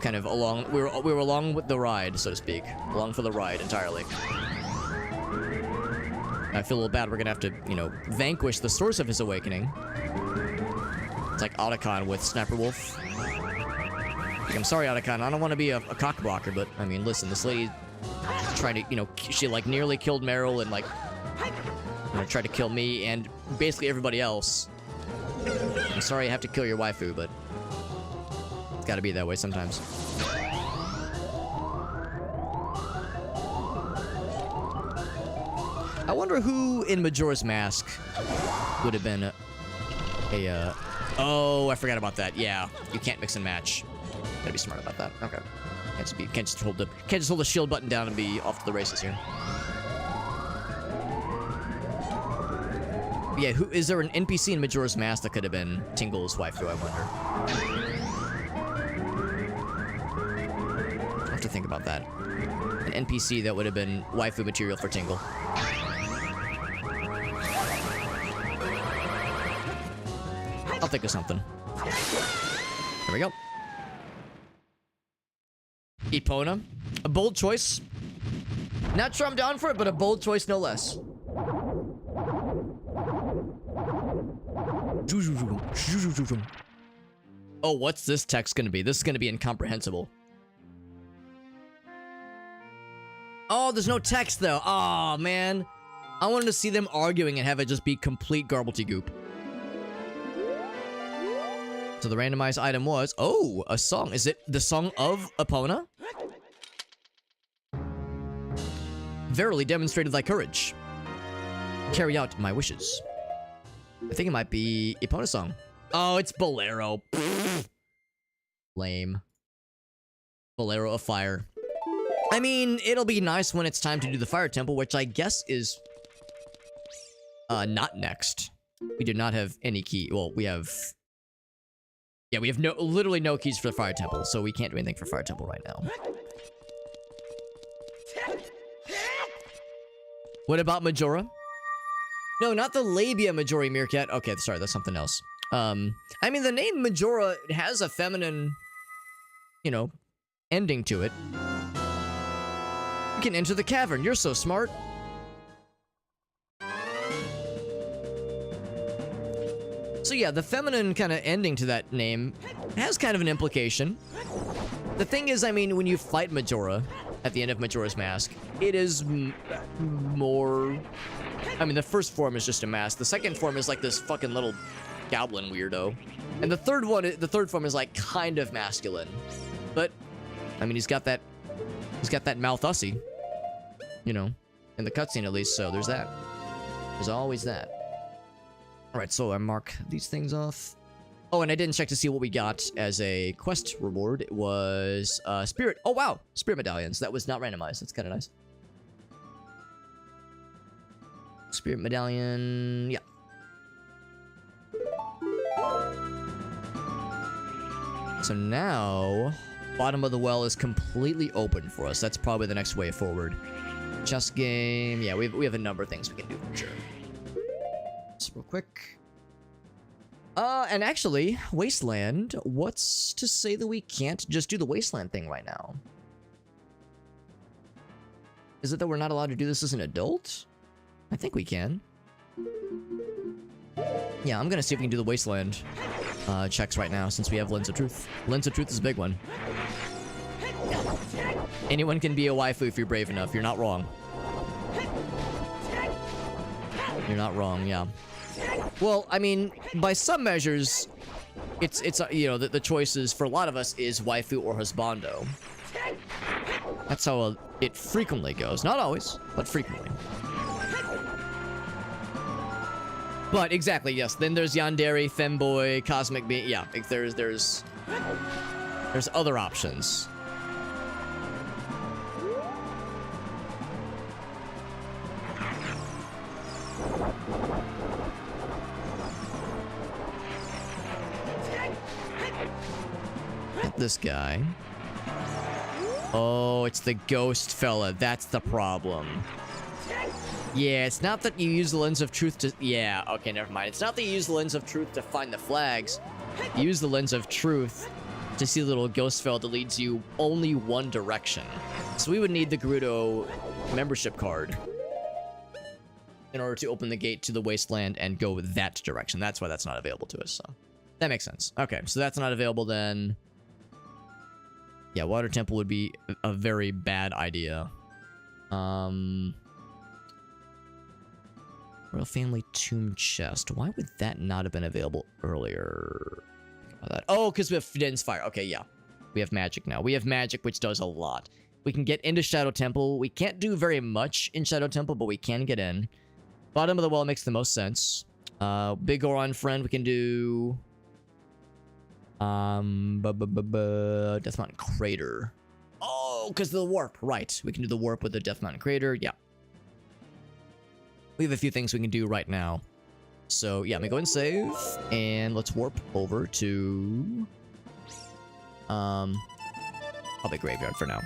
kind of along... We were along with the ride, so to speak. Along for the ride entirely. I feel a little bad we're gonna have to, you know, vanquish the source of his awakening. It's like Otacon with Snapper Wolf. Like, I'm sorry, Otacon, I don't want to be a cock blocker, but, I mean, listen, this lady trying to, you know, she, like, nearly killed Meryl and, like, you know, tried to kill me and basically everybody else. I'm sorry I have to kill your waifu, but it's gotta be that way sometimes. I wonder who in Majora's Mask would have been Oh, I forgot about that. Yeah, you can't mix and match. Gotta be smart about that. Okay. Can't just hold the shield button down and be off to the races here. Yeah, is there an NPC in Majora's Mask that could have been Tingle's waifu, I wonder? I'll have to think about that. An NPC that would have been waifu material for Tingle. I'll think of something. There we go. Epona. A bold choice. Not sure I'm down for it, but a bold choice no less. Oh, what's this text gonna be? This is gonna be incomprehensible. Oh, there's no text though. Oh man. I wanted to see them arguing and have it just be complete garbledy-goop. So the randomized item was, oh, a song. Is it the song of Epona? Verily demonstrated thy courage. Carry out my wishes. I think it might be Epona's song. Oh, it's Bolero. Lame. Bolero of Fire. I mean, it'll be nice when it's time to do the Fire Temple, which I guess is not next. We do not have any key. Well, we have... Yeah, we have literally no keys for the Fire Temple, so we can't do anything for Fire Temple right now. What about Majora? No, not the labia Majora Meerkat. Okay, sorry, that's something else. I mean, the name Majora has a feminine, you know, ending to it. You can enter the cavern. You're so smart. So yeah, the feminine kind of ending to that name has kind of an implication. The thing is, I mean, when you fight Majora at the end of Majora's Mask, it is more... I mean, the first form is just a mask. The second form is like this fucking little goblin weirdo. And the third form is like kind of masculine. But, I mean, he's got that mouth hussy, you know, in the cutscene at least, so there's that. There's always that. Alright, so I mark these things off. Oh, and I didn't check to see what we got as a quest reward. It was, Spirit. Oh, wow! Spirit medallions. That was not randomized. That's kind of nice. Spirit medallion... yeah. So now... bottom of the well is completely open for us. That's probably the next way forward. Chess game... yeah, we have a number of things we can do for sure. Just real quick. And actually, Wasteland, what's to say that we can't just do the Wasteland thing right now? Is it that we're not allowed to do this as an adult? I think we can. Yeah, I'm gonna see if we can do the Wasteland checks right now, since we have Lens of Truth. Lens of Truth is a big one. Anyone can be a waifu if you're brave enough. You're not wrong. You're not wrong, yeah. Well, I mean, by some measures, it's you know, the choices for a lot of us is waifu or husbando. That's how it frequently goes. Not always, but frequently. But exactly, yes. Then there's yandere, femboy, cosmic being. Yeah, like there's other options. This guy. Oh, it's the ghost fella. That's the problem. Yeah, it's not that you use the Lens of Truth to... yeah, okay, never mind. It's not that you use the Lens of Truth to find the flags. You use the Lens of Truth to see the little ghost fella that leads you only one direction. So we would need the Gerudo membership card in order to open the gate to the Wasteland and go that direction. That's why that's not available to us, so... that makes sense. Okay, so that's not available then... yeah, Water Temple would be a very bad idea. Royal Family Tomb Chest. Why would that not have been available earlier? Think about that. Oh, because we have Fiden's Fire. Okay, yeah. We have magic now. We have magic, which does a lot. We can get into Shadow Temple. We can't do very much in Shadow Temple, but we can get in. Bottom of the well makes the most sense. Big Goron Friend, we can do... Death Mountain Crater. Oh, because of the warp. Right. We can do the warp with the Death Mountain Crater. Yeah. We have a few things we can do right now. So, yeah, let me go and save. And let's warp over to... probably Graveyard for now.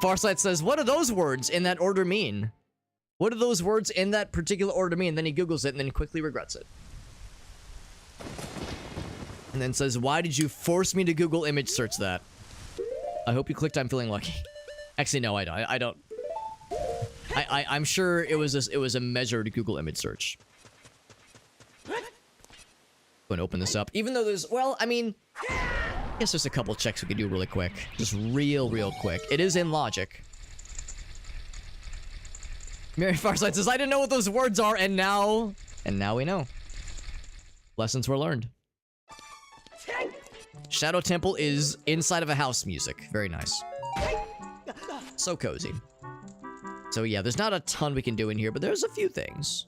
Farsight says, what do those words in that order mean? What do those words in that particular order mean? Then he Googles it and then quickly regrets it. And then says, why did you force me to Google image search that? I hope you clicked I'm feeling lucky. Actually, no, I don't. I don't. I'm sure it was a measured Google image search. Go and open this up. Even though there's, well, I mean, I guess there's a couple checks we can do really quick. Just real quick. It is in logic. Mary Farsight says, I didn't know what those words are, and now we know. Lessons were learned. Shadow Temple is inside of a house music. Very nice. So cozy. So yeah, there's not a ton we can do in here, but there's a few things.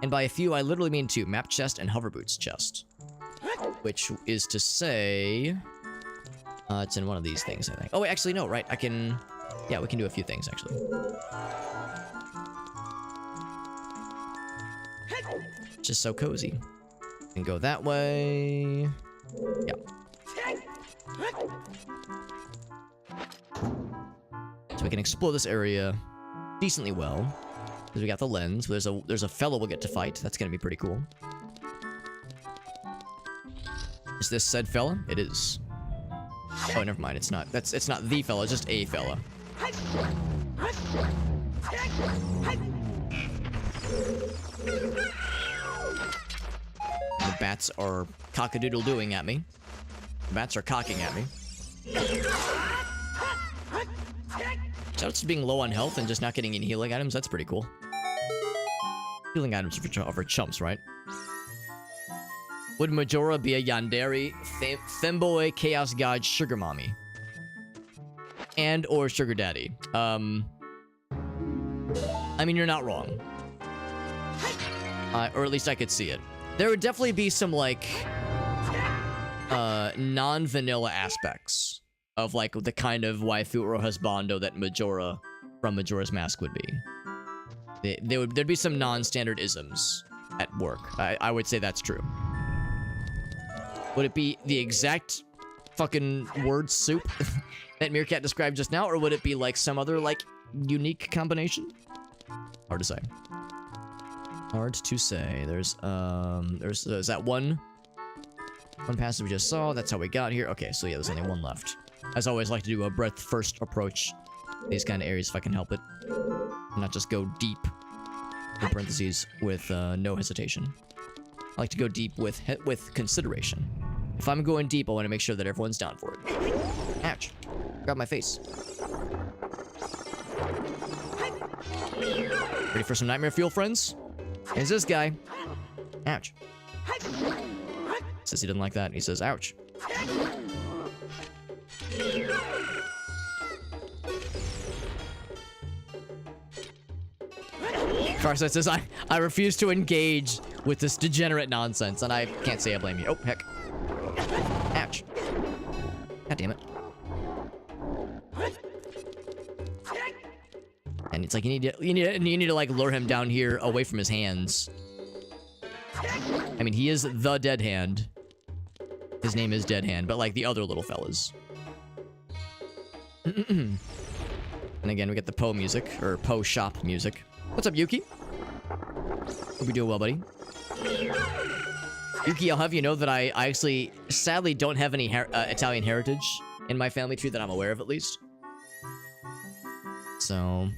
And by a few, I literally mean two. Map chest and hover boots chest. Which is to say... it's in one of these things, I think. Oh, wait, actually, no, right? I can... Yeah, we can do a few things, actually. Just so cozy. We can go that way. Yeah. So we can explore this area decently well. Because we got the lens. There's a fellow we'll get to fight. That's gonna be pretty cool. Is this said fella? It is. Oh, never mind. It's not. It's not the fella. It's just a fella. The bats are cock-a-doodle-doing at me. The bats are cocking at me. Shoutouts to being low on health and just not getting any healing items. That's pretty cool. Healing items are for chumps, right? Would Majora be a Yandere, Femboy, Chaos God, Sugar Mommy? And or Sugar Daddy? I mean, you're not wrong. Or at least I could see it. There would definitely be some, like, non-vanilla aspects of, like, the kind of waifu or husbando that Majora from Majora's Mask would be. There'd be some non-standard isms at work. I would say that's true. Would it be the exact fucking word soup that Meerkat described just now, or would it be, like, some other, like, unique combination? Hard to say. Hard to say. There's that one passage we just saw. That's how we got here. Okay, so yeah, there's only one left. As always, I like to do a breadth first approach to these kind of areas if I can help it. Not just go deep, in parentheses, with no hesitation. I like to go deep with consideration. If I'm going deep, I want to make sure that everyone's down for it. Ouch. Grab my face. Ready for some nightmare fuel, friends? Here's this guy. Ouch. Says he didn't like that. He says, ouch. Farsight says, I refuse to engage with this degenerate nonsense, and I can't say I blame you. Oh, heck. Ouch. God damn it. And it's like you need to like lure him down here away from his hands. I mean, he is the Dead Hand. His name is Dead Hand, but like the other little fellas. And again, we get the Poe music, or Poe shop music. What's up, Yuki? Hope you're doing well, buddy. Yuki, I'll have you know that I actually, sadly, don't have any Italian heritage in my family tree that I'm aware of, at least. So,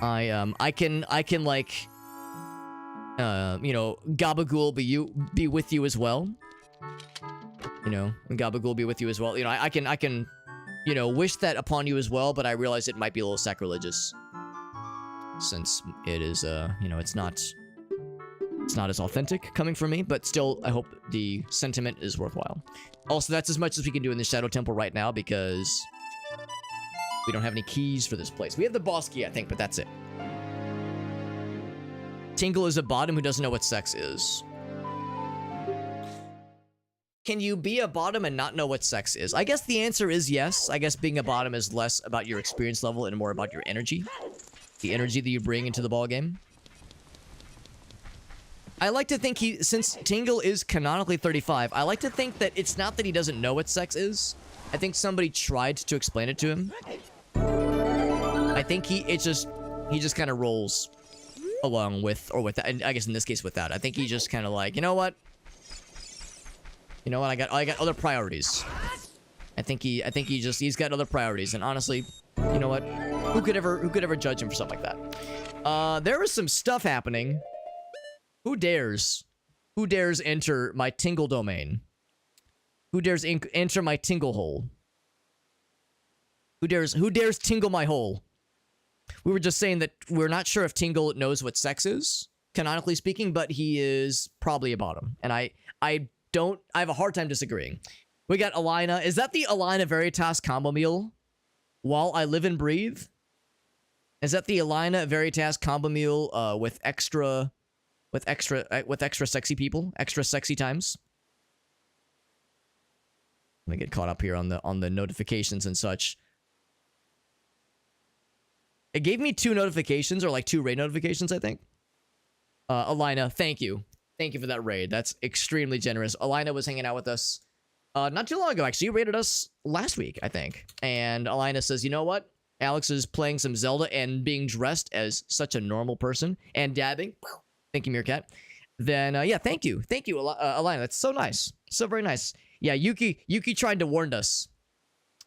I can like, you know, Gabagool be with you as well. You know, Gabagool be with you as well. You know, I can, you know, wish that upon you as well, but I realize it might be a little sacrilegious. Since it is, you know, it's not as authentic coming from me, but still, I hope the sentiment is worthwhile. Also, that's as much as we can do in the Shadow Temple right now, because we don't have any keys for this place. We have the boss key, I think, but that's it. Tingle is a bottom who doesn't know what sex is. Can you be a bottom and not know what sex is? I guess the answer is yes. I guess being a bottom is less about your experience level and more about your energy. The energy that you bring into the ball game. I like to think since Tingle is canonically 35, I like to think that it's not that he doesn't know what sex is. I think somebody tried to explain it to him. I think he just kind of rolls along with, or with that, and I guess in this case with that. I think he just kind of like, you know what? You know what? I got other priorities. I think he's got other priorities, and honestly, you know what? Who could ever judge him for something like that? There is some stuff happening. Who dares? Who dares enter my Tingle domain? Who dares enter my Tingle hole? Who dares tingle my hole? We were just saying that we're not sure if Tingle knows what sex is, canonically speaking, but he is probably a bottom. And I have a hard time disagreeing. We got Alina. Is that the Alina Veritas combo meal? While I live and breathe? Is that the Alina Veritas combo meal with extra sexy people? Extra sexy times? Let me get caught up here on the notifications and such. It gave me 2 notifications, or like 2 raid notifications, I think. Alina, thank you. Thank you for that raid. That's extremely generous. Alina was hanging out with us not too long ago, actually. You raided us last week, I think. And Alina says, you know what? Alex is playing some Zelda and being dressed as such a normal person and dabbing. Thank you, Meerkat. Then, yeah, thank you. Thank you, Alina. That's so nice. So very nice. Yeah, Yuki tried to warn us.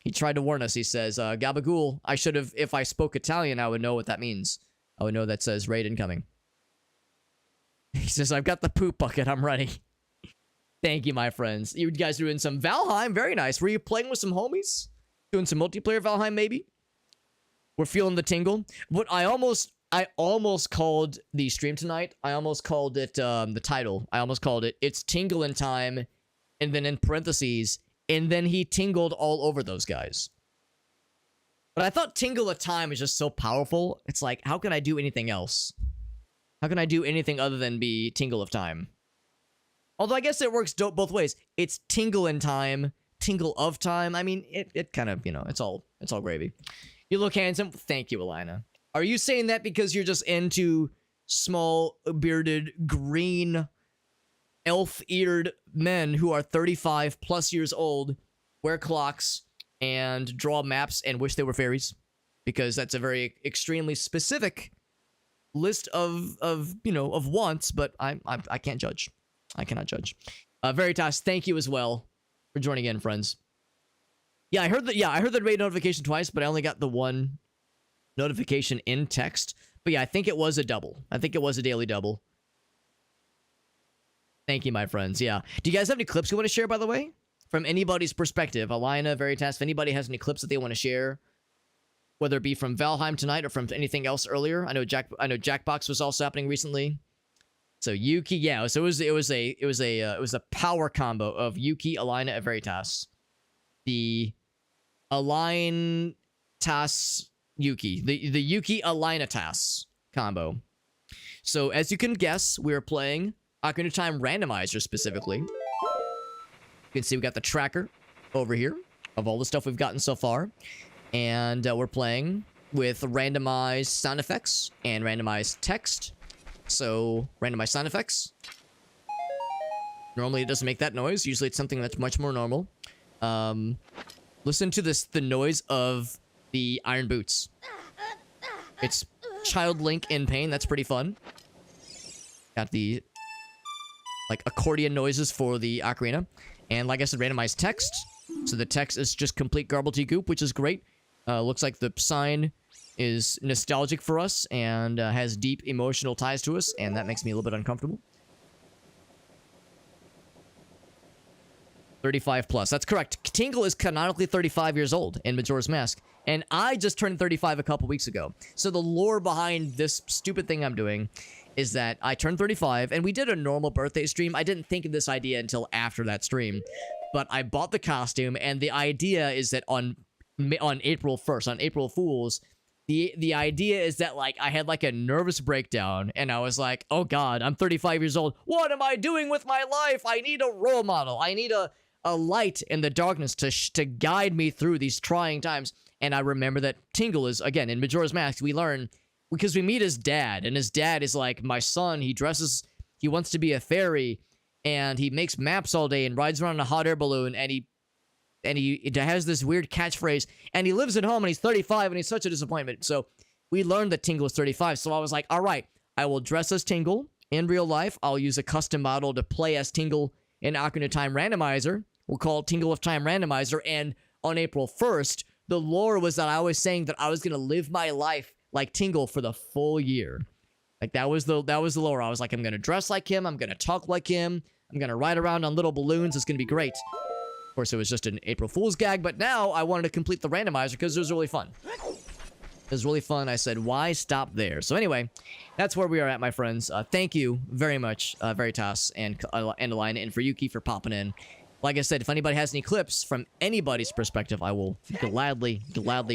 He tried to warn us. He says, Gabagool, I should have, if I spoke Italian, I would know what that means. I would know that says raid incoming. He says, I've got the poop bucket. I'm ready. Thank you, my friends. You guys are doing some Valheim. Very nice. Were you playing with some homies? Doing some multiplayer Valheim, maybe? We're feeling the tingle. But I almost called the stream tonight. I almost called it, the title. I almost called it, It's Tingle in Time. And then in parentheses, and then he tingled all over those guys. But I thought Tingle of Time is just so powerful. It's like, how can I do anything else? How can I do anything other than be Tingle of Time? Although I guess it works both ways. It's Tingle in Time, Tingle of Time. I mean, it kind of, you know, it's all gravy. You look handsome. Thank you, Alina. Are you saying that because you're just into small, bearded, green, elf-eared men who are 35 plus years old, wear clocks, and draw maps and wish they were fairies? Because that's a very extremely specific list of wants, but I can't judge. I cannot judge. Veritas, thank you as well for joining in, friends. I heard the raid notification twice, but I only got the one notification in text. But yeah, I think it was a double. I think it was a daily double. Thank you, my friends. Yeah. Do you guys have any clips you want to share, by the way? From anybody's perspective, Alina, Veritas, if anybody has any clips that they want to share, whether it be from Valheim tonight or from anything else earlier. I know Jackbox was also happening recently. So Yuki, yeah. So it was a power combo of Yuki, Alina, and Veritas. The Alina Tas Yuki, the Yuki Alina Tas combo. So as you can guess, we're playing Ocarina of Time Randomizer specifically. You can see we got the tracker over here of all the stuff we've gotten so far. And we're playing with randomized sound effects and randomized text. So, randomized sound effects. Normally it doesn't make that noise. Usually it's something that's much more normal. Listen to the noise of the iron boots. It's Child Link in pain. That's pretty fun. Got the accordion noises for the ocarina. And like I said, randomized text. So the text is just complete gobbledygook, which is great. Looks like the sign is nostalgic for us and has deep emotional ties to us, and that makes me a little bit uncomfortable. 35 plus. That's correct. Tingle is canonically 35 years old in Majora's Mask, and I just turned 35 a couple weeks ago. So the lore behind this stupid thing I'm doing is that I turned 35, and we did a normal birthday stream. I didn't think of this idea until after that stream, but I bought the costume, and the idea is that on April 1st, on April Fool's, The idea is that like I had like a nervous breakdown and I was like, oh god, I'm 35 years old. What am I doing with my life? I need a role model. I need a light in the darkness to guide me through these trying times. And I remember that Tingle is, again, in Majora's Mask, we learn, because we meet his dad, and his dad is like, my son, he wants to be a fairy, and he makes maps all day and rides around in a hot air balloon, and he has this weird catchphrase, and he lives at home, and he's 35, and he's such a disappointment. So we learned that Tingle is 35, so I was like, all right, I will dress as Tingle in real life. I'll use a custom model to play as Tingle in Ocarina of Time Randomizer. We'll call it Tingle of Time Randomizer, and on April 1st, the lore was that I was saying that I was going to live my life like Tingle for the full year. Like, that was the lore. I was like, I'm going to dress like him. I'm going to talk like him. I'm going to ride around on little balloons. It's going to be great. Of course, it was just an April Fool's gag, but now I wanted to complete the randomizer because it was really fun. It was really fun. I said, why stop there? So anyway, that's where we are at, my friends. Thank you very much, Veritas and Alina, and for Yuki for popping in. Like I said, if anybody has any clips from anybody's perspective, I will gladly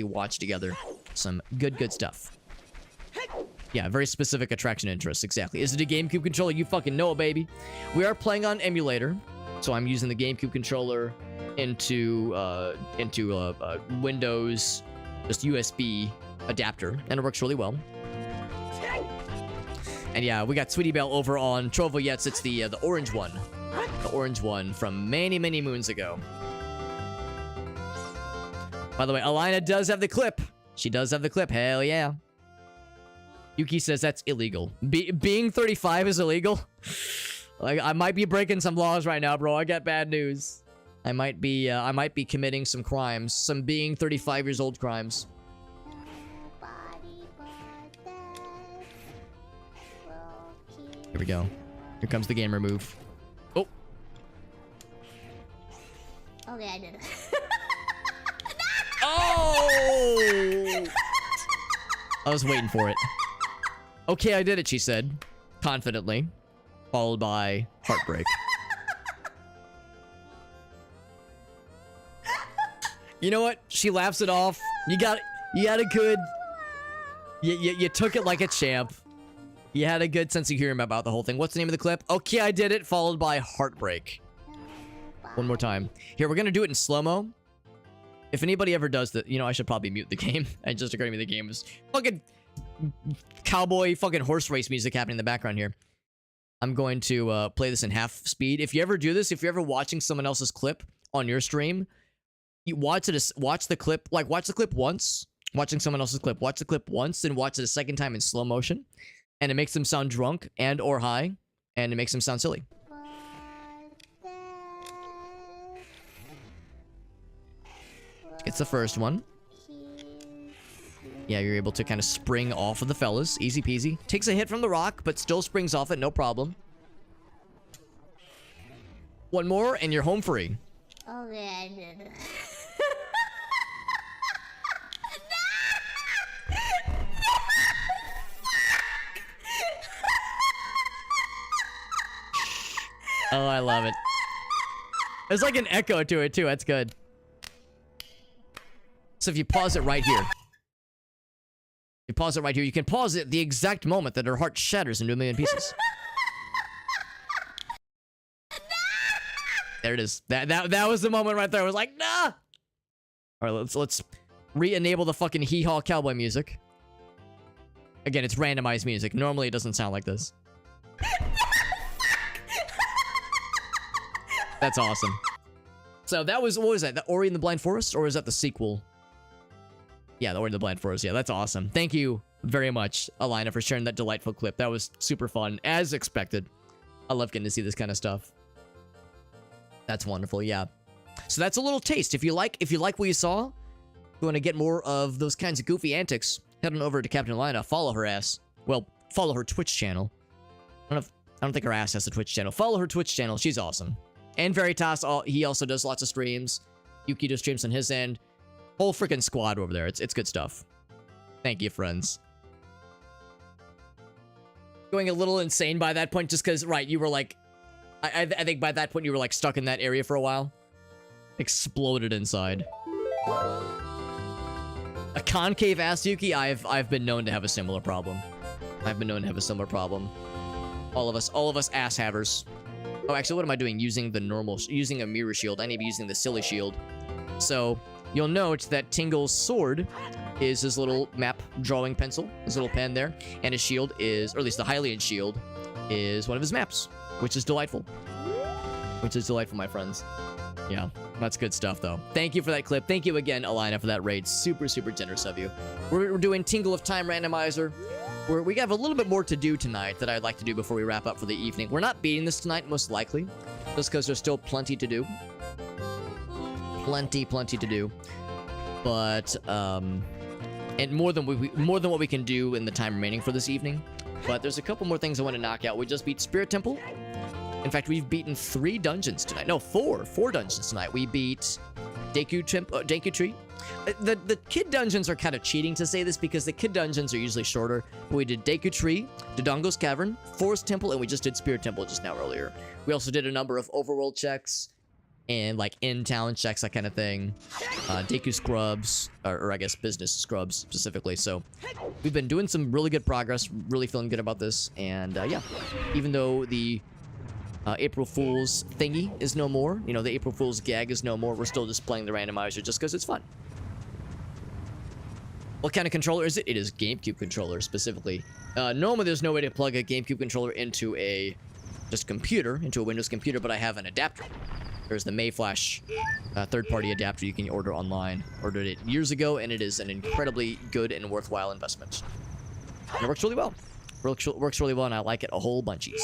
watch together some good stuff. Yeah, very specific attraction interests, exactly. Is it a GameCube controller? You fucking know it, baby. We are playing on emulator, so I'm using the GameCube controller into Windows, just USB adapter, and it works really well. And yeah, we got Sweetie Belle over on Trovo Yets. It's the orange one. The orange one from many moons ago. By the way, Alina does have the clip. She does have the clip. Hell yeah. Yuki says that's illegal. Being 35 is illegal? Like, I might be breaking some laws right now, bro. I got bad news. I might be committing some crimes. Some being 35 years old crimes. Here we go. Here comes the gamer move. Oh. Okay, I did it. Oh! I was waiting for it. Okay, I did it, she said. Confidently. Followed by heartbreak. You know what? She laughs it off. You got a good... You took it like a champ. You had a good sense of humor about the whole thing. What's the name of the clip? Okay, I did it, followed by heartbreak. One more time. Here, we're gonna do it in slow-mo. If anybody ever does that, you know, I should probably mute the game. And just occurred to me the game is fucking cowboy fucking horse race music happening in the background here. I'm going to play this in half speed. If you ever do this, if you're ever watching someone else's clip on your stream, you watch the clip, like watch the clip once, watching someone else's clip, watch the clip once, and watch it a second time in slow motion. And it makes them sound drunk and or high, and it makes them sound silly. It's the first one. Yeah, you're able to kind of spring off of the fellas. Easy peasy. Takes a hit from the rock, but still springs off it, no problem. One more, and you're home free. Okay, I did it. Oh, I love it. There's like an echo to it, too. That's good. So if you pause it right here. You pause it right here. You can pause it the exact moment that her heart shatters into a million pieces. There it is. That was the moment right there. I was like, nah! Alright, let's re-enable the fucking hee-haw cowboy music. Again, it's randomized music. Normally it doesn't sound like this. That's awesome. So that was, what was that? The Ori and the Blind Forest? Or is that the sequel? Yeah, the Ori and the Blind Forest. Yeah, that's awesome. Thank you very much, Alina, for sharing that delightful clip. That was super fun, as expected. I love getting to see this kind of stuff. That's wonderful, yeah. So that's a little taste. If you like what you saw, if you want to get more of those kinds of goofy antics, head on over to Captain Alina, follow her ass. Well, follow her Twitch channel. I don't think her ass has a Twitch channel. Follow her Twitch channel. She's awesome. And Veritas, he also does lots of streams. Yuki does streams on his end. Whole freaking squad over there. It's good stuff. Thank you, friends. Going a little insane by that point, just because, right, you were like... I think by that point you were like stuck in that area for a while. Exploded inside. A concave ass Yuki, I've been known to have a similar problem. All of us ass havers. Oh, actually, what am I doing? Using a mirror shield. I need to be using the silly shield. So, you'll note that Tingle's sword is his little map drawing pencil, his little pen there, and his shield is, or at least the Hylian shield, is one of his maps, which is delightful. My friends. Yeah, that's good stuff, though. Thank you for that clip. Thank you again, Alina, for that raid. Super, super generous of you. We're doing Tingle of Time Randomizer. We have a little bit more to do tonight that I'd like to do before we wrap up for the evening. We're not beating this tonight, most likely, just because there's still plenty to do. Plenty to do. But, and more than what we can do in the time remaining for this evening. But there's a couple more things I want to knock out. We just beat Spirit Temple. In fact, we've beaten 3 dungeons tonight. No, 4 dungeons tonight. We beat Deku Tree. The kid dungeons are kind of cheating to say this because the kid dungeons are usually shorter. We did Deku Tree, Dodongo's Cavern, Forest Temple, and we just did Spirit Temple just now earlier. We also did a number of overworld checks and like in-town checks, that kind of thing. Deku Scrubs, or I guess business scrubs specifically. So we've been doing some really good progress, really feeling good about this. And yeah, even though the April Fool's thingy is no more, you know, the April Fool's gag is no more, we're still just playing the randomizer just because it's fun. What kind of controller is it? It is GameCube controller specifically. Normally there's no way to plug a GameCube controller into a into a Windows computer, but I have an adapter. There's the Mayflash third-party adapter you can order online. Ordered it years ago, and it is an incredibly good and worthwhile investment. And it works really well. Works really well, and I like it a whole bunchies.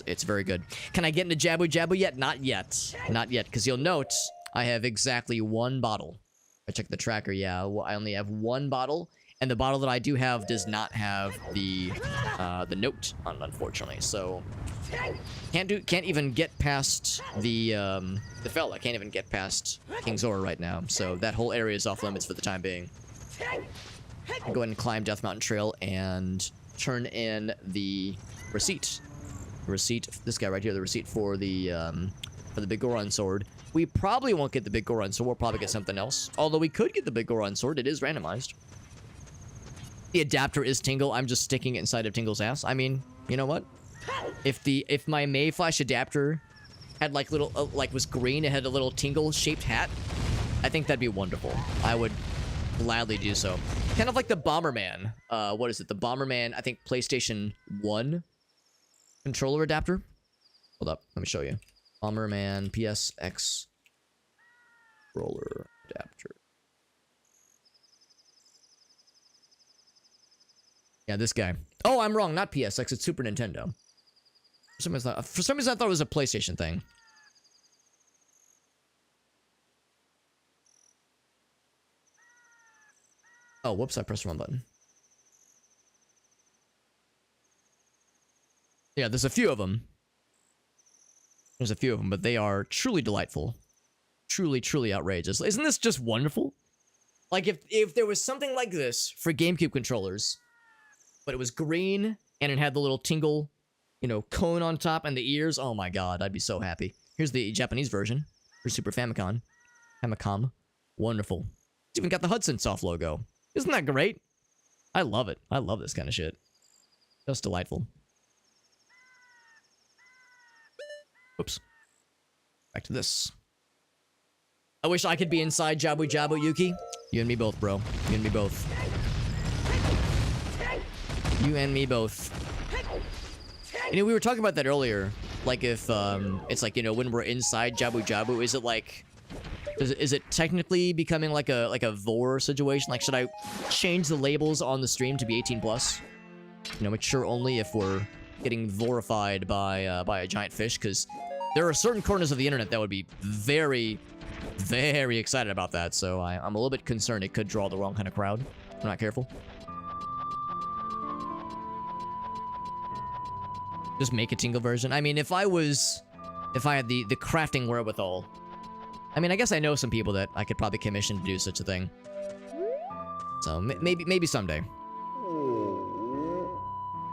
It's very good. Can I get into Jabu Jabu yet? Not yet. Not yet, because you'll note I have exactly 1 bottle. I checked the tracker, yeah. I only have 1 bottle, and the bottle that I do have does not have the note on it, unfortunately. So can't even get past the fella. Can't even get past King Zora right now. So that whole area is off limits for the time being. I'll go ahead and climb Death Mountain Trail and turn in the receipt. This guy right here, the receipt for the Big Goron sword. We probably won't get the Big Goron sword. We'll probably get something else. Although we could get the Big Goron sword. It is randomized. The adapter is Tingle. I'm just sticking it inside of Tingle's ass. I mean, you know what? If my Mayflash adapter had like little was green, it had a little Tingle shaped hat, I think that'd be wonderful. I would gladly do so. Kind of like the Bomberman. What is it? The Bomberman, I think PlayStation 1 controller adapter. Hold up, let me show you. Bomberman PSX controller adapter. Yeah, this guy. Oh, I'm wrong. Not PSX. It's Super Nintendo. For some reason, I thought it was a PlayStation thing. Oh, whoops. I pressed the wrong button. Yeah, there's a few of them. But they are truly delightful. Truly, truly outrageous. Isn't this just wonderful? Like, if there was something like this for GameCube controllers, but it was green, and it had the little Tingle, you know, cone on top and the ears, oh my god, I'd be so happy. Here's the Japanese version for Super Famicom. Wonderful. It's even got the Hudson Soft logo. Isn't that great? I love it. I love this kind of shit. Just delightful. Oops. Back to this. I wish I could be inside Jabu Jabu, Yuki. You and me both, bro. You and me both. You and me both. You know, we were talking about that earlier. Like if, it's like, you know, when we're inside Jabu Jabu, is it like... Is it technically becoming like a vor situation? Like, should I change the labels on the stream to be 18 plus? You know, mature only if we're getting vorified by a giant fish, because there are certain corners of the internet that would be very, very excited about that. So I'm a little bit concerned it could draw the wrong kind of crowd. If I'm not careful. Just make a Tingle version. I mean, if I had the crafting wherewithal. I mean, I guess I know some people that I could probably commission to do such a thing. So maybe someday.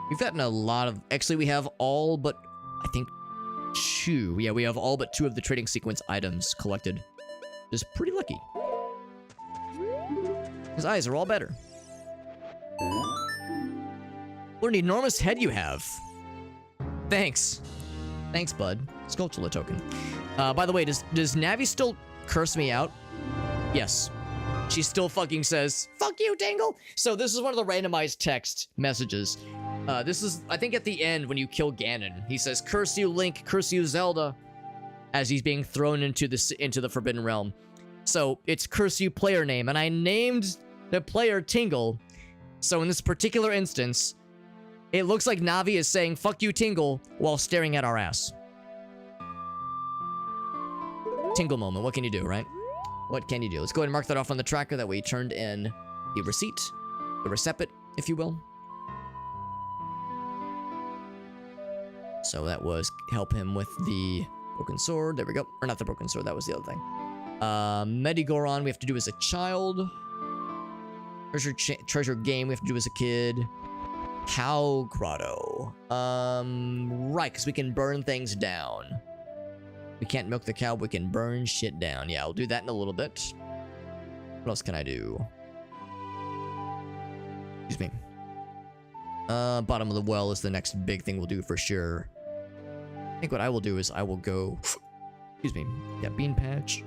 We've gotten a lot of... Actually, we have all but, I think, 2. Yeah, we have all but 2 of the trading sequence items collected. Just pretty lucky. His eyes are all better. What an enormous head you have. Thanks. Thanks, bud. Sculptula token. By the way, does Navi still curse me out? Yes. She still fucking says, fuck you, Tingle! So this is one of the randomized text messages. This is, I think, at the end when you kill Ganon. He says, curse you, Link, curse you, Zelda, as he's being thrown into the Forbidden Realm. So it's curse you player name, and I named the player Tingle. So in this particular instance, it looks like Navi is saying, fuck you, Tingle, while staring at our ass. Tingle moment, what can you do, right? What can you do? Let's go ahead and mark that off on the tracker that we turned in the receipt, the recipit, if you will. So that was help him with the broken sword. There we go. Or not the broken sword, that was the other thing. Medigoron we have to do as a child. Treasure game we have to do as a kid. Cow grotto. Right, because we can burn things down. We can't milk the cow, we can burn shit down. Yeah, I'll do that in a little bit. What else can I do? Excuse me. Bottom of the well is the next big thing we'll do for sure. I think what I will do is I will go... Excuse me. Yeah, bean patch.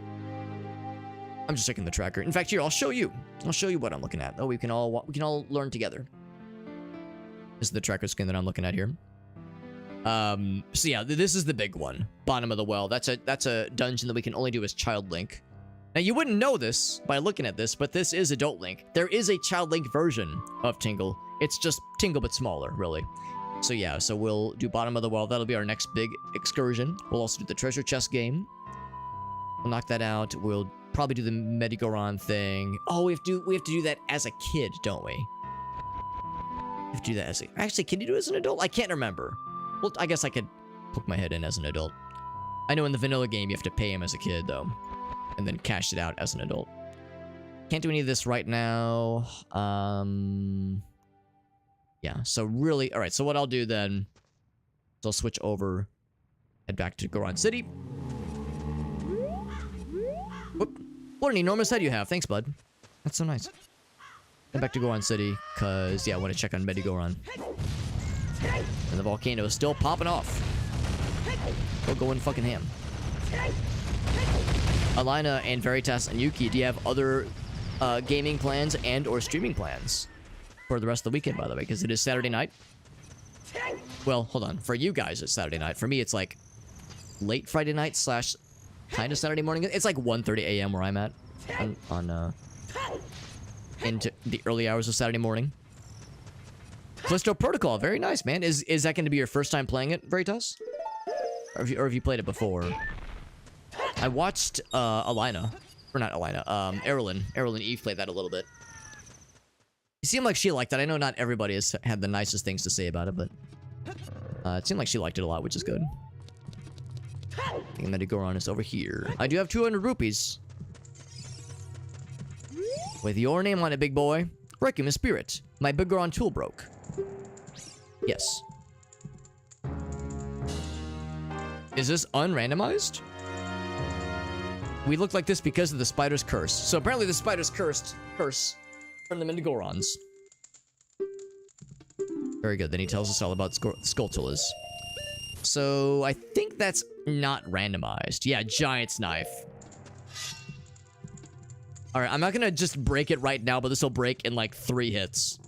I'm just checking the tracker. In fact, here, I'll show you. I'll show you what I'm looking at. Oh, we can all learn together. This is the tracker skin that I'm looking at here. So yeah, this is the big one. Bottom of the well. That's a dungeon that we can only do as Child Link. Now, you wouldn't know this by looking at this, but this is Adult Link. There is a Child Link version of Tingle. It's just Tingle, but smaller, really. So yeah, so we'll do Bottom of the Well. That'll be our next big excursion. We'll also do the treasure chest game. We'll knock that out. We'll probably do the Medigoron thing. Oh, we have to do that as a kid, don't we? We have to do that as a... Actually, can you do it as an adult? I can't remember. Well, I guess I could poke my head in as an adult. I know in the vanilla game you have to pay him as a kid, though. And then cash it out as an adult. Can't do any of this right now. Yeah, so really... Alright, so what I'll do then... is I'll switch over... head back to Goron City. Whoop. What an enormous head you have. Thanks, bud. That's so nice. Head back to Goron City, because, yeah, I want to check on Medigoron. And the volcano is still popping off. We'll go in fucking ham. Alina and Veritas and Yuki, do you have other gaming plans and or streaming plans for the rest of the weekend, by the way? Because it is Saturday night. Well, hold on. For you guys, it's Saturday night. For me, it's like late Friday night slash kind of Saturday morning. It's like 1:30 a.m. where I'm at into the early hours of Saturday morning. Callisto Protocol, very nice, man. Is that going to be your first time playing it, Veritas? Or have you played it before? I watched Alina, or not Alina, Erlen Eve played that a little bit. It seemed like she liked it. I know not everybody has had the nicest things to say about it, but it seemed like she liked it a lot, which is good. I think Medigoron is over here. I do have 200 rupees. With your name on it, big boy. Requiem in spirit. My Bigoron tool broke. Yes. Is this unrandomized? We look like this because of the spider's curse. So apparently the spider's curse from the Mendigorons. Very good. Then he tells us all about Skulltulas. So I think that's not randomized. Yeah, Giant's Knife. Alright, I'm not gonna just break it right now, but this will break in like 3 hits.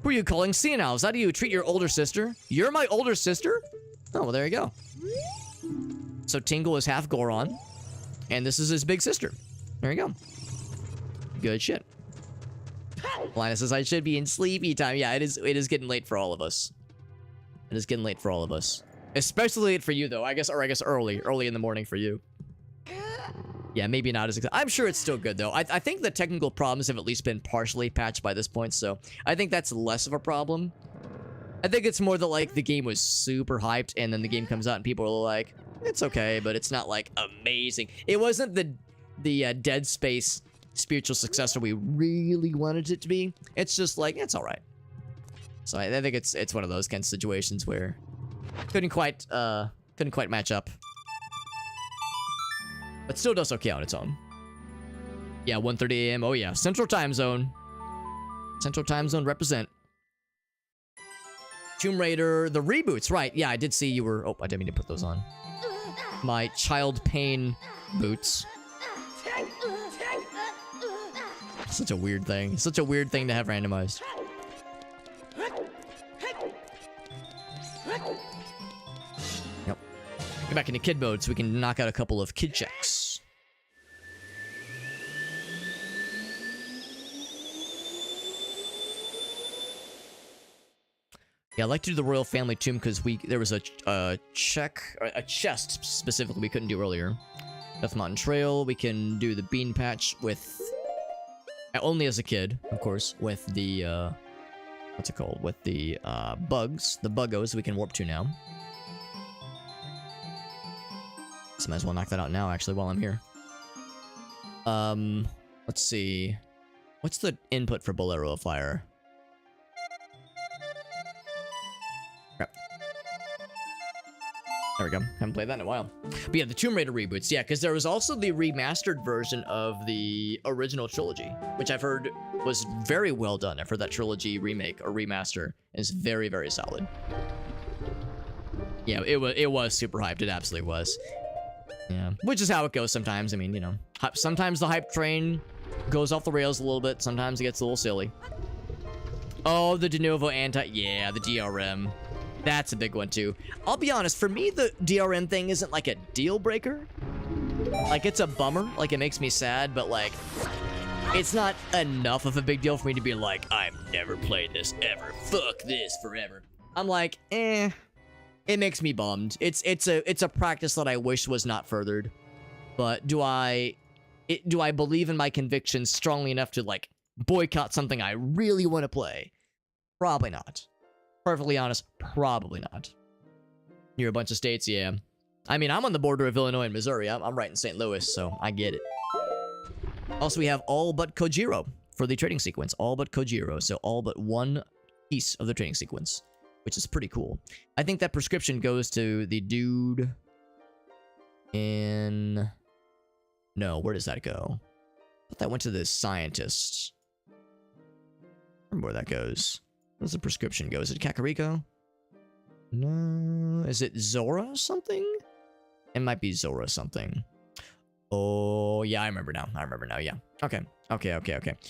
Who are you calling senile? How do you treat your older sister? You're my older sister? Oh, well, there you go. So Tingle is half Goron, and this is his big sister. There you go. Good shit. Linus says, I should be in sleepy time. Yeah, it is getting late for all of us. It is getting late for all of us. Especially late for you, though. I guess early in the morning for you. Yeah, maybe not as... I'm sure it's still good, though. I think the technical problems have at least been partially patched by this point, so I think that's less of a problem. I think it's more that, like, the game was super hyped, and then the game comes out and people are like, it's okay, but it's not, like, amazing. It wasn't the Dead Space spiritual successor we really wanted it to be. It's just, like, it's alright. So I think it's one of those kind of situations where couldn't quite match up. But still does okay on its own. Yeah, 1:30 a.m. Oh yeah, Central Time Zone. Central Time Zone represent. Tomb Raider, the reboots, right? Yeah, I did see you were. Oh, I didn't mean to put those on. My child pain boots. Such a weird thing. Such a weird thing to have randomized. Yep. Get back into kid mode so we can knock out a couple of kid checks. Yeah, I like to do the royal family tomb because there was a chest specifically we couldn't do earlier. Death Mountain Trail, we can do the bean patch with only as a kid, of course, with the what's it called? With the bugs, the buggos we can warp to now. So might as well knock that out now actually while I'm here. Let's see. What's the input for Bolero Flyer? There we go. Haven't played that in a while. But yeah, the Tomb Raider reboots. Yeah, because there was also the remastered version of the original trilogy, which I've heard was very well done. I've heard that trilogy remake or remaster is very, very solid. Yeah, it was super hyped. It absolutely was. Yeah, which is how it goes sometimes. I mean, you know, sometimes the hype train goes off the rails a little bit. Sometimes it gets a little silly. Oh, the de novo yeah, the DRM. That's a big one too. I'll be honest, for me, the DRM thing isn't like a deal breaker. Like, it's a bummer. Like, it makes me sad, but like, it's not enough of a big deal for me to be like, I've never played this ever. Fuck this forever. I'm like, eh. It makes me bummed. It's a practice that I wish was not furthered. But do I believe in my convictions strongly enough to like boycott something I really want to play? Probably not. Perfectly honest, probably not. You're a bunch of states, yeah. I mean, I'm on the border of Illinois and Missouri. I'm right in St. Louis, so I get it. Also, we have all but Kojiro for the trading sequence. All but Kojiro, so all but one piece of the trading sequence, which is pretty cool. I think that prescription goes to the dude in... No, where does that go? I thought that went to the scientist. I remember where that goes. Where's the prescription go? Is it Kakariko? No. Is it Zora something? It might be Zora something. Oh, yeah, I remember now. Yeah. Okay.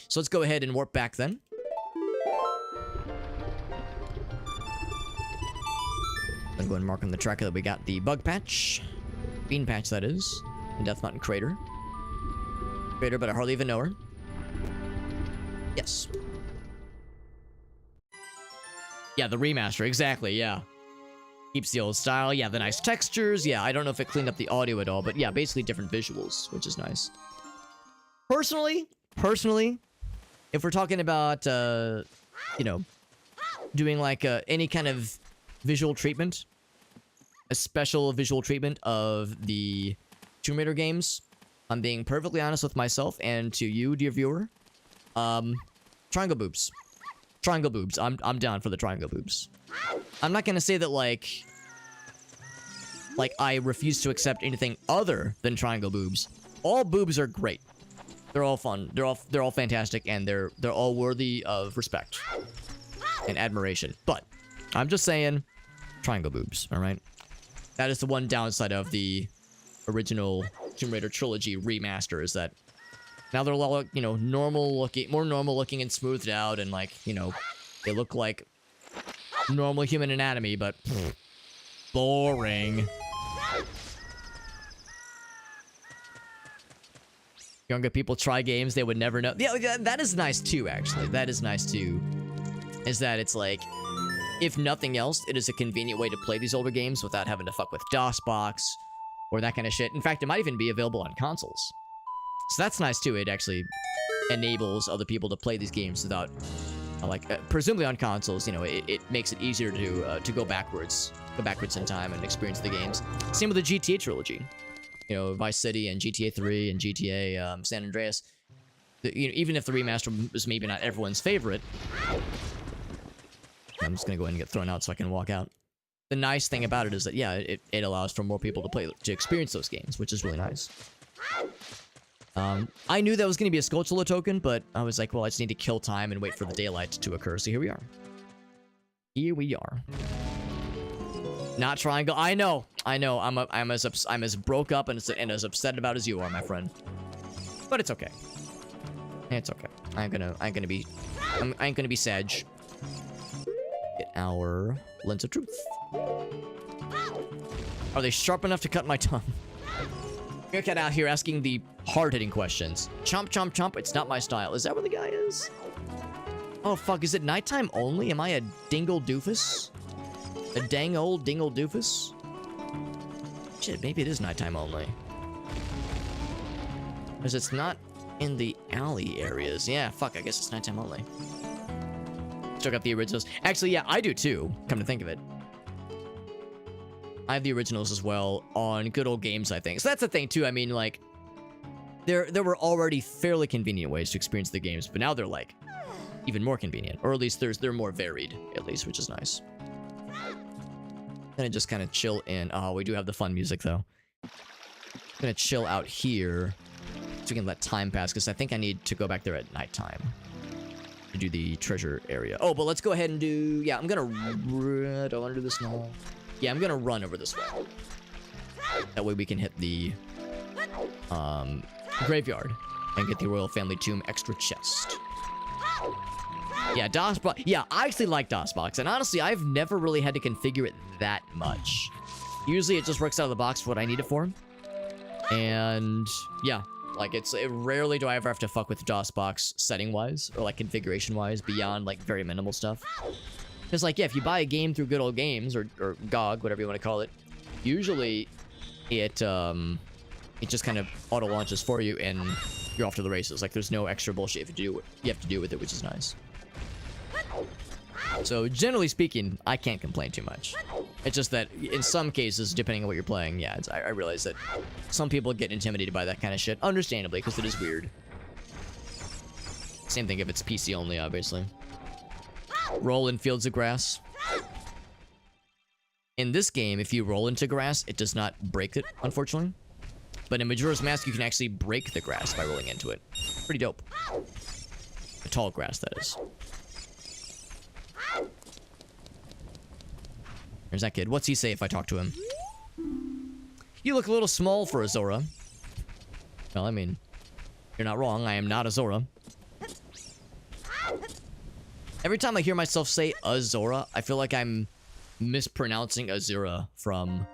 So let's go ahead and warp back then. Let's go ahead and mark on the tracker that we got the bug patch. Bean patch, that is. And Death Mountain Crater. Crater, but I hardly even know her. Yes. Yeah, the remaster, exactly, yeah. Keeps the old style, yeah, the nice textures, yeah, I don't know if it cleaned up the audio at all, but yeah, basically different visuals, which is nice. Personally, if we're talking about, you know, doing like any kind of visual treatment, a special visual treatment of the Tomb Raider games, I'm being perfectly honest with myself and to you, dear viewer, triangle boobs. Triangle boobs. I'm down for the triangle boobs. I'm not gonna say that like I refuse to accept anything other than triangle boobs. All boobs are great. They're all fun. They're all fantastic, and they're all worthy of respect and admiration. But I'm just saying, triangle boobs. All right. That is the one downside of the original Tomb Raider trilogy remaster, is that now they're all, you know, more normal looking and smoothed out, and like, you know, they look like normal human anatomy, but boring. Younger people try games they would never know. Yeah, that is nice too, actually. That is nice too. Is that it's like, if nothing else, it is a convenient way to play these older games without having to fuck with DOSBox or that kind of shit. In fact, it might even be available on consoles. So that's nice too. It actually enables other people to play these games without, presumably on consoles. You know, it makes it easier to go backwards in time and experience the games. Same with the GTA trilogy. You know, Vice City and GTA 3 and GTA San Andreas. You know, even if the remaster was maybe not everyone's favorite, I'm just gonna go ahead and get thrown out so I can walk out. The nice thing about it is that, yeah, it allows for more people to experience those games, which is really nice. I knew that was going to be a Skulltula token, but I was like, well, I just need to kill time and wait for the daylight to occur. So here we are. Here we are. Not triangle. I know. I'm as broke up and as upset about as you are, my friend. But it's okay. It's okay. I ain't gonna be sad. Get our lens of truth. Are they sharp enough to cut my tongue? You're cat out here asking the hard-hitting questions. Chomp, chomp, chomp. It's not my style. Is that where the guy is? Oh, fuck. Is it nighttime only? Am I a dingle doofus? A dang old dingle doofus? Shit, maybe it is nighttime only. Because it's not in the alley areas. Yeah, fuck. I guess it's nighttime only. Check out the originals. Actually, yeah, I do too. Come to think of it. I have the originals as well on good old games, I think. So that's the thing too. I mean, like, there were already fairly convenient ways to experience the games, but now they're like even more convenient, or at least they're more varied, at least, which is nice. Gonna just kind of chill in. Oh, we do have the fun music though. Gonna chill out here so we can let time pass, because I think I need to go back there at nighttime to do the treasure area. Oh, but let's go ahead and do. Yeah, I'm gonna. Do I want to do this now? Yeah, I'm gonna run over this way. That way we can hit the graveyard and get the royal family tomb extra chest. Yeah, DOSBox. Yeah, I actually like DOSBox, and honestly, I've never really had to configure it that much. Usually, it just works out of the box for what I need it for. And yeah, like it rarely do I ever have to fuck with DOSBox setting-wise or like configuration-wise beyond like very minimal stuff. Because, like, yeah, if you buy a game through good old games, or GOG, whatever you want to call it, usually it just kind of auto-launches for you, and you're off to the races. Like, there's no extra bullshit you have to do with it, which is nice. So, generally speaking, I can't complain too much. It's just that, in some cases, depending on what you're playing, yeah, I realize that some people get intimidated by that kind of shit, understandably, because it is weird. Same thing if it's PC only, obviously. Roll in fields of grass. In this game, if you roll into grass, it does not break it, unfortunately. But in Majora's Mask, you can actually break the grass by rolling into it. Pretty dope. The tall grass, that is. There's that kid. What's he say if I talk to him? You look a little small for a Zora. Well, I mean, you're not wrong. I am not a Zora. Every time I hear myself say Azora, I feel like I'm mispronouncing Azura from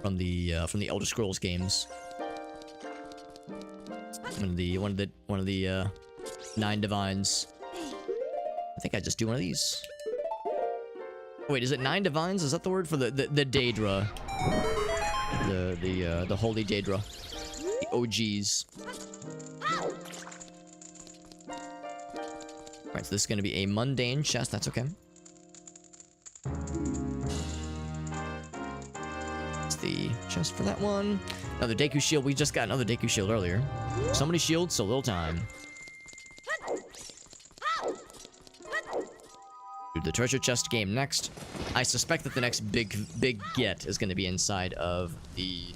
the Elder Scrolls games. One of the 9 divines. I think I just do one of these. Oh, wait, is it 9 divines? Is that the word for the Daedra? The holy Daedra. The OGs. Alright, so this is going to be a mundane chest. That's okay. That's the chest for that one. Another Deku shield. We just got another Deku shield earlier. So many shields, so little time. Do the treasure chest game next. I suspect that the next big get is going to be inside of the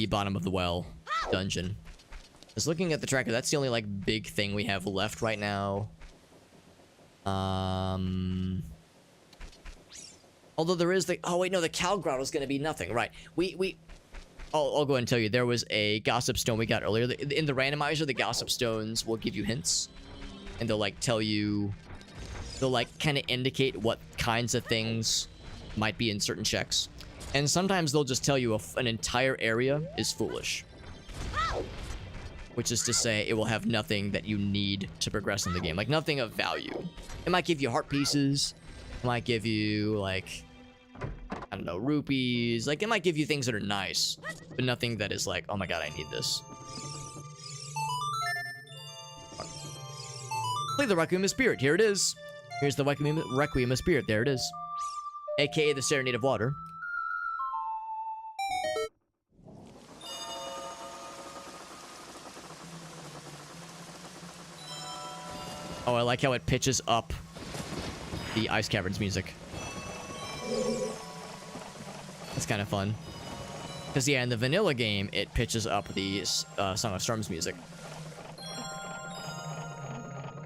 bottom of the well dungeon. Just looking at the tracker, that's the only, like, big thing we have left right now. Although there is the... Oh, wait, no, the cow grotto is going to be nothing. Right. I'll go ahead and tell you. There was a gossip stone we got earlier. In the randomizer, the gossip stones will give you hints. And they'll, like, tell you... They'll, like, kind of indicate what kinds of things might be in certain checks. And sometimes they'll just tell you an entire area is foolish. Which is to say, it will have nothing that you need to progress in the game. Like, nothing of value. It might give you heart pieces. It might give you, like... I don't know, rupees. Like, it might give you things that are nice. But nothing that is like, oh my god, I need this. Play the Requiem of Spirit. Here it is. Here's the Requiem of Spirit. There it is. AKA the Serenade of Water. Oh, I like how it pitches up the Ice Caverns music. It's kind of fun. Because, yeah, in the vanilla game, it pitches up the Song of Storms music.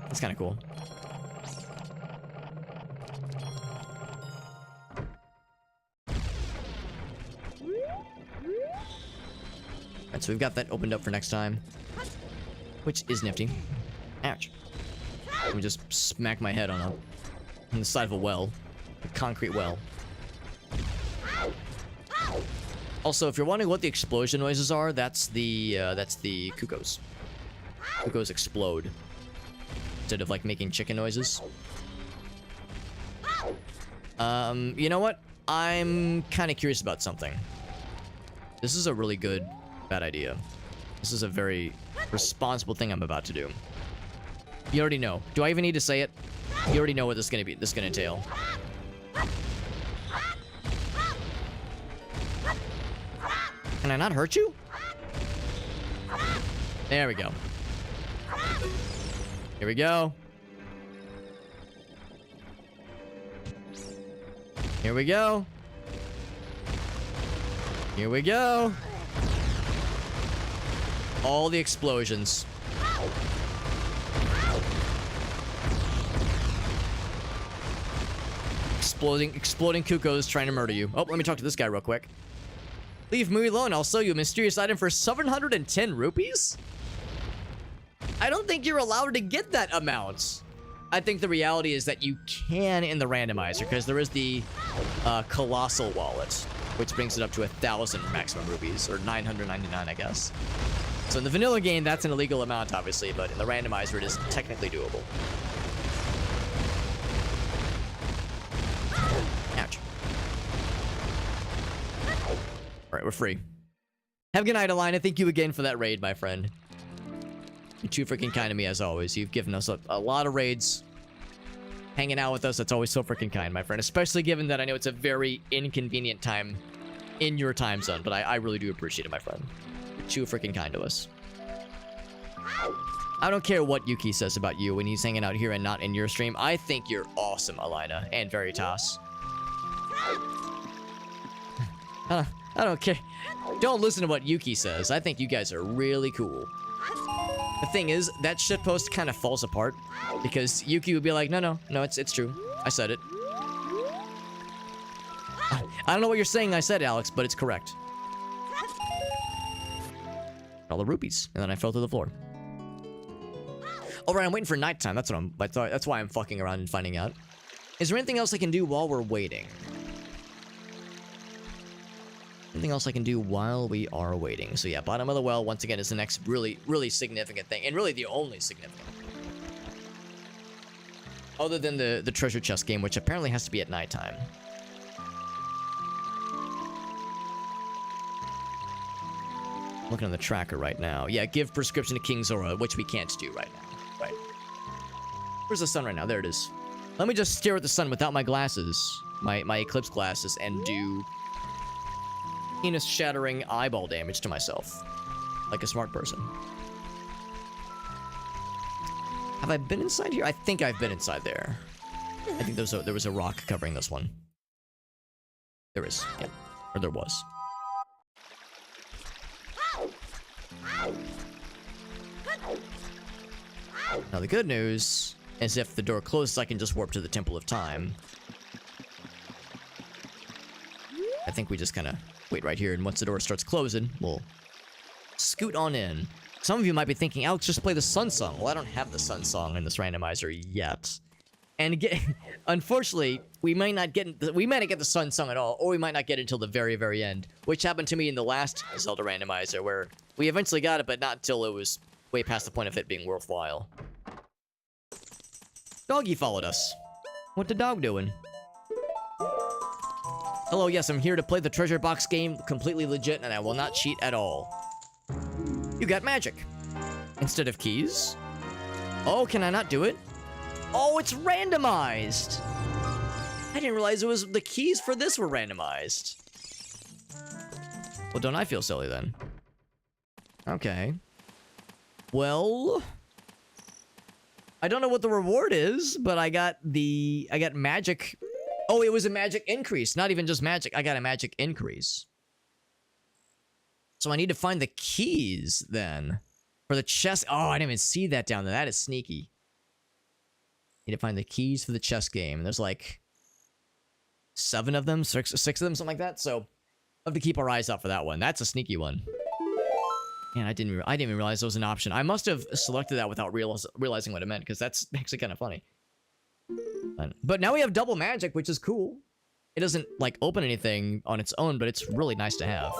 That's kind of cool. Alright, so we've got that opened up for next time. Which is nifty. Ouch. Let me just smack my head on the side of a well. A concrete well. Also, if you're wondering what the explosion noises are, that's the cuckoos. Cuckoos explode. Instead of, like, making chicken noises. You know what? I'm kind of curious about something. This is a really good, bad idea. This is a very responsible thing I'm about to do. You already know. Do I even need to say it? You already know what this is gonna entail. Can I not hurt you? There we go. Here we go. Here we go. Here we go. All the explosions. Exploding cuckoos trying to murder you. Oh, let me talk to this guy real quick. Leave me alone. I'll sell you a mysterious item for 710 rupees? I don't think you're allowed to get that amount. I think the reality is that you can in the randomizer, because there is the colossal wallet, which brings it up to 1,000 maximum rupees, or 999, I guess. So in the vanilla game, that's an illegal amount, obviously, but in the randomizer, it is technically doable. Ouch. Alright, we're free. Have a good night, Alina. Thank you again for that raid, my friend. You're too freaking kind to me, as always. You've given us a lot of raids. Hanging out with us, that's always so freaking kind, my friend. Especially given that I know it's a very inconvenient time in your time zone. But I really do appreciate it, my friend. You're too freaking kind to us. I don't care what Yuki says about you when he's hanging out here and not in your stream. I think you're awesome, Alina. And Veritas. I don't care. Don't listen to what Yuki says. I think you guys are really cool. The thing is, that shitpost kind of falls apart because Yuki would be like, no, it's true. I said it. I don't know what you're saying I said, Alex, but it's correct. All the rupees, and then I fell to the floor. All right, I'm waiting for nighttime. That's why I'm fucking around and finding out. Is there anything else I can do while we're waiting? Anything else I can do while we are waiting? So yeah, bottom of the well, once again, is the next really, really significant thing. And really the only significant. Other than the treasure chest game, which apparently has to be at nighttime. Looking on the tracker right now. Yeah, give prescription to King Zora, which we can't do right now. Right. Where's the sun right now? There it is. Let me just stare at the sun without my glasses. My eclipse glasses, and do penis-shattering eyeball damage to myself. Like a smart person. Have I been inside here? I think I've been inside there. I think there was a rock covering this one. There is, yeah. Or there was. Now the good news is if the door closes, I can just warp to the Temple of Time. I think we just kind of wait right here, and once the door starts closing, we'll scoot on in. Some of you might be thinking, Alex, just play the Sun Song. Well, I don't have the Sun Song in this randomizer yet. And again, unfortunately, we might not get the Sun Song at all, or we might not get it until the very, very end, which happened to me in the last Zelda randomizer, where we eventually got it, but not until it was way past the point of it being worthwhile. Doggy followed us. What the dog doing? Hello, yes, I'm here to play the treasure box game, completely legit, and I will not cheat at all. You got magic. Instead of keys? Oh, can I not do it? Oh, it's randomized! I didn't realize it was the keys for this were randomized. Well, don't I feel silly then? Okay. Well, I don't know what the reward is, but I got magic. Oh, it was a magic increase. Not even just magic. I got a magic increase. So I need to find the keys then for the chest. Oh, I didn't even see that down there. That is sneaky. Need to find the keys for the chess game. And there's like 7 of them, six of them, something like that. So we'll have to keep our eyes out for that one. That's a sneaky one. Man, I didn't even realize that was an option. I must have selected that without realizing what it meant, because that's actually kind of funny. But now we have double magic, which is cool. It doesn't like open anything on its own, but it's really nice to have.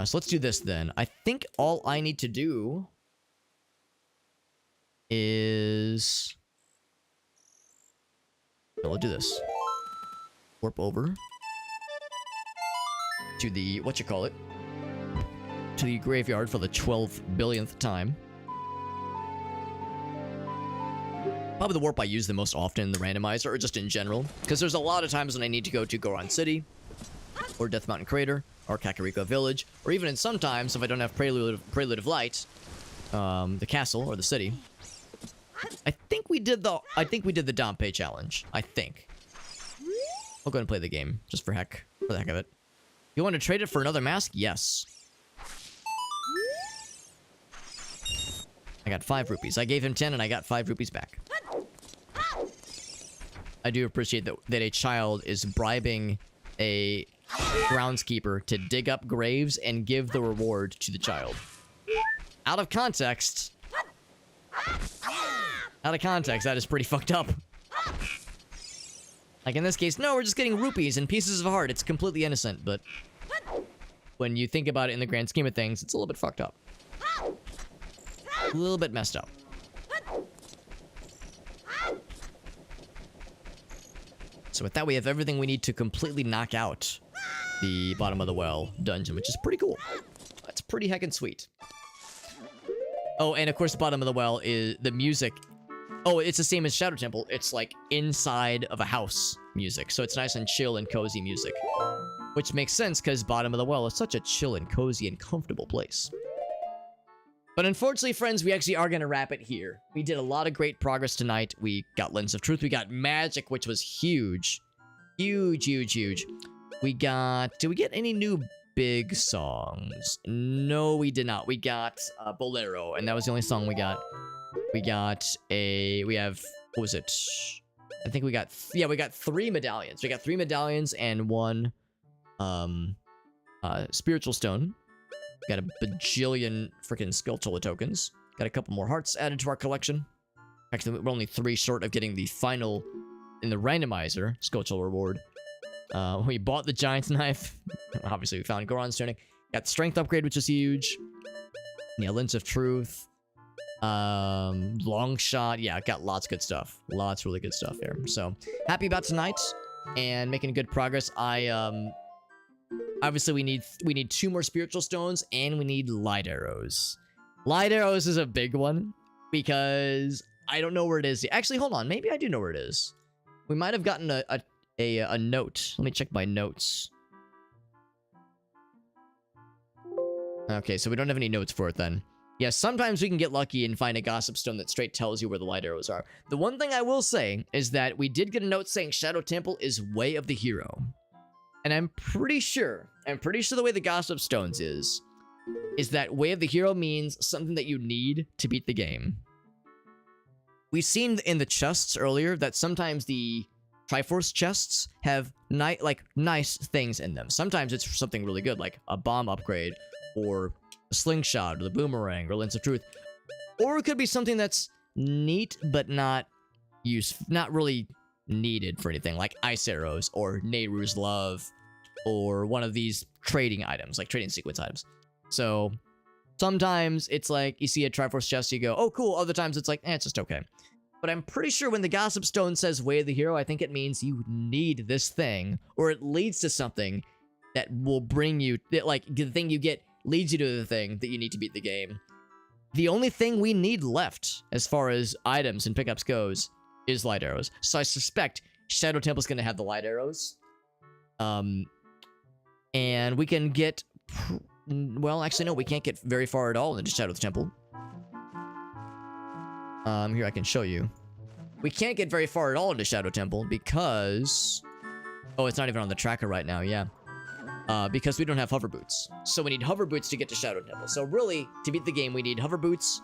So let's do this then. I think all I need to do is... I'll do this. Warp over to the, to the graveyard for the 12 billionth time. Probably the warp I use the most often in the randomizer, or just in general, because there's a lot of times when I need to go to Goron City, or Death Mountain Crater, or Kakariko Village, or even in sometimes, if I don't have Prelude of Light, the castle, or the city. I think we did the Dompe challenge. I think. I'll go ahead and play the game, just for the heck of it. You want to trade it for another mask? Yes. I got 5 rupees. I gave him 10 and I got 5 rupees back. I do appreciate that a child is bribing a groundskeeper to dig up graves and give the reward to the child. Out of context, that is pretty fucked up. Like in this case, no, we're just getting rupees and pieces of heart. It's completely innocent, but when you think about it in the grand scheme of things, it's a little bit fucked up. A little bit messed up. So with that, we have everything we need to completely knock out the bottom of the well dungeon, which is pretty cool. That's pretty heckin' sweet. Oh, and of course, the bottom of the well is the music. Oh, it's the same as Shadow Temple. It's like inside of a house music. So it's nice and chill and cozy music. Which makes sense because bottom of the well is such a chill and cozy and comfortable place. But unfortunately, friends, we actually are going to wrap it here. We did a lot of great progress tonight. We got Lens of Truth. We got Magic, which was huge. Huge, huge, huge. We got... Did we get any new big songs? No, we did not. We got Bolero, and that was the only song we got. We got a... We have... What was it? I think we got... Yeah, we got 3 medallions. We got 3 medallions and 1 spiritual stone. Got a bajillion freaking Skulltula tokens. Got a couple more hearts added to our collection. Actually, we're only 3 short of getting the final, in the randomizer, Skulltula reward. We bought the Giant's Knife. Obviously, we found Goron's Tunic. Got the Strength upgrade, which is huge. Yeah, Lens of Truth. Long Shot. Yeah, got lots of good stuff. Lots of really good stuff here. So, happy about tonight. And making good progress. Obviously, we need 2 more spiritual stones, and we need light arrows. Light arrows is a big one, because I don't know where it is. Actually, hold on. Maybe I do know where it is. We might have gotten a note. Let me check my notes. Okay, so we don't have any notes for it then. Yeah, sometimes we can get lucky and find a gossip stone that straight tells you where the light arrows are. The one thing I will say is that we did get a note saying Shadow Temple is Way of the Hero. And I'm pretty sure the way the Gossip Stones is that Way of the Hero means something that you need to beat the game. We've seen in the chests earlier that sometimes the Triforce chests have nice things in them. Sometimes it's something really good, like a bomb upgrade, or a slingshot, or the boomerang, or Lens of Truth. Or it could be something that's neat, but not really needed for anything, like ice arrows, or Nehru's Love, or one of these trading items, like trading sequence items. So sometimes it's like you see a Triforce chest, you go, oh cool. Other times it's like, it's just okay. But I'm pretty sure when the Gossip Stone says Way of the Hero, I think it means you need this thing, or it leads to something that will bring you, like the thing you get leads you to the thing that you need to beat the game. The only thing we need left as far as items and pickups goes is light arrows. So I suspect Shadow Temple's gonna have the light arrows. And we can get... Well, actually, no, we can't get very far at all into Shadow Temple. Here, I can show you. We can't get very far at all into Shadow Temple because... Oh, it's not even on the tracker right now, yeah. because we don't have hover boots. So we need hover boots to get to Shadow Temple. So really, to beat the game, we need hover boots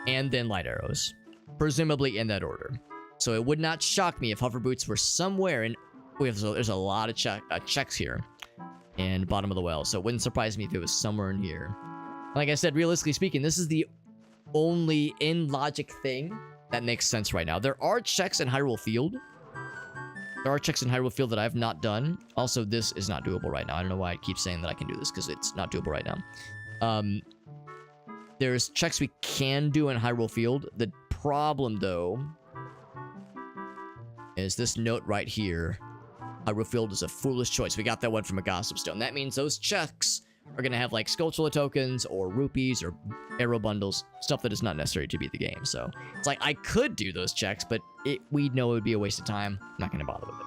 and then light arrows, presumably in that order. So it would not shock me if hover boots were somewhere in... There's a lot of checks here and bottom of the well, so it wouldn't surprise me if it was somewhere in here. Like I said, realistically speaking, this is the only in-logic thing that makes sense right now. There are checks in Hyrule Field. There are checks in Hyrule Field that I've not done. Also, this is not doable right now. I don't know why I keep saying that I can do this, because it's not doable right now. There's checks we can do in Hyrule Field. The problem, though, is this note right here. Hyrule Field is a foolish choice. We got that one from a Gossip Stone. That means those checks are going to have, like, Skulltula tokens or rupees or arrow bundles, stuff that is not necessary to beat the game. So it's like, I could do those checks, but we know it would be a waste of time. I'm not going to bother with it.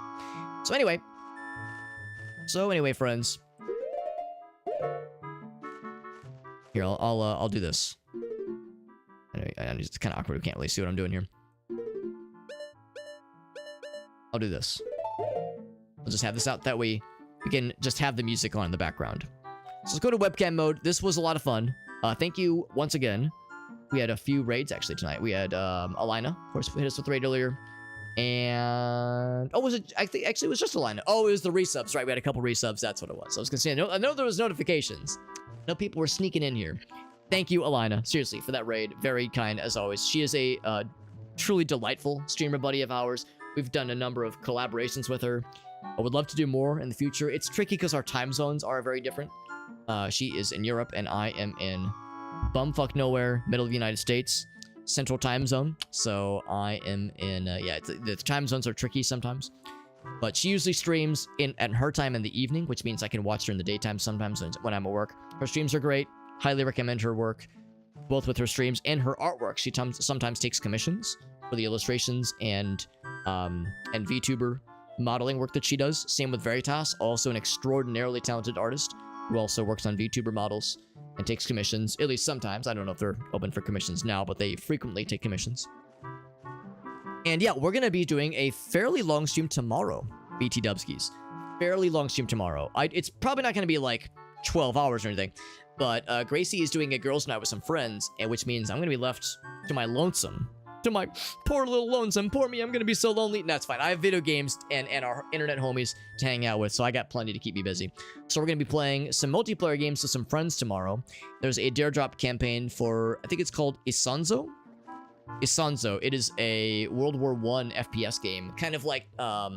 So anyway, friends. Here, I'll do this. Anyway, it's kind of awkward. We can't really see what I'm doing here. I'll do this. I'll just have this out. That way, we can just have the music on in the background. So let's go to webcam mode. This was a lot of fun. Thank you once again. We had a few raids actually tonight. We had Alina, of course, hit us with a raid earlier. And was it? I think actually it was just Alina. Oh, it was the resubs, right? We had a couple resubs. That's what it was. I was gonna say, I know there was notifications. No people were sneaking in here. Thank you, Alina, seriously, for that raid. Very kind as always. She is a truly delightful streamer buddy of ours. We've done a number of collaborations with her. I would love to do more in the future. It's tricky because our time zones are very different. She is in Europe, and I am in bumfuck nowhere, middle of the United States, Central Time Zone. So I am in, the time zones are tricky sometimes. But she usually streams at her time in the evening, which means I can watch her in the daytime sometimes when I'm at work. Her streams are great. Highly recommend her work, both with her streams and her artwork. She sometimes takes commissions for the illustrations and VTuber modeling work that she does. Same with Veritas, also an extraordinarily talented artist who also works on VTuber models and takes commissions, at least sometimes. I don't know if they're open for commissions now, but they frequently take commissions. And yeah, we're going to be doing a fairly long stream tomorrow, BT Dubskis. Fairly long stream tomorrow. It's probably not going to be like 12 hours or anything, but Gracie is doing a girls' night with some friends, and which means I'm going to be left to my lonesome. To my poor little lonesome. Poor me, I'm going to be so lonely. That's fine. I have video games and our internet homies to hang out with, so I got plenty to keep me busy. So we're going to be playing some multiplayer games with some friends tomorrow. There's a Dare Drop campaign for, I think it's called Isanzo? Isanzo. It is a World War I FPS game. Kind of like, not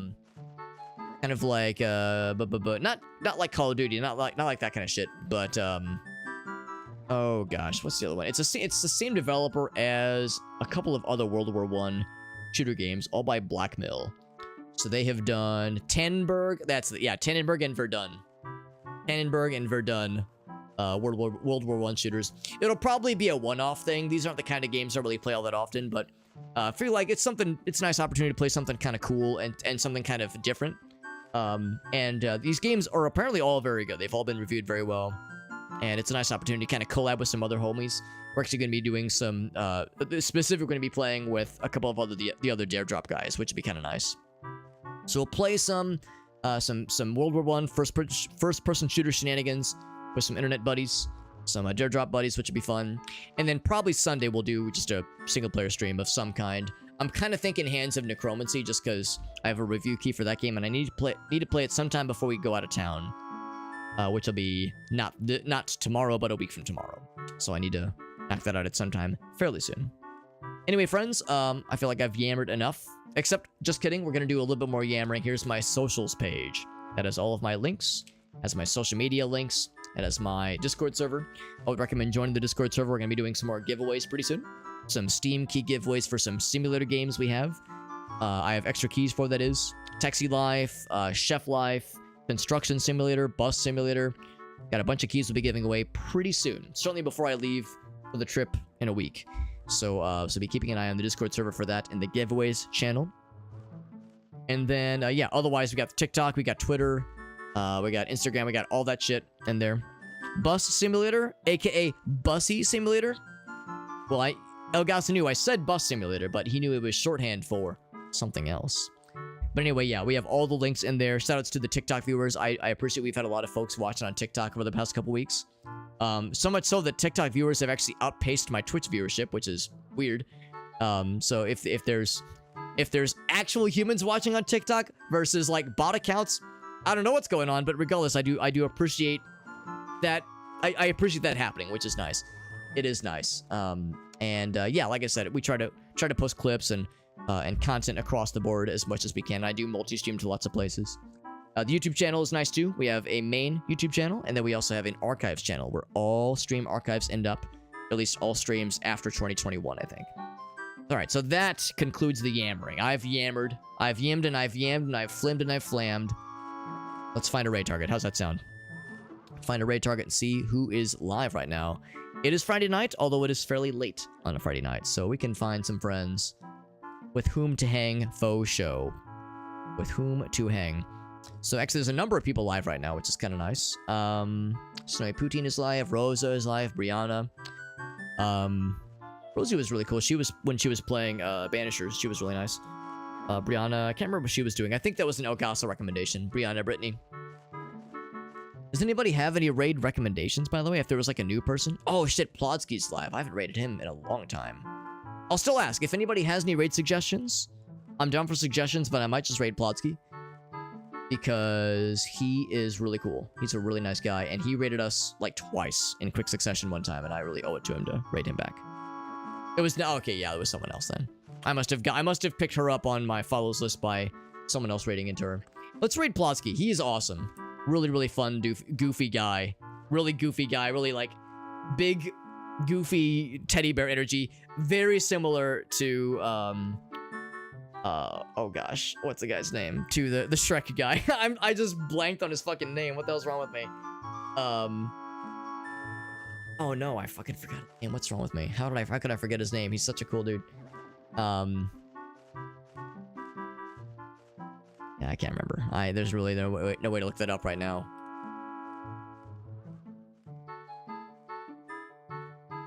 like Call of Duty, not like that kind of shit, but, oh gosh, what's the other one? It's the same developer as a couple of other World War I shooter games, all by Blackmill. So they have done Tannenberg. Tannenberg and Verdun. Tannenberg and Verdun, World War I shooters. It'll probably be a one-off thing. These aren't the kind of games I really play all that often, but I feel like it's a nice opportunity to play something kind of cool and something kind of different. These games are apparently all very good. They've all been reviewed very well. And it's a nice opportunity to kind of collab with some other homies. We're actually going to be doing some, specifically going to be playing with a couple of the other Dare Drop guys, which would be kind of nice. So we'll play some World War I first-person shooter shenanigans with some internet buddies, some Dare Drop buddies, which would be fun. And then probably Sunday we'll do just a single-player stream of some kind. I'm kind of thinking Hands of Necromancy just because I have a review key for that game, and I need to play it sometime before we go out of town. Which will be not tomorrow, but a week from tomorrow. So I need to knock that out at some time fairly soon. Anyway, friends, I feel like I've yammered enough. Except, just kidding, we're going to do a little bit more yammering. Here's my socials page. That has all of my links. Has my social media links. It has my Discord server. I would recommend joining the Discord server. We're going to be doing some more giveaways pretty soon. Some Steam key giveaways for some simulator games we have. I have extra keys for that is. Taxi Life, Chef Life, Construction Simulator, Bus Simulator. Got a bunch of keys we'll be giving away pretty soon. Certainly before I leave for the trip in a week. So be keeping an eye on the Discord server for that and the giveaways channel. And then, otherwise we got TikTok, we got Twitter, we got Instagram, we got all that shit in there. Bus Simulator, aka Bussy Simulator. Well, Elgato knew I said Bus Simulator, but he knew it was shorthand for something else. But anyway, yeah, we have all the links in there. Shoutouts to the TikTok viewers. I appreciate we've had a lot of folks watching on TikTok over the past couple weeks. So much so that TikTok viewers have actually outpaced my Twitch viewership, which is weird. So if there's actual humans watching on TikTok versus like bot accounts, I don't know what's going on, but regardless, I do appreciate that. I appreciate that happening, which is nice. It is nice. Yeah, like I said, we try to post clips and content across the board as much as we can. I do multi-stream to lots of places. The YouTube channel is nice too. We have a main YouTube channel, and then we also have an archives channel where all stream archives end up, at least all streams after 2021, I think. All right, so that concludes the yammering. I've yammered, I've yammed, and I've yammed, and I've flimmed, and I've flammed. Let's find a raid target. How's that sound? Find a raid target and see who is live right now. It is Friday night, although it is fairly late on a Friday night, so we can find some friends with whom to hang faux show. With whom to hang. So actually, there's a number of people live right now, which is kind of nice. Snowy Poutine is live. Rosa is live. Brianna. Rosie was really cool. When she was playing Banishers, she was really nice. Brianna, I can't remember what she was doing. I think that was an Elgaso recommendation. Brianna, Brittany. Does anybody have any raid recommendations, by the way? If there was like a new person? Oh shit, Plodsky's live. I haven't raided him in a long time. I'll still ask if anybody has any raid suggestions. I'm down for suggestions, but I might just raid Plodsky because he is really cool. He's a really nice guy, and he raided us like twice in quick succession one time, and I really owe it to him to raid him back. It was okay, yeah, it was someone else then. I must have picked her up on my follows list by someone else raiding into her. Let's raid Plotsky. He is awesome. Really, really fun, goofy guy. Really goofy guy. Really like big, goofy teddy bear energy. Very similar to oh gosh, what's the guy's name? To the Shrek guy. I just blanked on his fucking name. What the hell's wrong with me? Oh no, I fucking forgot his name. What's wrong with me? How could I forget his name? He's such a cool dude. Yeah, I can't remember. There's really no way to look that up right now.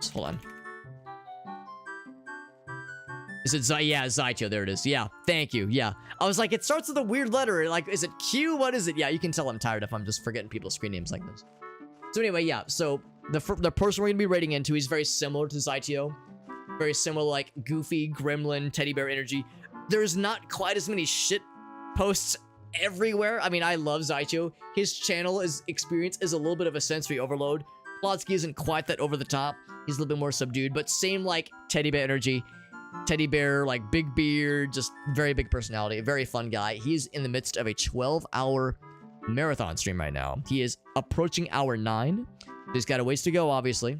Just hold on. Is it yeah, Zytio? There it is. Yeah, thank you. Yeah, I was like, it starts with a weird letter. Like, is it Q? What is it? Yeah, you can tell I'm tired if I'm just forgetting people's screen names like this. So anyway, yeah. So the person we're gonna be raiding into, he's very similar to Zytio. Very similar, like goofy gremlin teddy bear energy. There's not quite as many shit posts everywhere. I mean, I love Zytio. His channel experience is a little bit of a sensory overload. Plotsky isn't quite that over the top. He's a little bit more subdued, but same like teddy bear energy. Teddy bear, like big beard, just very big personality, a very fun guy. He's in the midst of a 12-hour marathon stream right now. He is approaching hour 9. He's got a ways to go, obviously.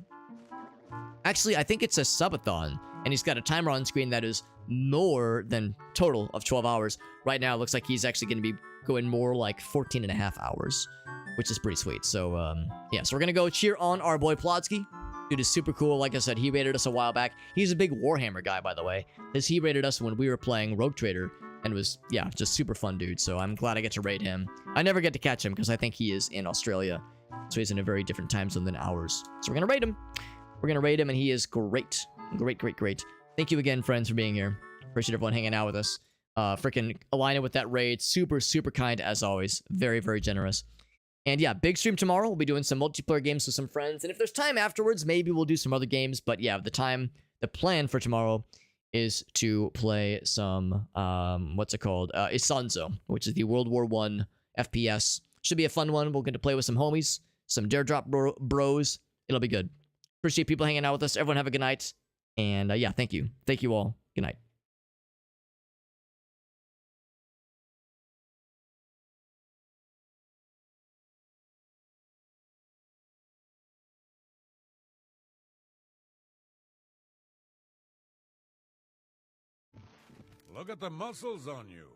Actually, I think it's a subathon, and he's got a timer on screen that is more than total of 12 hours. Right now, it looks like he's actually going to be going more like 14 and a half hours, which is pretty sweet. So, yeah, so we're going to go cheer on our boy Plotsky. Dude is super cool. Like I said, he raided us a while back. He's a big Warhammer guy, by the way, because he raided us when we were playing Rogue Trader, and was, yeah, just super fun dude. So I'm glad I get to raid him. I never get to catch him because I think he is in Australia, so he's in a very different time zone than ours. So we're going to raid him. We're going to raid him, and he is great. Great, great, great. Thank you again, friends, for being here. Appreciate everyone hanging out with us. Freaking Alina with that raid. Super, super kind, as always. Very, very generous. And yeah, big stream tomorrow. We'll be doing some multiplayer games with some friends. And if there's time afterwards, maybe we'll do some other games. But yeah, the plan for tomorrow is to play some, what's it called? Isanzo, which is the World War I FPS. Should be a fun one. We're going to play with some homies, some Dare Drop bros. It'll be good. Appreciate people hanging out with us. Everyone have a good night. And yeah, thank you. Thank you all. Good night. Look at the muscles on you.